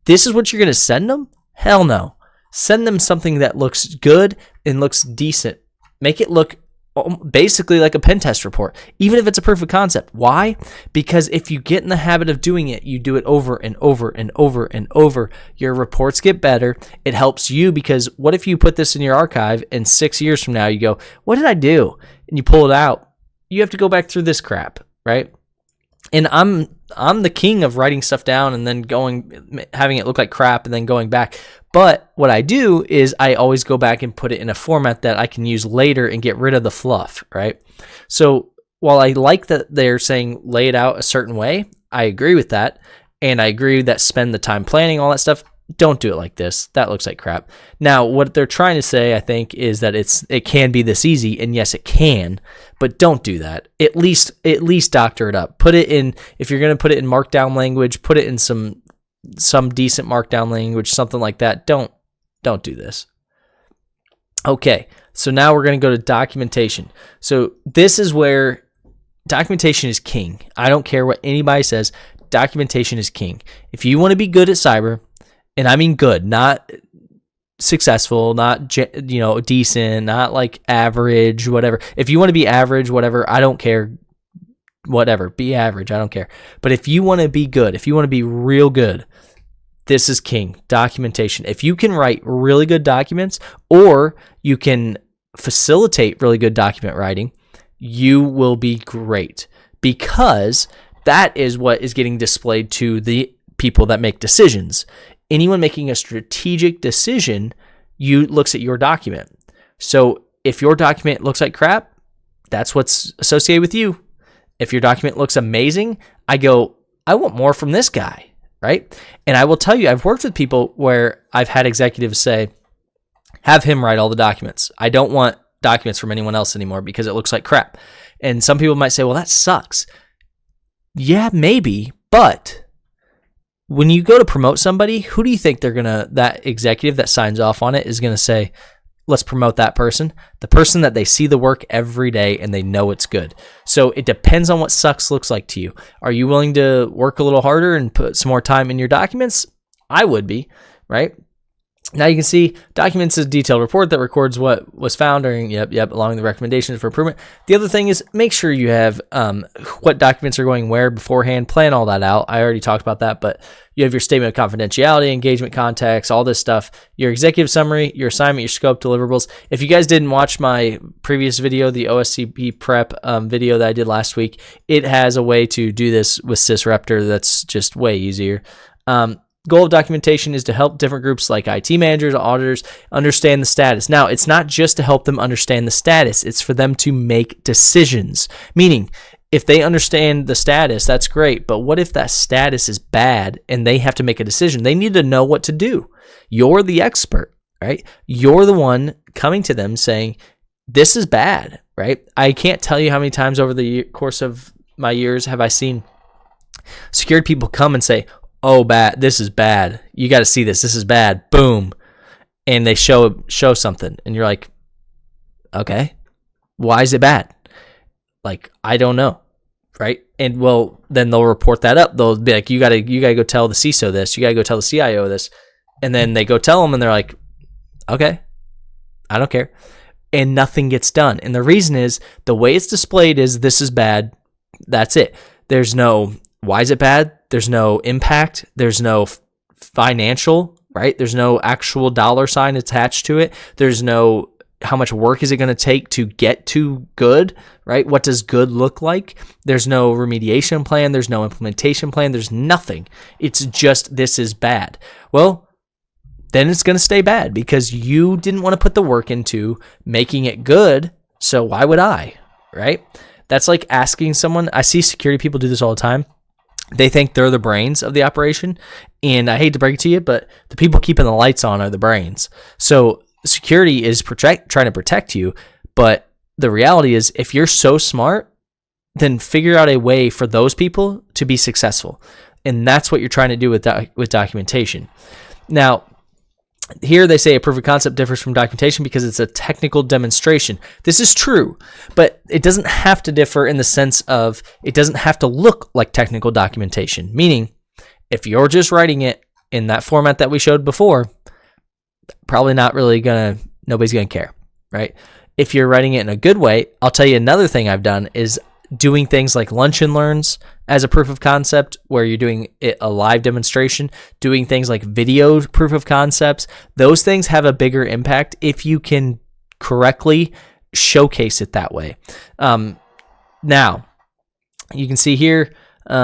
This is what you're going to send them? Hell no. Send them something that looks good and looks decent. Make it look basically like a pen test report, even if it's a proof of concept. Why? Because if you get in the habit of doing it, you do it over and over and over and over, your reports get better. It helps you, because what if you put this in your archive and 6 years from now you go, what did I do? And you pull it out. You have to go back through this crap, right? And I'm the king of writing stuff down and then having it look like crap and then going back. But what I do is I always go back and put it in a format that I can use later and get rid of the fluff, right? So while I like that they're saying lay it out a certain way, I agree with that. And I agree that spend the time planning, all that stuff. Don't do it like this. That looks like crap. Now, what they're trying to say, I think, is that it can be this easy, and yes, it can, but don't do that. At least doctor it up. Put it in, if you're going to put it in markdown language, put it in some decent markdown language, something like that. Don't do this. Okay, so now we're going to go to documentation. So this is where documentation is king. I don't care what anybody says. Documentation is king. If you want to be good at cyber, and I mean good, not successful, not decent, not like average, whatever. If you want to be average, whatever, I don't care. Whatever, be average, I don't care. But if you want to be good, if you want to be real good, this is king. Documentation. If you can write really good documents, or you can facilitate really good document writing, you will be great, because that is what is getting displayed to the people that make decisions. Anyone making a strategic decision, looks at your document. So if your document looks like crap, that's what's associated with you. If your document looks amazing, I want more from this guy, right? And I will tell you, I've worked with people where I've had executives say, have him write all the documents. I don't want documents from anyone else anymore because it looks like crap. And some people might say, well, that sucks. Yeah, maybe, but when you go to promote somebody, who do you think that executive that signs off on it is going to say, let's promote that person? The person that they see the work every day and they know it's good. So it depends on what sucks looks like to you. Are you willing to work a little harder and put some more time in your documents? I would be, right? Now you can see documents is a detailed report that records what was found during, along with the recommendations for improvement. The other thing is make sure you have what documents are going where beforehand. Plan all that out. I already talked about that, but you have your statement of confidentiality, engagement context, all this stuff, your executive summary, your assignment, your scope, deliverables. If you guys didn't watch my previous video, the OSCP prep video that I did last week, it has a way to do this with Sysreptor that's just way easier. Goal of documentation is to help different groups like IT managers, auditors understand the status. Now, it's not just to help them understand the status. It's for them to make decisions. Meaning, if they understand the status, that's great. But what if that status is bad and they have to make a decision? They need to know what to do. You're the expert, right? You're the one coming to them saying, this is bad, right? I can't tell you how many times over the course of my years have I seen security people come and say, oh, bad, this is bad. You got to see this. This is bad. Boom. And they show something. And you're like, okay, why is it bad? Like, I don't know. Right. And well, then they'll report that up. They'll be like, you gotta go tell the CISO this. You gotta go tell the CIO this. And then they go tell them and they're like, okay, I don't care. And nothing gets done. And the reason is the way it's displayed is this is bad. That's it. There's no, why is it bad? There's no impact. There's no financial, right? There's no actual dollar sign attached to it. There's no, how much work is it going to take to get to good, right? What does good look like? There's no remediation plan. There's no implementation plan. There's nothing. It's just, this is bad. Well, then it's going to stay bad because you didn't want to put the work into making it good. So why would I, right? That's like asking someone, I see security people do this all the time. They think they're the brains of the operation. And I hate to break it to you, but the people keeping the lights on are the brains. So security is trying to protect you. But the reality is if you're so smart, then figure out a way for those people to be successful. And that's what you're trying to do with documentation. Now, here they say a proof of concept differs from documentation because it's a technical demonstration. This is true, but it doesn't have to differ in the sense of it doesn't have to look like technical documentation. Meaning, if you're just writing it in that format that we showed before, probably not really nobody's gonna care, right? if you're writing it in a good way, I'll tell you another thing I've done is doing things like lunch and learns as a proof of concept, where you're doing it a live demonstration, doing things like video proof of concepts. Those things have a bigger impact if you can correctly showcase it that way. Now, you can see here,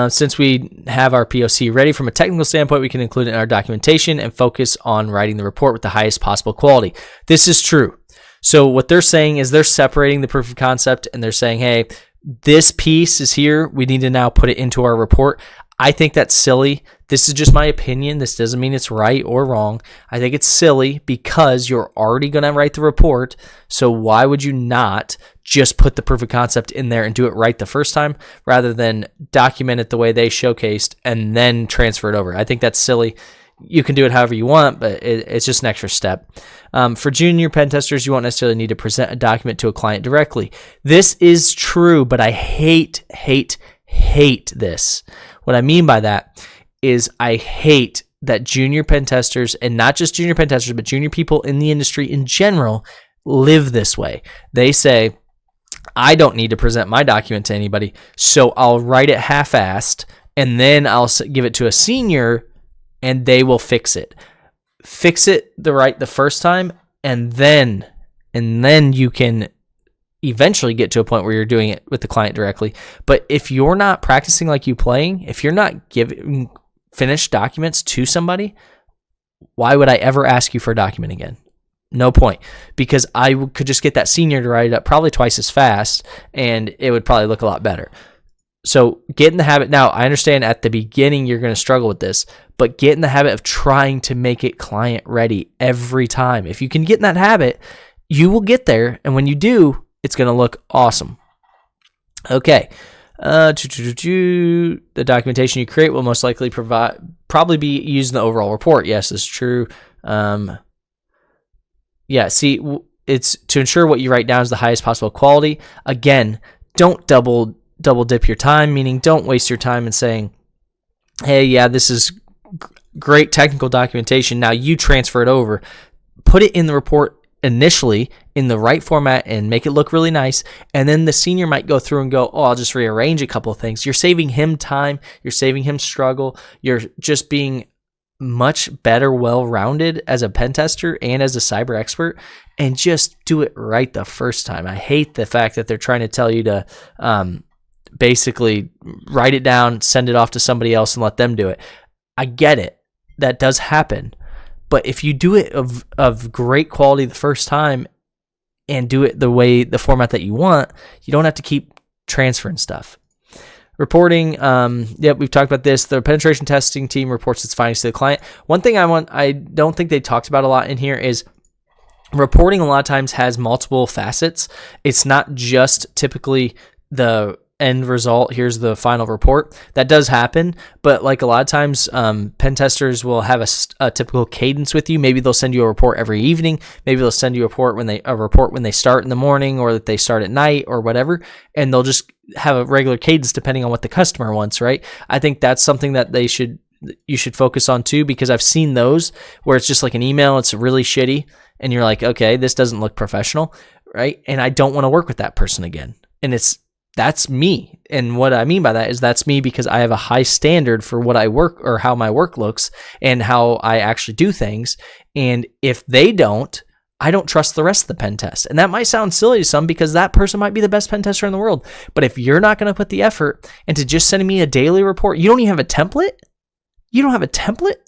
since we have our POC ready from a technical standpoint, we can include it in our documentation and focus on writing the report with the highest possible quality. This is true. So what they're saying is they're separating the proof of concept and they're saying, hey, this piece is here. We need to now put it into our report. I think that's silly. This is just my opinion. This doesn't mean it's right or wrong. I think it's silly because you're already going to write the report. So why would you not just put the proof of concept in there and do it right the first time rather than document it the way they showcased and then transfer it over? I think that's silly. You can do it however you want, but it's just an extra step. For junior pen testers, you won't necessarily need to present a document to a client directly. This is true, but I hate this. What I mean by that is I hate that junior pen testers, and not just junior pen testers, but junior people in the industry in general, live this way. They say, I don't need to present my document to anybody, so I'll write it half-assed, and then I'll give it to a senior, and they will fix it. Fix it the first time, and then you can eventually get to a point where you're doing it with the client directly. But if you're not practicing like you playing, if you're not giving finished documents to somebody, why would I ever ask you for a document again? No point, because I could just get that senior to write it up probably twice as fast, and it would probably look a lot better. So get in the habit. Now, I understand at the beginning you're going to struggle with this, but get in the habit of trying to make it client ready every time. If you can get in that habit, you will get there, and when you do, it's going to look awesome. Okay. The documentation you create will most likely probably be used in the overall report. Yes, it's true. Yeah, see, it's to ensure what you write down is the highest possible quality. Again, don't double dip your time, meaning don't waste your time in saying, hey, yeah, this is great technical documentation. Now you transfer it over. Put it in the report initially in the right format and make it look really nice. And then the senior might go through and go, oh, I'll just rearrange a couple of things. You're saving him time. You're saving him struggle. You're just being much better, well-rounded as a pen tester and as a cyber expert, and just do it right the first time. I hate the fact that they're trying to tell you to basically write it down, send it off to somebody else and let them do it. I get it. That does happen. But if you do it of great quality the first time and do it the format that you want, you don't have to keep transferring stuff. Reporting, yep, we've talked about this. The penetration testing team reports its findings to the client. One thing I don't think they talked about a lot in here is reporting a lot of times has multiple facets. It's not just typically the end result, here's the final report. That does happen, but like a lot of times pen testers will have a typical cadence with you. Maybe they'll send you a report every evening. Maybe they'll send you a report when they start in the morning, or that they start at night, or whatever, and they'll just have a regular cadence depending on what the customer wants, right? I think that's something that you should focus on too, because I've seen those where it's just like an email, it's really shitty, and you're like, okay, this doesn't look professional, right? And I don't want to work with that person again. And that's me. And what I mean by that is that's me because I have a high standard for what I work, or how my work looks and how I actually do things. And if they don't, I don't trust the rest of the pen test. And that might sound silly to some because that person might be the best pen tester in the world. But if you're not going to put the effort into just sending me a daily report, you don't even have a template? You don't have a template?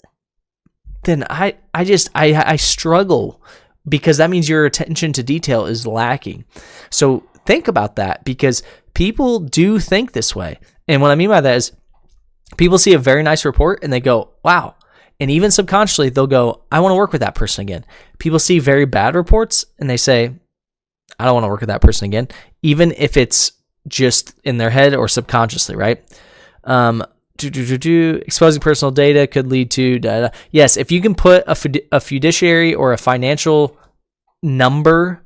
Then I struggle, because that means your attention to detail is lacking. So think about that, because people do think this way. And what I mean by that is people see a very nice report and they go, wow. And even subconsciously, they'll go, I want to work with that person again. People see very bad reports and they say, I don't want to work with that person again, even if it's just in their head or subconsciously, right? Exposing personal data could lead to yes, if you can put a fiduciary or a financial number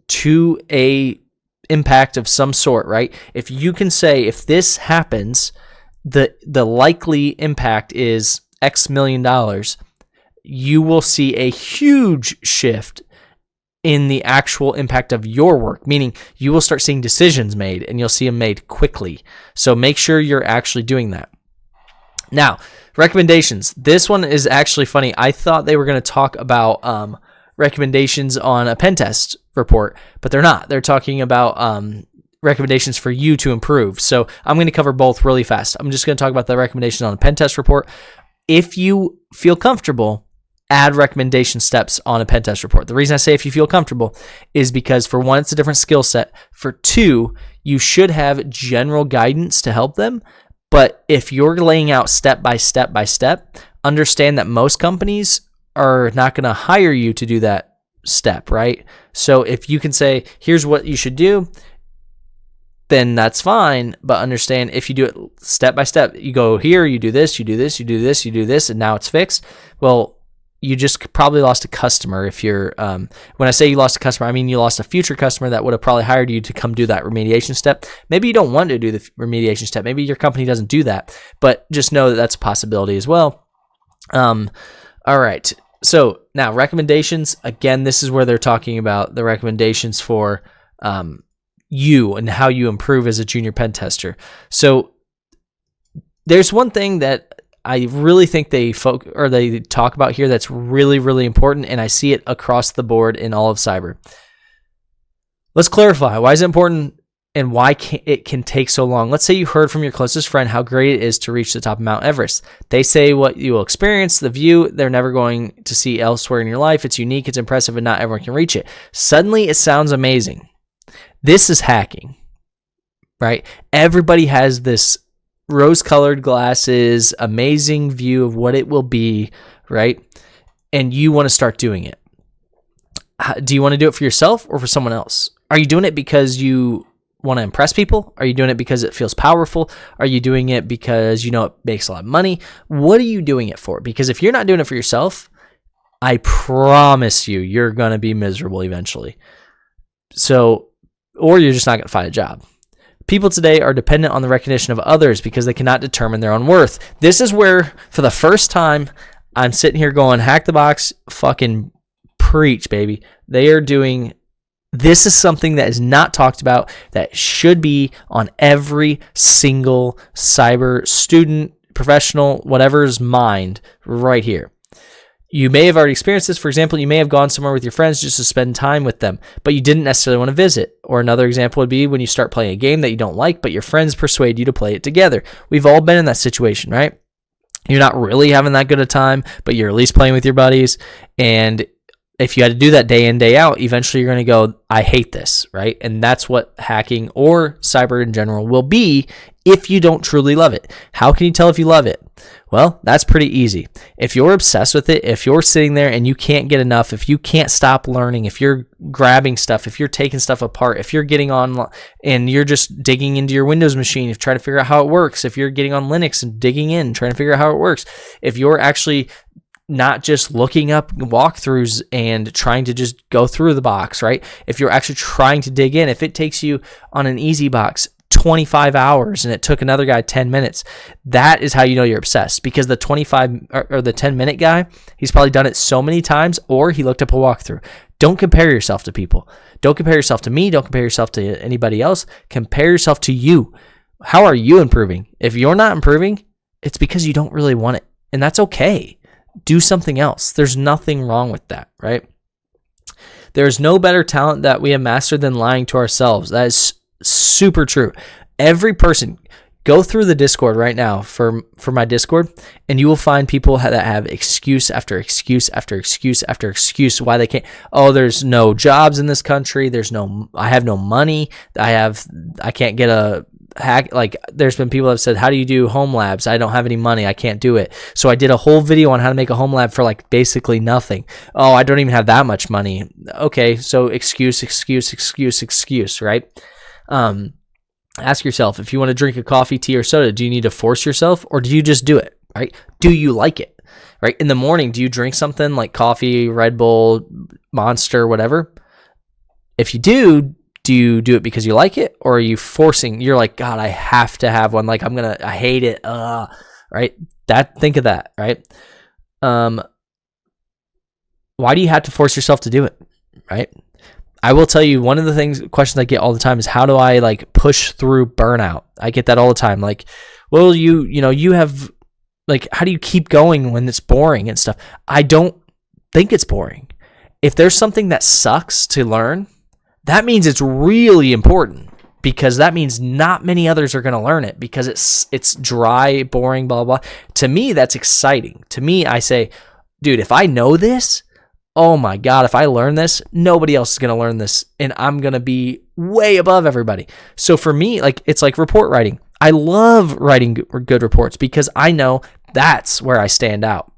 to a impact of some sort, right? If you can say, if this happens, the likely impact is X million dollars, you will see a huge shift in the actual impact of your work, meaning you will start seeing decisions made and you'll see them made quickly. So make sure you're actually doing that. Now, recommendations. This one is actually funny. I thought they were going to talk about recommendations on a pen test report, but they're not. They're talking about recommendations for you to improve. So I'm going to cover both really fast. I'm just going to talk about the recommendations on a pen test report. If you feel comfortable, add recommendation steps on a pen test report. The reason I say if you feel comfortable is because, for one, it's a different skill set. For two, you should have general guidance to help them. But if you're laying out step by step by step, understand that most companies are not going to hire you to do that step, right? So if you can say, here's what you should do, then that's fine. But understand, if you do it step by step, you go here, you do this, you do this, you do this, you do this, and now it's fixed. Well, you just probably lost a customer. If you're, when I say you lost a customer, I mean you lost a future customer that would have probably hired you to come do that remediation step. Maybe you don't want to do the remediation step. Maybe your company doesn't do that, but just know that that's a possibility as well. All right. So now recommendations, again, this is where they're talking about the recommendations for you and how you improve as a junior pen tester. So there's one thing that I really think they talk about here that's really, really important, and I see it across the board in all of cyber. Let's clarify. Why is it important and why it can take so long? Let's say you heard from your closest friend how great it is to reach the top of Mount Everest. They say what you will experience, the view they're never going to see elsewhere in your life. It's unique, it's impressive, and not everyone can reach it. Suddenly, it sounds amazing. This is hacking, right? Everybody has this rose-colored glasses, amazing view of what it will be, right? And you want to start doing it. Do you want to do it for yourself or for someone else? Are you doing it because you want to impress people? Are you doing it because it feels powerful? Are you doing it because you know it makes a lot of money? What are you doing it for? Because if you're not doing it for yourself, I promise you, you're going to be miserable eventually. So, or you're just not going to find a job. People today are dependent on the recognition of others because they cannot determine their own worth. This is where, for the first time, I'm sitting here going, hack the box, fucking preach, baby. They are doing, this is something that is not talked about, that should be on every single cyber student, professional, whatever's mind right here. You may have already experienced this. For example, you may have gone somewhere with your friends just to spend time with them, but you didn't necessarily want to visit. Or another example would be when you start playing a game that you don't like, but your friends persuade you to play it together. We've all been in that situation, right? You're not really having that good a time, but you're at least playing with your buddies. And if you had to do that day in, day out, eventually you're going to go, I hate this, right? And that's what hacking or cyber in general will be if you don't truly love it. How can you tell if you love it? Well, that's pretty easy. If you're obsessed with it, if you're sitting there and you can't get enough, if you can't stop learning, if you're grabbing stuff, if you're taking stuff apart, if you're getting on and you're just digging into your Windows machine, if trying to figure out how it works, if you're getting on Linux and digging in, trying to figure out how it works, if you're actually not just looking up walkthroughs and trying to just go through the box, right? If you're actually trying to dig in, if it takes you on an easy box 25 hours and it took another guy 10 minutes, that is how you know you're obsessed, because the 25 or the 10-minute guy, he's probably done it so many times, or he looked up a walkthrough. Don't compare yourself to people. Don't compare yourself to me. Don't compare yourself to anybody else. Compare yourself to you. How are you improving? If you're not improving, it's because you don't really want it, and that's okay. Do something else. There's nothing wrong with that, right? There's no better talent that we have mastered than lying to ourselves. That is super true. Every person, go through the Discord right now for my Discord, and you will find people that have excuse after excuse after excuse after excuse why they can't. Oh, there's no jobs in this country. I have no money. I can't get a hack. Like, there's been people that have said, how do you do home labs? I don't have any money. I can't do it. So I did a whole video on how to make a home lab for like basically nothing. Oh, I don't even have that much money. Okay. So excuse, right? Ask yourself, if you want to drink a coffee, tea, or soda, do you need to force yourself, or do you just do it, right? Do you like it, right? In the morning, do you drink something like coffee, Red Bull, Monster, whatever? If you do you do it because you like it, or are you forcing? You're like, God, I have to have one. Like, I hate it. Right? Think of that, right? Why do you have to force yourself to do it, right? I will tell you, one of the questions I get all the time is, how do I like push through burnout? I get that all the time. Like, well, you have, like, how do you keep going when it's boring and stuff? I don't think it's boring. If there's something that sucks to learn, that means it's really important, because that means not many others are going to learn it, because it's dry, boring, blah, blah. To me, that's exciting. To me, I say, dude, if I know this, oh my God, if I learn this, nobody else is going to learn this, and I'm going to be way above everybody. So for me, like, it's like report writing. I love writing good reports because I know that's where I stand out.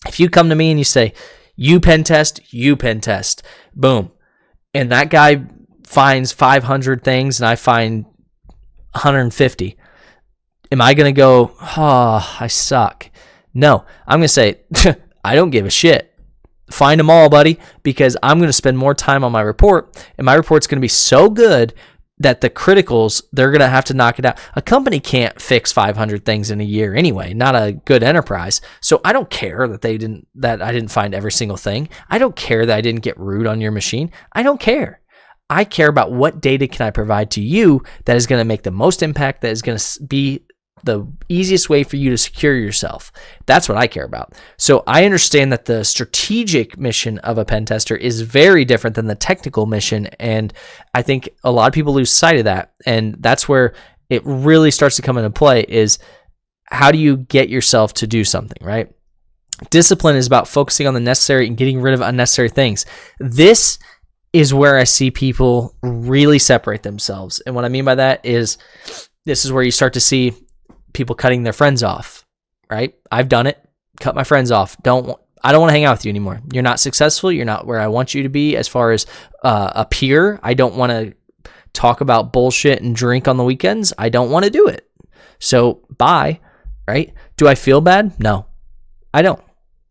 If you come to me and you say, you pen test, boom, and that guy finds 500 things and I find 150, am I going to go, oh, I suck? No, I'm going to say, I don't give a shit. Find them all, buddy, because I'm going to spend more time on my report, and my report's going to be so good that the criticals, they're going to have to knock it out. A company can't fix 500 things in a year anyway, not a good enterprise. So I don't care that I didn't find every single thing. I don't care that I didn't get rude on your machine. I don't care. I care about what data can I provide to you that is going to make the most impact, that is going to be the easiest way for you to secure yourself. That's what I care about. So I understand that the strategic mission of a pen tester is very different than the technical mission. And I think a lot of people lose sight of that. And that's where it really starts to come into play, is how do you get yourself to do something, right? Discipline is about focusing on the necessary and getting rid of unnecessary things. This is where I see people really separate themselves. And what I mean by that is, this is where you start to see people cutting their friends off, right? I've done it. Cut my friends off. I don't want to hang out with you anymore. You're not successful. You're not where I want you to be as far as a peer. I don't want to talk about bullshit and drink on the weekends. I don't want to do it. So bye, right? Do I feel bad? No, I don't.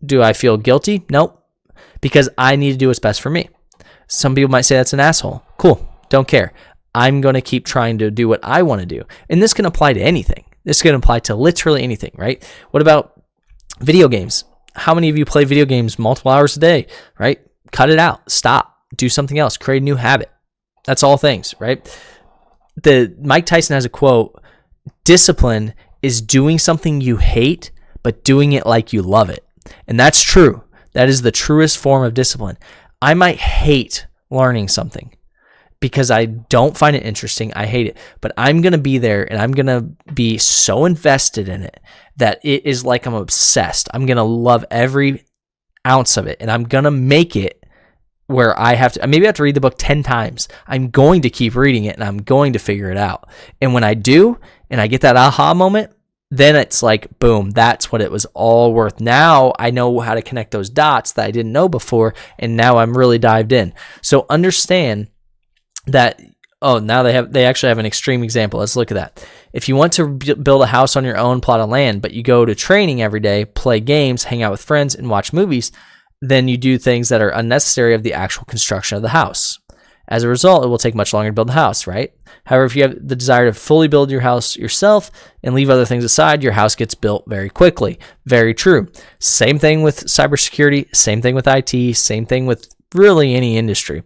Do I feel guilty? Nope. Because I need to do what's best for me. Some people might say that's an asshole. Cool. Don't care. I'm going to keep trying to do what I want to do. And this can apply to anything. This can apply to literally anything, right? What about video games? How many of you play video games multiple hours a day, right? Cut it out. Stop. Do something else. Create a new habit. That's all things, right? Mike Tyson has a quote, discipline is doing something you hate, but doing it like you love it. And that's true. That is the truest form of discipline. I might hate learning something because I don't find it interesting. I hate it. But I'm going to be there, and I'm going to be so invested in it that it is like I'm obsessed. I'm going to love every ounce of it, and I'm going to make it where I have to, maybe I have to read the book 10 times. I'm going to keep reading it, and I'm going to figure it out. And when I do, and I get that aha moment, then it's like, boom, that's what it was all worth. Now I know how to connect those dots that I didn't know before, and now I'm really dived in. So understand that, now they actually have an extreme example. Let's look at that. If you want to build a house on your own plot of land, but you go to training every day, play games, hang out with friends, and watch movies, then you do things that are unnecessary of the actual construction of the house. As a result, it will take much longer to build the house, right? However, if you have the desire to fully build your house yourself and leave other things aside, your house gets built very quickly. Very true. Same thing with cybersecurity, same thing with IT, same thing with really any industry.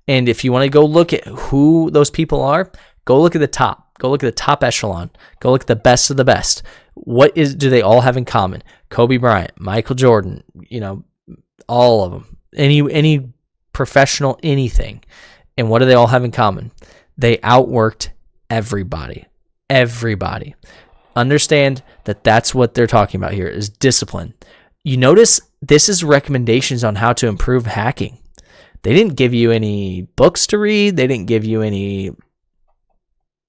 And if you want to go look at who those people are, go look at the top. Go look at the top echelon. Go look at the best of the best. Do they all have in common? Kobe Bryant, Michael Jordan, all of them. Any professional anything. And what do they all have in common? They outworked everybody. Everybody. Understand that that's what they're talking about here, is discipline. You notice this is recommendations on how to improve hacking. They didn't give you any books to read. They didn't give you any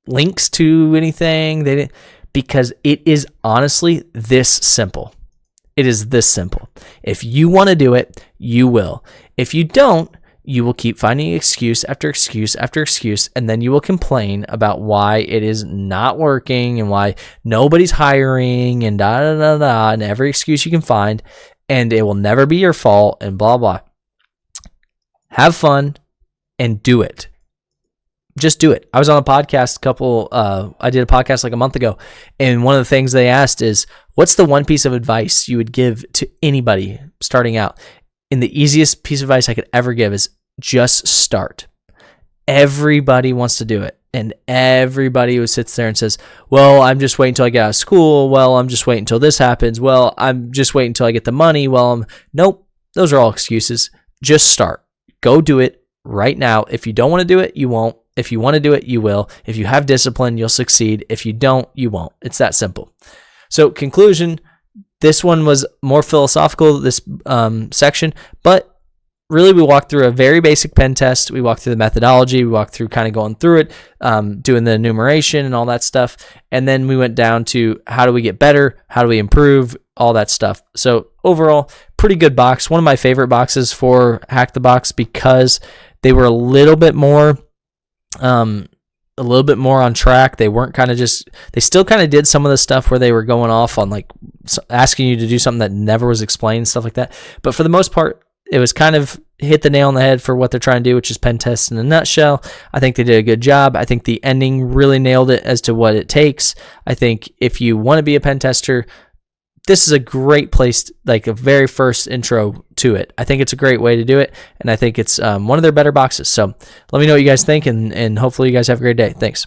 links to anything. Because it is honestly this simple. It is this simple. If you want to do it, you will. If you don't, you will keep finding excuse after excuse after excuse, and then you will complain about why it is not working and why nobody's hiring and and every excuse you can find, and it will never be your fault and blah, blah. Have fun and do it. Just do it. I was on a podcast I did a podcast like a month ago, and one of the things they asked is, what's the one piece of advice you would give to anybody starting out? And the easiest piece of advice I could ever give is just start. everybody wants to do it. And everybody who sits there and says, well, I'm just waiting until I get out of school. Well, I'm just waiting until this happens. Well, I'm just waiting until I get the money. Well, nope. Those are all excuses. Just start. Go do it right now. If you don't want to do it, you won't. If you want to do it, you will. If you have discipline, you'll succeed. If you don't, you won't. It's that simple. So conclusion, this one was more philosophical, this section, but really, we walked through a very basic pen test. We walked through the methodology. We walked through kind of going through it, doing the enumeration and all that stuff. And then we went down to how do we get better? How do we improve? All that stuff. So overall, pretty good box. One of my favorite boxes for Hack the Box because they were a little bit more on track. They weren't kind of just, they still kind of did some of the stuff where they were going off on like asking you to do something that never was explained, stuff like that. But for the most part, it was kind of hit the nail on the head for what they're trying to do, which is pen test in a nutshell. I think they did a good job. I think the ending really nailed it as to what it takes. I think if you want to be a pen tester, this is a great place, like a very first intro to it. I think it's a great way to do it, and I think it's one of their better boxes. So let me know what you guys think, and hopefully you guys have a great day. Thanks.